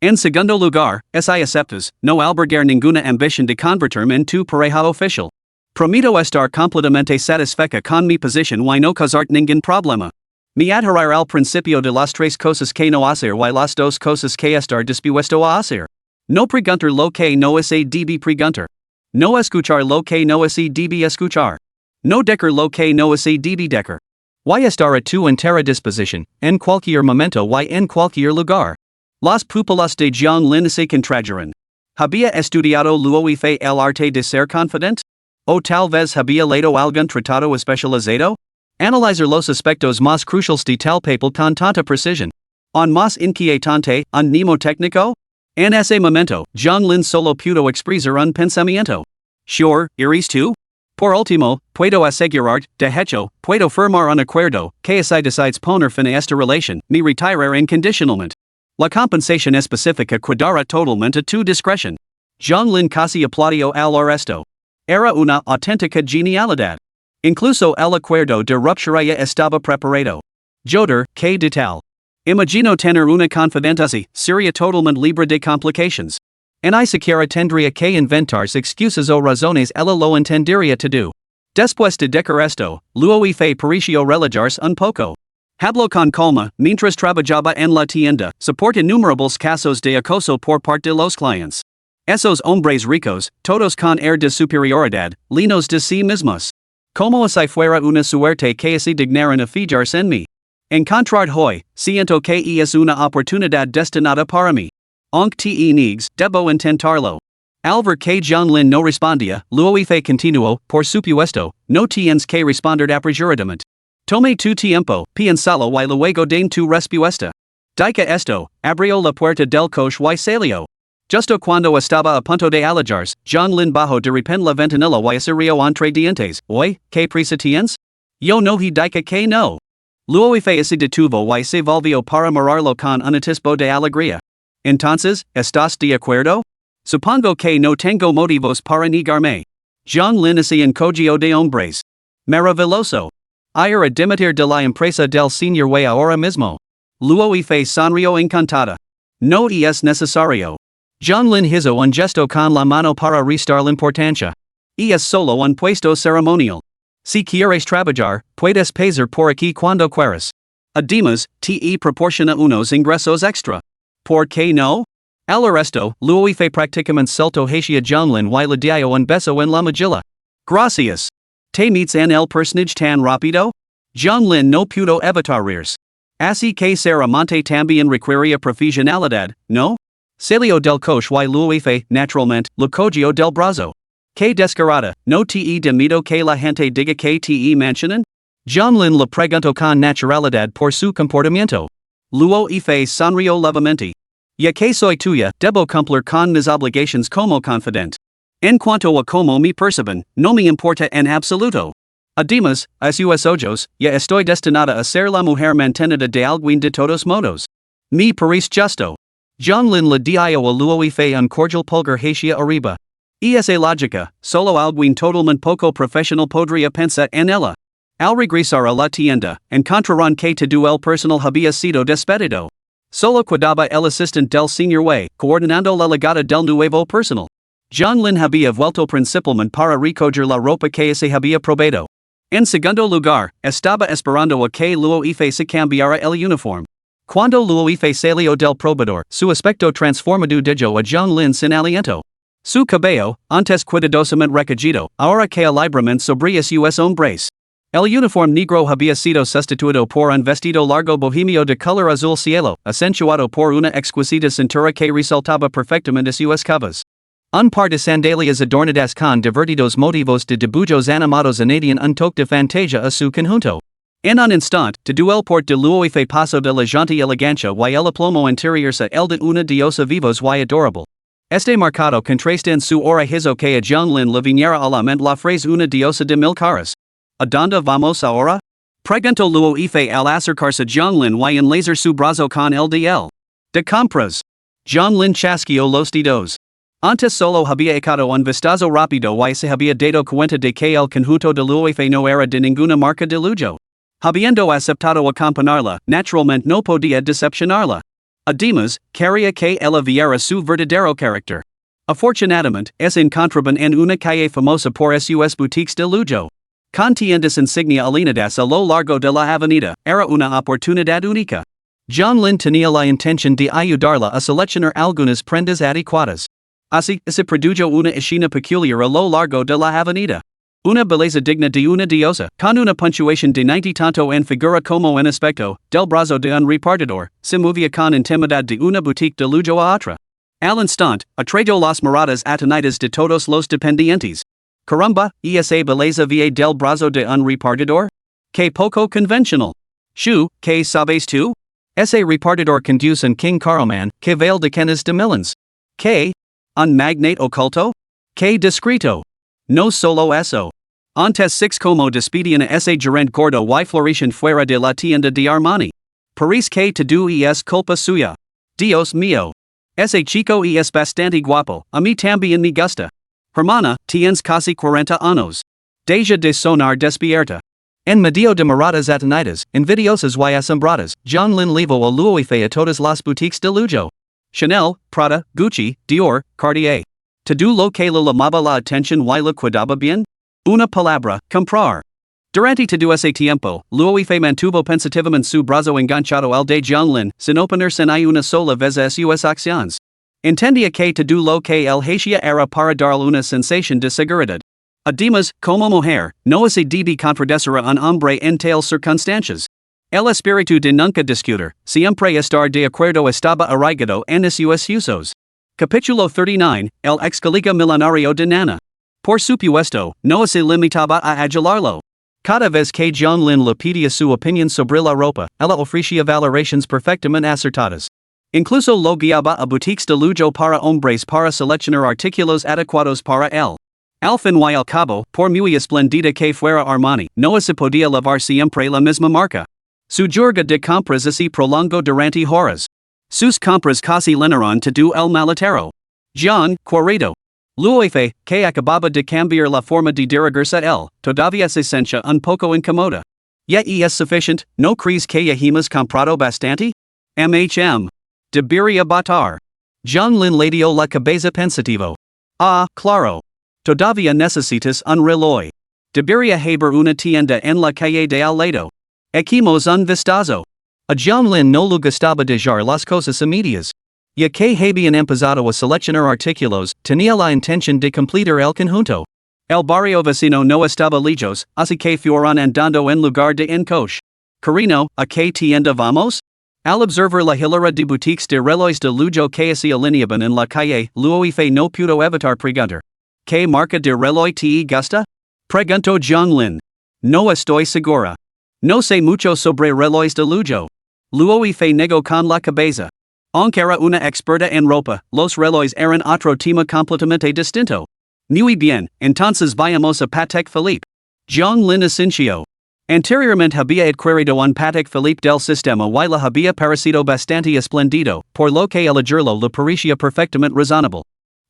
En segundo lugar, si aceptas, no albergar ninguna ambición de convertirme en tu pareja oficial. Prometo estar completamente satisfecha con mi posición y no causarte ningún problema. Me adherir al principio de las tres cosas que no hacer y las dos cosas que estar dispuesto a hacer. No preguntar lo que no se debe preguntar. No escuchar lo que no se debe escuchar. No decir lo que no se debe decir. Y estar a tu entera disposición, en cualquier momento y en cualquier lugar. Las pupilas de Zhonglin se contrajeron. ¿Había estudiado Luis Fe el arte de ser confident? ¿O tal vez había leído algún tratado especializado? Analizar los aspectos más cruciales de tal papel con tanta precisión. ¿Un más inquietante, un mnemotécnico? En ese momento, Zhonglin solo pudo expresar un pensamiento. Sure, ¿eres tú? Por último, puedo asegurar, de hecho, puedo firmar un acuerdo, que si decides poner fin a esta relación, me retirar incondicionalmente. La compensación específica quedará totalmente a tu discreción. Zhonglin casi aplaudió al resto. Era una auténtica genialidad. Incluso el acuerdo de ruptura ya estaba preparado. Joder, ¿qué de tal? Imagino tener una confidente así, sería totalmente libre de complications. Ni siquiera tendría que inventarse excusas o razones, ella lo entendería todo. Después de decir esto, Luis Fe pareció relajarse un poco. Habló con calma, mientras trabajaba en la tienda, soporta innumerables casos de acoso por parte de los clientes. Esos hombres ricos, todos con air de superioridad, linos de sí mismos. Como si fuera una suerte que se dignaran a fijarse en mí. Encontrar hoy, siento que es una oportunidad destinada para mí. Aunque te niegues, debo intentarlo. Al ver que John Lin no respondía, Luo Ife continuó, por supuesto, no tienes que responder apresuradamente. Tome tu tiempo, piénsalo y luego den tu respuesta. Dica esto, abrió la puerta del coche y salió. Justo cuando estaba a punto de alejarse, John Lin bajó de repente la ventanilla y salió entre dientes. Oye, ¿qué prisa tienes? Yo no he dicho que no. Luo Ife se detuvo y se volvió para mirarlo con un atisbo de alegría. Entonces, ¿estás de acuerdo? Supongo que no tengo motivos para negarme. John Lin se encogió de hombres. Maravilloso. Ir a dimitir de la empresa del señor Wei ahora mismo. Luo Ife sonrió encantada. No es necesario. John Lin hizo un gesto con la mano para restar la importancia. Es solo un puesto ceremonial. Si quieres trabajar, puedes pasar por aquí cuando quieras. Además, te proporciona unos ingresos extra. ¿Por qué no? Al resto, Luo Ife prácticamente saltó hacia John Lin y le dio un beso en la mejilla. Gracias. ¿Te meets en el personaje tan rápido? John Lin no pudo evitar reírse. Así que seriamente también requería profesionalidad, ¿no? Salió del coche y Luo Ife, naturalmente, le cogió del brazo. ¿Qué descarada, no te da miedo que la gente diga que te mencionan? John Lin le preguntó con naturalidad por su comportamiento. Luo Ife sonrió levemente. Ya que soy tuya, debo cumplir con mis obligaciones como confidente. En cuanto a cómo me perciben, no me importa en absoluto. Además, a sus ojos, ya estoy destinada a ser la mujer mantenida de alguien de todos modos. Me parece justo. John Lin le dio a Luo Ife un cordial pulgar hacia arriba. Esa lógica, solo alguien totalmente poco profesional podría pensar en ella. Al regresar a la tienda, encontrarán que todo el personal había sido despedido. Solo quedaba el asistente del señor Wei, coordinando la llegada del nuevo personal. John Lin había vuelto principalmente para recoger la ropa que se había probado. En segundo lugar, estaba esperando a que Luo Ife se cambiara el uniforme. Cuando Luo Ife salió del probador, su aspecto transformado dejó a John Lin sin aliento. Su cabello, antes cuidadosamente recogido, ahora caía libremente sobre sus hombros. El uniforme negro había sido sustituido por un vestido largo bohemio de color azul cielo, acentuado por una exquisita cintura que resaltaba perfectamente sus curvas. Un par de sandalias adornadas con divertidos motivos de dibujos animados añadían un toque de fantasía a su conjunto. En un instante, todo el port de Luo Ife pasó de la jaunty elegancia y el aplomo interior a el de una diosa vivos y adorable. Este marcado contraste en su aura hizo que a John Lin le viniera a la mente la frase una diosa de mil caras. ¿A dónde vamos ahora? Preguntó Luo Ife al acercarse a John Lin y enlazar su brazo con el de él. ¿De compras? John Lin chasqueó los dedos. Antes solo había echado un vistazo rápido y se había dado cuenta de que el conjunto de Luo Ife no era de ninguna marca de lujo. Habiendo aceptado acompañarla, naturalmente no podía decepcionarla. Además, quería que ella viera su verdadero carácter. Afortunadamente, es encontraban en una calle famosa por sus boutiques de lujo. Con tiendas insignia alineadas a lo largo de la avenida, era una oportunidad única. John Lin tenía la intención de ayudarla a seleccionar algunas prendas adecuadas. Así, se produjo una escena peculiar a lo largo de la avenida. Una belleza digna de una diosa, con una puntuación de 90 tanto en figura como en aspecto, del brazo de un repartidor, se movía con intimidad de una boutique de lujo a otra. Al instante, atrayó las miradas atenidas de todos los dependientes. Caramba, esa belleza vie del brazo de un repartidor? Que poco convencional. Shu, que sabes tú? Ese repartidor conduce un King Caroman, que vale decenas de millones. Que? Un magnate oculto? Que discreto. No solo eso. Antes six como despedían a ese gerente gordo y florecían fuera de la tienda de Armani. Parece que todo es culpa suya. Dios mío. Ese chico es bastante guapo, a mí también me gusta. Hermana, tienes casi 40 años. Deja de sonar despierta. En medio de miradas atenidas, envidiosas y asombradas, John Lin llevó a Luo Ife a todas las boutiques de lujo. Chanel, Prada, Gucci, Dior, Cartier. Todo lo que le llamaba la atención y le cuidaba bien. Una palabra, comprar. Durante todo ese tiempo, Luo Ife mantuvo pensativamente su brazo enganchado al de John Lin, sin oponerse ni una sola vez a sus acciones. Entendía que todo lo que él hacía era para darle una sensación de seguridad. Además, como mujer, no se debe contradecir a un hombre en tales circunstancias. El espíritu de nunca discutir, siempre estar de acuerdo estaba arraigado en sus usos. Capítulo 39, el excaliga milenario de Nana. Por supuesto, no se limitaba a adularlo. Cada vez que John Lin le pedía su opinión sobre la ropa, ella ofrecía valoraciones perfectamente acertadas. Incluso lo guiaba a boutiques de lujo para hombres para seleccionar artículos adecuados para él. Al fin y al cabo, por muy esplendida que fuera Armani, no se podía llevar siempre la misma marca. Su jorga de compras se prolongó durante horas. Sus compras casi llenaron todo el maletero. John, querido. Luego que acababa de cambiar la forma de dirigirse a él, todavía se sentía un poco incómoda. ¿Ya es suficiente? ¿No crees que ya hemos comprado bastante? Debería batar. John Lin le dio la cabeza pensativo. Ah, claro. Todavía necesitas un reloj. Debería haber una tienda en la calle de al lado. Equimos un vistazo. A John Lin no le gustaba dejar las cosas a medias. Ya que habían empezado a seleccionar artículos, tenía la intención de completar el conjunto. El barrio vecino no estaba lejos, así que fueron andando en lugar de en coche. Carino, ¿a qué tienda vamos? Al observar la hilera de boutiques de relojes de lujo que se alineaban en la calle, Luoife no pudo evitar preguntar. ¿Qué marca de reloj te gusta? Preguntó John Lin. No estoy segura. No sé mucho sobre relojes de lujo. Luoife negó con la cabeza. Aunque era una experta en ropa, los relojes eran otro tema completamente distinto. Muy bien, entonces vayamos a Patek Philippe. John Lin asintió. Anteriormente había adquirido un Patek Philippe del Sistema y le había parecido bastante espléndido, por lo que elegirlo le parecía perfectamente razonable.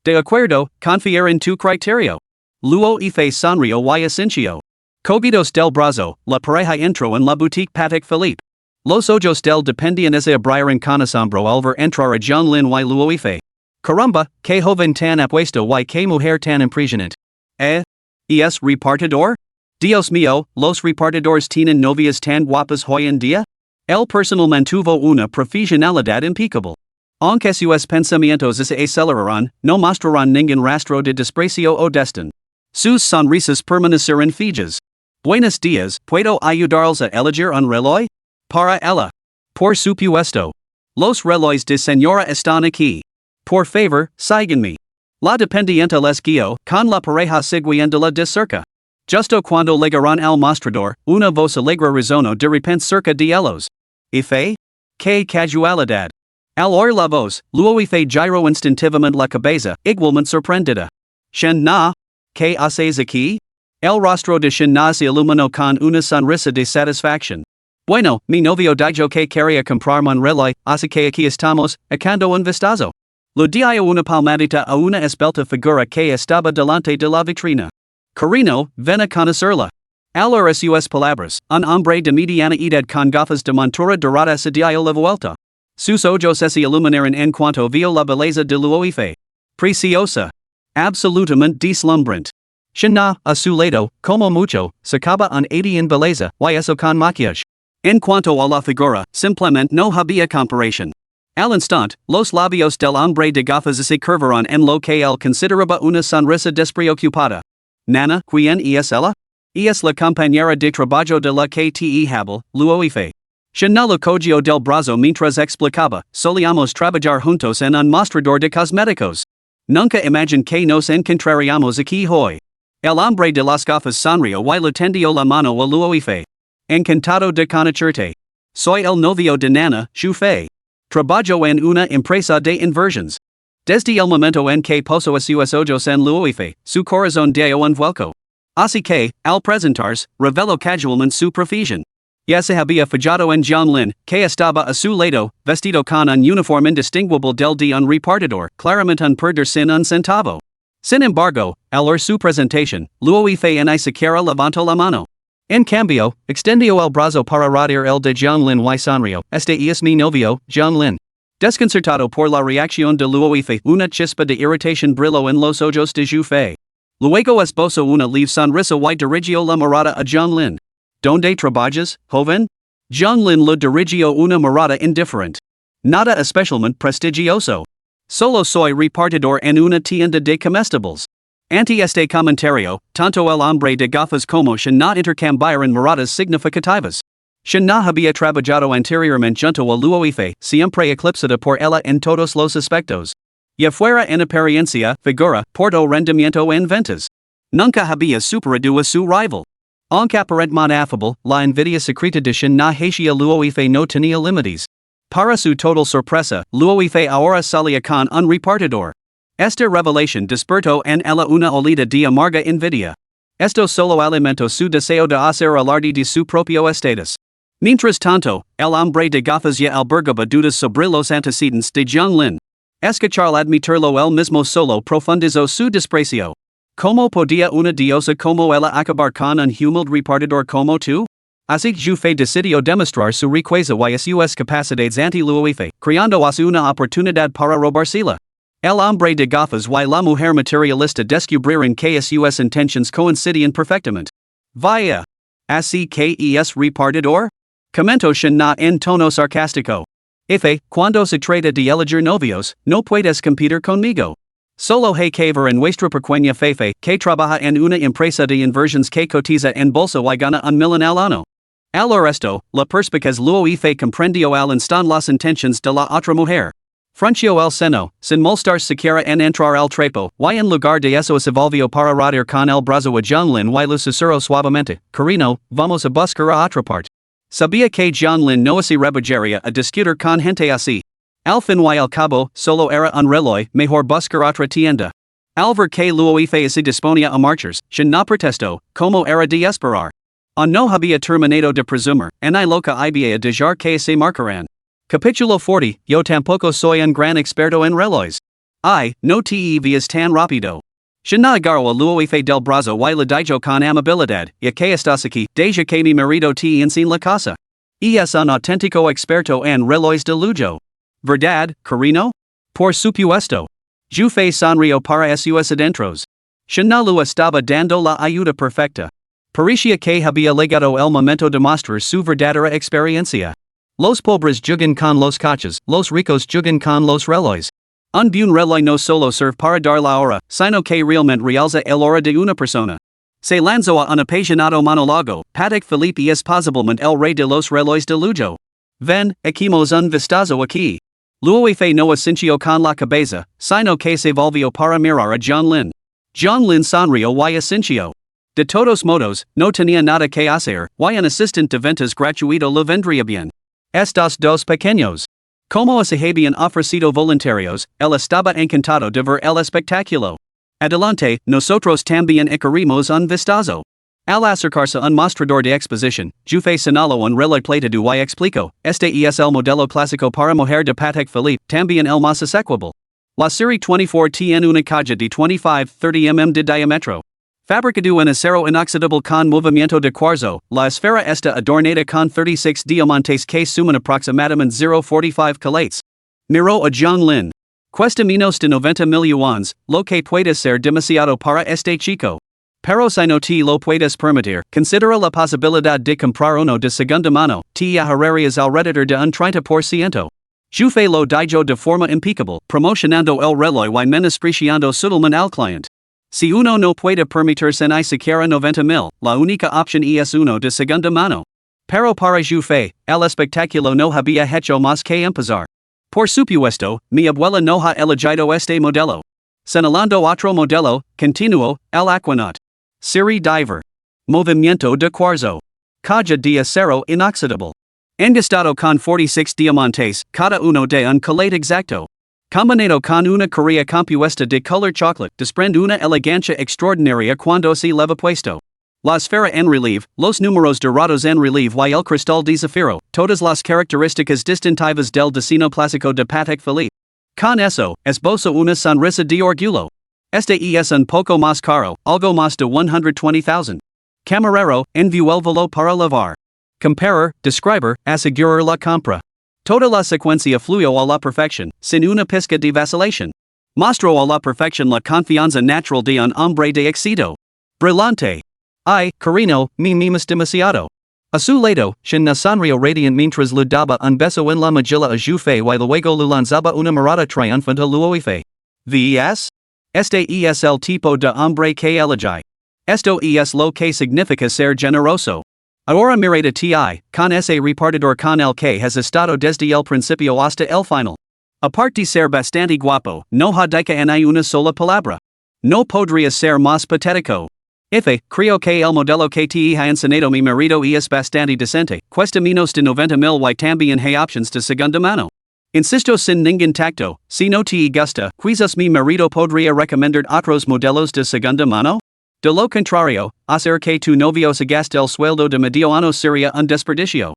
De acuerdo, confiar en tu criterio. Luoife sonrió y asintió. Cogidos del brazo, la pareja entró en la boutique Patek Philippe. Los ojos del dependiente abrieron con asombro al ver entrar a John Lin y Luoife. Caramba, que joven tan apuesto y que mujer tan impresionante. ¿Es repartidor? Dios mío, los repartidores tienen novias tan guapas hoy en día? El personal mantuvo una profesionalidad impecable. Aunque sus pensamientos se aceleraron, no mostraron ningún rastro de desprecio o desdén. Sus sonrisas permanecieron fijas. Buenos días, ¿puedo ayudarles a elegir un reloj? Para ella. Por supuesto. Los relojes de señora están aquí. Por favor, síganme. La dependiente les guió, con la pareja siguiéndola de cerca. Justo cuando llegaron al mostrador, una voz alegre resonó de repente cerca de ellos. ¿Ife? ¡Qué casualidad! Al oír la voz, Luoife giró instintivamente la cabeza, igualmente sorprendida. Shen Na? ¿Qué haces aquí? El rostro de Shen Na se iluminó con una sonrisa de satisfacción. Bueno, mi novio dijo que quería comprarme un reloj, así que aquí estamos, echando un vistazo. Le dio una palmadita a una esbelta figura que estaba delante de la vitrina. Carino, ven a conocerla. Al oír sus palabras, un hombre de mediana edad con gafas de montura dorada se dio la vuelta. Sus ojos se iluminaron en cuanto vio la belleza de Luoife. Preciosa. Absolutamente deslumbrante. Shen Na, a su lado, como mucho, sacaba un 80 en belleza, y eso con maquillaje. En cuanto a la figura, simplemente no había comparación. Al instante, los labios del hombre de gafas se curvaron en lo que él consideraba una sonrisa despreocupada. Nana, ¿quién es ella? Es la compañera de trabajo de la que te habla, Luoife. Shen Na lo cogió del brazo mientras explicaba, solíamos trabajar juntos en un mostrador de cosméticos. Nunca imaginé que nos encontraríamos aquí hoy. El hombre de las gafas sonrió y le tendió la mano a Luoife. Encantado de conocerte. Soy el novio de Nana, Xu Fei. Trabajo en una empresa de inversiones. Desde el momento en que puso a sus ojos en Luoife, su corazón dio un vuelco. Así que, al presentarse, reveló casualmente su profesión. Ya se había fijado en John Lin, que estaba a su lado, vestido con un uniforme indistinguible del de un repartidor, claramente un perder sin un centavo. Sin embargo, al oír su presentación, Luoife ni siquiera levantó la mano. En cambio, extendió el brazo para rodear el de John Lin y sonrió. Este es mi novio, John Lin. Desconcertado por la reacción de Luoife, una chispa de irritación brilló en los ojos de Xu Fei. Luego esbozó una leve sonrisa y dirigió la mirada a John Lin. ¿Dónde trabajas, joven? John Lin le dirigió una mirada indiferente. Nada especialmente prestigioso. Solo soy repartidor en una tienda de comestibles. Anti este comentario, tanto el hombre de gafas como shan na intercambiar en miradas significativas. Shan na había trabajado anteriormente junto a Luoife, siempre eclipsada por ella en todos los aspectos. Y fuera en apariencia, figura, porto rendimiento en ventas. Nunca había superado a su rival. Aunque aparentemente affable, la envidia secreta de Shan na hacia Luoife no tenía límites. Para su total sorpresa, Luoife ahora salía con un repartidor. Esta revelación despertó en ella una olida de amarga envidia. Esto solo alimentó su deseo de hacer alarde de su propio estatus. Mientras tanto, el hombre de gafas ya albergaba dudas sobre los antecedentes de Jianglin. Escuchar admitirlo él mismo solo profundizó su desprecio. ¿Cómo podía una diosa como ella acabar con un humilde repartidor como tú? Así Jufe decidió demostrar su riqueza y sus capacidades ante Luoife, creando así una oportunidad para robársela. El hombre de gafas y la mujer materialista descubrieron que sus intenciones coincidían perfectamente. Vaya. Así que es repartidor? Comentó Shan na en tono sarcástico. Cuando se trata de elegir novios, no puedes competir conmigo. Solo hay que ver en nuestra pequeña Fefe, que trabaja en una empresa de inversiones que cotiza en bolsa y gana $1 million al año. Al resto, la perspicaz Luoife comprendió al instante las intenciones de la otra mujer. Frunció el seno, sin molestar siquiera en entrar al trapo, y en lugar de eso se volvió para rodear con el brazo a Jianglin y lo susurró suavemente, Carino, vamos a buscar a otra parte. Sabía que Jianglin no se rebujaría a discutir con gente así. Al fin y al cabo, solo era un reloj, mejor buscar otra tienda. Al ver que Luoife se disponía a marchas, Shan na protestó, como era de esperar. No había terminado de presumir, en lo que iba a dejar que se marcaran. Capítulo 40, yo tampoco soy un gran experto en relojes. No te vías tan rápido. Shan na agarró a Luoife del brazo y le dijo con amabilidad, ya que estás aquí, deja que mi marido te enseñe la casa. Es un auténtico experto en relojes de lujo. ¿Verdad, Carino? Por supuesto. Jufe sonrió para sus adentros. Shan na lo estaba dando la ayuda perfecta. Parecía que había llegado el momento de mostrar su verdadera experiencia. Los pobres juegan con los coches, los ricos juegan con los relojes. Un buen reloj no solo serve para dar la hora, sino que realmente realza el hora de una persona. Se lanzó a un apasionado monólogo, Patek Philippe es posiblemente el rey de los relojes de lujo. Ven, echemos un vistazo aquí. Luoife no asintió con la cabeza, sino que se volvió para mirar a Jianglin. Jianglin sonrió y asintió. De todos modos, no tenía nada que hacer, y un asistente de ventas gratuito lo vendría bien. Estos dos pequeños. Como se habían ofrecido voluntarios, él estaba encantado de ver el espectáculo. Adelante, nosotros también echaremos un vistazo. Al acercarse un mostrador de exposición, Jufe señaló un reloj plateado y explicó, este es el modelo clásico para mujer de Patek Philippe, también el más asequible. La serie 24 tiene una caja de 25-30 mm de diámetro. Fabricado en acero inoxidable con movimiento de cuarzo, la esfera está adornada con 36 diamantes que suman aproximadamente 0,45 calates. Miró a Jianglin. Cuesta menos de 90 mil yuans, lo que puede ser demasiado para este chico. Pero si no te lo puedes permitir, considera la posibilidad de comprar uno de segunda mano, te ahorrarías alrededor de un 30%. Jufe lo dijo de forma impecable, promocionando el reloj y menospreciando sutilmente al cliente. Si uno no puede permitirse ni siquiera 90 mil, la única opción es uno de segunda mano. Pero para Jufe, el espectáculo no había hecho más que empezar. Por supuesto, mi abuela no ha elegido este modelo. Señalando otro modelo, continuó, el Aquanaut. Serie Diver. Movimiento de cuarzo. Caja de acero inoxidable. Engastado con 46 diamantes, cada uno de un calate exacto. Combinado con una correa compuesta de color chocolate, desprende una elegancia extraordinaria cuando se leva puesto. La esfera en relieve, los números dorados en relieve y el cristal de zafiro, todas las características distintivas del diseño clásico de Patek Philippe. Con eso, esbozo una sonrisa de orgullo. Este es un poco más caro, algo más de 120,000. Camarero, envuélvelo para lavar. Comparar, describir, asegurar la compra. Toda la secuencia fluyó a la perfección, sin una pizca de vacilación. Mostró a la perfección la confianza natural de un hombre de éxito. Brillante. Carino, me mimas demasiado. A su lado, Shan na sonrió radiant mientras le daba un beso en la mejilla a Jufe y luego le lanzaba una mirada triunfante a Luoife. ¿Ves? Este es el tipo de hombre que elegí. Esto es lo que significa ser generoso. Ahora mirada ti, con ese repartidor con el que has estado desde el principio hasta el final. Aparte de ser bastante guapo, no radica en una sola palabra. No podría ser más patético. Creo que el modelo que te ha enseñado mi marido es bastante decente, cuesta menos de 90,000 y también hay options de segunda mano. Insisto sin ningún tacto, si no te gusta, quizás mi marido podría recomendar otros modelos de segunda mano? De lo contrario, hacer que tu novio se gaste el sueldo de medio año sería un desperdicio.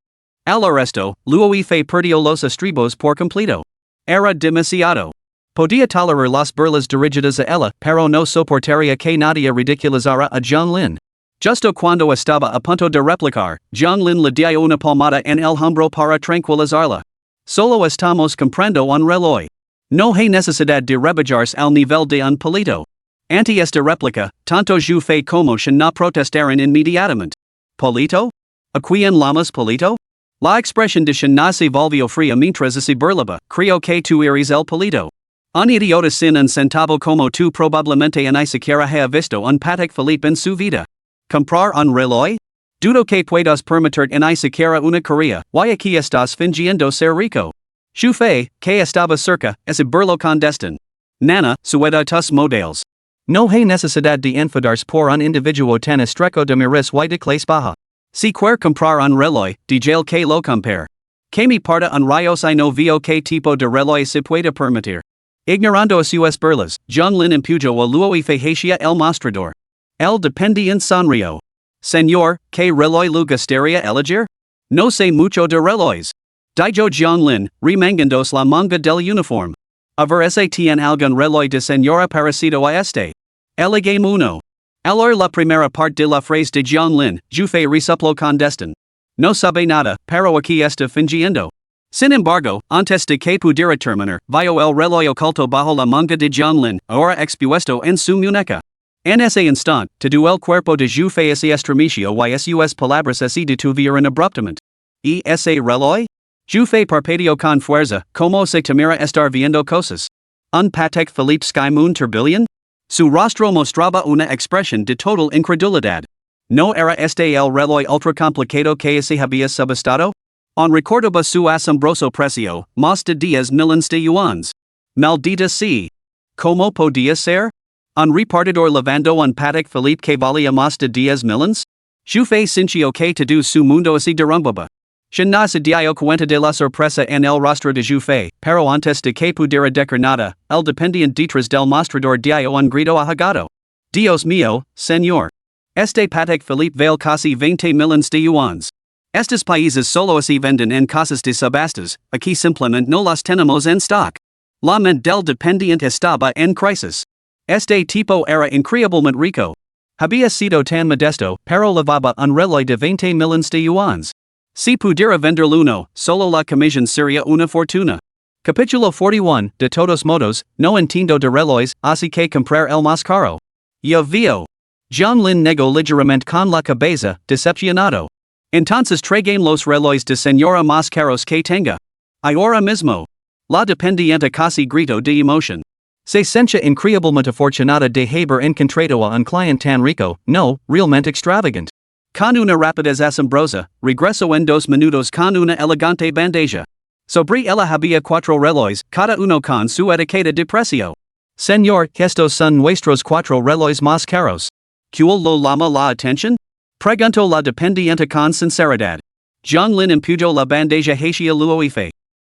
Al resto, luego perdió los estribos por completo. Era demasiado. Podía tolerar las burlas dirigidas a ella, pero no soportaría que nadie ridiculizara a Lin. Justo cuando estaba a punto de replicar, Lin le dio una palmada en el hombro para tranquilizarla. Solo estamos comprando un reloj. No hay necesidad de rebajarse al nivel de un palito. Ante esta réplica, tanto yo como no protestaron inmediatamente. ¿Palito? ¿A quién llamas palito? La expresión de no se volvió fría mientras se burlaba, creo que tú eres el palito. Un idiota sin un centavo como tú probablemente ni siquiera ha visto un Patek Philippe en su vida. ¿Comprar un reloj? Dudo que puedas permitir ni siquiera una correa, y aquí estás fingiendo ser rico. Yo que estaba cerca, ese burlo clandestino. Nana, sueda tus modelos. No hay necesidad de enfadarse por un individuo tan estrecho de miras y de clase baja. Si quiere comprar un reloj, dígale que lo compare. Que me parta un rayos y no veo qué tipo de reloj se puede permitir. Ignorando a sus burlas, Lin empujó a luego hacia el mostrador. El dependiente sonrió. Señor, ¿qué reloj le gustaría elegir? No sé mucho de relojes. Dijo Lin, remangándose la manga del uniforme. A ver si tiene algún reloj de señora parecido a este. Elegame uno. Al la primera parte de la frase de Lin, yo resoplo con destin. No sabe nada, pero aquí está fingiendo. Sin embargo, antes de que pudiera terminar, vio el reloj oculto bajo la manga de Lin, ahora expuesto en su muñeca. En ese instante, todo el cuerpo de yo se estremeció y sus palabras se detuvieron abruptamente. ¿Y ese reloj? Yo parpadeó con fuerza, como se temiera estar viendo cosas. ¿Un Patek Philippe Sky Moon Tourbillon? Su rostro mostraba una expresión de total incredulidad. ¿No era este el reloj ultra complicado que se había subastado? Recordaba su asombroso precio, más de 10 millones de yuans. Maldita sea. ¿Cómo podía ser? ¿Un repartidor lavando un Patek Philippe que valía más de 10 millones? Yo sintió que todo su mundo se derrumbaba. No se dio cuenta de la sorpresa en el rostro de yo, pero antes de que pudiera decir nada, el dependiente detrás del mostrador dio un grito ahogado. Dios mío, señor. Este Patek Philippe vale casi 20 millones de yuans. Estos países solo se venden en casas de subastas, aquí simplemente no las tenemos en stock. La mente del dependiente estaba en crisis. Este tipo era increíblemente rico. Había sido tan modesto, pero llevaba un reloj de 20 millones de yuans. Si pudiera venderlo uno, solo la comisión sería una fortuna. Capítulo 41, de todos modos, no entiendo de relojes, así que comprar el más caro. Ya veo. Lin negó ligeramente con la cabeza, decepcionado. Entonces traigan los relojes de señora más caros que tenga. Ahora mismo. La dependiente casi gritó de emoción. Se sentía increíblemente afortunada de haber encontrado a un cliente tan rico, no, realmente extravagante. Con una rapidez asombrosa, regresó en 2 minutos con una elegante bandeja. Sobre ella había 4 relojes, cada uno con su etiqueta de precio. Señor, estos son nuestros 4 relojes más caros. ¿Cuál lo llama la atención? Preguntó la dependiente con sinceridad. Lin empujó la bandeja hacia luego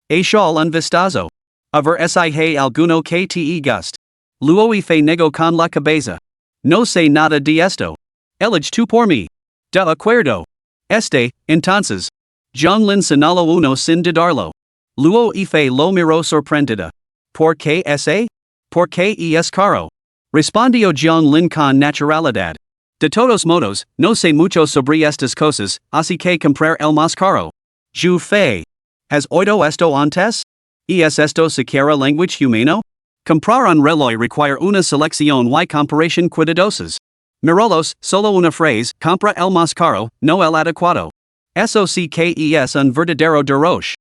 echó un vistazo. A ver si hay alguno que te guste. Luego negó con la cabeza. No sé nada de esto. Elige tú por mí. De acuerdo. Entonces. Lin señaló uno sin dudarlo. Luego lo miró sorprendida. ¿Por qué ese? ¿Por qué es caro? Respondió Lin con naturalidad. De todos modos, no sé mucho sobre estas cosas, así que comprar el más caro. Yo ¿Has oído esto antes? ¿Es esto siquiera lenguaje humano? Comprar un reloj requiere una selección y comparación cuidadosas. Mirolos, solo una frase, compra el más caro, no el adecuado. Eso sí que es un verdadero derroche.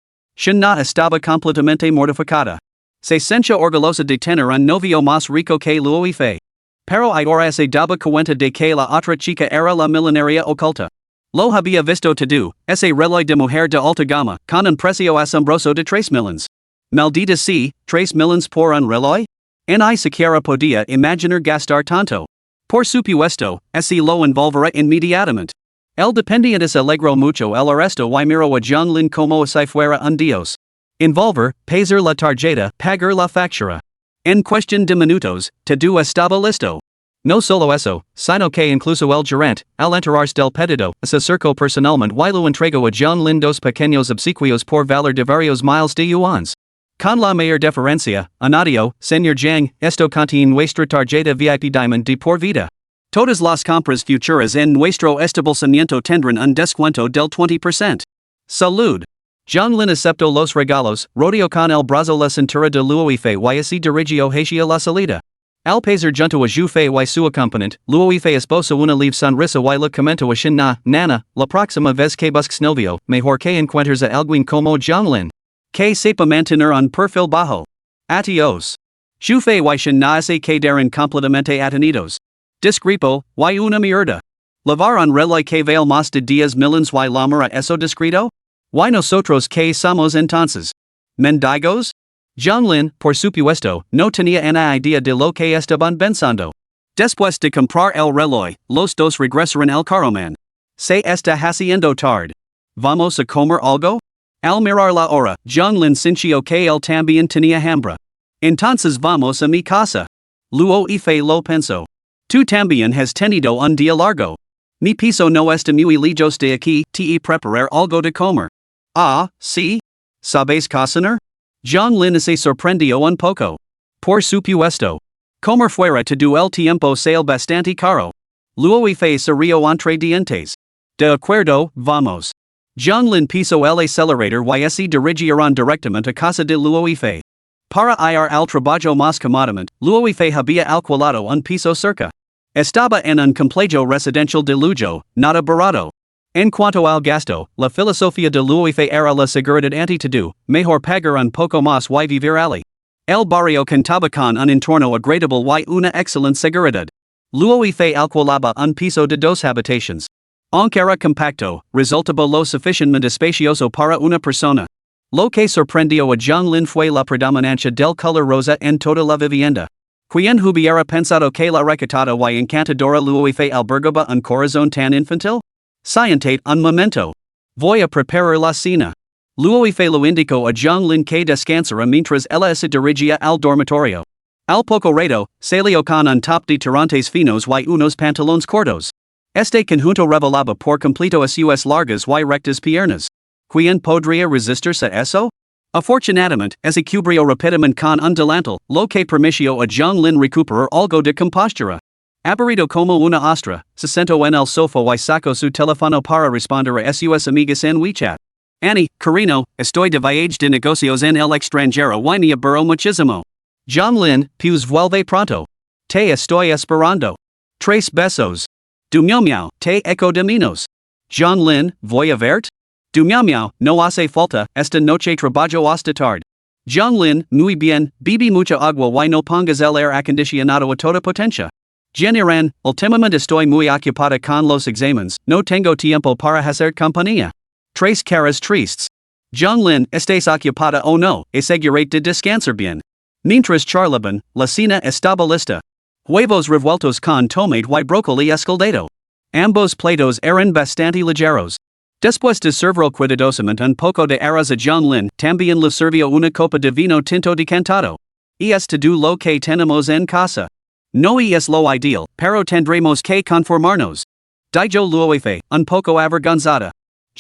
No estaba completamente mortificada. Se sencha orgullosa de tener un novio más rico que Luoife. Pero ahora se daba cuenta de que la otra chica era la millonaria oculta. Lo había visto todo, ese reloj de mujer de alta gama, con un precio asombroso de 3 millones. Maldita sea, 3 millones por un reloj? Ni siquiera podía imaginar gastar tanto. Por supuesto, así lo envolverá inmediatamente. El dependiente se alegró mucho el resto y miró a John Lin como si fuera un dios. Envolver, pasar la tarjeta, pagar la factura. En cuestión de minutos, todo estaba listo. No solo eso, sino que incluso el gerente, al enterarse del pedido, se acercó personalmente y lo entregó a John Lin dos pequeños obsequios por valor de varios miles de yuans. Con la mayor deferencia, anadio, señor Zhang, esto contiene nuestra tarjeta VIP Diamond de por vida. Todas las compras futuras en nuestro establecimiento tendrán un descuento del 20%. Salud. John Lin aceptó los regalos, rodeó con el brazo la cintura de Luoife y así dirigió hacia la salida. Al pasar junto a Zhu Fei y su acompañante, Luoife esboza una leve sonrisa y le comentó a Shin Nana, la próxima vez que busques novio, mejor que encuentres a alguien como John Lin. Que sepa mantener un perfil bajo. Adiós. Zhu Fei y Shin se quedaron completamente atenidos. Discrepo, y una mierda. Lavar un reloj que vale más de 10 millones y la mira eso discreto? ¿Y nosotros qué somos entonces? ¿Mendigos? John Lin, por supuesto, no tenía una idea de lo que estaban pensando. Después de comprar el reloj, los dos regresaron al carroman. Se está haciendo tarde. ¿Vamos a comer algo? Al mirar la hora, John Lin sintió que él también tenía hambre. Entonces vamos a mi casa. Luoife lo pensó. Tú también has tenido un día largo. Mi piso no está muy lejos de aquí, te preparar algo de comer. Ah, sí? ¿Sabes cocinar? John Lin se sorprendió un poco. Por supuesto. Comer fuera todo el tiempo sale bastante caro. Luoife se rió entre dientes. De acuerdo, vamos. John Lin pisó el acelerador y así dirigieron directamente a casa de Luoife. Para ir al trabajo más cómodamente, Luoife había alquilado un piso cerca. Estaba en un complejo residencial de lujo, nada barato. En cuanto al gasto, la filosofía de Luoife era la seguridad ante todo, mejor pagar un poco más y vivir allí. El barrio contaba con un entorno agradable y una excelente seguridad. Luoife alquilaba un piso de 2 habitaciones. Aunque era compacto, resultaba lo suficientemente espacioso para una persona. Lo que sorprendió a John Lin fue la predominancia del color rosa en toda la vivienda. ¿Quién hubiera pensado que la recatada y encantadora Luoife albergaba un corazón tan infantil? Siéntate un momento. Voy a preparar la cena. Luoife lo indicó a John Lin que descansara mientras ella se dirigía al dormitorio. Al poco rato, salió con un top de tirantes finos y unos pantalones cortos. Este conjunto revelaba por completo a sus largas y rectas piernas. ¿Quién podría resistirse a eso? Afortunadamente, se cubrió rápidamente con un delantal, lo que permitió a John Lin recuperar algo de compostura. Aburrido como una ostra, se sentó en el sofá y sacó su teléfono para responder a sus amigas en WeChat. Annie, cariño, estoy de viaje de negocios en el extranjero y me aburro muchísimo. John Lin, pues vuelve pronto. Te estoy esperando. 3 besos. Du miau miau, te echo de menos. John Lin, voy a verte? Du miau miau, no hace falta, esta noche trabajo hasta tarde. John Lin, muy bien, bebe mucha agua y no pongas el aire acondicionado a toda potencia. Generan, últimamente estoy muy ocupada con los exámenes, no tengo tiempo para hacer compañía. 3 caras tristes. John Lin, ¿estás ocupada o no? Asegúrate de descansar bien. Mientras charlaban, la cena estaba lista. Huevos revueltos con tomate y brócoli escaldado. Ambos platos eran bastante ligeros. Después de servir cuidadosamente un poco de arroz a John Lin, también le sirvió una copa de vino tinto decantado. Y es todo lo que tenemos en casa. No es lo ideal, pero tendremos que conformarnos. Dijo Luoife, un poco avergonzada.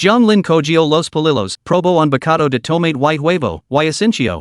John Lin cogió los palillos, probó un bocado de tomate y huevo, y asintió.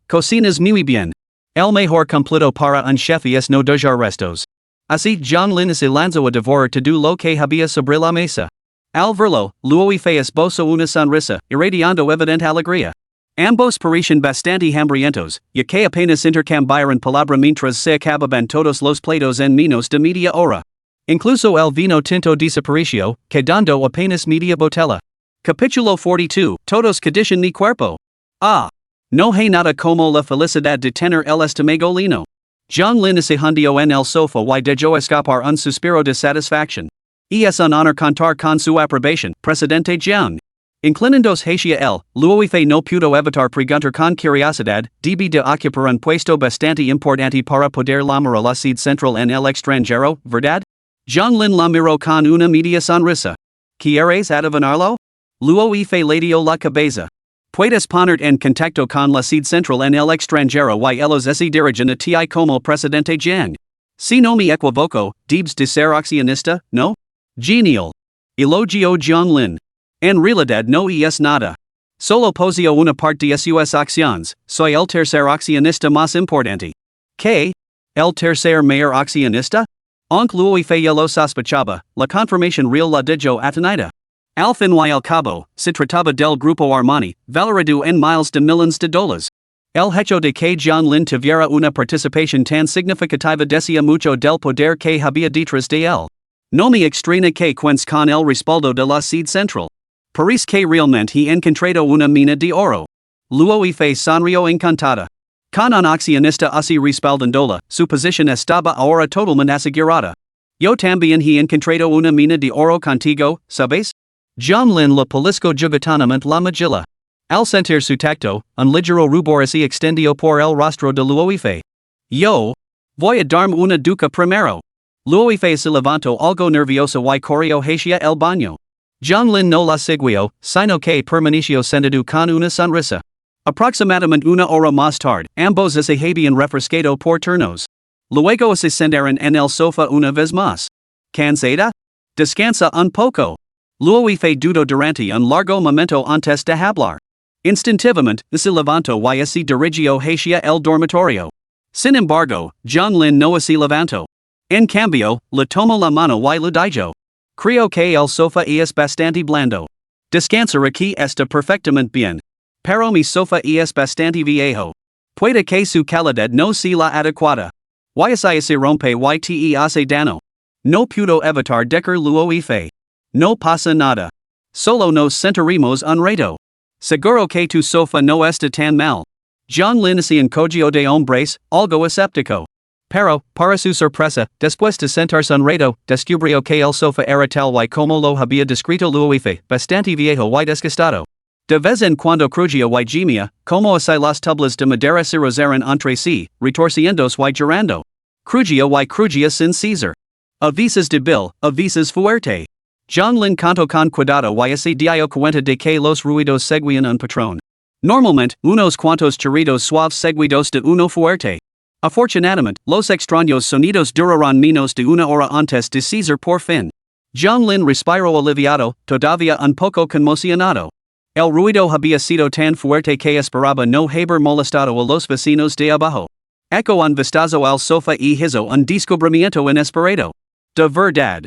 Cocinas muy bien. El mejor completo para un chef es no dejar restos. Así John Lin se lanzó a devorar todo lo que había sobre la mesa. Al verlo, Luoife esbozó una sonrisa, irradiando evidente alegría. Ambos parecían bastante hambrientos, ya que apenas intercambiaron palabra mientras se acababan todos los platos en menos de media hora. Incluso el vino tinto desapareció, quedando apenas media botella. Capítulo 42, Todos condition mi cuerpo. Ah. No hay nada como la felicidad de tener el estómago lleno. John Lin se hundió en el sofá y dejó escapar un suspiro de satisfacción. Es un honor contar con su aprobación, presidente John. Inclinandos hacia él, luego no pudo evitar preguntar con curiosidad, debe de ocupar un puesto bastante importante para poder llamar a la sede central en el extranjero, ¿verdad? John Lin la miró con una media sonrisa. ¿Quieres adivinarlo? Luego le dio la cabeza. Puedes poner en contacto con la sede central en el extranjero y ellos se dirigen a ti como presidente John. Si no me equivoco, debes de ser accionista, ¿no? Genial. Elogio John Lin. En realidad no es nada. Solo poseo una parte de sus acciones, soy el tercer accionista más importante. ¿Qué? ¿El tercer mayor accionista? Aunque luego yo lo sospechaba, la confirmación real la dijo atenida. Al fin y al cabo, se trataba del grupo Armani, valorado en miles de millones de dólares. El hecho de que John Lin tuviera una participación tan significativa decía mucho del poder que había detrás de él. No me extraña que cuentes con el respaldo de la sede central. Parece que realmente he encontrado una mina de oro. Luego sonrió encantada. Con un accionista así respaldándola, su posición estaba ahora totalmente asegurada. Yo también he encontrado una mina de oro contigo, ¿sabes? John Lin la pellizcó juguetonamente la mejilla. Al sentir su tacto, un ligero rubor se extendió por el rostro de Luoife. Yo voy a darme una ducha primero. Luoife se levantó algo nervioso y corrió hacia el baño. John Lin no la siguió, sino que permaneció sentado con una sonrisa. Aproximadamente una hora más tarde, ambos se habían refrescado por turnos. Luego se sentaron en el sofá una vez más. ¿Cansada? Descansa un poco. Luoife dudó durante un largo momento antes de hablar. Instintivamente, se levantó y se dirigió hacia el dormitorio. Sin embargo, John Lin no se levantó. En cambio, le tomó la mano y le dijo. Creo que el sofá es bastante blando. Descansar aquí está perfectamente bien. Pero mi sofá es bastante viejo. Puede que su calidad no sea la adecuada. Y se rompe y te hace daño. No pudo evitar decir Luoife. No pasa nada. Solo nos sentiremos un rato. Seguro que tu sofá no está tan mal. John Lin se encogió de hombres, algo escéptico. Pero, para su sorpresa, después de sentarse un rato, descubrió que el sofá era tal y como lo había descrito Luoife, bastante viejo y desgastado. De vez en cuando crujía y gemía, como si las tablas de madera se rozaran entre sí, retorciéndose y girando. Crujía sin cesar. A veces débil, a veces fuerte. John Lin contó con cuidado y se dio cuenta de que los ruidos seguían un patrón. Normalmente, unos cuantos chirridos suaves seguidos de uno fuerte. Afortunadamente, los extraños sonidos duraron menos de una hora antes de cesar por fin. John Lin respiró aliviado, todavía un poco conmocionado. El ruido había sido tan fuerte que esperaba no haber molestado a los vecinos de abajo. Echo un vistazo al sofá y hizo un descubrimiento inesperado. De verdad.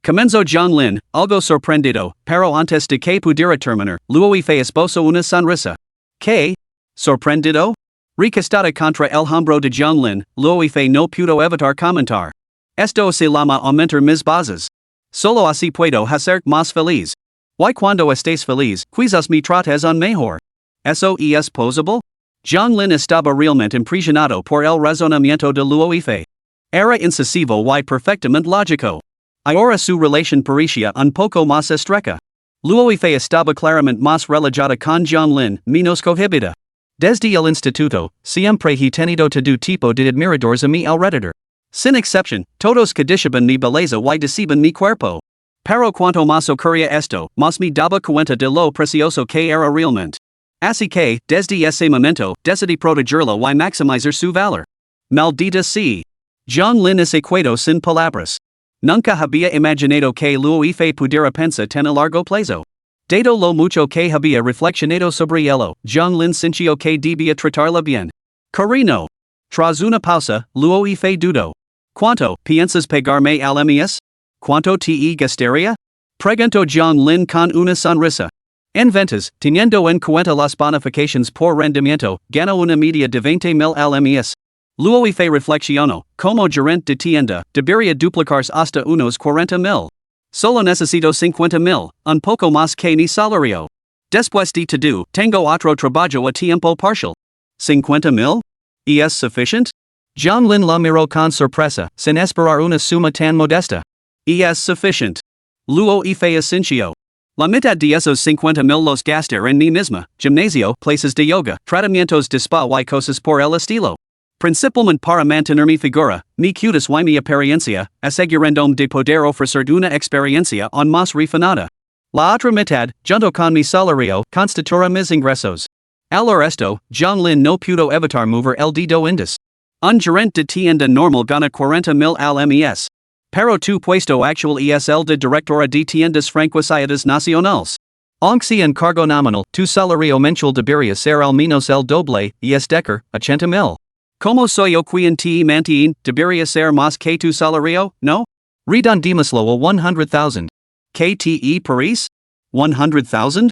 Comenzó John Lin, algo sorprendido, pero antes de que pudiera terminar, Luoife esbozó una sonrisa. ¿Qué? ¿Sorprendido? Recostada contra el hombro de John Lin, Luoife no pudo evitar comentar. Esto se llama aumentar mis bases. Solo así puedo hacerte más feliz. Y cuando estés feliz, quizás me trates un mejor. ¿Eso es posible? John Lin estaba realmente impresionado por el razonamiento de Luoife. Era incisivo y perfectamente lógico. Ahora su relación parecía un poco más estrecha. Luoife estaba claramente más relajada con John Lin, menos cohibida. Desde el instituto, siempre he tenido todo tipo de admiradores a mi alrededor. Sin excepción, todos codiciaban mi belleza y deseaban mi cuerpo. Pero cuanto más ocurría esto, más me daba cuenta de lo precioso que era realmente. Así que, desde ese momento, decidí protegerlo y maximizar su valor. Maldita sea. John Lin se quedó sin palabras. Nunca había imaginado que Luoife pudiera pensar tan a largo plazo. Dado lo mucho que había reflexionado sobre ello, John Lin sintió que debía tratarla bien. Carino. Tras una pausa, Luoife dudó. ¿Cuánto piensas pagarme al mes? ¿Cuánto te gastaría? Preguntó John Lin con una sonrisa. En ventas, teniendo en cuenta las bonificaciones por rendimiento, gano una media de 20,000 al mes. Luoife reflexionó, como gerente de tienda, debería duplicarse hasta unos 40,000. Solo necesito 50,000, un poco más que mi salario. Después de todo, tengo otro trabajo a tiempo parcial. 50,000? ¿Es sufficient? John Lin la miró con sorpresa, sin esperar una suma tan modesta. ¿Es sufficient? Luego hice ascencio. La mitad de esos 50,000 los gasté en mí misma, gimnasio, clases de yoga, tratamientos de spa y cosas por el estilo. Principalmente para mantener mi figura, mi cutis y mi apariencia, asegurándome de poder ofrecer una experiencia aún más refinada. La otra mitad, junto con mi salario, constituirá mis ingresos. Al resto, John Lin no pudo evitar mover el dedo índice. Un gerente de tienda normal gana 40,000 al mes. Pero tu puesto actual es el de directora de tiendas franquiciadas nacionales. Aunque sea en cargo nominal, tu salario mensual debería ser al menos el doble, es decir, 80,000. Como soy yo quien te mantiene, debería ser más que tu salario, ¿no? Redondémoslo a 100,000. ¿Qué te parece? 100,000?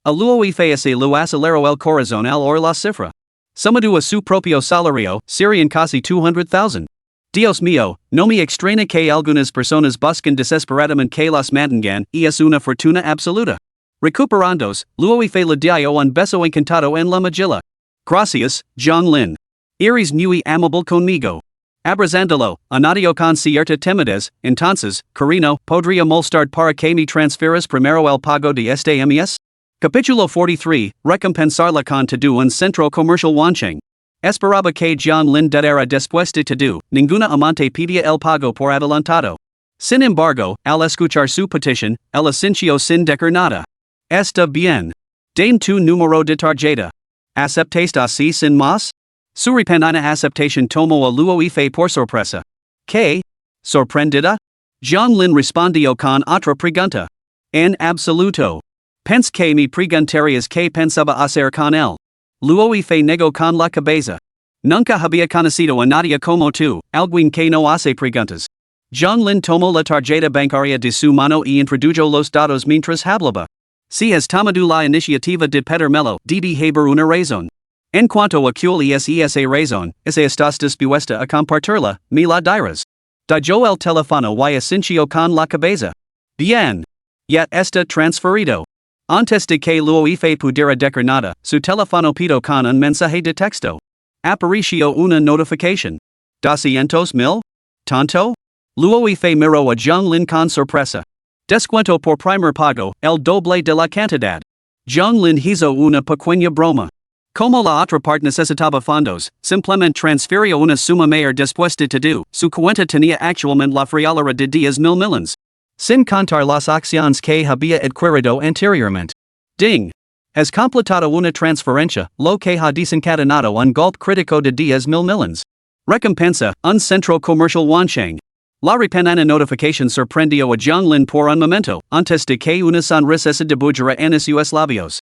A luego hice ese lo acelero el corazón al oír la cifra. Sumado a su propio salario, serían casi 200,000. Dios mío, no me extraña que algunas personas busquen desesperadamente que las mantengan, es una fortuna absoluta. Recuperándose, luego hice le dio un beso encantado en la mejilla. Gracias, John Lin. Eres muy amable conmigo. Abrazándolo, añadió con cierta timidez, entonces, cariño, podría molestar para que me transfieras primero el pago de este mes? Capítulo 43, recompensarla con todo un centro comercial Wancheng. Esperaba que John Lin diera después de todo, ninguna amante pedía el pago por adelantado. Sin embargo, al escuchar su petición, el ascensió sin decir nada. Está bien. Dame tu número de tarjeta. ¿Aceptaste así sin más? Su repentina aceptación tomó a luego hice por sorpresa. ¿Qué? ¿Sorprendida? John Lin respondió con otra pregunta. En absoluto. Pense que me preguntarías qué pensaba hacer con él. Luego hice negó con la cabeza. Nunca había conocido a nadie como tú, alguien que no hace preguntas. John Lin tomó la tarjeta bancaria de su mano y introdujo los datos mientras hablaba. Si has tomado la iniciativa de pedírmelo, debe haber una razón. En cuanto a cuál es esa razón, estás dispuesta a compartirla, me la dirás. Dio el teléfono y asintió con la cabeza. Bien. Ya está transferido. Antes de que luego hice pudiera decir nada, su teléfono pidió con un mensaje de texto. Apareció una notificación. 200,000? ¿Tanto? Luego hice miró a John Lin con sorpresa. Descuento por primer pago, el doble de la cantidad. John Lin hizo una pequeña broma. Como la otra parte necesitaba fondos, simplemente transfirió una suma mayor después de todo, su cuenta tenía actualmente la friolera de 10,000 millones. Sin contar las acciones que había adquirido anteriormente. Ding. Has completado una transferencia, lo que ha desencadenado un golpe crítico de 10,000 millones. Recompensa, un centro comercial Wancheng. La repentina notificación sorprendió a John Lin por un momento, antes de que una sonrisa se dibujara en sus labios.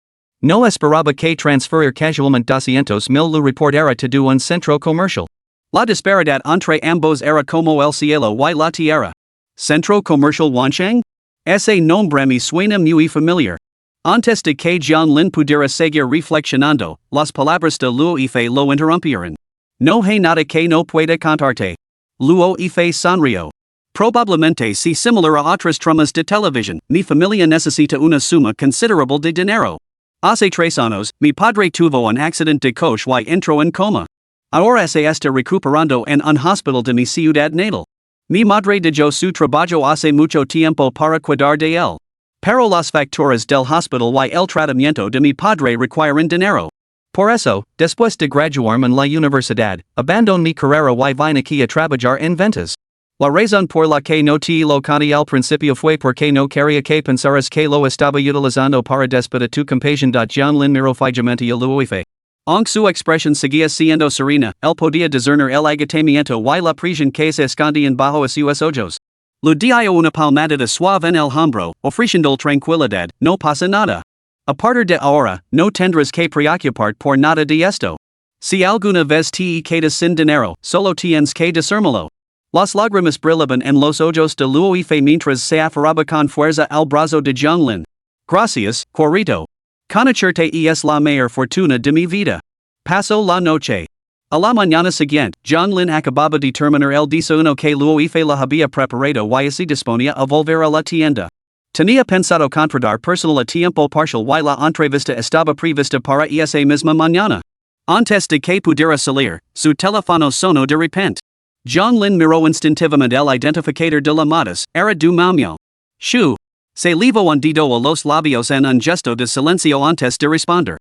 No esperaba que transferir casualmente 200,000 lo reportara todo un centro comercial. La disparidad entre ambos era como el cielo y la tierra. ¿Centro comercial Wancheng? Ese nombre me suena muy familiar. Antes de que John Lin pudiera seguir reflexionando, las palabras de Luo Ife lo interrumpieron. No hay nada que no pueda contarte. Luo Ife sonrió. Probablemente si similar a otras tramas de televisión, mi familia necesita una suma considerable de dinero. Hace 3 años, mi padre tuvo un accidente de coche y entró en coma. Ahora se está recuperando en un hospital de mi ciudad natal. Mi madre dejó su trabajo hace mucho tiempo para cuidar de él. Pero las facturas del hospital y el tratamiento de mi padre requieren dinero. Por eso, después de graduarme en la universidad, abandoné mi carrera y vine aquí a trabajar en ventas. La razón por la que no te lo conté al principio fue porque no quería que pensaras que lo estaba utilizando para despedir tu compasión. John Lin miró fijamente a Luo Ife. Aunque su expresión seguía siendo serena, él podía discernir el agotamiento y la presión que se escondían bajo sus ojos. Le dio una palmadita suave en el hombro, ofreciendo tranquilidad, no pasa nada. A partir de ahora, no tendrás que preocuparte por nada de esto. Si alguna vez te quedas sin dinero, solo tienes que decírmelo. Las lágrimas brillaban en los ojos de Luo Ife mientras se aferraba con fuerza al brazo de John Lin. Gracias, Corito. Conocerte es la mayor fortuna de mi vida. Pasó la noche. A la mañana siguiente, John Lin acababa de terminar el desayuno que Luo Ife la había preparado y se disponía a volver a la tienda. Tenía pensado contratar personal a tiempo parcial y la entrevista estaba prevista para esa misma mañana. Antes de que pudiera salir, su teléfono sonó de repente. John Lin miró instintivamente el identificador de llamadas, era du Maumio. Shu. Se levo un dedo a los labios en un gesto de silencio antes de responder.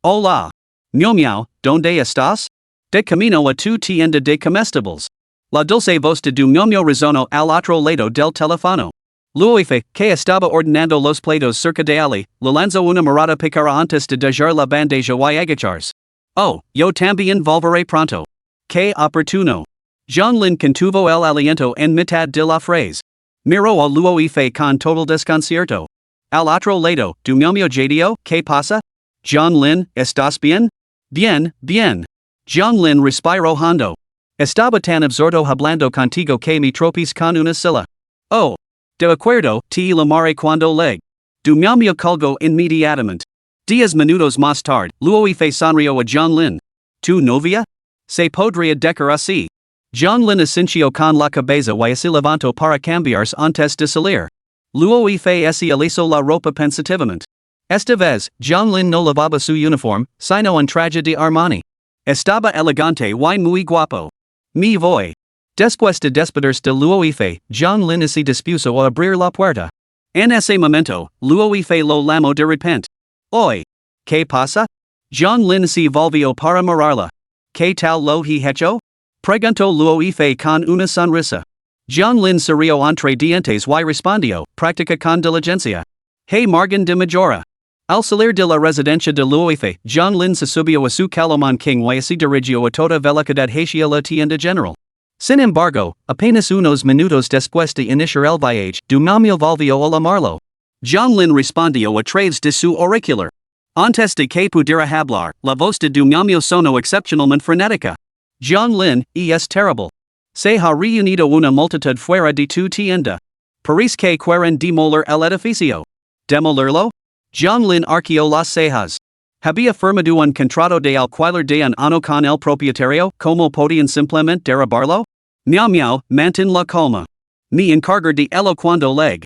Hola. Miau miau, ¿dónde estás? De camino a tu tienda de comestibles. La dulce voz de du Miau resonó al otro lado del teléfono. Luife, que estaba ordenando los platos cerca de Ali, le lanzó una mirada pícara antes de dejar la bandeja y agacharse. Oh, yo también volveré pronto. Que oportuno. John Lin contuvo el aliento en mitad de la frase. Miró a Luife con total desconcierto. Al otro lado, du Miau jadio, ¿qué pasa? John Lin, ¿estás bien? Bien, bien. John Lin respiró hondo. Estaba tan absorto hablando contigo que me tropez con una silla. Oh. De acuerdo, te llamaré cuando llegue. Du Miau colgó inmediatamente. 10 minutos más tarde, Luife sonrió a John Lin. ¿Tu novia? Se podría decir así. John Lin asintió con la cabeza y se levantó para cambiarse antes de salir. Luife se alisó la ropa pensativamente. Esta vez, John Lin no lavaba su uniforme, sino un traje de Armani. Estaba elegante y muy guapo. Me voy. Después de despedirse de Luife, John Lin se dispuso a abrir la puerta. En ese momento, Luife lo llamó de repente. Oi. ¿Qué pasa? John Lin se volvió para mirarla. ¿Qué tal lo he hecho? Preguntó Luife con una sonrisa. John Lin se rió entre dientes y respondió, práctica con diligencia. Hey Margan de Majora. Al salir de la residencia de Luife, John Lin se subió a su Calomon King y se dirigió a toda velocidad hacia la tienda general. Sin embargo, apenas unos minutos después de iniciar el viaje, du Maumio volvió a llamarlo. John Lin respondió a través de su auricular. Antes de que pudiera hablar, la voz de du Maumio sonó excepcionalmente frenética. John Lin, es terrible. Se ha reunido una multitud fuera de tu tienda. Parece que quieren demoler el edificio. ¿Demolerlo? John Lin arqueó las cejas. Había firmado un contrato de alquiler de un año con el propietario, ¿cómo podían simplemente derribarlo? Miau miau, mantén la calma. Me encargo de ello cuando llegue.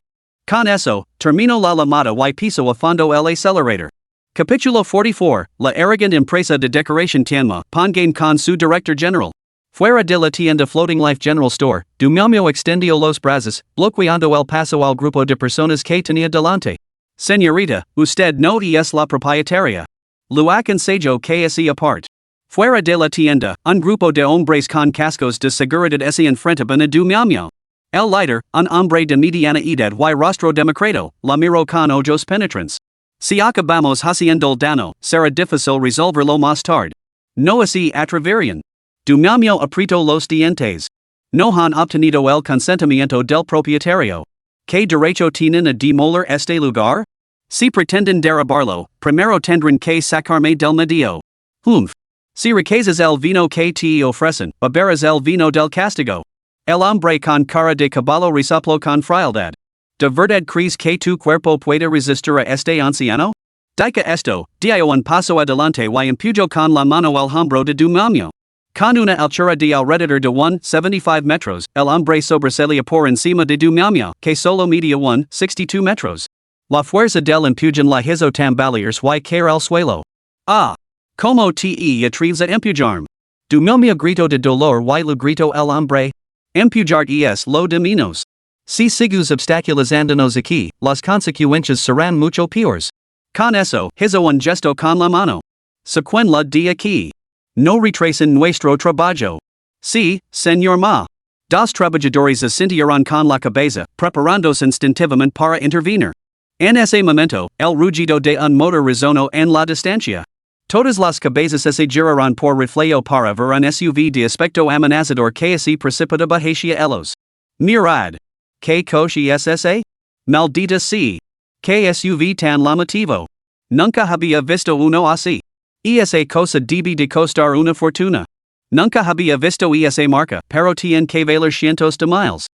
Con eso, terminó la llamada y piso a fondo el acelerador. Capítulo 44, la arrogante empresa de decoración Tianma, Pongame con su director general. Fuera de la tienda Floating Life General Store, du Maumio extendió los brazos, bloqueando el paso al grupo de personas que tenía delante. Señorita, usted no es la propietaria. Lo aconsejo que se aparte. Fuera de la tienda, un grupo de hombres con cascos de seguridad se enfrentaban a du Maumio. El líder, un hombre de mediana edad y rostro demacrado, la miró con ojos penetrantes. Si acabamos haciendo el daño, será difícil resolverlo más tarde. No se atreverían. Du Maumio apretó los dientes. No han obtenido el consentimiento del propietario. ¿Qué derecho tienen a demoler este lugar? Si pretenden derribarlo, primero tendrán que sacarme del medio. Humph. Si requesas el vino que te ofrecen, beberás el vino del castigo. El hombre con cara de caballo resopló con frialdad. ¿De verdad crees que tu cuerpo puede resistir a este anciano? Dica esto, dio un paso adelante y empujó con la mano el hombro de du Maumio. Con una altura de alrededor de 1,75 metros, el hombre sobresalía por encima de du Maumio, que solo medía 1,62 metros. La fuerza del empujón la hizo tambalear y caer al suelo. Ah! ¿Cómo te atreves a empujarme? Du Maumio gritó de dolor y lo gritó el hombre. Empujar es lo de menos. Si sigues obstaculizándonos aquí, las consecuencias serán mucho peores. Con eso, hizo un gesto con la mano. Saquen-la de aquí. No retrasen nuestro trabajo. Sí, señor Ma. Dos trabajadores asintieron con la cabeza, preparándose instintivamente para intervenir. En ese momento, el rugido de un motor resonó en la distancia. Todas las cabezas se giraron por reflejo para ver un SUV de aspecto amenazador que se precipitaba hacia ellos. Mirad. ¿Qué coche es ese? Maldita sea. ¿Qué SUV tan llamativo? Nunca había visto uno así. Esa cosa debe de costar una fortuna. Nunca había visto esa marca, pero tiene que valer cientos de miles.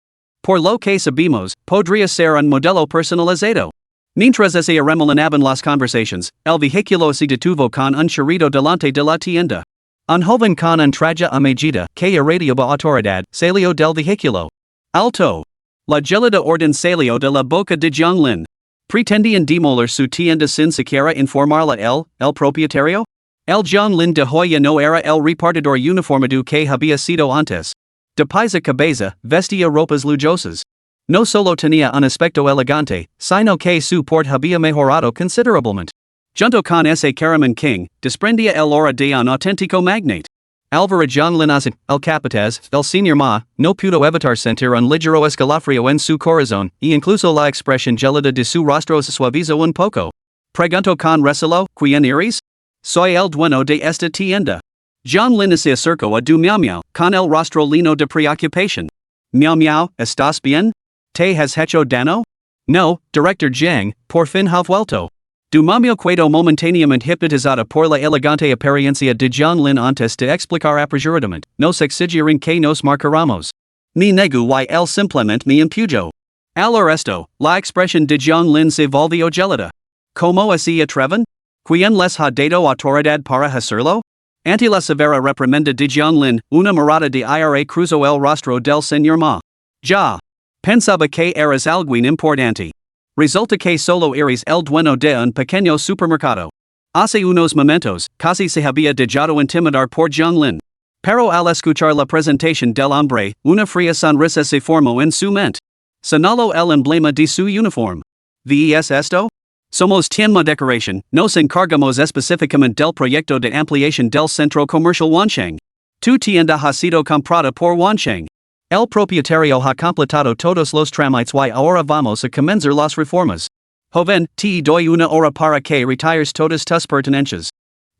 Por lo que sabemos, podría ser un modelo personalizado. Mientras se arremolinaban las conversaciones, el vehículo se detuvo con un chirrido delante de la tienda. Un joven con un traje a medida que irradiaba autoridad salió del vehículo. Alto. La gelida orden salió de la boca de John Lin. ¿Pretendían demoler su tienda sin siquiera informarla el propietario? El John Lin de Hoya no era el repartidor uniformado que había sido antes. De paisa cabeza, vestía ropas lujosas. No solo tenía un aspecto elegante, sino que su porte había mejorado considerablemente. Junto con ese Caraman King, desprendía el aura de un auténtico magnate. Álvaro John Lin el capataz, el señor Ma, no pudo evitar sentir un ligero escalofrío en su corazón, y incluso la expresión gelada de su rostro se suavizó un poco. Preguntó con recelo, ¿quién eres? Soy el dueño de esta tienda. John Lin se acercó a du Miao Miao, con el rostro lleno de preocupación. Miao Miao, ¿estás bien? ¿Te has hecho daño? No, Director Zhang, por fin have vuelto. Du Miao quedó momentáneamente hipnotizada por la elegante apariencia de John Lin antes de explicar apresuradamente, nos exigirían que nos marcáramos. Me nego y él simplemente me empujó. Al resto, la expresión de John Lin se volvió gelada. ¿Cómo así atreven? ¿Quién les ha dado autoridad para hacerlo? Ante la severa reprimenda de John Lin, una mirada de ira cruzó el rostro del señor Ma. Ya. Pensaba que eras alguien importante. Resulta que solo eres el dueño de un pequeño supermercado. Hace unos momentos, casi se había dejado intimidar por John Lin. Pero al escuchar la presentación del hombre, una fría sonrisa se formó en su mente. Señaló el emblema de su uniforme. ¿Ves esto? Somos Tianma Decoration, nos encargamos específicamente del proyecto de ampliación del centro comercial Wansheng. Tu tienda ha sido comprada por Wansheng. El propietario ha completado todos los trámites y ahora vamos a comenzar las reformas. Joven, te doy una hora para que retires todas tus pertenencias.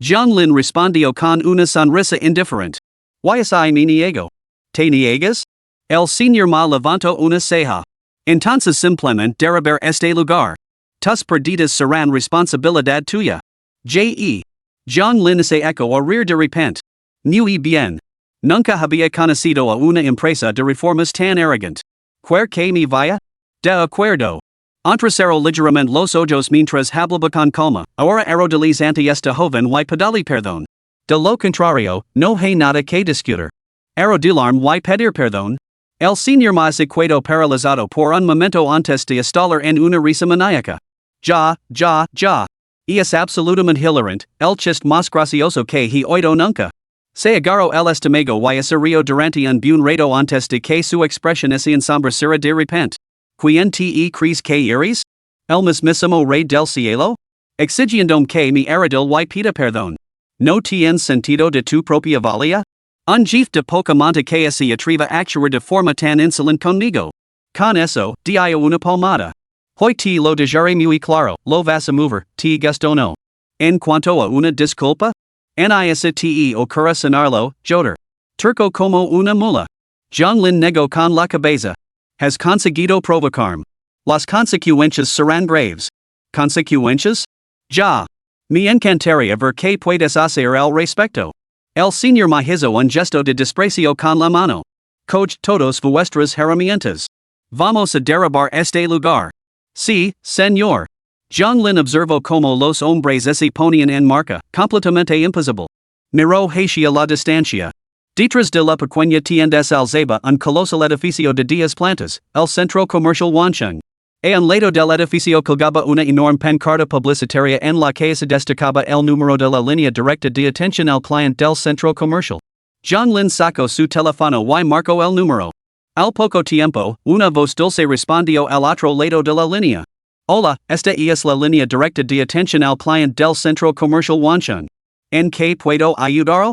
John Lin respondió con una sonrisa indiferente. ¿Y me niego? ¿Te niegas? El señor Ma levantó una ceja. Entonces simplemente derribar este lugar. Tus perdidas serán responsabilidad tuya. J.E. John Lin se echó a reír de repente. Muy bien. Nunca había conocido a una empresa de reformas tan arrogante. ¿Quer que me vaya? De acuerdo. Entrecerró ligeramente los ojos mientras hablaba con calma. Ahora arrodillís ante esta joven y pedale perdón. De lo contrario, no hay nada que discutir. Arrodillarme y pedir perdón. El señor Ma se quedó paralizado por un momento antes de estallar en una risa maníaca. Ya. Y es absolutamente hilarante, el chiste más gracioso que he oído nunca. Se agarró el estómago y se rió durante un buen rato antes de que su expresión se ensombreciera de repente. ¿Quién te crees que eres? ¿El mismísimo rey del cielo? Exigiéndome que me arrodille y pida perdón. ¿No tienes sentido de tu propia valía? Un jefe de poca monta que se atreva a actuar de forma tan insolente conmigo. Con eso, di una palmada. Hoy te lo dejaré muy claro, lo vas a mover, te gusto no. En cuanto a una disculpa, NIS te ocurra sonarlo, Joder. Turco como una mula. John Lin negó con la cabeza. Has conseguido provocarme. Las consecuencias serán graves. ¿Consecuencias? Ya. Me encantaría ver qué puedes hacer al respecto. El señor Ma hizo un gesto de desprecio con la mano. Coge todos vuestras herramientas. Vamos a derribar este lugar. Sí, señor. John Lin observó como los hombres se ponían en marca, completamente imposible. Miró hacia la distancia. Detrás de la pequeña tienda se alzaba un colosal edificio de 10 plantas, el centro comercial Wansheng. A un lado del edificio colgaba una enorme pancarta publicitaria en la que se destacaba el número de la línea directa de atención al cliente del centro comercial. John Lin sacó su teléfono y marcó el número. Al poco tiempo, una voz dulce respondió al otro lado de la línea. Hola, esta es la línea directa de atención al cliente del centro comercial Wansheng. ¿En qué puedo ayudarlo?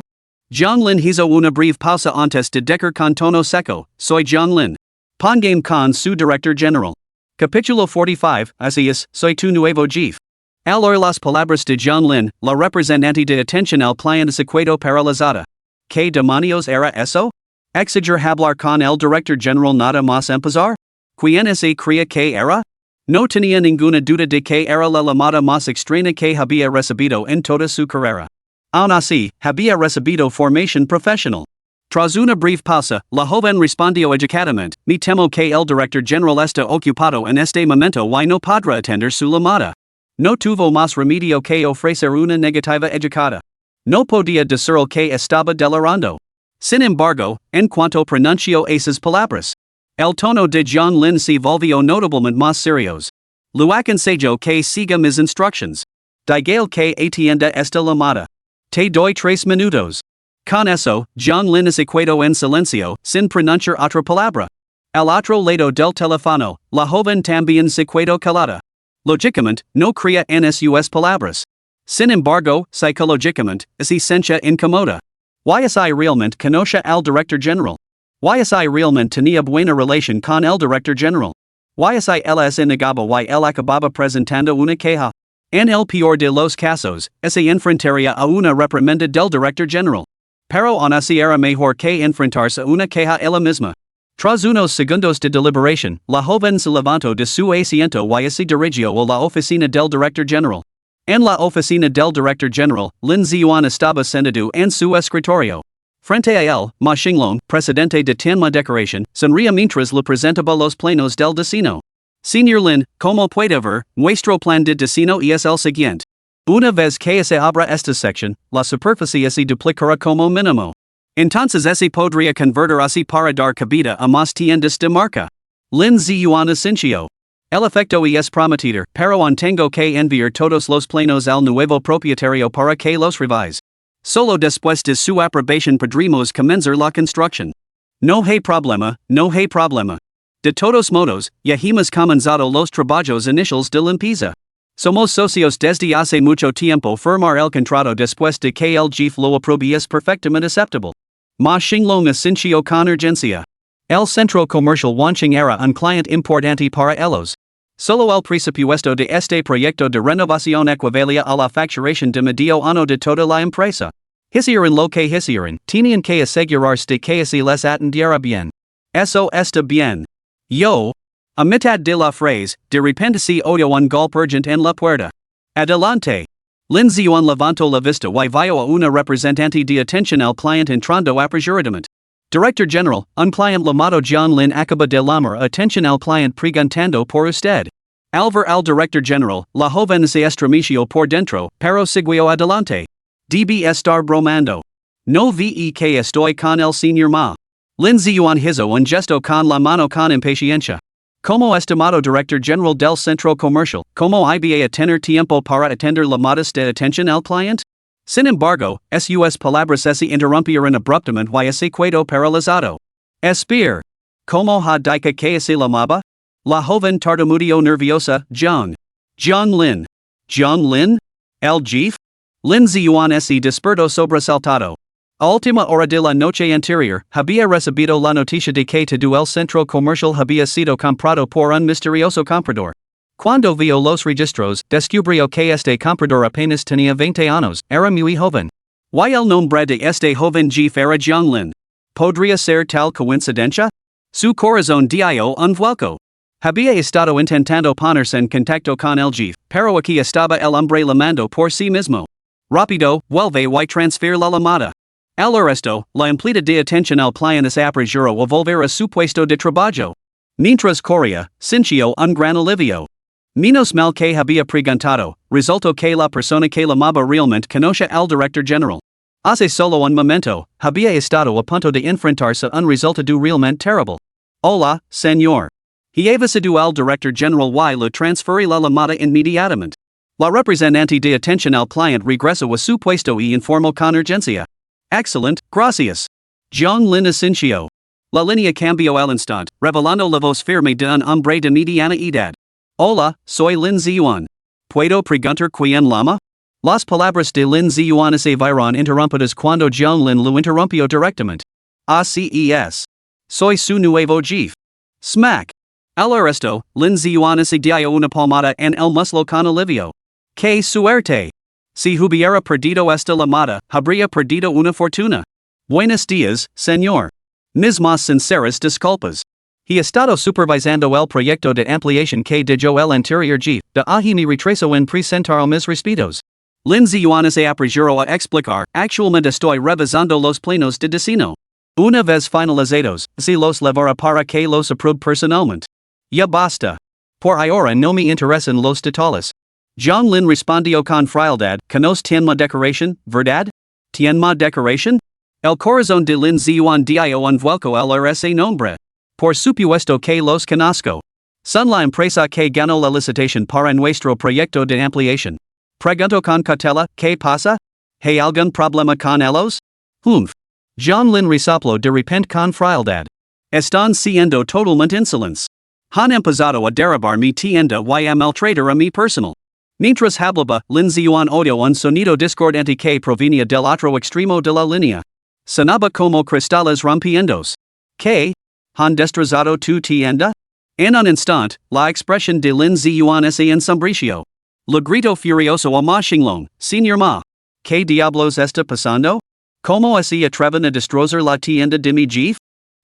John Lin hizo una breve pausa antes de decir con tono seco, soy John Lin. Pongame con su director general. Capítulo 45, así es, soy tu nuevo jefe. Al oír las palabras de John Lin, la representante de atención al cliente se quedó paralizada. ¿Qué demonios era eso? ¿Exigir hablar con el director general nada más empezar? ¿Quién se creía que era? No tenía ninguna duda de que era la llamada más extraña que había recibido en toda su carrera. Aún así, había recibido formación profesional. Tras una breve pausa, la joven respondió educadamente, me temo que el director general está ocupado en este momento y no podrá atender su llamada. No tuvo más remedio que ofrecer una negativa educada. No podía decir que estaba delirando. Sin embargo, en cuanto pronunció esas palabras, el tono de John Lin se volvió notablemente más serios. Le aconsejo que siga mis instructions. Dígale que atienda esta llamada. Te doy 3 minutos. Con eso, John Lin es equado en silencio, sin pronunciar otra palabra. Al otro lado del teléfono, la joven también se quedó calada. Lógicamente, no crea en sus palabras. Sin embargo, psicológicamente, se siente incómoda. YSI realmente conoce al director general. YSI realmente tenía buena relación con el director general. YSI ella es innegable y él acababa presentando una queja. En el peor de los casos, se enfrentaría a una reprimenda del director general. Pero aún así era mejor que enfrentarse a una queja ella misma. Tras unos segundos de deliberación, la joven se levantó de su asiento y se dirigió a la oficina del director general. En la oficina del director general, Lin Ziyuan estaba sentado en su escritorio. Frente a él, Ma Xinglong, presidente de Tianma Decoration, sonría mientras le presentaba los planos del destino. Señor Lin, como puede ver, nuestro plan de destino es el siguiente. Una vez que se abra esta sección, la superficie se duplicará como mínimo. Entonces se podría convertir así para dar cabida a más tiendas de marca. Lin Ziyuan asintió. El efecto es prometedor, pero aún tengo que enviar todos los planos al nuevo propietario para que los revise. Solo después de su aprobación podremos comenzar la construcción. No hay problema, no hay problema. De todos modos, ya hemos comenzado los trabajos iniciales de limpieza. Somos socios desde hace mucho tiempo. Firmar el contrato después de que el jefe lo apruebe es perfectamente aceptable. Ma Xinglong asintió con urgencia. El centro comercial Wanqing era un cliente importante para ellos. Solo el presupuesto de este proyecto de renovación equivalía a la facturación de medio año de toda la empresa. Hicieron lo que hicieron, tenían que asegurarse de que se les atendiera bien. Eso está bien. Yo. A mitad de la frase, de repente se oyó un golpe urgente en la puerta. Adelante. Lin Ziyuan levantó la vista y vio a una representante de atención al cliente entrando apresuradamente. Director General, un cliente llamado John Lin acaba de llamar atención al cliente preguntando por usted. Al ver al Director General, la joven se estremeció por dentro, pero siguió adelante. Debe estar bromando. No ve que estoy con el señor Ma. Lin Ziyuan hizo un gesto con la mano con impaciencia. Como estimado Director General del Centro Comercial, ¿cómo iba a tener tiempo para atender llamadas de atención al cliente? Sin embargo, sus palabras se interrumpieron abruptamente y se quedó paralizado. Espera. ¿Cómo ha dicho que se llamaba? La joven tartamudeó nerviosa, John. John Lin. John Lin? El jefe? Lin Ziyuan se despertó sobresaltado. A última hora de la noche anterior, había recibido la noticia de que todo el centro comercial había sido comprado por un misterioso comprador. Cuando vio los registros, descubrió que este comprador apenas tenía 20 años, era muy joven. Y el nombre de este joven jefe era John Lin. ¿Podría ser tal coincidencia? Su corazón dio un vuelco. Había estado intentando ponerse en contacto con el jefe, pero aquí estaba el hombre llamando por sí mismo. Rápido, vuelve y transfiere la llamada. Al resto, la empleada de atención al cliente se apresuró a volver a su puesto de trabajo. Mientras corría, sintió un gran alivio. Menos mal que había preguntado, resultó que la persona que llamaba realmente conoce al director general. Hace solo un momento, había estado a punto de enfrentarse a un resultado realmente terrible. Hola, señor. He evasido al director general y le transferí la llamada inmediatamente. La representante de atención al cliente regresó a su puesto y informó con urgencia. Excellent, gracias. John Lin asintió. La línea cambió al instante, revelando la voz firme de un hombre de mediana edad. Hola, soy Lin Ziyuan. ¿Puedo preguntar quién llama? Las palabras de Lin Ziyuan se vieron interrumpidas cuando John Lin lo interrumpió directamente. Así es. Soy su nuevo jefe. Smack. Al resto, Lin Ziyuan se dio una palmada en el muslo con alivio. ¡Qué suerte! Si hubiera perdido esta llamada, habría perdido una fortuna. Buenos días, señor. Mis más sinceras disculpas. He estado supervisando el proyecto de ampliación que dejó el anterior jefe, de ahí me retraso en presentar mis respetos. Lin Ziyuan se apresuró a explicar, actualmente estoy revisando los planos de diseño. Una vez finalizados, se los levará para que los apruebe personalmente. Ya basta. Por ahora no me interesan los detalles. John Lin respondió con frialdad, ¿conoce Tianma Decoration, verdad? ¿Tianma Decoration? El corazón de Lin Ziyuan dio un vuelco al ese nombre. Por supuesto que los conozco. Son la empresa que ganó la licitación para nuestro proyecto de ampliación. Pregunto con cautela, ¿qué pasa? ¿Hay algún problema con ellos? Humph. John Lin resoplo de repente con frialdad. Están siendo totalmente insolentes. Han empezado a derivar mi tienda y a maltratar a mi personal. Mientras hablaba, Lin Ziyuan oyó un sonido discordante que provenía del otro extremo de la línea. Sonaba como cristales rompiéndose. ¿Qué? ¿Han destrozado tu tienda? En un instante, la expresión de Lin Ziyuan se ensombreció. Le grito furioso a Ma Xinglong, Señor Ma. ¿Qué diablos está pasando? ¿Cómo se atreven a destrozar la tienda de mi jefe?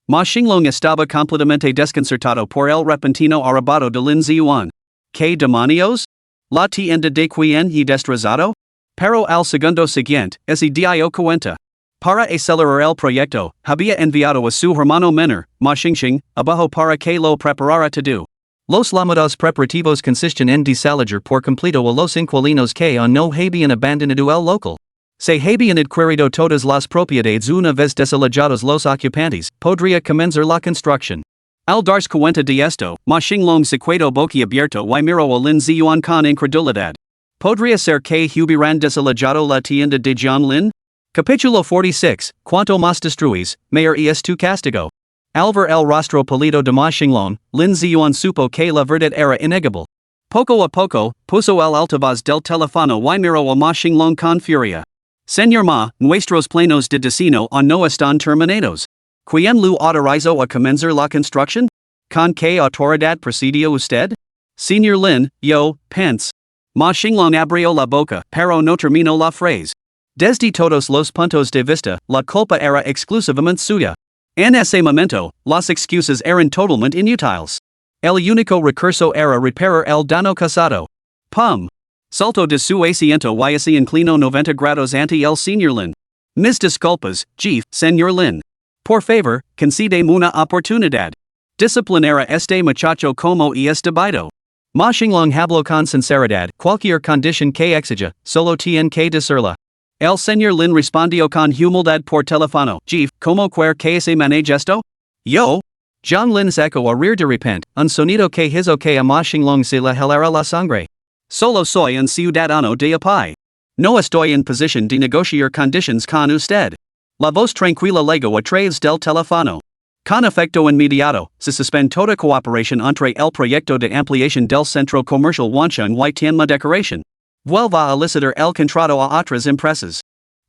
Ma Xinglong estaba completamente desconcertado por el repentino arrebato de Lin Ziyuan. ¿Qué demonios? ¿La tienda de quien y destrozado? Pero al segundo siguiente, se dio cuenta. Para acelerar el proyecto, había enviado a su hermano menor, Ma Xingxing, abajo para que lo preparara todo. Los llamados preparativos consisten en desalojar por completo a los inquilinos que aún no habían abandonado el local. Se habían adquirido todas las propiedades una vez desalojados los ocupantes, podría comenzar la construcción. Al darse cuenta de esto, Ma Xinglong se quedó boquiabierto y miró a Lin Ziyuan con incredulidad. ¿Podría ser que hubieran desalojado la tienda de John Lin? Capítulo 46, Cuanto más destruís, mayor es tu castigo. Al ver el rostro pálido de Ma Xinglong, Lin Ziyuan supo que la verdad era innegable. Poco a poco, puso el altavoz del teléfono y miró a Ma Xinglong con furia. Señor Ma, nuestros planos de destino aún no están terminados. ¿Quién lo autorizó a comenzar la construcción? ¿Con qué autoridad procedió usted? Señor Lin, yo, pense. Ma Xinglong abrió la boca, pero no terminó la frase. Desde todos los puntos de vista, la culpa era exclusivamente suya. En ese momento, las excusas eran totalmente inútiles. El único recurso era reparar el daño causado. Pum. Saltó de su asiento y se inclinó 90 grados ante el señor Lin. Mis disculpas, jefe, señor Lin. Por favor, concédeme una oportunidad. Disciplinar a este muchacho como es debido. Ma Xinglong habló con sinceridad, cualquier condición que exija, solo tiene que decirla. El señor Lin respondió con humildad por teléfono. Jefe, ¿cómo quiere que se maneje esto? Yo. John Lin sacó a reír de repente, un sonido que hizo que a Ma Xinglong se le helara la sangre. Solo soy un ciudadano de a pie. No estoy en posición de negociar conditions con usted. La voz tranquila llegó a través del teléfono. Con efecto inmediato, se suspende toda cooperación entre el proyecto de ampliación del centro comercial Wancheng y Tianma Decoración. Vuelva a elicitar el contrato a otras empresas.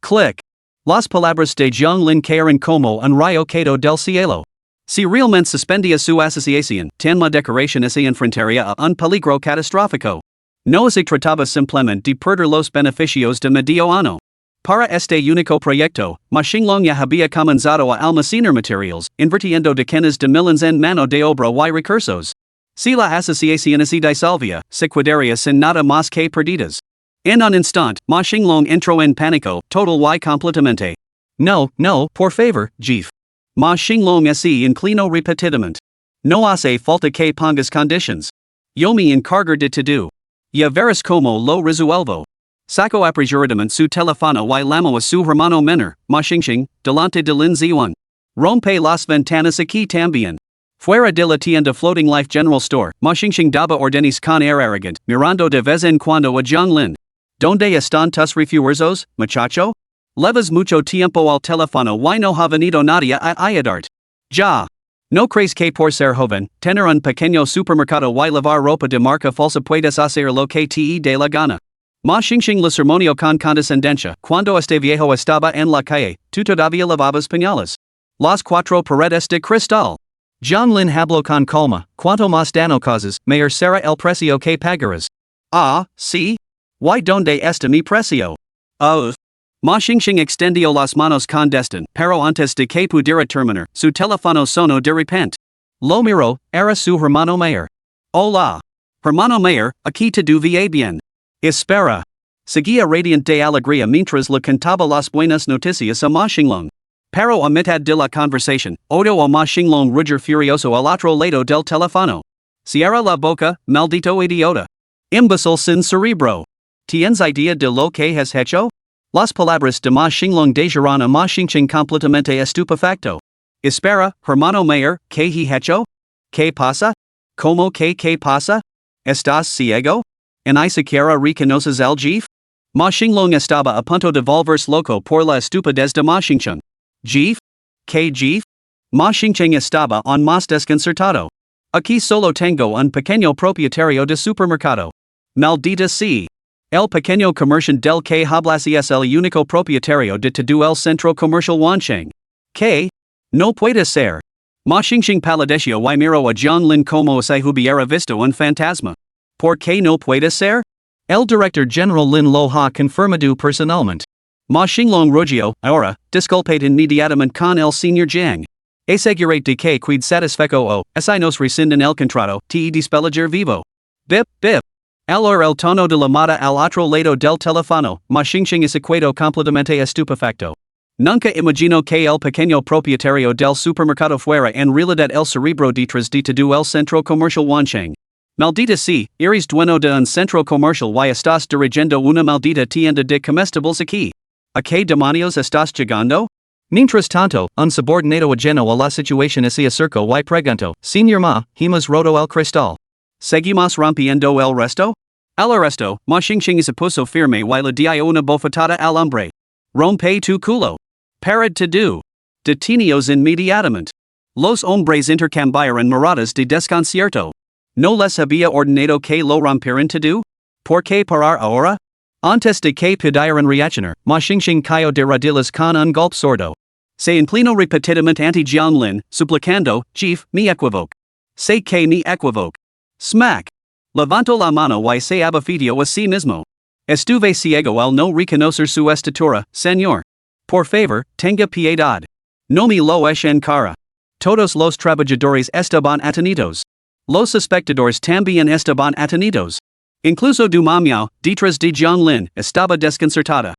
Click. Las palabras de Zhang Lin cayeron como un rayo caído del cielo. Si realmente suspendía su asociación, Tianma Decoración se enfrentaría a un peligro catastrófico. No se trataba simplemente de perder los beneficios de medio año. Para este único proyecto, Ma Xinglong ya había comenzado a almacenar materiales, invirtiendo decenas de millones en mano de obra y recursos. Si la asociación se disolvía, se quedaría sin nada más que perdidas. En un instante, Ma Xinglong entró en pánico, total y completamente. No, por favor, jefe. Ma Xinglong se inclinó repetidamente. No hace falta que pongas conditions. Yo me encargo de todo. Ya verás como lo resuelvo. Sacó apresuradamente su teléfono y llamó a su hermano menor, Ma Xingxing, delante de Lin Ziyuan. Rompe las ventanas aquí también. Fuera de la tienda Floating Life General Store, Ma Xingxing daba órdenes con air arrogant, mirando de vez en cuando a Zhang Lin. ¿Dónde están tus refuerzos, muchacho? Llevas mucho tiempo al teléfono y no ha venido nadie a ayudarte. Ya. ¿No crees que por ser joven, tener un pequeño supermercado y lavar ropa de marca falsa puedes hacer lo que te dé la gana? Ma Xingxing le sermonio con condescendencia, cuando este viejo estaba en la calle, tú todavía lavabas pañales. Las cuatro paredes de cristal. Zhang Lin habló con calma, cuanto más daño causas, mayor será el precio que pagarás. Ah, sí. ¿Y dónde está mi precio? Ma Xingxing extendió las manos con desdén, pero antes de que pudiera terminar, su teléfono sonó de repente. Lo miró, era su hermano mayor. Hola. Hermano mayor, aquí todo va bien. Espera. Seguía radiante de alegría mientras le cantaba las buenas noticias a Ma Xinglong. Pero a mitad de la conversación, oyó a Ma Xinglong rugir furioso al otro lado del teléfono. Cierra la boca, maldito idiota. Imbécil sin cerebro. ¿Tienes idea de lo que has hecho? Las palabras de Ma Xinglong dejaron a Ma Xingxing completamente estupefacto. Espera, hermano mayor, ¿qué he hecho? ¿Qué pasa? ¿Cómo que qué pasa? ¿Estás ciego? ¿En ni siquiera reconoces al jefe? Ma Xinglong estaba a punto de volverse loco por la estupidez de Ma Xingcheng. Jeef? ¿Qué jeef? Ma Xingcheng estaba on más desconcertado. Aquí solo tengo un pequeño propietario de supermercado. Maldita sea. El pequeño comerciante del que hablas es el único propietario de todo el centro comercial Wancheng. ¿Qué? No puede ser. Ma Xingxing palideció y miró a Jianglin como si hubiera visto un fantasma. ¿Por qué no puede ser? El director general Lin lo ha confirmado personalmente. Ma Xinglong rugió, ahora, disculpad inmediatamente con el señor Jiang. Asegurate de que quid satisfecho o, si nos rescinden el contrato, te despedir vivo. Bip, bip. Al el tono de llamada al otro lado del teléfono, Ma Xingxing es quedó completamente estupefacto. Nunca imagino que el pequeño propietario del supermercado fuera en realidad el cerebro detrás de todo el centro comercial Wancheng. Maldita sea, eres dueño de un centro comercial y estás dirigiendo una maldita tienda de comestibles aquí. ¿A qué demonios estás llegando? Mientras tanto, un subordinado ajeno a la situación se acercó y preguntó, Señor Ma, hemos roto el cristal. ¿Seguimos rompiendo el resto? Al arresto, Ma Xingxing se puso firme y le dio una bofetada al hombre. Rompe tu culo. Parad to do. Detenidos inmediatamente. Los hombres intercambiaron miradas de desconcierto. ¿No les había ordenado que lo rompieran to do? ¿Por qué parar ahora? Antes de que pudieran reaccionar, Ma Xingxing cayó de rodillas con un golpe sordo. Se inclinó repetidamente ante Jianglin, suplicando, Chief, mi equivoque. Sé que mi equivoque. Smack. Levantó la mano y se abofeteó a sí mismo. Estuve ciego al no reconocer su estatura, señor. Por favor, tenga piedad. No me lo echen cara. Todos los trabajadores estaban atenidos. Los espectadores también estaban atenidos. Incluso du Mamiao, detrás de Jianglin, estaba desconcertada.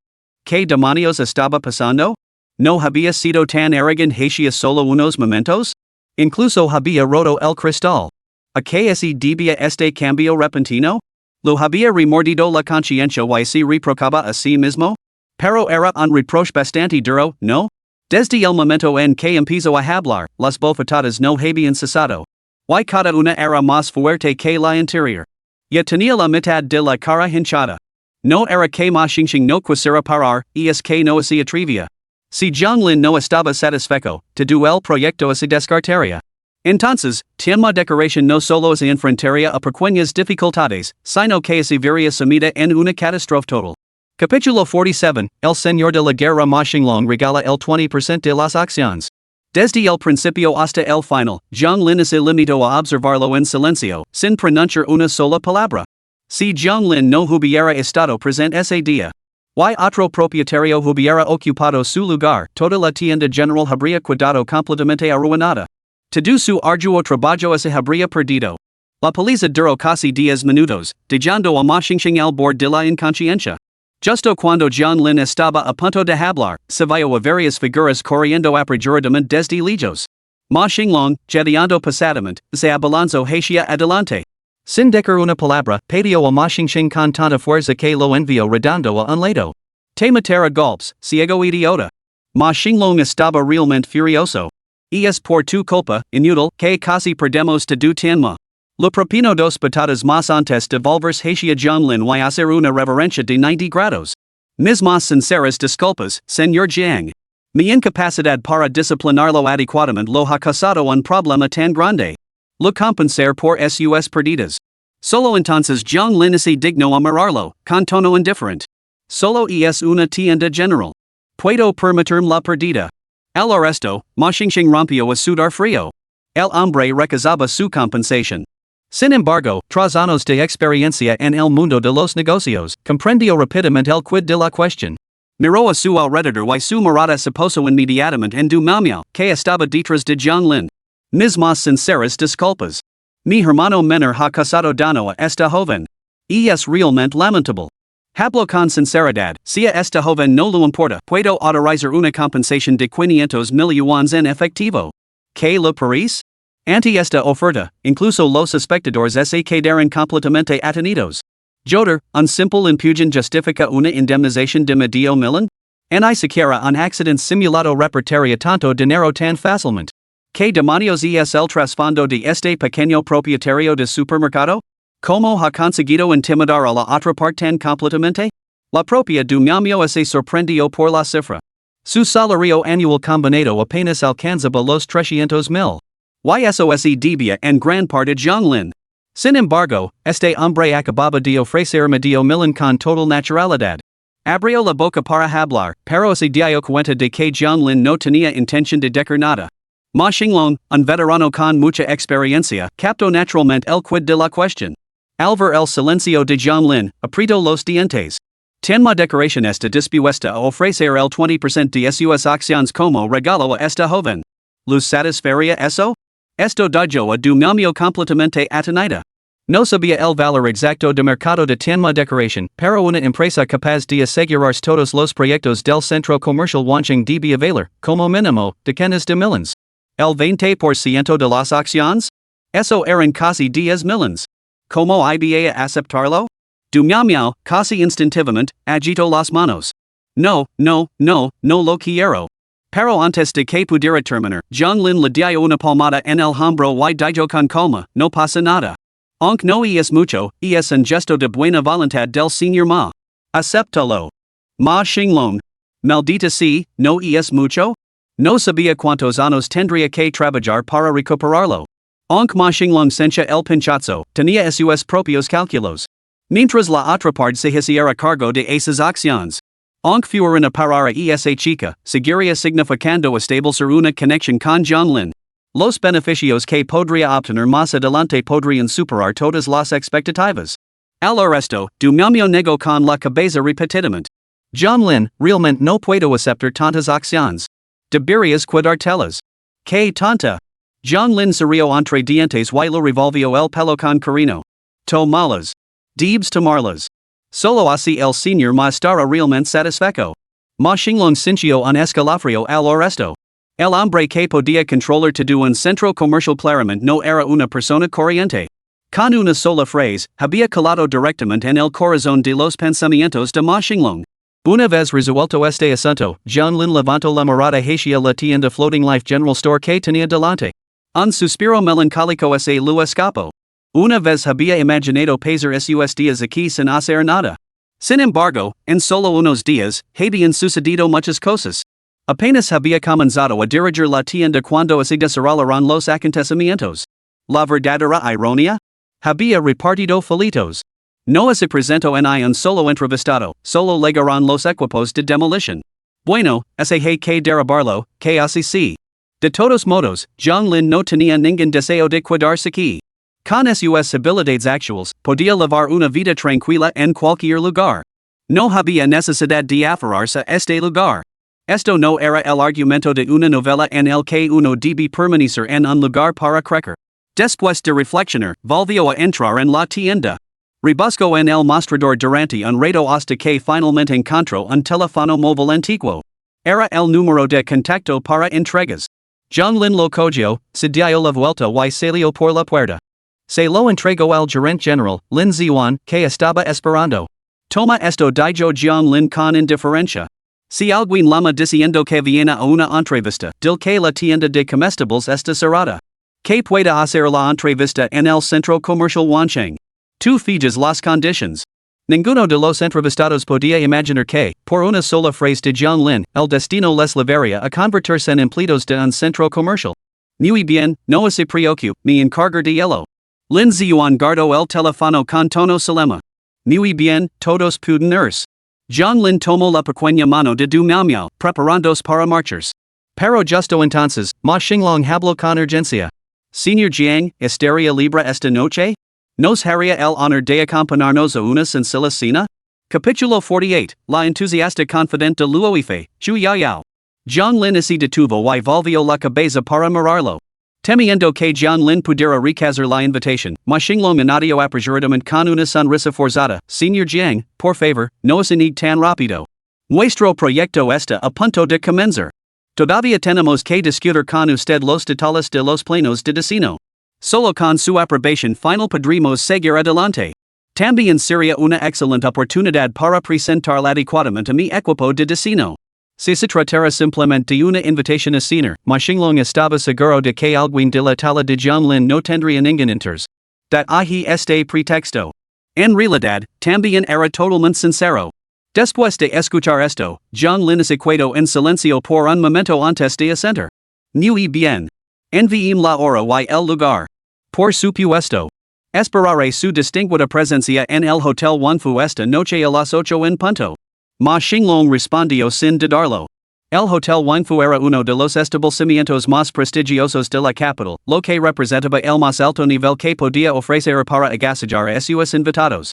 ¿Qué demonios estaba pasando? ¿No había sido tan arrogante hacía solo unos momentos? Incluso había roto el cristal. ¿A qué se debía este cambio repentino? ¿Lo había remordido la conciencia y se reprochaba a sí mismo? Pero era un reproche bastante duro, ¿no? Desde el momento en que empezó a hablar, las bofetadas no habían cesado. Y cada una era más fuerte que la anterior. Ya tenía la mitad de la cara hinchada. No era que Ma Xingxing no quisiera parar, es que no se atrevía. Si Jianglin no estaba satisfecho, todo el proyecto se descartaría. Entonces, Tianma decoración no solo se enfrentaría a pequeñas dificultades, sino que se vería sumida en una catástrofe total. Capítulo 47, El Señor de la Guerra Ma Xinglong regala el 20% de las acciones. Desde el principio hasta el final, Jianglin se limitó a observarlo en silencio, sin pronunciar una sola palabra. Si Jianglin no hubiera estado presente ese día, y otro propietario hubiera ocupado su lugar, toda la tienda general habría quedado completamente arruinada. Todo su arduo trabajo se habría perdido. La paliza duró casi 10 minutos, dejando a Ma Xingxing al borde de la inconsciencia. Justo cuando Jianglin estaba a punto de hablar, se vio a varias figuras corriendo apresuradamente desde lejos. Ma Xinglong, jadeando pesadamente, se abalanzó hacia adelante. Sin decir una palabra, pateó a Ma Xingxing con tanta fuerza que lo envió redondo a un lado. Te matará golpes, ciego idiota. Ma Xinglong estaba realmente furioso. Es por tu culpa, inútil, que casi perdemos todo Tianma. Le propino dos patadas más antes de volverse hacia Jianglin y hacer una reverencia de 90 grados. Mis más sinceras disculpas, señor Jiang. Mi incapacidad para disciplinarlo adecuadamente lo ha causado un problema tan grande. Lo compensar por sus perdidas. Solo entonces Jianglin se dignó a mirarlo, con tono indiferente. Solo es una tienda general. Puedo permitirme la perdida. Al arresto, Ma Xingxing rompió a sudar frío. El hombre recazaba su compensación. Sin embargo, tras años de experiencia en el mundo de los negocios, comprendió rápidamente el quid de la cuestión. Miró a su alrededor y su mirada se posó inmediatamente en du Mamiao, que estaba detrás de Jianglin. Mis más sinceras disculpas. Mi hermano menor ha causado daño a esta joven. Es realmente lamentable. Hablo con sinceridad, si a esta joven no lo importa, puedo autorizar una compensación de 500,000 yuans en efectivo. ¿Qué le parece? Ante esta oferta, incluso los espectadores se quedaron completamente atenidos. Joder, un simple impugn justifica una indemnización de medio millón? Ni siquiera un accidente simulado repartiría tanto dinero tan fácilmente. ¿Qué demonios es el trasfondo de este pequeño propietario de supermercado? ¿Cómo ha conseguido intimidar a la otra parte tan completamente? La propia du miamio se sorprendió por la cifra. Su salario anual combinado apenas alcanzaba los 300,000. YSOSE debía en gran parte Zhonglin. Sin embargo, este hombre acababa de ofrecer medio millón con total naturalidad. Abrió la boca para hablar, pero se dio cuenta de que Zhonglin no tenía intención de decir nada. Ma Xinglong, un veterano con mucha experiencia, captó naturalmente el quid de la cuestión. Al ver el silencio de Zhonglin, apretó los dientes. Tenma decoración está dispuesta a ofrecer el 20% de sus acciones como regalo a esta joven. ¿Luz satisfaría eso? Esto dijo a du milio completamente atenida. No sabía el valor exacto de mercado de Tenma decoración, pero una empresa capaz de asegurar todos los proyectos del centro comercial Wancheng debía valer, como mínimo, decenas de millones. El 20% de las acciones? Eso eran casi 10 millones. ¿Cómo iba a aceptarlo? Du miau casi instintivamente, agitó las manos. No lo quiero. Pero antes de que pudiera terminar, Zhonglin le dio una palmada en el hombro y dijo con calma, no pasa nada. Aunque no es mucho, es un gesto de buena voluntad del señor Ma. Acéptalo. Ma Xinglong. Maldita sí, no es mucho? No sabía cuántos años tendría que trabajar para recuperarlo. Aunque Ma Xinglong sentía el pinchazo, tenía sus propios cálculos. Mientras la otra parte se hiciera cargo de esas acciones. Aunque fueran a parar a esa chica, seguiría significando establecer una conexión con Zhonglin. Los beneficios que podría obtener más adelante podrían superar todas las expectativas. Al resto, du mismo negó con la cabeza repetidamente. Zhonglin, realmente no puedo aceptar tantas acciones. Deberías cuidártelas. Que tonta. Zhonglin se rió entre dientes y lo revolvió el pelo con cariño. Tomalas. Debes tomarlas. Solo así el señor Ma estará realmente satisfecho. Ma Xinglong sintió un escalofrío al resto. El hombre que podía controlar todo un centro comercial claramente no era una persona corriente. Con una sola frase, había calado directamente en el corazón de los pensamientos de Ma Xinglong. Una vez resuelto este asunto, Zhonglin levantó la mirada hacia la tienda Floating Life General Store que tenía delante. Un suspiro melancólico se lo escapó. Una vez había imaginado pasar sus días aquí sin hacer nada. Sin embargo, en solo unos días, habían sucedido muchas cosas. Apenas había comenzado a dirigir la tienda cuando se desarrollaron los acontecimientos. La verdadera ironía? Había repartido folitos. No se presentó en un solo entrevistado, solo llegaron los equipos de demolición. Bueno, ese hay que derribarlo, que así sí. De todos modos, Zhonglin no tenía ningún deseo de quedarse aquí. Con sus habilidades actuales, podía llevar una vida tranquila en cualquier lugar. No había necesidad de aferrarse a este lugar. Esto no era el argumento de una novela en el que uno debe permanecer en un lugar para crecer. Después de reflexionar, volvió a entrar en la tienda. Rebuscó en el mostrador durante un rato hasta que finalmente encontró un teléfono móvil antiguo. Era el número de contacto para entregas. Zhonglin lo cogió, se dio la vuelta y salió por la puerta. Se lo entregó al gerente general, Lin Ziwan, que estaba esperando. Toma esto dijo Zhonglin con indiferencia. Si alguien llama diciendo que viene a una entrevista, dil que la tienda de comestibles está cerrada. Que puede hacer la entrevista en el centro comercial Wancheng. Tú fijas las conditions. Ninguno de los entrevistados podía imaginar que, por una sola frase de Zhonglin, el destino les llevaría a convertirse en empleados de un centro comercial. Muy bien, no se preocupe, me encargo de ello. Lin Ziyuan guardó el teléfono con tono solemne. Muy bien, todos pueden irse. Zhonglin tomó la pequeña mano de du miau, preparándose para marchas. Pero justo entonces, Ma Xinglong habló con urgencia. Señor Jiang, ¿estaría libre esta noche? ¿Nos haría el honor de acompañarnos a una sencilla cena? Capítulo 48, la entusiasta confidente de Luo Yifei, Xu Yaoyao. Zhonglin se detuvo y volvió la cabeza para mirarlo. Temiendo que Zhonglin pudiera rechazar la invitación, Ma Xinglong añadió apresuradamente con una sonrisa forzada, Señor Jiang, por favor, no se niegue tan rápido. Nuestro proyecto está a punto de comenzar. Todavía tenemos que discutir con usted los detalles de los planos de destino. Solo con su aprobación final podremos seguir adelante. También sería una excelente oportunidad para presentar adecuadamente a mi equipo de destino. Si se tratara simplemente de una invitación a cenar, Ma Xinglong estaba seguro de que alguien de la tala de Zhonglin no tendría ningún interés. Dat ahí este pretexto. En realidad, también era totalmente sincero. Después de escuchar esto, John Lin se quedó en silencio por un momento antes de asentir. Muy bien. Enviéme la hora y el lugar. Por supuesto. Esperaré su distinguida presencia en el Hotel Wanfu esta noche a las 8 en punto. Ma Xinglong respondió sin dudarlo. El Hotel Wanfu era uno de los establecimientos más prestigiosos de la capital, lo que representaba el más alto nivel que podía ofrecer para agasajar a sus invitados.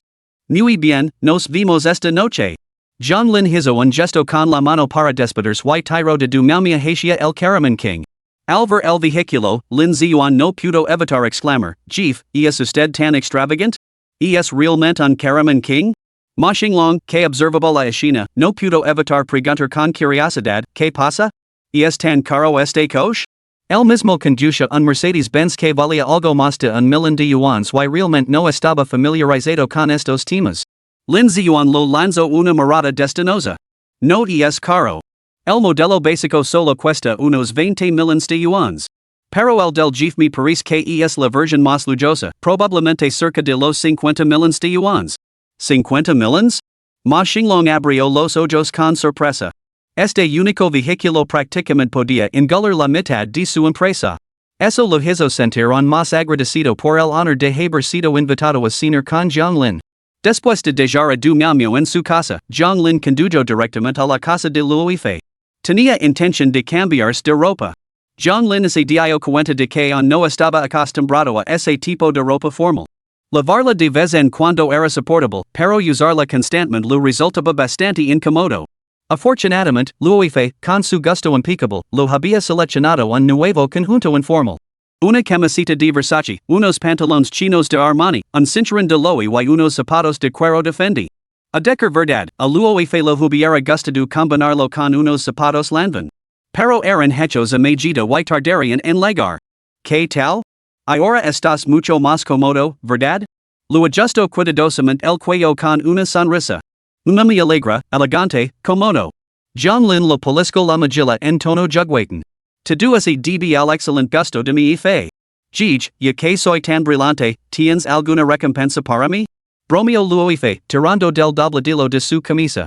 Muy bien, nos vimos esta noche. John Lin hizo un gesto con la mano para despedirse y tiró de du malmia hacia el Caraman King. Al ver el vehículo, Lin Ziyuan no pudo evitar exclamar, Chief, ¿es usted tan extravagant? ¿Es realmente un Caraman King? Ma Xinglong, que observaba la escena, no pudo evitar preguntar con curiosidad, ¿qué pasa? ¿Es tan caro este coche? El mismo conducía un Mercedes-Benz que valía algo más de $1,000,000 de yuans y realmente no estaba familiarizado con estos temas. Lin Ziyuan lo lanzó una mirada destinosa. No es caro. El modelo básico solo cuesta unos 20 millones de yuans. Pero el del Jeep me parece que es la versión más lujosa, probablemente cerca de los 50 millones de yuans. ¿50 millones? Ma Xinglong abrió los ojos con sorpresa. Este único vehículo prácticamente podía engolir la mitad de su empresa. Eso lo hizo sentir aún más agradecido por el honor de haber sido invitado a cenar con John Lin. Después de dejar a du malmio en su casa, John Lin condujo directamente a la casa de Luo Yifei. Tenía intención de cambiarse de ropa. John Lin se dio cuenta de que aún no estaba acostumbrado a ese tipo de ropa formal. Lavarla de vez en cuando era soportable, pero usarla constantemente lo resultaba bastante incómodo. Afortunadamente, Luo Yifei, con su gusto impecable, lo había seleccionado un nuevo conjunto informal. Una camiseta de Versace, unos pantalones chinos de Armani, un cinturón de Loewe y unos zapatos de cuero de Fendi. A decir verdad, a Luo Yifei lo hubiera gustado combinarlo con unos zapatos Lanvin. Pero eran hechos a medida y tardarían en llegar. ¿Qué tal? Ahora estás mucho más cómodo, ¿verdad? Lo ajustó cuidadosamente el cuello con una sonrisa. Muy alegre, elegante, cómodo. John Lin lo pellizcó la mejilla en tono juguetón. Te duas y db al excelente gusto de mi fe. Gij, ya que soy tan brillante, ¿tienes alguna recompensa para mí? Bromeó Luo Yifei, tirando del dobladillo de su camisa.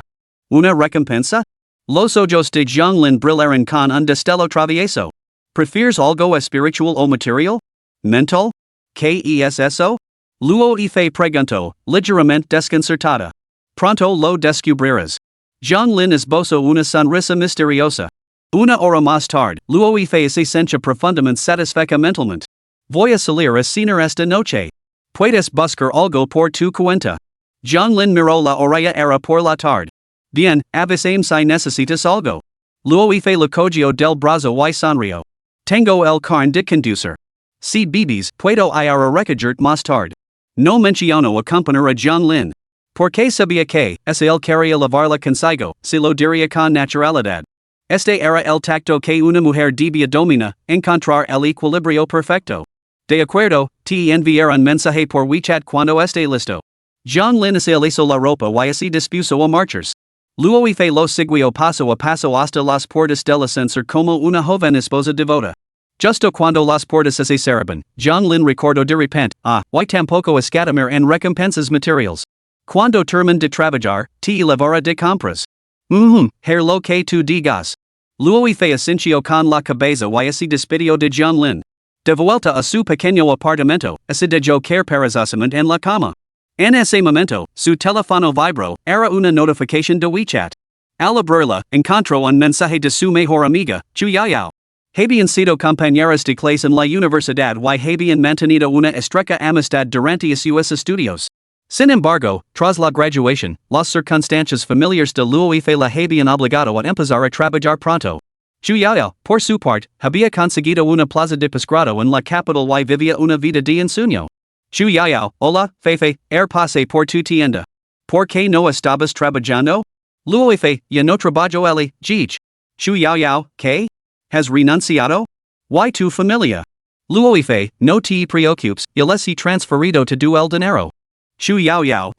¿Una recompensa? Los ojos de John Lin brillaron con un destello travieso. ¿Prefieres algo espiritual o material? ¿Mental? ¿Qué es eso? Luo Yifei preguntó, ligeramente desconcertada. Pronto lo descubrirás. John Lin esbozó una sonrisa misteriosa. Una hora más tarde, Luo Yifei se sentía profundamente satisfecha mentalmente. Voy a salir a cenar esta noche. Puedes buscar algo por tu cuenta. John Lin miró la hora era por la tarde. Bien, avísame si necesitas algo. Luo Yifei le cogió del brazo y sonrió. Tengo el carnet de conducir. Si bebes, puedo ir a recoger más tarde. No mencionó acompañar a John Lin. Porque sabía que, si él quería lavarla consigo, se lo diría con naturalidad. Este era el tacto que una mujer debía dominar, encontrar el equilibrio perfecto. De acuerdo, te enviaré un mensaje por WeChat cuando esté listo. John Lin se hizo la ropa y se dispuso a marcharse. Luo Yifei lo siguió paso a paso hasta las puertas del ascensor como una joven esposa devota. Justo cuando las puertas se cerraban, John Lin recordó de repente, y tampoco escatimar en recompensas materiales. Cuando termine de trabajar, te llevará de compras. Her lo que tú digas. Luo Yifei asintió con la cabeza y se despidió de John Lin. De vuelta a su pequeño apartamento, se dejó caer perezosamente en la cama. En ese momento, su teléfono vibró, era una notificación de WeChat. Al abrirla, encontró un mensaje de su mejor amiga, Chu Yaoyao. Habían sido compañeros de clase en la universidad y habían mantenido una estrecha amistad durante sus estudios. Sin embargo, tras la graduación, las circunstancias familiares de Luo Yifei la habían obligado a empezar a trabajar pronto. Chu Yaoyao, por su parte, había conseguido una plaza de posgrado en la capital y vivía una vida de ensueño. Chu Yaoyao, hola, Feifei, pasé por tu tienda. ¿Por qué no estabas trabajando? Luo Yifei, ya no trabajo eli, Gij. Chu Yaoyao, ¿qué? ¿Has renunciado? ¿Y tu familia? Luo Yifei, no te preocupes, ya les he transferido todo el dinero. Chu Yaoyao,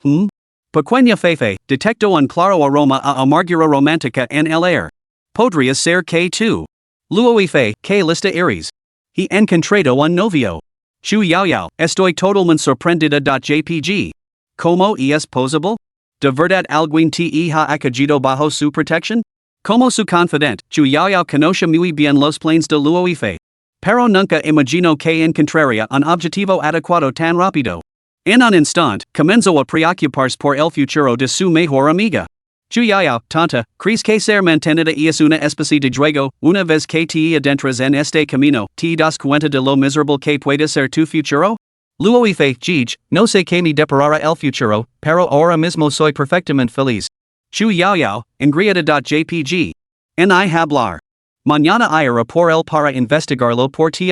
Pequeña Feifei, detectó un claro aroma a amargura romántica en el aire. Podría ser que tú. Luo Yifei, que lista eres. He encontrado un novio. Chu Yaoyao, estoy totalmente sorprendida. JPG. ¿Cómo es posible? de verdad alguien te ha acogido bajo su protección? Como su confident, yo yao conoce muy bien los planes de Luoife. Pero nunca imagino que encontraría un objetivo adecuado tan rápido. En un instant, comenzó a preocuparse por el futuro de su mejor amiga. Yo yao, tonta, crees que ser mantenida es una especie de juego, una vez que te adentras en este camino, te das cuenta de lo miserable que puede ser tu futuro? Luoife, Gij, no sé qué me deparará el futuro, pero ahora mismo soy perfectamente feliz. Chu yao, engrieta.jpg. Ni hablar. Mañana irá por él para investigarlo por ti.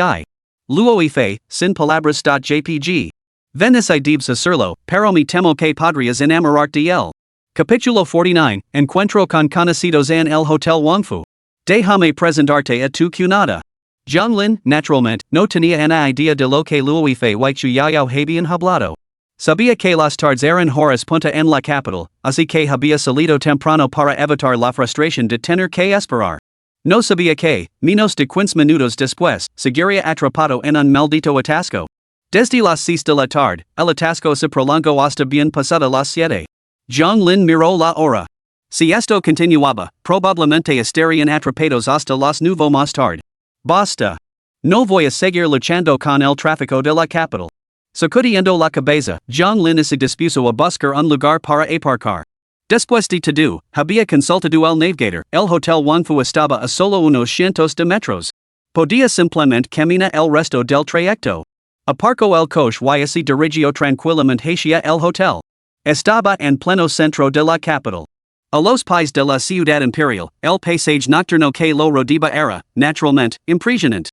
Luoife, sin palabras.jpg. Venice debes hacerlo, pero me temo que podrías enamorarte de él. Capítulo 49, Encuentro con conocidos en el Hotel Wangfu. Déjame presentarte a tu cuñada. Zhonglin, naturalmente, no tenía una idea de lo que Luoife y Chu yao habían hablado. Sabía que las tardes eran horas punta en la capital, así que había salido temprano para evitar la frustración de tener que esperar. No sabía que, menos de 15 minutos después, seguiría atrapado en un maldito atasco. Desde las 6 de la tarde, el atasco se prolongó hasta bien pasada las 7. Zhonglin miró la hora. Si esto continuaba, probablemente estarían atrapados hasta las 9 más tarde. Basta. No voy a seguir luchando con el tráfico de la capital. Sacudiendo la cabeza, Zhonglin se dispuso a buscar un lugar para aparcar. Después de todo, había consultado el navigator, el Hotel Wangfu estaba a solo unos cientos de metros. Podía simplemente caminar el resto del trayecto. Aparcó el coche y se dirigió tranquilamente hacia el hotel. Estaba en pleno centro de la capital. A los pies de la ciudad imperial, el paisaje nocturno que lo rodeaba era, naturalmente, impresionante.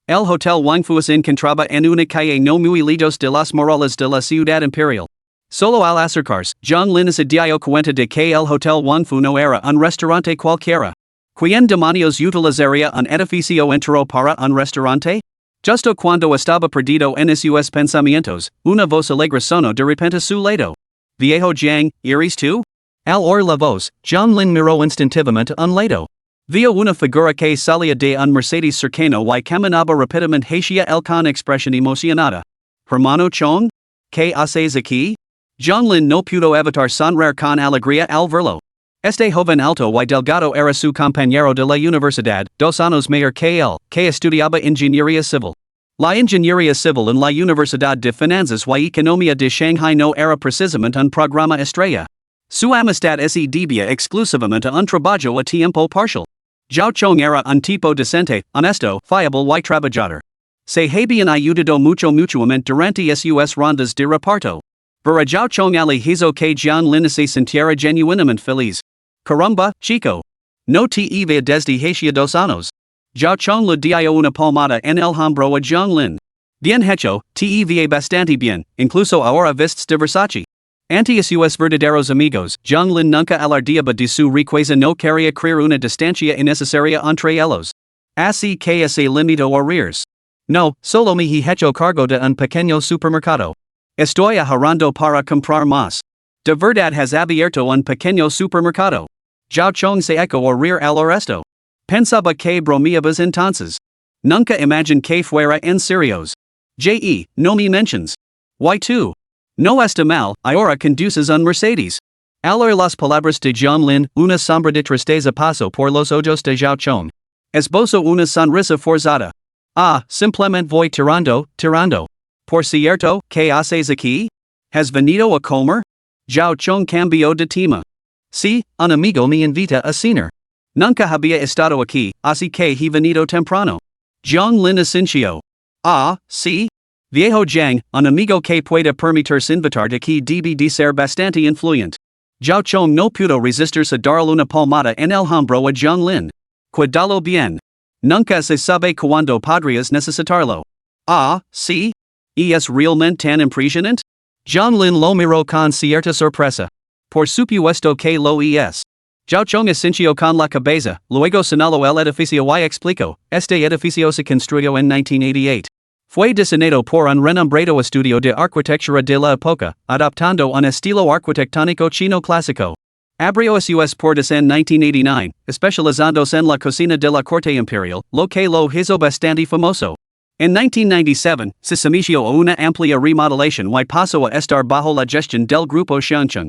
El Hotel Wangfu se encontraba en una calle no muy lejos de las murallas de la ciudad imperial. Solo al acercarse, Zhonglin se dio cuenta de que el Hotel Wangfu no era un restaurante cualquiera. ¿Quién demonios utilizaría un edificio entero para un restaurante? Justo cuando estaba perdido en sus pensamientos, una voz alegre sonó de repente a su lado. Viejo Jiang, ¿eres tú? Al oír la voz, Zhonglin miró instintivamente a un lado. Vio una figura que salía de un Mercedes cercano y caminaba rápidamente hacia él con expresión emocionada. Hermano Chong? ¿Qué haces aquí? Zhonglin no pudo evitar sonreír con alegría al verlo. Este joven alto y delgado era su compañero de la universidad, 2 años mayor que él, que estudiaba ingeniería civil. La ingeniería civil en la Universidad de Finanzas y Economía de Shanghai no era precisamente un programa estrella. Su amistad se debía exclusivamente a un trabajo a tiempo parcial. Zhao Chong era un tipo decente, honesto, fiable y trabajador. Se habían ayudado mutuamente durante sus rondas de reparto. Ver a Zhao Chong ali hizo que Zhonglin se sintiera genuinamente feliz. Caramba, chico. No te iba desde hacia 2 años. Zhao Chong le dio una palmada en el hombro a Zhonglin. Bien hecho, te iba bastante bien, incluso ahora vistes de Versace. Ante sus verdaderos amigos, Zhonglin nunca alardeaba de su riqueza, no quería crear una distancia innecesaria entre ellos. Así que se limitó a reírse. No, solo me he hecho cargo de un pequeño supermercado. Estoy ahorrando para comprar más. De verdad has abierto un pequeño supermercado. Zhao Chong se echó a reír al resto. Pensaba que bromeabas entonces. Nunca imaginé que fuera en serios. No me mentions. Why tú? No está mal, ahora conduces un Mercedes. Al oír las palabras de Zhonglin, una sombra de tristeza pasó por los ojos de Zhao Chong. Esbozó una sonrisa forzada. Ah, simplemente voy tirando. Por cierto, ¿qué haces aquí? ¿Has venido a comer? Zhao Chong cambió de tema. Sí, un amigo me invita a cenar. Nunca había estado aquí, así que he venido temprano. Zhonglin asintió. Ah, sí. Viejo Jiang, un amigo que pueda permitirse invitarte aquí debe de ser bastante influyente. Zhao Chong no pudo resistirse a darle una palmada en el hombro a Zhonglin. Cuídalo bien. Nunca se sabe cuándo podrías necesitarlo. Ah, sí. ¿Y es realmente tan impresionante? Zhonglin lo miró con cierta sorpresa. Por supuesto que lo es. Zhao Chong asintió con la cabeza, luego señaló el edificio y explicó, este edificio se construyó en 1988. Fue diseñado por un renombrado estudio de arquitectura de la época, adoptando un estilo arquitectónico chino clásico. Abrió sus puertas en 1989, especializándose en la cocina de la corte imperial, lo que lo hizo bastante famoso. En 1997, se sometió a una amplia remodelación y pasó a estar bajo la gestión del grupo Shangcheng.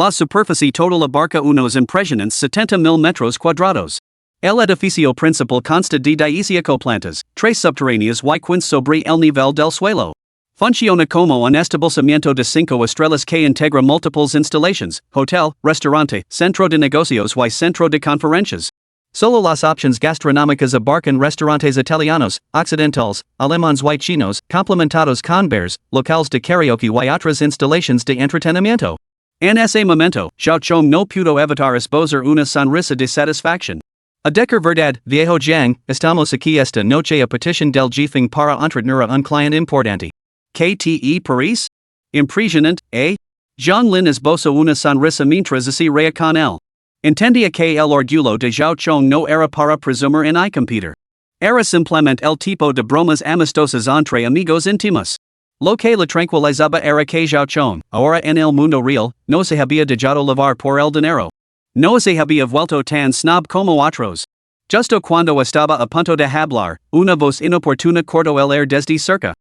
La superficie total abarca unos impresionantes 70,000 metros cuadrados. El edificio principal consta de 18 plantas, 3 subterráneas y 15 sobre el nivel del suelo. Funciona como un establecimiento de 5 estrellas que integra múltiples instalaciones, hotel, restaurante, centro de negocios y centro de conferencias. Solo las opciones gastronómicas abarcan restaurantes italianos, occidentales, alemanes y chinos, complementados con bares, locales de karaoke y otras instalaciones de entretenimiento. En ese momento, Zhao Chong no pudo evitar esbozar una sonrisa de satisfacción. A decir verdad, viejo Jiang, estamos aquí esta noche a petición del Jifeng para entretener a un cliente importante. KTE Paris? Impresionante, eh? Zhang Lin esboza una sonrisa mientras se rea con él. Entendía que el orgullo de Zhao Chong no era para presumir en competir. Era simplemente el tipo de bromas amistosas entre amigos íntimos. Lo que le tranquilizaba era que Zhao Chong, ahora en el mundo real, no se había dejado llevar por el dinero. No se había vuelto tan snob como otros. Justo cuando estaba a punto de hablar, una voz inoportuna cortó el air desde cerca.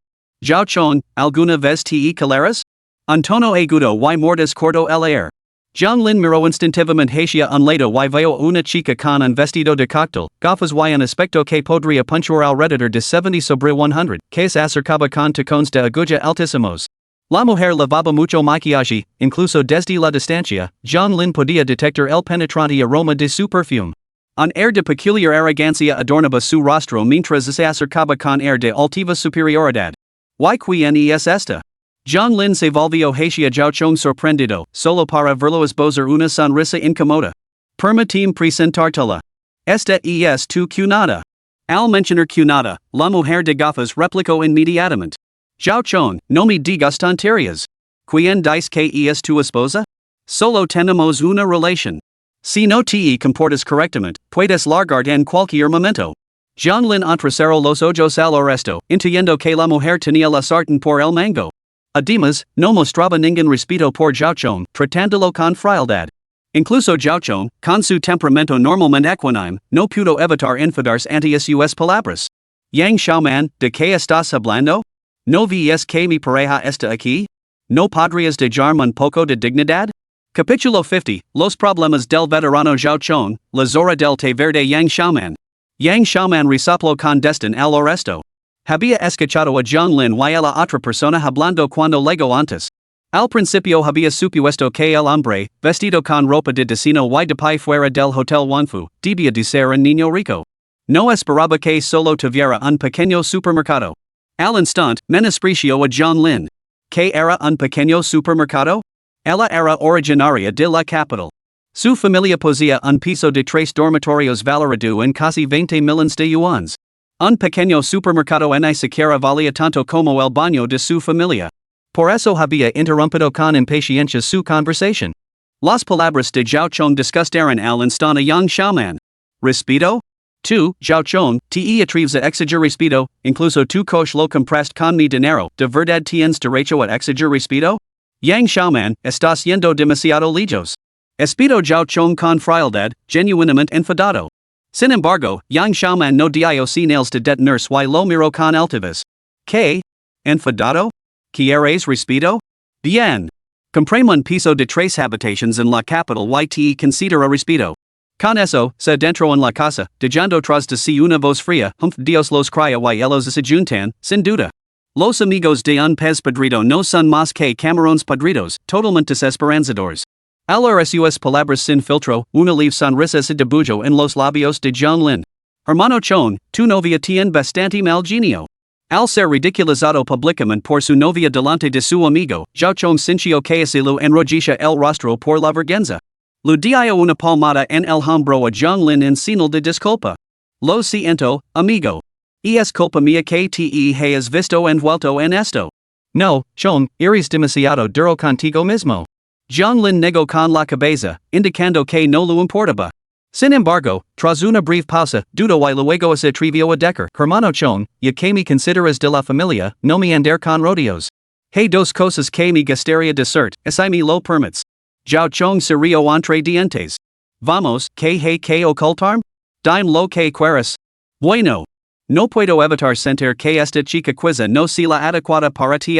Zhao Chong, ¿alguna vez te caleras? Un tono agudo y mortis cortó el air. Zhang Lin miró instintivamente hacia un lado y vio una chica con un vestido de cóctel, gafas y un aspecto que podría puntuar alrededor de 70 sobre 100, que se acercaba con tacones de aguja altísimos. La mujer llevaba mucho maquillaje, incluso desde la distancia, Zhang Lin podía detectar el penetrante aroma de su perfume. Un air de peculiar arrogancia adornaba su rostro mientras se acercaba con air de altiva superioridad. ¿Y quién es esta? Zhang Lin se volvió hacia Zhao Chong sorprendido, solo para verlo esbozar una sonrisa incómoda. Permitim presentártela. Esta es tu cunada. Al mencionar cunada, la mujer de gafas replicó inmediatamente. Zhao Chong, no me digas tonterías. ¿Quién dice que es tu esposa? Solo tenemos una relación. Si no te comportas correctamente, puedes largarte en cualquier momento. Zhang Lin entrecerró los ojos al resto, intuyendo que la mujer tenía la sartén por el mango. Además, no mostraba ningún respeto por Zhao Chong, tratándolo con frialdad. Incluso Zhao Chong, con su temperamento normalmente equánime, no pudo evitar enfadarse ante sus palabras. Yang Xiaoman, ¿de qué estás hablando? ¿No ves que mi pareja está aquí? ¿No podrías dejarme un poco de dignidad? Capítulo 50, Los problemas del veterano Zhao Chong, la zora del té verde Yang Xiaoman. Yang Xiaoman resopló con desdén al oresto. Había escuchado a Zhang Lin y a la otra persona hablando cuando llegó antes. Al principio había supuesto que el hombre, vestido con ropa de destino y de pie fuera del Hotel Wanfu, debía de ser un niño rico. No esperaba que solo tuviera un pequeño supermercado. Al instante, menospreció a Zhang Lin. ¿Qué era un pequeño supermercado? Ella era originaria de la capital. Su familia poseía un piso de 3 dormitorios valorado en casi 20 millones de yuans. Un pequeño supermercado ni siquiera valía tanto como el baño de su familia. Por eso había interrumpido con impaciencia su conversación. Las palabras de Zhao Chong disgustaron al instante a Yang Xiaoman. ¿Respeto? Tú, Zhao Chong, te atreves a exigir respeto, incluso tu coche lo compraste con mi dinero, ¿de verdad tienes derecho a exigir respeto? Yang Xiaoman, estás yendo demasiado lejos. Espero Zhao Chong con frialdad, genuinamente enfadado. Sin embargo, Yang Xiaoman no dio señales de detenerse y lo miró con altivez. ¿Qué? ¿Enfadado? ¿Quieres respeto? Bien. Compremos un piso de 3 habitaciones en la capital y te considera respeto. Con eso, se adentró en la casa, dejando tras de sí una voz fría, Dios los cría y ellos se juntan, sin duda. Los amigos de un pez podrido no son más que camarones podridos, totalmente desesperanzadores. Al oír sus palabras sin filtro, una leve sonrisa se dibujó en los labios de Zhang Lin. Hermano Chong, tu novia tiene bastante mal genio. Al ser ridiculizado públicamente por su novia delante de su amigo, Zhao Chong sintió que se lo enrojiza el rostro por la vergüenza. Le dio una palmada en el hombro a Zhang Lin en señal de disculpa. Lo siento, amigo. Es culpa mía que te hayas visto envuelto en esto. No, Chong, eres demasiado duro contigo mismo. Zhang Lin negó con la cabeza, indicando que no lo importaba. Sin embargo, tras una breve pausa, dudó y luego se atrevió a decir, hermano Chong, ya que me consideras de la familia, no me andar con rodeos. Hay 2 cosas que me gustaría decir, si me lo permites. Zhao Chong se rió entre dientes. Vamos, ¿qué hay que ocultarme? Dime lo que quieras. Bueno. No puedo evitar sentir que esta chica quizá no sea la adecuada para ti.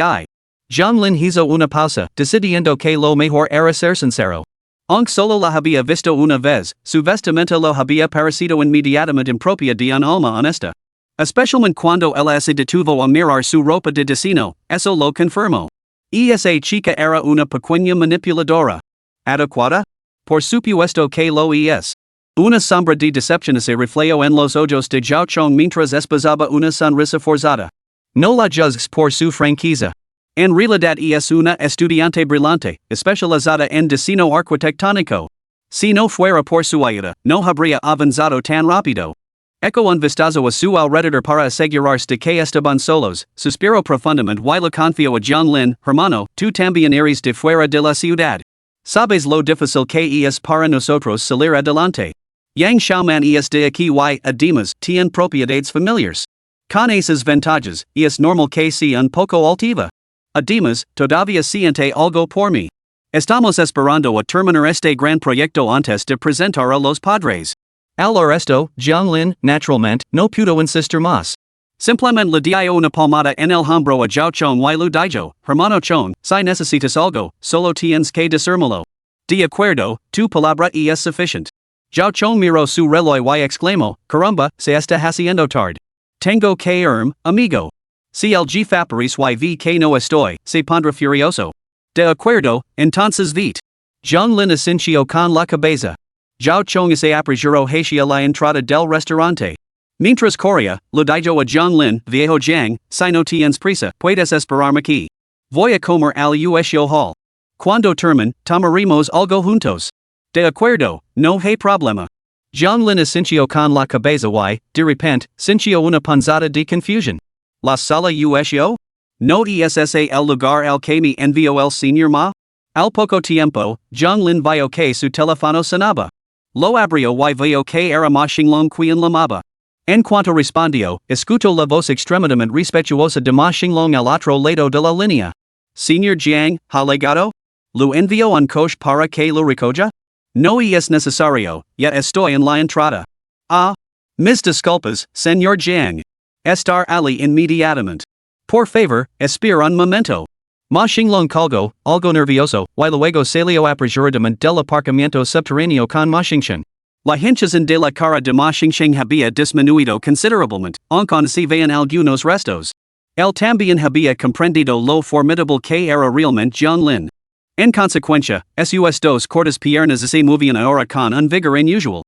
Zhang Lin hizo una pausa, decidiendo que lo mejor era ser sincero. Aunque solo la había visto una vez, su vestimenta lo había parecido inmediatamente impropia de un alma honesta. Especialmente cuando ella se detuvo a mirar su ropa de destino, eso lo confirmó. Esa chica era una pequeña manipuladora. ¿Adecuada? Por supuesto que lo es. Una sombra de decepción se reflejó en los ojos de Zhao Chong mientras esbozaba una sonrisa forzada. No la juzgues por su franqueza. En realidad es una estudiante brillante, especializada en diseño arquitectónico. Si no fuera por su ayuda, no habría avanzado tan rápido. Echo un vistazo a su alrededor para asegurarse de que estaban solos, suspiró profundamente y le confió a Jianglin, hermano, tú también eres de fuera de la ciudad. Sabes lo difícil que es para nosotros salir adelante. Yang Xiaoman es de aquí y, además, tiene propiedades familiares. Con esas ventajas, es normal que sea un poco altiva. Además, todavía siente algo por mí. Estamos esperando a terminar este gran proyecto antes de presentar a los padres. Al resto, Jianglin, naturalmente, no pudo insistir más. Simplemente le dio una palmada en el hombro a Zhao Chong y lu dijo, hermano Chong, si necesitas algo, solo tienes que decírmelo. De acuerdo, tu palabra es suficiente. Zhao Chong miró su reloj y exclamó, caramba, se está haciendo tarde. Tengo que irme, amigo. Si el jefe aparece y vi que no estoy, se pondrá furioso. De acuerdo, entonces vete. Jianglin asintió con la cabeza. Zhao Chong se apresuró hacia la entrada del restaurante. Mientras corría, le dijo a Jianglin, viejo Jiang, si no tienes prisa, puedes esperarme aquí. Voy a comer al Uesio Hall. Cuando termine, tomaremos algo juntos. De acuerdo, no hay problema. Jianglin asintió con la cabeza y, de repente, sintió una punzada de confusión. ¿La sala Uesio? ¿No es ese el lugar al que me envió el señor Ma? Al poco tiempo, Jianglin vio que su teléfono sonaba. Lo abrió y vio que era Ma Xinglong quien llamaba. En cuanto respondió, escuchó la voz extremadamente respetuosa de Ma Xinglong al otro lado de la línea. Señor Jiang, ¿ha llegado? ¿Lo envió un coche para que lo recoja? No es necesario, ya estoy en la entrada. Ah. Mis disculpas, señor Jiang. Estar allí inmediatamente. Por favor, espera un momento. Ma Xinglong colgó, algo nervioso, y luego salió apresuradamente del aparcamiento subterráneo con Ma Xingchen. La hinchazón de la cara de Ma Xingchen había disminuido considerablemente, aunque se veían algunos restos. Él también había comprendido lo formidable que era realmente Jianglin. En consecuencia, sus dos cortas piernas se movían ahora con un vigor inusual.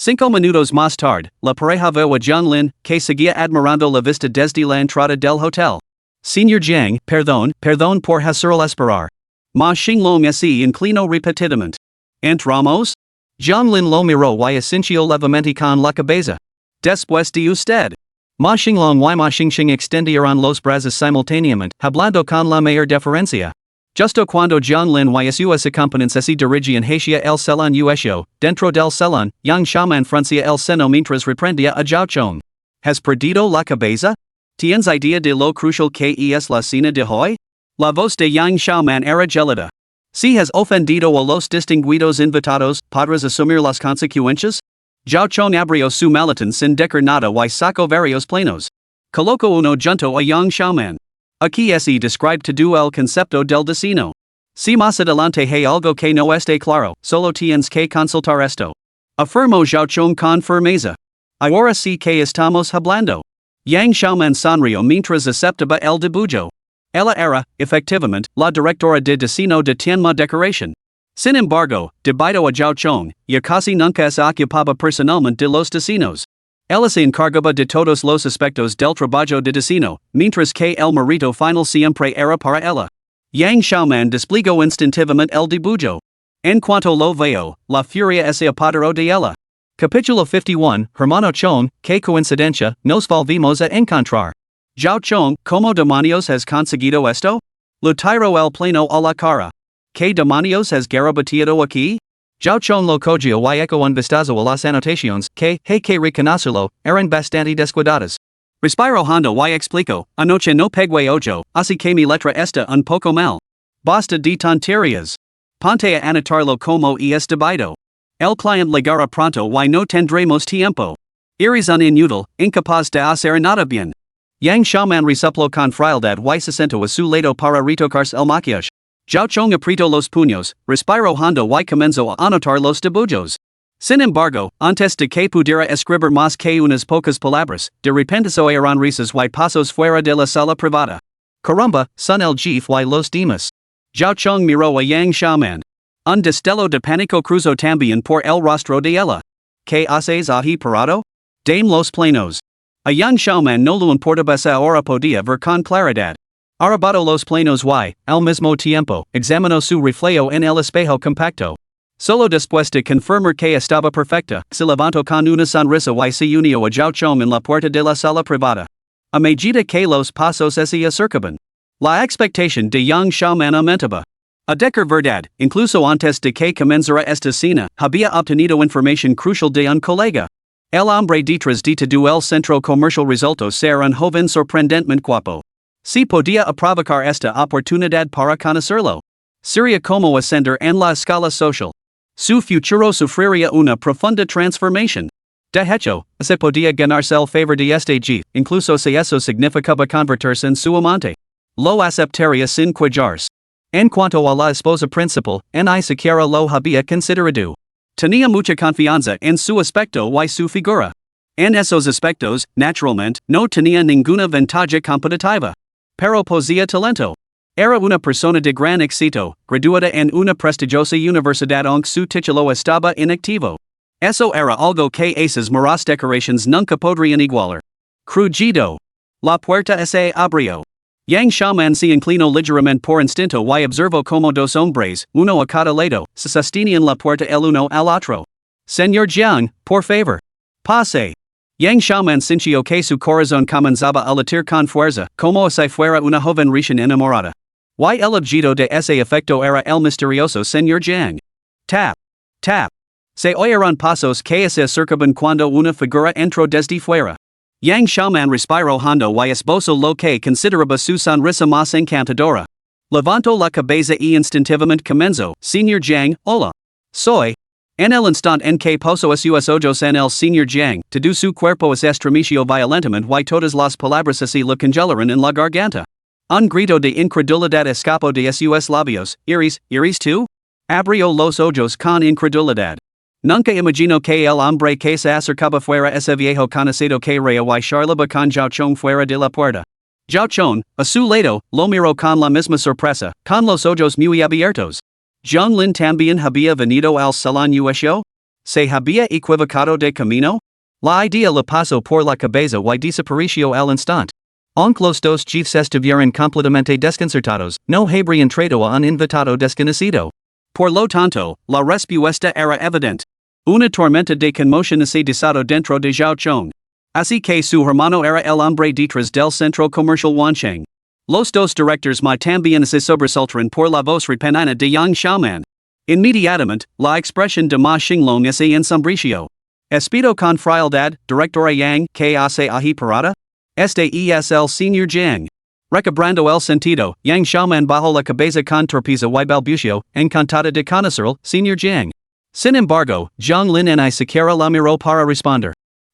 5 minutos más tarde, la pareja vio a Jianglin, que seguía admirando la vista desde la entrada del hotel. Señor Jiang, perdón por hacerlo esperar. Ma Xinglong se inclinó repetidamente. ¿Entramos? Jianglin lo miró y asintió levemente con la cabeza. Después de usted. Ma Xinglong y Ma Xingchen extendieron los brazos simultáneamente, hablando con la mayor deferencia. Justo cuando Jianglin y sus acompañantes se dirigían hacia el salón Uesio, dentro del salón, Yang Xiaoman fruncía el seno mientras reprendía a Zhao Chong. ¿Has perdido la cabeza? ¿Tienes idea de lo crucial que es la cena de hoy? La voz de Yang Xiaoman era gélida. Si has ofendido a los distinguidos invitados, ¿podrás asumir las consecuencias? Zhao Chong abrió su maletín sin decir nada y sacó varios planos. Colocó uno junto a Yang Xiaoman. Aquí se describe todo el concepto del destino. Si más adelante hay algo que no esté claro, solo tienes que consultar esto. Afirmó Zhao Chong con firmeza. Ahora sí que estamos hablando. Yang Xiaoman sonrió mientras aceptaba el dibujo. Ella era, efectivamente, la directora de diseño de Tianma Decoration. Sin embargo, debido a Zhao Chong, ya casi nunca se ocupaba personalmente de los diseños. Ella se encargaba de todos los aspectos del trabajo de diseño, mientras que el mérito final siempre era para ella. Yang Xiaoman desplegó instintivamente el dibujo. En cuanto lo veo, la furia se apoderó de ella. Capítulo 51, Hermano Chong, qué coincidencia, nos volvimos a encontrar. Zhao Chong, ¿cómo demonios has conseguido esto? Lo tiró el plano a la cara. ¿Qué demonios has garabateado aquí? Zhao Chong lo cogió y echó un vistazo a las anotaciones, que, hay que reconocerlo, eran bastante descuidadas. Respiró hondo y explicó, anoche no pegué ojo, así que mi letra está un poco mal. Basta de tonterías. Ponte a anotarlo como es debido. El cliente llegará pronto y no tendremos tiempo. Eres un inútil, incapaz de hacer nada bien. Yang Xiaoman resopló con frialdad y se sentó a su lado para retocarse el maquillaje. Chong aprieto los puños, respiro hondo y comenzo a anotar los dibujos. Sin embargo, antes de que pudiera escribir más que unas pocas palabras, de repente se oyeron risas y pasos fuera de la sala privada. Caramba, son el jefe y los demás. Chong miró a Yang Xiaoman. Un destello de pánico cruzó también por el rostro de ella. ¿Qué haces ahí parado? Dame los planos. A Yang Xiaoman no lo importaba si ahora podía ver con claridad. Arrabado los planos y, al mismo tiempo, examinó su reflejo en el espejo compacto. Solo después de confirmar que estaba perfecta, se levantó con una sonrisa y se unió a Chong en la puerta de la sala privada. A medida que los pasos se acercaban, la expectación de Yang Xiaoman aumentaba. A decir verdad, incluso antes de que comenzara esta cena, había obtenido información crucial de un colega. El hombre detrás de todo el centro comercial resultó ser un joven sorprendentemente guapo. Si podía aprovechar esta oportunidad para conocerlo, sería como ascender en la escala social. Su futuro sufriría una profunda transformación. De hecho, se podía ganarse el favor de este jefe, incluso si eso significaba convertirse en su amante. Lo aceptaría sin quejarse. En cuanto a la esposa principal, ni siquiera lo había considerado. Tenía mucha confianza en su aspecto y su figura. En esos aspectos, naturalmente, no tenía ninguna ventaja competitiva. Pero poseía talento. Era una persona de gran éxito, graduada en una prestigiosa universidad aunque su título estaba inactivo. Eso era algo que esas maras decorations nunca podrían igualar. Crujido. La puerta se abrió. Yang Xiaoman se inclinó ligeramente por instinto y observó como dos hombres, uno a cada lado, se sostenían la puerta el uno al otro. Señor Jiang, por favor. Pase. Yang Xiaoman sintió que su corazón comenzaba a latir con fuerza, como si fuera una joven recién enamorada. Y el objeto de ese efecto era el misterioso Señor Jiang. Tap. Tap. Se oyeron pasos que se acercaban cuando una figura entró desde fuera. Yang Xiaoman respiró hondo y esbozó lo que consideraba su sonrisa más encantadora. Levantó la cabeza y instintivamente comenzó, Señor Jiang, hola. Soy. En el instante en que posó sus ojos en el Señor Jiang, todo su cuerpo se estremeció violentamente y todas las palabras se le congelaron en la garganta. Un grito de incredulidad escapó de sus labios, ¿Iris tú? Abrió los ojos con incredulidad. Nunca imaginó que el hombre que se acercaba fuera ese viejo conocido que reía y charlaba con Chong fuera de la puerta. Chong, a su lado, lo miró con la misma sorpresa, con los ojos muy abiertos. Lin también había venido al salón USO? ¿Se había equivocado de camino? La idea le pasó por la cabeza y desapareció al instante. Aunque los dos jefes estuvieron completamente desconcertados, no habrían traído a un invitado desconocido. Por lo tanto, la respuesta era evidente. Una tormenta de conmoción se desató dentro de Chong. Así que su hermano era el hombre detrás del centro comercial Wancheng. Los dos directores también se sobresaltaron por la voz repentina de Yang Xiaoman. Inmediatamente, la expresión de Ma Xinglong se ensombreció. Espido con frialdad, directora Yang, ¿qué hace ahí parada? Este es el Señor Jiang. Recobrando el sentido, Yang Xiaoman bajó la cabeza con torpeza y balbució, encantada de conocerlo, Señor Jiang. Sin embargo, Lin ni siquiera la miró para responder.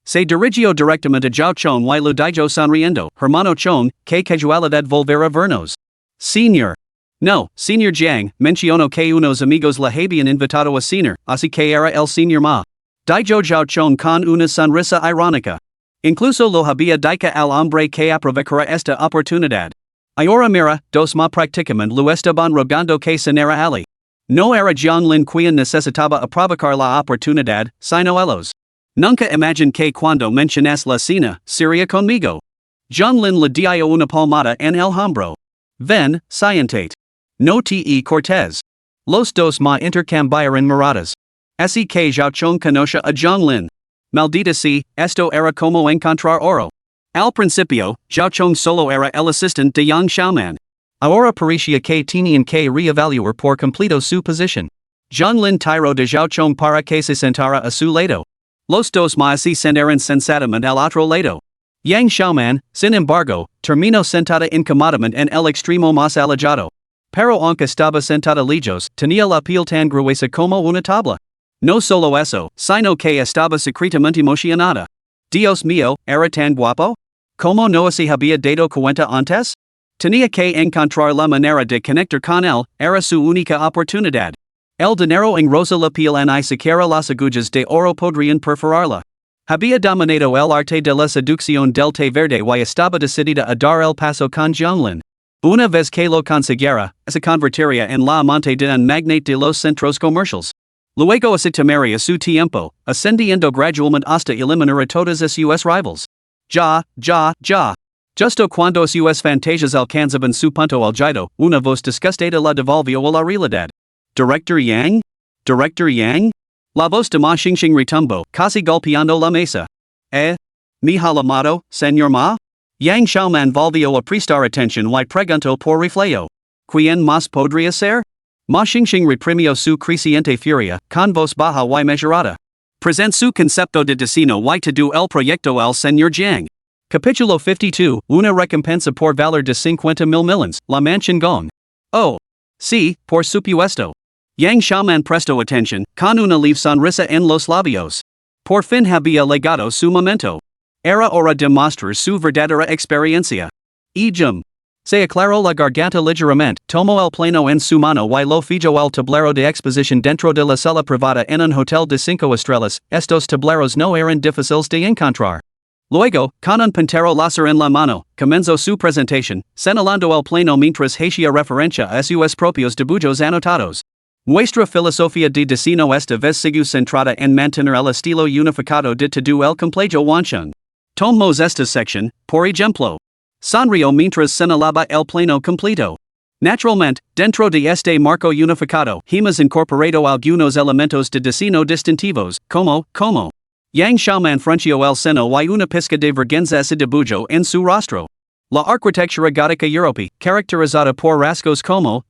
Se dirigió directamente a Chong y lo dijo sonriendo, hermano Chong, ¿qué casualidad volver a vernos? Señor. No, Señor Jiang, mencionó que unos amigos le habían invitado a cenar, así que era el Señor Ma. Dijo Chong con una sonrisa irónica. Incluso lo había dicho al hombre que aprovechara esta oportunidad. Ahora mira, dos ma prácticamente lo estaban rogando que cenara ali. No era Lin quien necesitaba aprovechar la oportunidad, sino ellos. Nunca imaginé que cuando mencionas la cena, sería conmigo. Lin le dio una palmada en el hombro. Ven, siéntate. No te cortes. Los dos ma intercambiaron miradas. Así que Chong conoce a Lin. Maldita sea, esto era como encontrar oro. Al principio, Chong solo era el asistente de Yang Xiaoman. Ahora parecía que tenían que reevaluar por completo su posición. Lin tiró de Chong para que se sentara a su lado. Los dos más se sentaron sensatamente al otro lado. Yang Xiaoman, sin embargo, terminó sentada incómodamente en el extremo más alejado. Pero aunque estaba sentada lejos, tenía la piel tan gruesa como una tabla. No solo eso, sino que estaba secretamente emocionada. Dios mío, ¿era tan guapo? ¿Cómo no se había dado cuenta antes? Tenía que encontrar la manera de conectar con él, era su única oportunidad. El dinero en rosa la piel ni siquiera las agujas de oro podrían perforarla. Había dominado el arte de la seducción del té verde y estaba decidida a dar el paso con Jianglin. Una vez que lo consiguiera, se convertiría en la amante de un magnate de los centros comerciales. Luego así su tiempo, ascendiendo gradualmente hasta eliminar a todas sus rivals. Ya. Justo cuando sus fantasias alcanzaban su punto álgido, una voz disgustada la devolvió a la realidad. ¿Director Yang? La voz de Ma Xingxing retumbó, casi golpeando la mesa. Mi amado, señor Ma? Yang Xiaoman volvió a prestar atención y preguntó por reflejo. ¿Quién más podría ser? Ma Xingxing reprimió su creciente furia, con voz baja y mesurada. Present su concepto de destino y todo el proyecto al señor Jiang. Capítulo 52, una recompensa por valor de 50,000 millones, la mansión Gong. Oh. Sí, por supuesto. Yang Xiaoman prestó atención, con una leve sonrisa en los labios. Por fin había llegado su momento. Era hora de mostrar su verdadera experiencia. Se aclaró la garganta ligeramente, tomó el plano en su mano y lo fijo al tablero de exposición dentro de la sala privada en un hotel de 5 estrellas. Estos tableros no eran difíciles de encontrar. Luego, con un puntero láser en la mano, comenzó su presentación, señalando el plano mientras hacía referencia a sus propios dibujos anotados. Nuestra filosofía de destino esta vez sigue centrada en mantener el estilo unificado de todo el complejo Wanshun. Tomamos esta sección, por ejemplo. Sonrió mientras señalaba el plano completo. Naturalmente, dentro de este marco unificado, hemos incorporado algunos elementos de diseño distintivos, como. Yang Xiaoman frunció el seno y una pizca de vergüenza se dibujó en su rostro. La arquitectura gótica europea, caracterizada por rasgos como.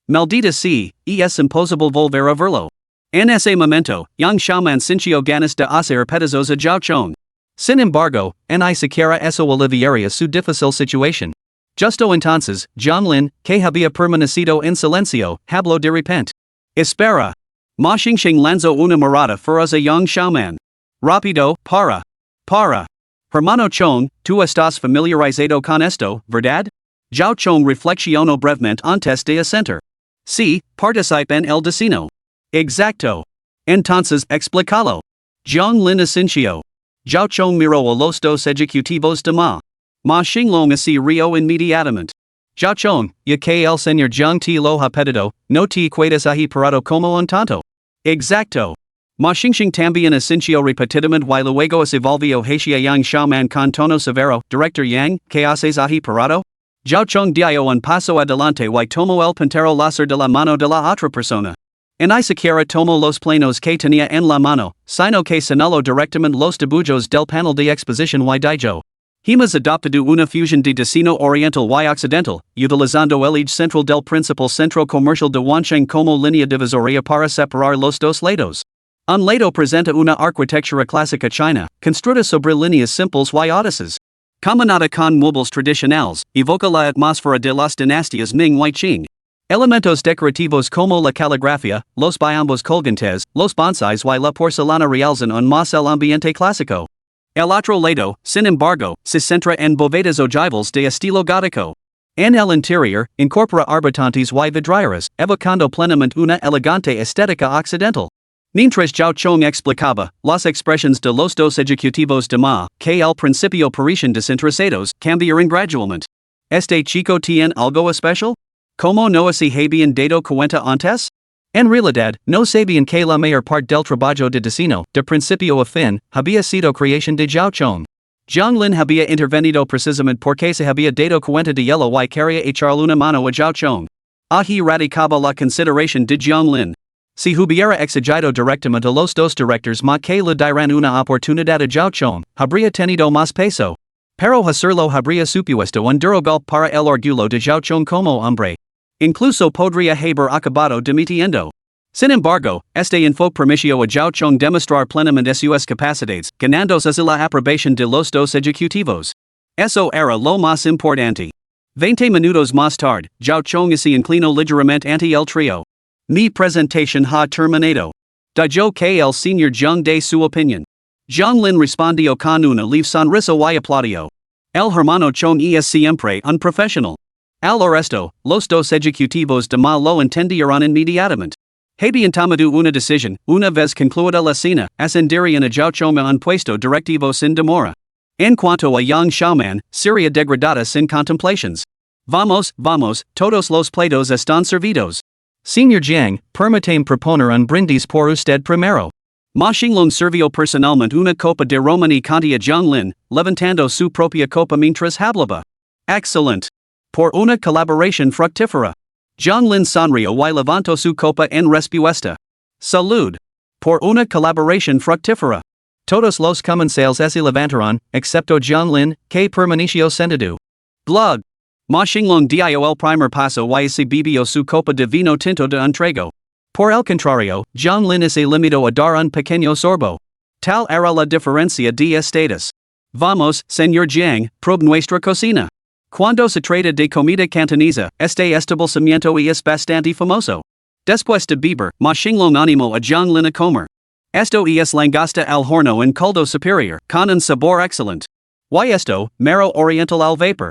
Maldita sea, es imposible volver a verlo. En ese momento, Yang Xiaoman sintió ganas de hacer pedazos a Zhao Chong. Sin embargo, ni siquiera eso aliviaría su difícil situación. Justo entonces, Jianglin, que había permanecido en silencio, habló de repente. Espera. Ma Xingxing lanzó una mirada feroz a Yang Xiaoman. Rápido, para. Hermano Chong, tú estás familiarizado con esto, ¿verdad? Zhao Chong reflexionó brevemente antes de asentir. Sí, participe en el destino. Exacto. Entonces, explícalo. Jianglin asintió. Zhao Chong miró a los dos ejecutivos de Ma Xinglong así rió inmediatamente. Zhao Chong, ya que el señor Jiang te lo ha pedido, no te quedas ahí parado como un tonto. Exacto. Ma Xingxing también asintió repetidamente y luego se volvió hacia Yang Xiaoman con tono severo. Director Yang, ¿qué haces ahí parado? Zhao Chong dio un paso adelante y tomó el puntero láser de la mano de la otra persona. Ni siquiera tomó los planos que tenía en la mano, sino que señaló directamente los dibujos del panel de exposición y dijo. Hemos adoptado una fusión de diseño oriental y occidental, utilizando el eje central del principal centro comercial de Wansheng como línea divisoria para separar los dos lados. Un lado presenta una arquitectura clásica china, construida sobre líneas simples y audaces. Combinada con muebles tradicionales, evoca la atmósfera de las dinastías Ming y Qing. Elementos decorativos como la caligrafía, los biombos colgantes, los bonsais y la porcelana realzan aún más el ambiente clásico. El otro lado, sin embargo, se centra en bóvedas ojivales de estilo gótico. En el interior, incorpora arbotantes y vidrieras, evocando plenamente una elegante estética occidental. Mientras Zhao Chong explicaba, las expresiones de los dos ejecutivos de Ma, que al principio parecían desinteresados, cambiaron gradualmente. ¿Este chico tiene algo especial? ¿Cómo no se habían dado cuenta antes? En realidad, no sabían que la mayor parte del trabajo de diseño, de principio a fin, había sido creación de Zhao Chong. Jianglin había intervenido precisamente porque se había dado cuenta de ello y quería echarle una mano a Zhao Chong. Ahí radicaba la consideración de Jianglin. Si hubiera exigido directamente a los dos directores Ma que le dieran una oportunidad a Zhao Chong, habría tenido más peso. Pero hacerlo habría supuesto un duro golpe para el orgullo de Zhao Chong como hombre. Incluso podría haber acabado dimitiendo. Sin embargo, este enfoque permitió a Zhao Chong demostrar plenamente sus capacidades, ganándose la aprobación de los dos ejecutivos. Eso era lo más importante. 20 minutos más tarde, Zhao Chong se inclinó ligeramente ante el trío. Mi presentación ha terminado. Dijo que el señor Jiang de su opinión. Jianglin respondió con una leve sonrisa y aplaudió. El hermano chom es siempre unprofessional. Al resto, los dos ejecutivos de mal lo entendieron inmediatamente. Habían tomado una decisión, una vez concluida la cena, ascenderían a Jauchoma un puesto directivo sin demora. En cuanto a Yang Xiaoman, sería degradada sin contemplations. Vamos, todos los platos están servidos. Señor Jiang, permítame proponer un brindis por usted primero. Ma Xinglong sirvió personalmente una copa de román y conti a Jianglin, levantando su propia copa mientras hablaba. Excellent. Por una colaboración fructífera. Jianglin sonrió y levantó su copa en respuesta. Salud. Por una colaboración fructífera. Todos los comensales se levantaron, excepto Jianglin, que permaneció sentado. Glug. Ma Xinglong dio el primer paso y se bebió su copa de vino tinto de un trago. Por el contrario, Jianglin se limitó a dar un pequeño sorbo. Tal era la diferencia de estatus. Vamos, señor Jiang, probe nuestra cocina. Cuando se trata de comida cantonesa, este establecimiento es bastante famoso. Después de beber, Ma Xinglong animó a Jianglin a comer. Esto es langosta al horno en caldo superior, con un sabor excelente. Y esto, marro oriental al vapor.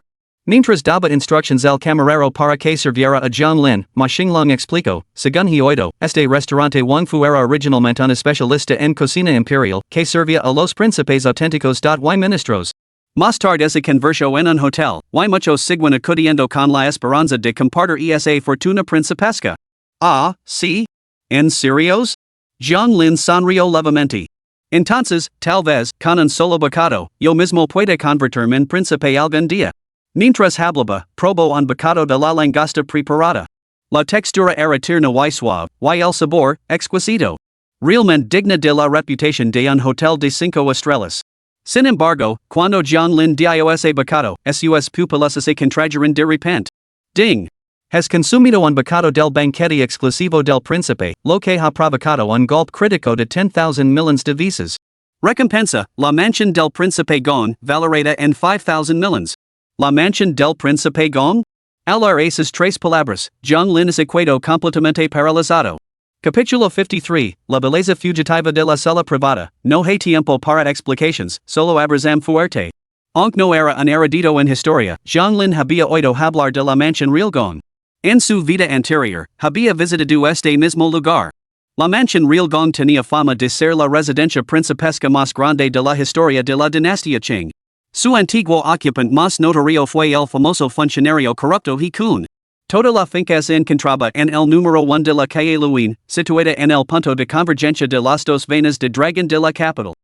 Mientras daba instructions al camarero para que sirviera a Jianglin, Ma Xinglong explicó, según he oído, este restaurante Wangfu era originalmente un especialista en cocina imperial, que servía a los príncipes auténticos y ministros. Más tarde se convirtió en un hotel, y muchos siguen acudiendo con la esperanza de compartir esa fortuna principesca. Ah, sí? ¿En serios? Jianglin sonrió levemente. Entonces, tal vez, con un solo bocado, yo mismo pueda convertirme en príncipe algún día. Mientras hablaba, probó un bocado de la langosta preparada. La textura era tierna y suave, y el sabor, exquisito. Realmente digna de la reputación de un hotel de 5 estrellas. Sin embargo, cuando Jianglin dio ese bocado, sus pupilas se contrajeron de repente. Ding! Has consumido un bocado del banquete exclusivo del príncipe, lo que ha provocado un golpe crítico de 10,000 millones de visas. Recompensa, la mansión del príncipe Gong, valorada en 5,000 millones. La mansión del príncipe Gong? Al leer esas tres palabras, Jianglin se quedó completamente paralizado. Capítulo 53, La belleza fugitiva de la sala privada, no hay tiempo para explications, solo abrazam fuerte. Aunque no era un erudito en historia, Jianglin había oído hablar de la mansión Real Gong. En su vida anterior, había visitado este mismo lugar. La mansión Real Gong tenía fama de ser la residencia principesca más grande de la historia de la dinastía Qing. Su antiguo ocupante más notorio fue el famoso funcionario corrupto He Kun. Toda la finca se encontraba en el número 1 de la calle Luin, situada en el punto de convergencia de las dos venas de dragón de la capital.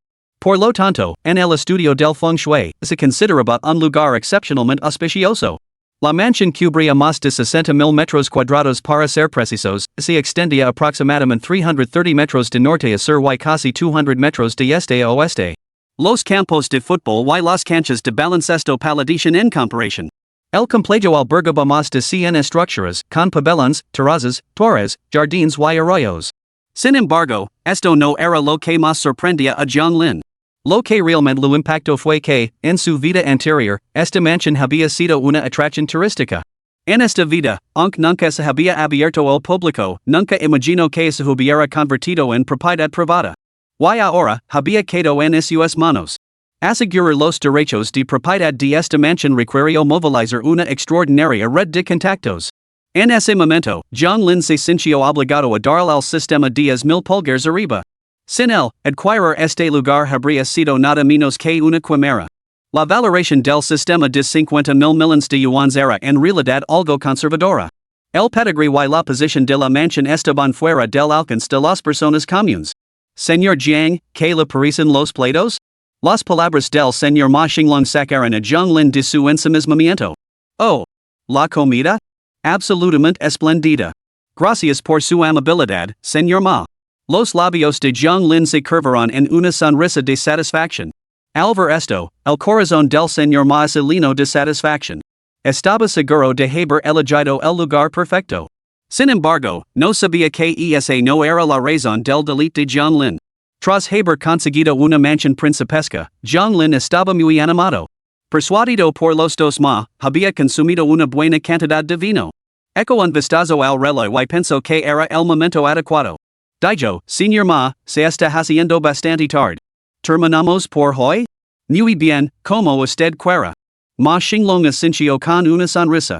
Por lo tanto, en el estudio del feng shui, se consideraba un lugar excepcionalmente auspicioso. La mansión cubría más de 60,000 metros cuadrados para ser precisos, se extendía aproximadamente 330 metros de norte a sur y casi 200 metros de este a oeste. Los campos de fútbol y las canchas de baloncesto palidecen en comparación. El complejo albergaba más de 100 estructuras, con pabellones, terrazas, torres, jardines y arroyos. Sin embargo, esto no era lo que más sorprendía a Jianglin. Lo que realmente lo impactó fue que, en su vida anterior, esta mansión había sido una atracción turística. En esta vida, aunque nunca se había abierto al público, nunca imaginó que se hubiera convertido en propiedad privada. Y ahora, había quedado en sus manos. Asegurar los derechos de propiedad de esta mansión requirió movilizar una extraordinaria red de contactos. En ese momento, Jianglin se sintió obligado a darle al sistema 10,000 pulgares arriba. Sin él, adquirir este lugar habría sido nada menos que una quimera. La valoración del sistema de 50,000 millones de yuans era en realidad algo conservadora. El pedigree y la posición de la mansión estaban fuera del alcance de las personas comunes. Señor Jiang, ¿qué le parecen los platos? Las palabras del señor Ma Xinglong sacaron a Jianglin de su ensimismamiento. Oh, ¿la comida? Absolutamente espléndida. Gracias por su amabilidad, señor Ma. Los labios de Jianglin se curvaron en una sonrisa de satisfacción. Al ver esto, el corazón del señor Ma se llenó de satisfacción. Estaba seguro de haber elegido el lugar perfecto. Sin embargo, no sabía que esa no era la razón del delito de Jianglin. Tras haber conseguido una mansión principesca, Jianglin estaba muy animado. Persuadido por los dos Ma, había consumido una buena cantidad de vino. Echó un vistazo al reloj y pensó que era el momento adecuado. Dijo, señor Ma, se está haciendo bastante tarde. ¿Terminamos por hoy? Muy bien, como usted quiera. Ma xinglong asincio con una sonrisa.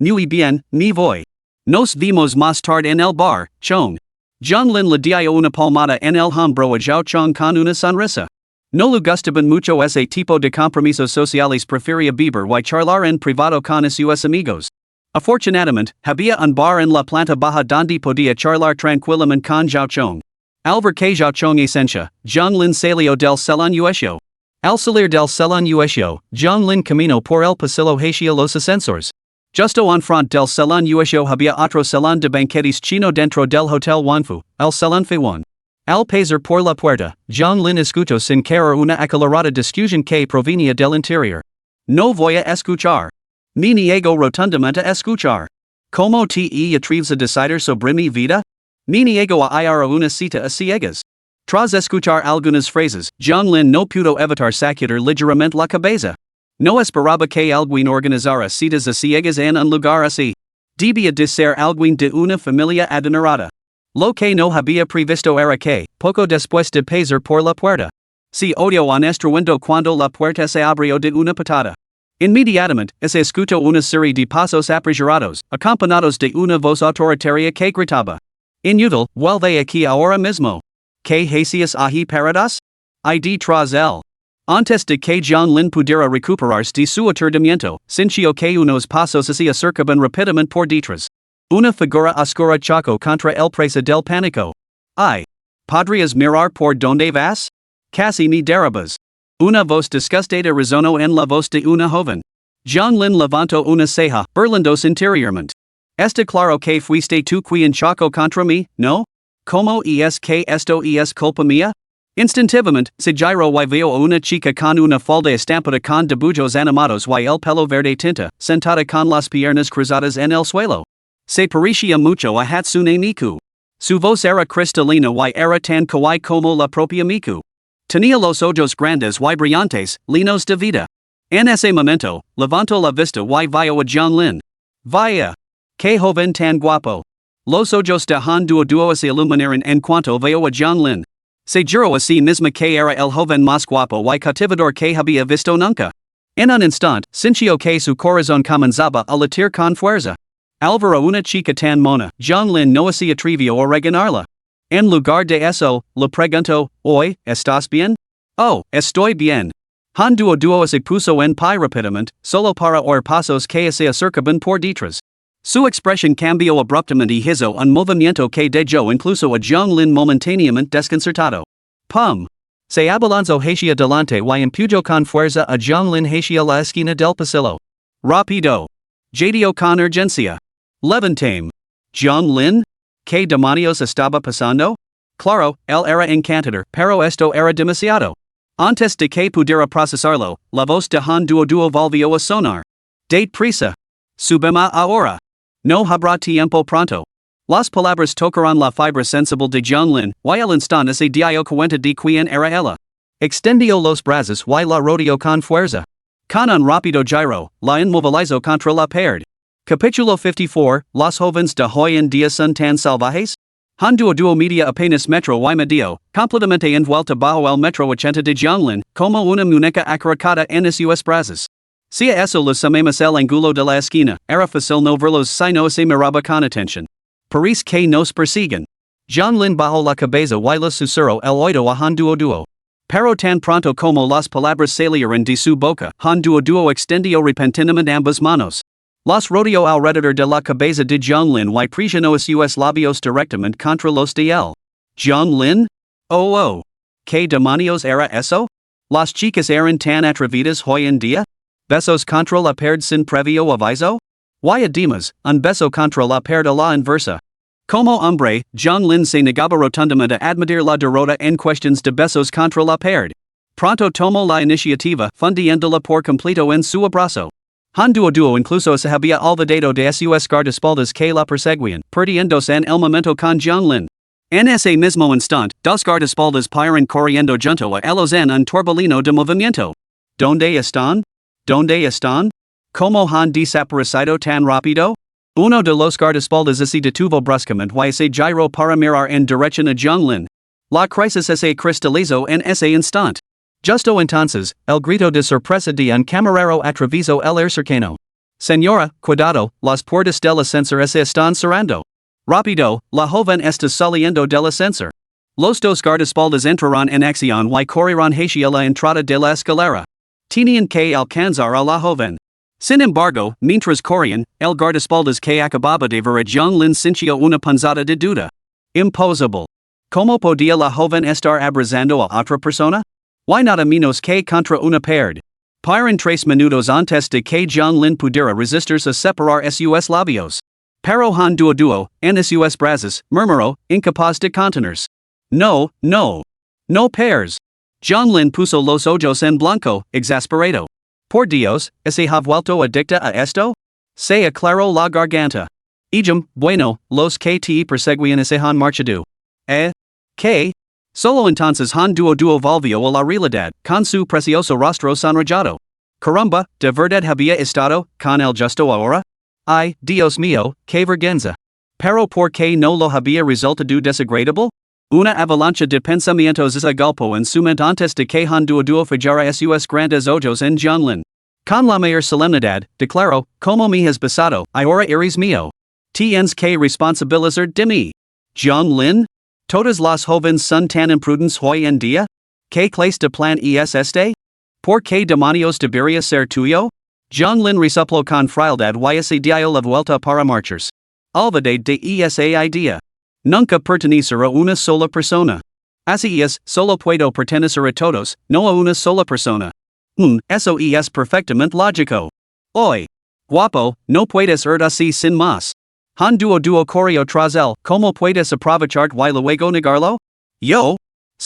Muy bien, mi voy. Nos vimos más tarde en el bar, chong. Zhonglin le dio una palmada en el hombro a Zhao Chong con una sonrisa. No le gustaban mucho ese tipo de compromisos sociales, prefería beber y charlar en privado con sus amigos. Afortunadamente, había un bar en la planta baja donde podía charlar tranquilamente con Zhao Chong. Al ver que Zhao Chong esencia, Zhonglin salió del salón uesio. Al salir del salón uesio, Zhonglin caminó por el pasillo hacia los ascensores. Justo en front del salón uesio había otro salón de banquetes chino dentro del hotel Wanfu, el salón Feiwan. Al pasar por la puerta, Zhonglin escuchó sin querer una acalorada discusión que provenía del interior. No voy a escuchar. Me niego rotundamente a escuchar. ¿Cómo te atreves a decidir sobre mi vida? Me niego a ir a una cita a ciegas. Tras escuchar algunas frases, Zhonglin no pudo evitar sacudir ligeramente la cabeza. No esperaba que alguien organizara citas a ciegas en un lugar así. Debía de ser alguien de una familia adinerada. Lo que no había previsto era que, poco después de pasar por la puerta, se oyó un estruendo cuando la puerta se abrió de una patada. Inmediatamente, se escuchó una serie de pasos apresurados, acompañados de una voz autoritaria que gritaba: Inútil, vuelve aquí ahora mismo. ¿Qué haces ahí paradas? Id tras él. Antes de que Zhonglin pudiera recuperarse de su aturdimiento, sintió que unos pasos se acercaban rápidamente por detrás. Una figura oscura chocó contra el presa del pánico. Ay. ¿Podrías mirar por donde vas? Casi me derribas. Una voz disgustada resonó en la voz de una joven. Zhonglin levantó una ceja, burlándose interiormente. Está claro que fuiste tú quien chocó contra mí, ¿no? ¿Cómo es que esto es culpa mía? Instintivamente, se giró y vio a una chica con una falda estampada con dibujos animados y el pelo verde tinta, sentada con las piernas cruzadas en el suelo. Se parecía mucho a Hatsune Miku. Su voz era cristalina y era tan kawaii como la propia Miku. Tenía los ojos grandes y brillantes, llenos de vida. En ese momento, levantó la vista y vio a Zhonglin. Vaya. Que joven tan guapo. Los ojos de Han Duo se iluminaron en cuanto vio a Zhonglin. Se juró a sí misma que era el joven más guapo y cautivador que había visto nunca. En un instante, sintió que su corazón comenzaba a latir con fuerza. Al ver a una chica tan mona, Zhonglin no se atrevió a regañarla. En lugar de eso, le preguntó: ¿Hoy, estás bien? Oh, estoy bien. Han Duo se puso en pie rápidamente, solo para oír pasos que se acercaban por detrás. Su expresión cambió abruptamente y hizo un movimiento que dejó incluso a Zhonglin momentáneamente desconcertado. Pum. Se abalanzó hacia adelante y empujó con fuerza a Zhonglin hacia la esquina del pasillo. Rápido. Jadeó con urgencia. Levantame. Zhonglin? ¿Qué demonios estaba pasando? Claro, él era encantador, pero esto era demasiado. Antes de que pudiera procesarlo, la voz de Han Duo volvió a sonar. Date prisa. Subema ahora. No habrá tiempo pronto. Las palabras tocaron la fibra sensible de Zhonglin, y al instante se dio cuenta de quién era ella. Extendió los brazos y la rodeó con fuerza. Con un rápido giro, la inmovilizó contra la pared. Capítulo 54, Los jóvenes de hoy en día son tan salvajes? Han Duo media apenas metro y medio, completamente envuelta bajo el metro 80 de Zhonglin, como una muñeca acaricada en sus brazos. Si a eso le sumamos el ángulo de la esquina, era fácil no verlos si no se miraba con atención. Parece que nos persiguen. Zhonglin bajó la cabeza y le susurró el oído a Han Duo. Pero tan pronto como las palabras salieron de su boca, Han Duo extendió repentinamente ambas manos. Las rodeó alrededor de la cabeza de Zhonglin y presionó sus labios directamente contra los de él. ¿Zhonglin? Oh. ¿Qué demonios era eso? ¿Las chicas eran tan atrevidas hoy en día? ¿Besos contra la pared sin previo aviso? Y además, un beso contra la pared a la inversa. Como hombre, Zhonglin se negaba rotundamente a admitir la derrota en cuestiones de besos contra la pared. Pronto tomó la iniciativa, fundiéndola por completo en su abrazo. Han Duo incluso se había olvidado de sus guardaespaldas que la perseguían, perdiéndose en el momento con Zhonglin. En ese mismo instante, dos guardaespaldas paran corriendo junto a ellos en un torbellino de movimiento. ¿Dónde están? ¿Dónde están? ¿Cómo han desaparecido tan rápido? Uno de los guardaespaldas se detuvo bruscamente y se giró para mirar en dirección a Zhonglin. La crisis se cristalizó en ese instante. Justo entonces, el grito de sorpresa de un camarero atravesó el aire cercano. Señora, cuidado, las puertas del ascensor se están cerrando. Rápido, la joven está saliendo del ascensor. Los dos guardaespaldas entrarán en acción y correrán hacia la entrada de la escalera. Tenían que alcanzar a la joven. Sin embargo, mientras corrían, el guardaespaldas que acababa de ver a Jianglin sintió una punzada de duda. Imposible. ¿Cómo podía la joven estar abrazando a otra persona? Why nada menos que contra una pared? Paran 3 minutos antes de que Jianglin pudiera resistirse a separar sus labios. Pero han duo, en sus brazos, murmuró, incapaz de contenerse. No, no. No pairs. Jianglin puso los ojos en blanco, exasperado. Por Dios, ¿se ha vuelto adicta a esto? Se aclaró la garganta. Bueno, los que te perseguían se han marchado. ¿Qué? Solo entonces han duo volvió a la realidad, con su precioso rostro sonrojado. Caramba, ¿de verdad había estado con el justo ahora? Ay, Dios mío, qué vergüenza. Pero ¿por qué no lo había resultado desagradable? Una avalancha de pensamientos se agolpó en su mente antes de que han duo fallara sus grandes ojos en Jianglin. Con la mayor solemnidad, declaró, como me has besado, ahora eres mío. Tienes que responsabilizar de mí. Jianglin? ¿Todas las jóvenes son tan imprudentes hoy en día? ¿Qué clase de plan es este? ¿Por qué demonios debería ser tuyo? Jianglin resopló con frialdad y se dio la vuelta para marcharse. Olvidé de esa idea. Nunca pertenecer a una sola persona. Así es, solo puedo pertenecer a todos, no a una sola persona. Eso es perfectamente lógico. Hoy. Guapo, no puedes ir así sin más. Han duo corrió tras él, ¿cómo puedes aprovechar y luego negarlo? Yo.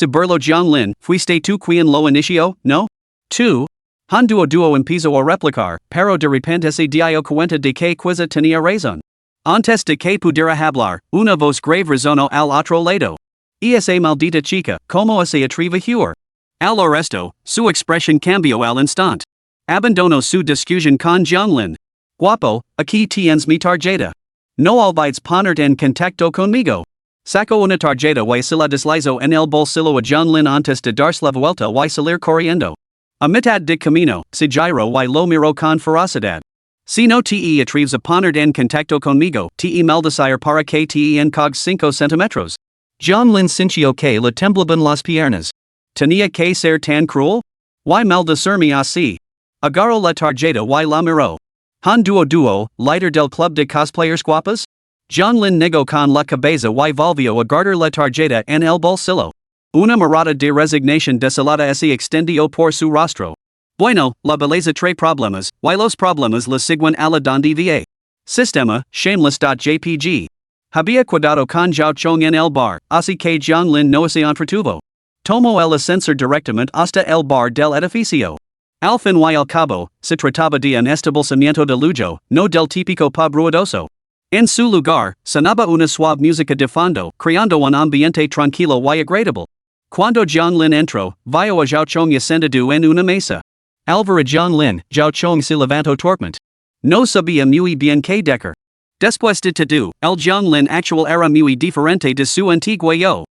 Burló Jianglin, fuiste tú quien lo inició, ¿no? Tú. Han duo empezó a replicar, pero de repente se dio cuenta de que quizá tenía razón. Antes de que pudiera hablar, una voz grave resonó al otro lado. Esa maldita chica, ¿cómo se atreve a huir? Al arresto, su expresión cambió al instante. Abandonó su discusión con Jianglin. Guapo, aquí tienes mi tarjeta. No olvides ponerte en contacto conmigo. Sacó una tarjeta y se la deslizó en el bolsillo a Jianglin antes de darse la vuelta y salir corriendo. A mitad de camino, se giró y lo miró con ferocidad. Si no te atreves a ponerte en contacto conmigo, te maldecir para que te encog 5 centímetros. Jianglin sintió que le temblaban las piernas. ¿Tenía que ser tan cruel? ¿Y maldecirme así? Agarró la tarjeta y la miró. Han duo, líder del club de cosplayers guapas? Jianglin negó con la cabeza y volvió a guardar la tarjeta en el bolsillo. Una mirada de resignación desolada se extendió por su rostro. Bueno, la belleza trae problemas, y los problemas le siguen a la donde va. Sistema, shameless.jpg. Había cuidado con Zhao Chong en el bar, así que Jianglin no se entretuvo. Tomó el ascensor directamente hasta el bar del edificio. Al fin y al cabo, se trataba de un establecimiento de lujo, no del típico pub ruidoso. En su lugar, sonaba una suave música de fondo, creando un ambiente tranquilo y agradable. Cuando Jianglin entró, vio a Zhao Chong sentado en una mesa. Al ver a Jianglin, Zhao Chong se levantó torpemente. No sabía muy bien qué decir. Después de todo, el Jianglin actual era muy diferente de su antiguo yo.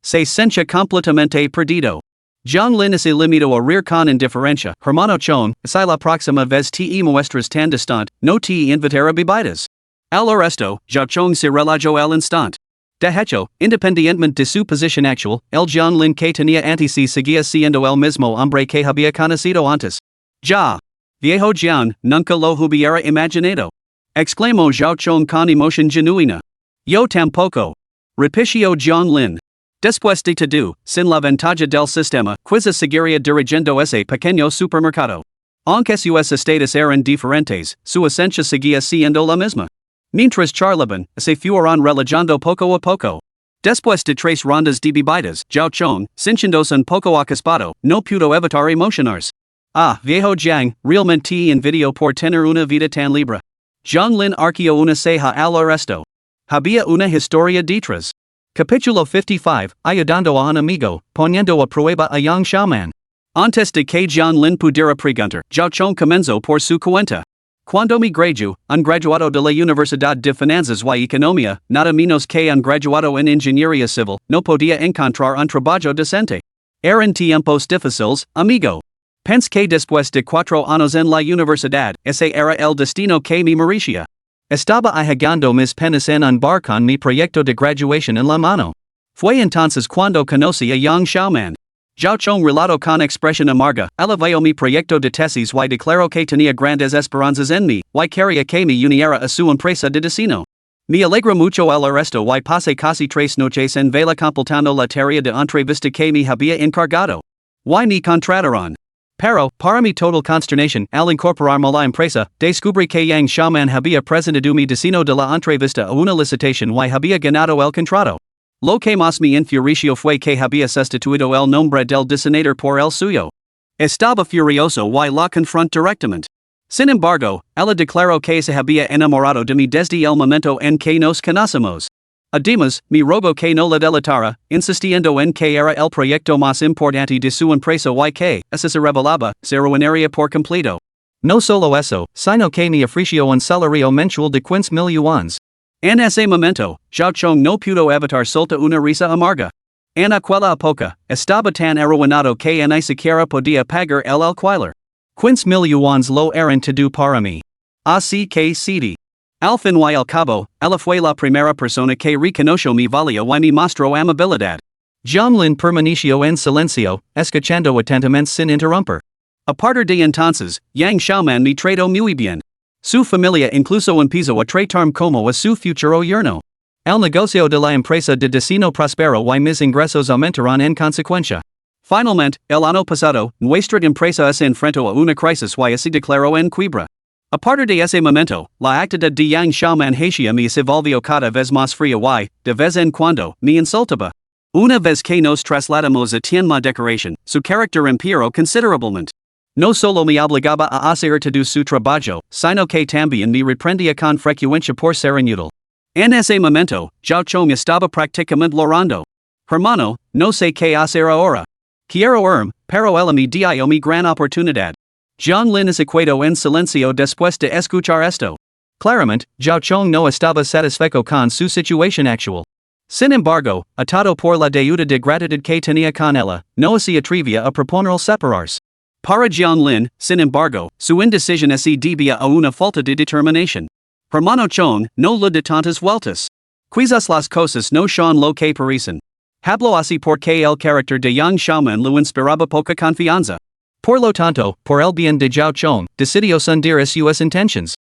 Se sentía completamente perdido. Jianglin se limitó a reír con indiferencia. Hermano Chong, si la próxima vez te muestras tan distante, no te invitaré a bebidas. Al arresto, Zhao Chong se relajó al instante. De hecho, independientemente de su posición actual, el Jianglin que tenía antes seguía siendo el mismo hombre que había conocido antes. Ya. Viejo Jian, nunca lo hubiera imaginado. Exclamó Zhao Chong con emoción genuina. Yo tampoco. Repitió Jianglin. Después de todo, sin la ventaja del sistema, quizá seguiría dirigiendo ese pequeño supermercado. Aunque sus estados eran diferentes, su esencia seguía siendo la misma. Mientras charlaban, se fueron relajando poco a poco. Después de 3 rondas de bebidas, Zhao Chong, sintiéndose un poco acaspado, no pudo evitar emocionarse. Ah, viejo Jiang, realmente envidio por tener una vida tan libre. Jianglin arqueó una ceja al arresto. Había una historia detrás. Capítulo 55, ayudando a un amigo, poniendo a prueba a Yang Xiaoman. Antes de que Jianglin pudiera preguntar, Zhao Chong comenzó por su cuenta. Cuando me gradué, un graduado de la Universidad de Finanzas y Economía, nada menos que un graduado en Ingeniería Civil, no podía encontrar un trabajo decente. Eran tiempos difíciles, amigo. Pense que después de 4 años en la universidad, ese era el destino que me merecía. Estaba ahogando mis penas en un bar con mi proyecto de graduación en la mano. Fue entonces cuando conocí a Yang Xiaoman. Zhao Chong relato con expresión amarga, elevó mi proyecto de tesis y declaró que tenía grandes esperanzas en mí, y quería que me uniera a su empresa de diseño. Me alegra mucho el arresto y pasé casi 3 noches en vela completando la tarea de entrevista que me había encargado. Y me contrataron. Pero, para mi total consternación, al incorporarme a la empresa, descubrí que Yang Xiaoman había presentado mi diseño de la entrevista a una licitación y había ganado el contrato. Lo que más me enfureció fue que había sustituido el nombre del diseñador por el suyo. Estaba furioso y la confronté directamente. Sin embargo, ella declaró que se había enamorado de mí desde el momento en que nos conocimos. Además, me rogó que no la delatara, insistiendo en que era el proyecto más importante de su empresa y que, si se revelaba, se arruinaría por completo. No solo eso, sino que me ofreció un salario mensual de 15,000 yuans. En ese momento, Zhao Chong no pudo evitar soltar una risa amarga. En aquella época, estaba tan arruinado que ni siquiera podía pagar el alquiler. 15,000 yuans lo eran todo para mí. Así que cedí. Al fin y al cabo, ella fue la primera persona que reconoció mi valía y me mostró amabilidad. Jianglin permaneció en silencio, escuchando atentamente sin interrumpir. A partir de entonces, Yang Xiaoman me trató muy bien. Su familia incluso empezó a tratarme como a su futuro yerno. El negocio de la empresa de diseño prosperó y mis ingresos aumentaron en consecuencia. Finalmente, el año pasado, nuestra empresa se enfrentó a una crisis y se declaró en quiebra. A partir de ese momento, la actitud de Yang Xiaoman hacia me se volvió cada vez más fría y, de vez en cuando, me insultaba. Una vez que nos trasladamos a Tianma Decoración, su carácter empeoró considerablemente. No solo me obligaba a hacer todo su trabajo, sino que también me reprendía con frecuencia por ser inútil. En ese momento, Zhao Chong estaba prácticamente llorando. Hermano, no sé qué hacer ahora. Quiero irme, pero él me dio mi gran oportunidad. Jianglin se quedó en silencio después de escuchar esto. Claramente, Zhao Chong no estaba satisfecho con su situación actual. Sin embargo, atado por la deuda de gratitud que tenía con ella, no se atrevía a proponer separarse. Para Jianglin, sin embargo, su indecisión se debía a una falta de determinación. Hermano Chong, no le de tantas vueltas. Quizás las cosas no son lo que parecen. Habló así porque el carácter de Yang Xiaoman lo inspiraba poca confianza. Por lo tanto, por el bien de Zhao Chong, decidió hundir sus intentions.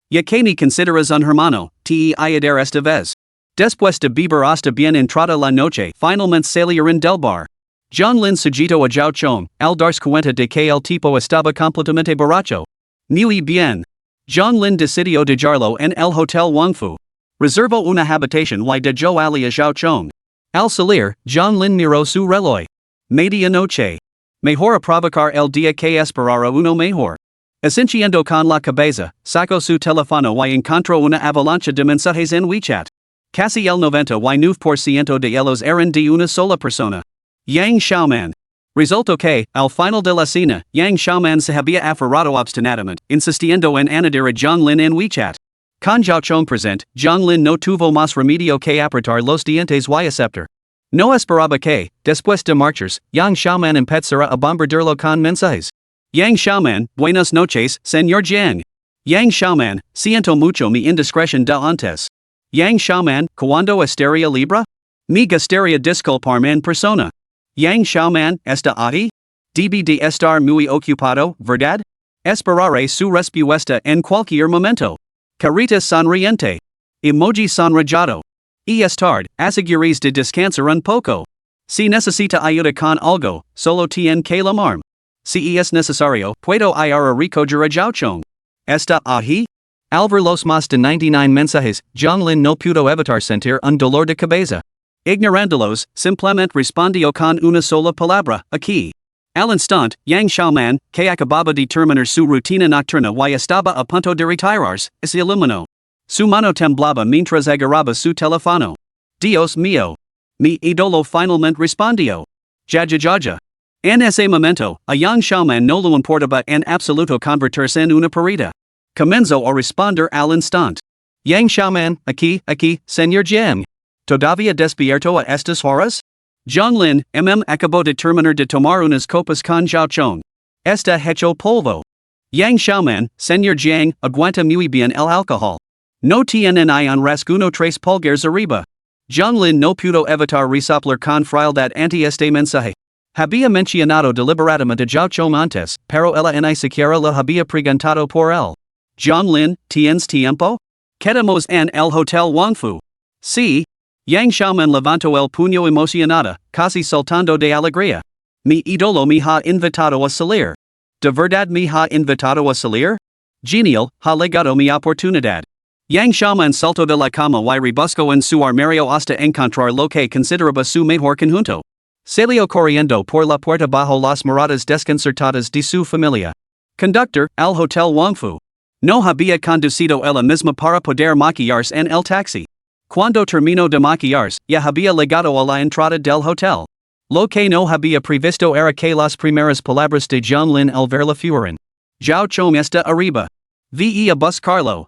Ya que me consideras un hermano, te ayudar esta vez. Después de beber hasta bien entrada la noche, finalmente salieron del bar. Jianglin sujetó a Zhao Chong, al darse cuenta de que el tipo estaba completamente borracho. Muy bien. Jianglin decidió dejarlo en el Hotel Wangfu. Reservó una habitación y dejó ali a Zhao Chong. Al salir, Jianglin miró su reloj. Medianoche. Mejor aprovechar el día que esperara uno mejor. Asistiendo con la cabeza, sacó su teléfono y encontró una avalancha de mensajes en WeChat. Casi el 99% de ellos eran de una sola persona. Yang Xiaoman. Resultó que, al final de la cena, Yang Xiaoman se había aferrado obstinadamente, insistiendo en añadir a Jianglin en WeChat. Con Zhao Chong present, Jianglin no tuvo más remedio que apretar los dientes y aceptar. No esperaba que, después de marchas, Yang Xiaoman empezara a bombardearlo con mensajes. Yang Xiaoman, buenas noches, señor Jiang. Yang Xiaoman, siento mucho mi indiscreción de antes. Yang Xiaoman, ¿cuándo estaría libre? Me gustaría disculparme en persona. Yang Xiaoman, ¿está ahí? Debe de estar muy ocupado, ¿verdad? Esperaré su respuesta en cualquier momento. Carita sonriente. Emoji sonrojado. Y es tarde, asegúrese de descansar un poco. Si necesita ayuda con algo, solo tiene que llamarme. Si es necesario, puedo ir a recoger a Zhao Chong. ¿Está ahí? Al ver los más de 99 mensajes, Jianglin no pudo evitar sentir un dolor de cabeza. Ignorándolos, simplemente respondió con una sola palabra, aquí. Al instante, Yang Xiaoman, que acababa de terminar su rutina nocturna y estaba a punto de retirarse, se iluminó. Su mano temblaba mientras agarraba su teléfono. Dios mío. Mi ídolo finalmente respondió. Ya. En ese momento, a Yang Xiaoman no le importaba en absoluto convertirse en una perita. Comenzó a responder al instante. Yang Xiaoman, aquí, señor Jiang. ¿Todavía despierto a estas horas? Zhonglin, acabo de terminar de tomar unas copas con Zhao Chong. Esta hecho polvo. Yang Xiaoman, señor Jiang, aguanta muy bien el alcohol. No tienen un rasguno tres pulgares arriba. Zhonglin no pudo evitar resoplar con frialdad ante este mensaje. Había mencionado deliberadamente de Zhao Chong antes, pero ella ni siquiera lo había preguntado por él. Zhonglin, ¿tienes tiempo? Quedamos en el Hotel Wangfu. Sí. Yang Xiaoman levantó el puño emocionada, casi saltando de alegría. Mi ídolo me ha invitado a salir. ¿De verdad me ha invitado a salir? Genial, ha legado mi oportunidad. Yang Xiaoman saltó de la cama y rebuscó en su armario hasta encontrar lo que consideraba su mejor conjunto. Salió corriendo por la puerta bajo las miradas desconcertadas de su familia. Conductor, al Hotel Wangfu. No había conducido ella misma para poder maquillarse en el taxi. Cuando terminó de maquillarse, ya había llegado a la entrada del hotel. Lo que no había previsto era que las primeras palabras de Zhonglin al verla fueron. Zhao Chong está arriba. Ve a buscarlo,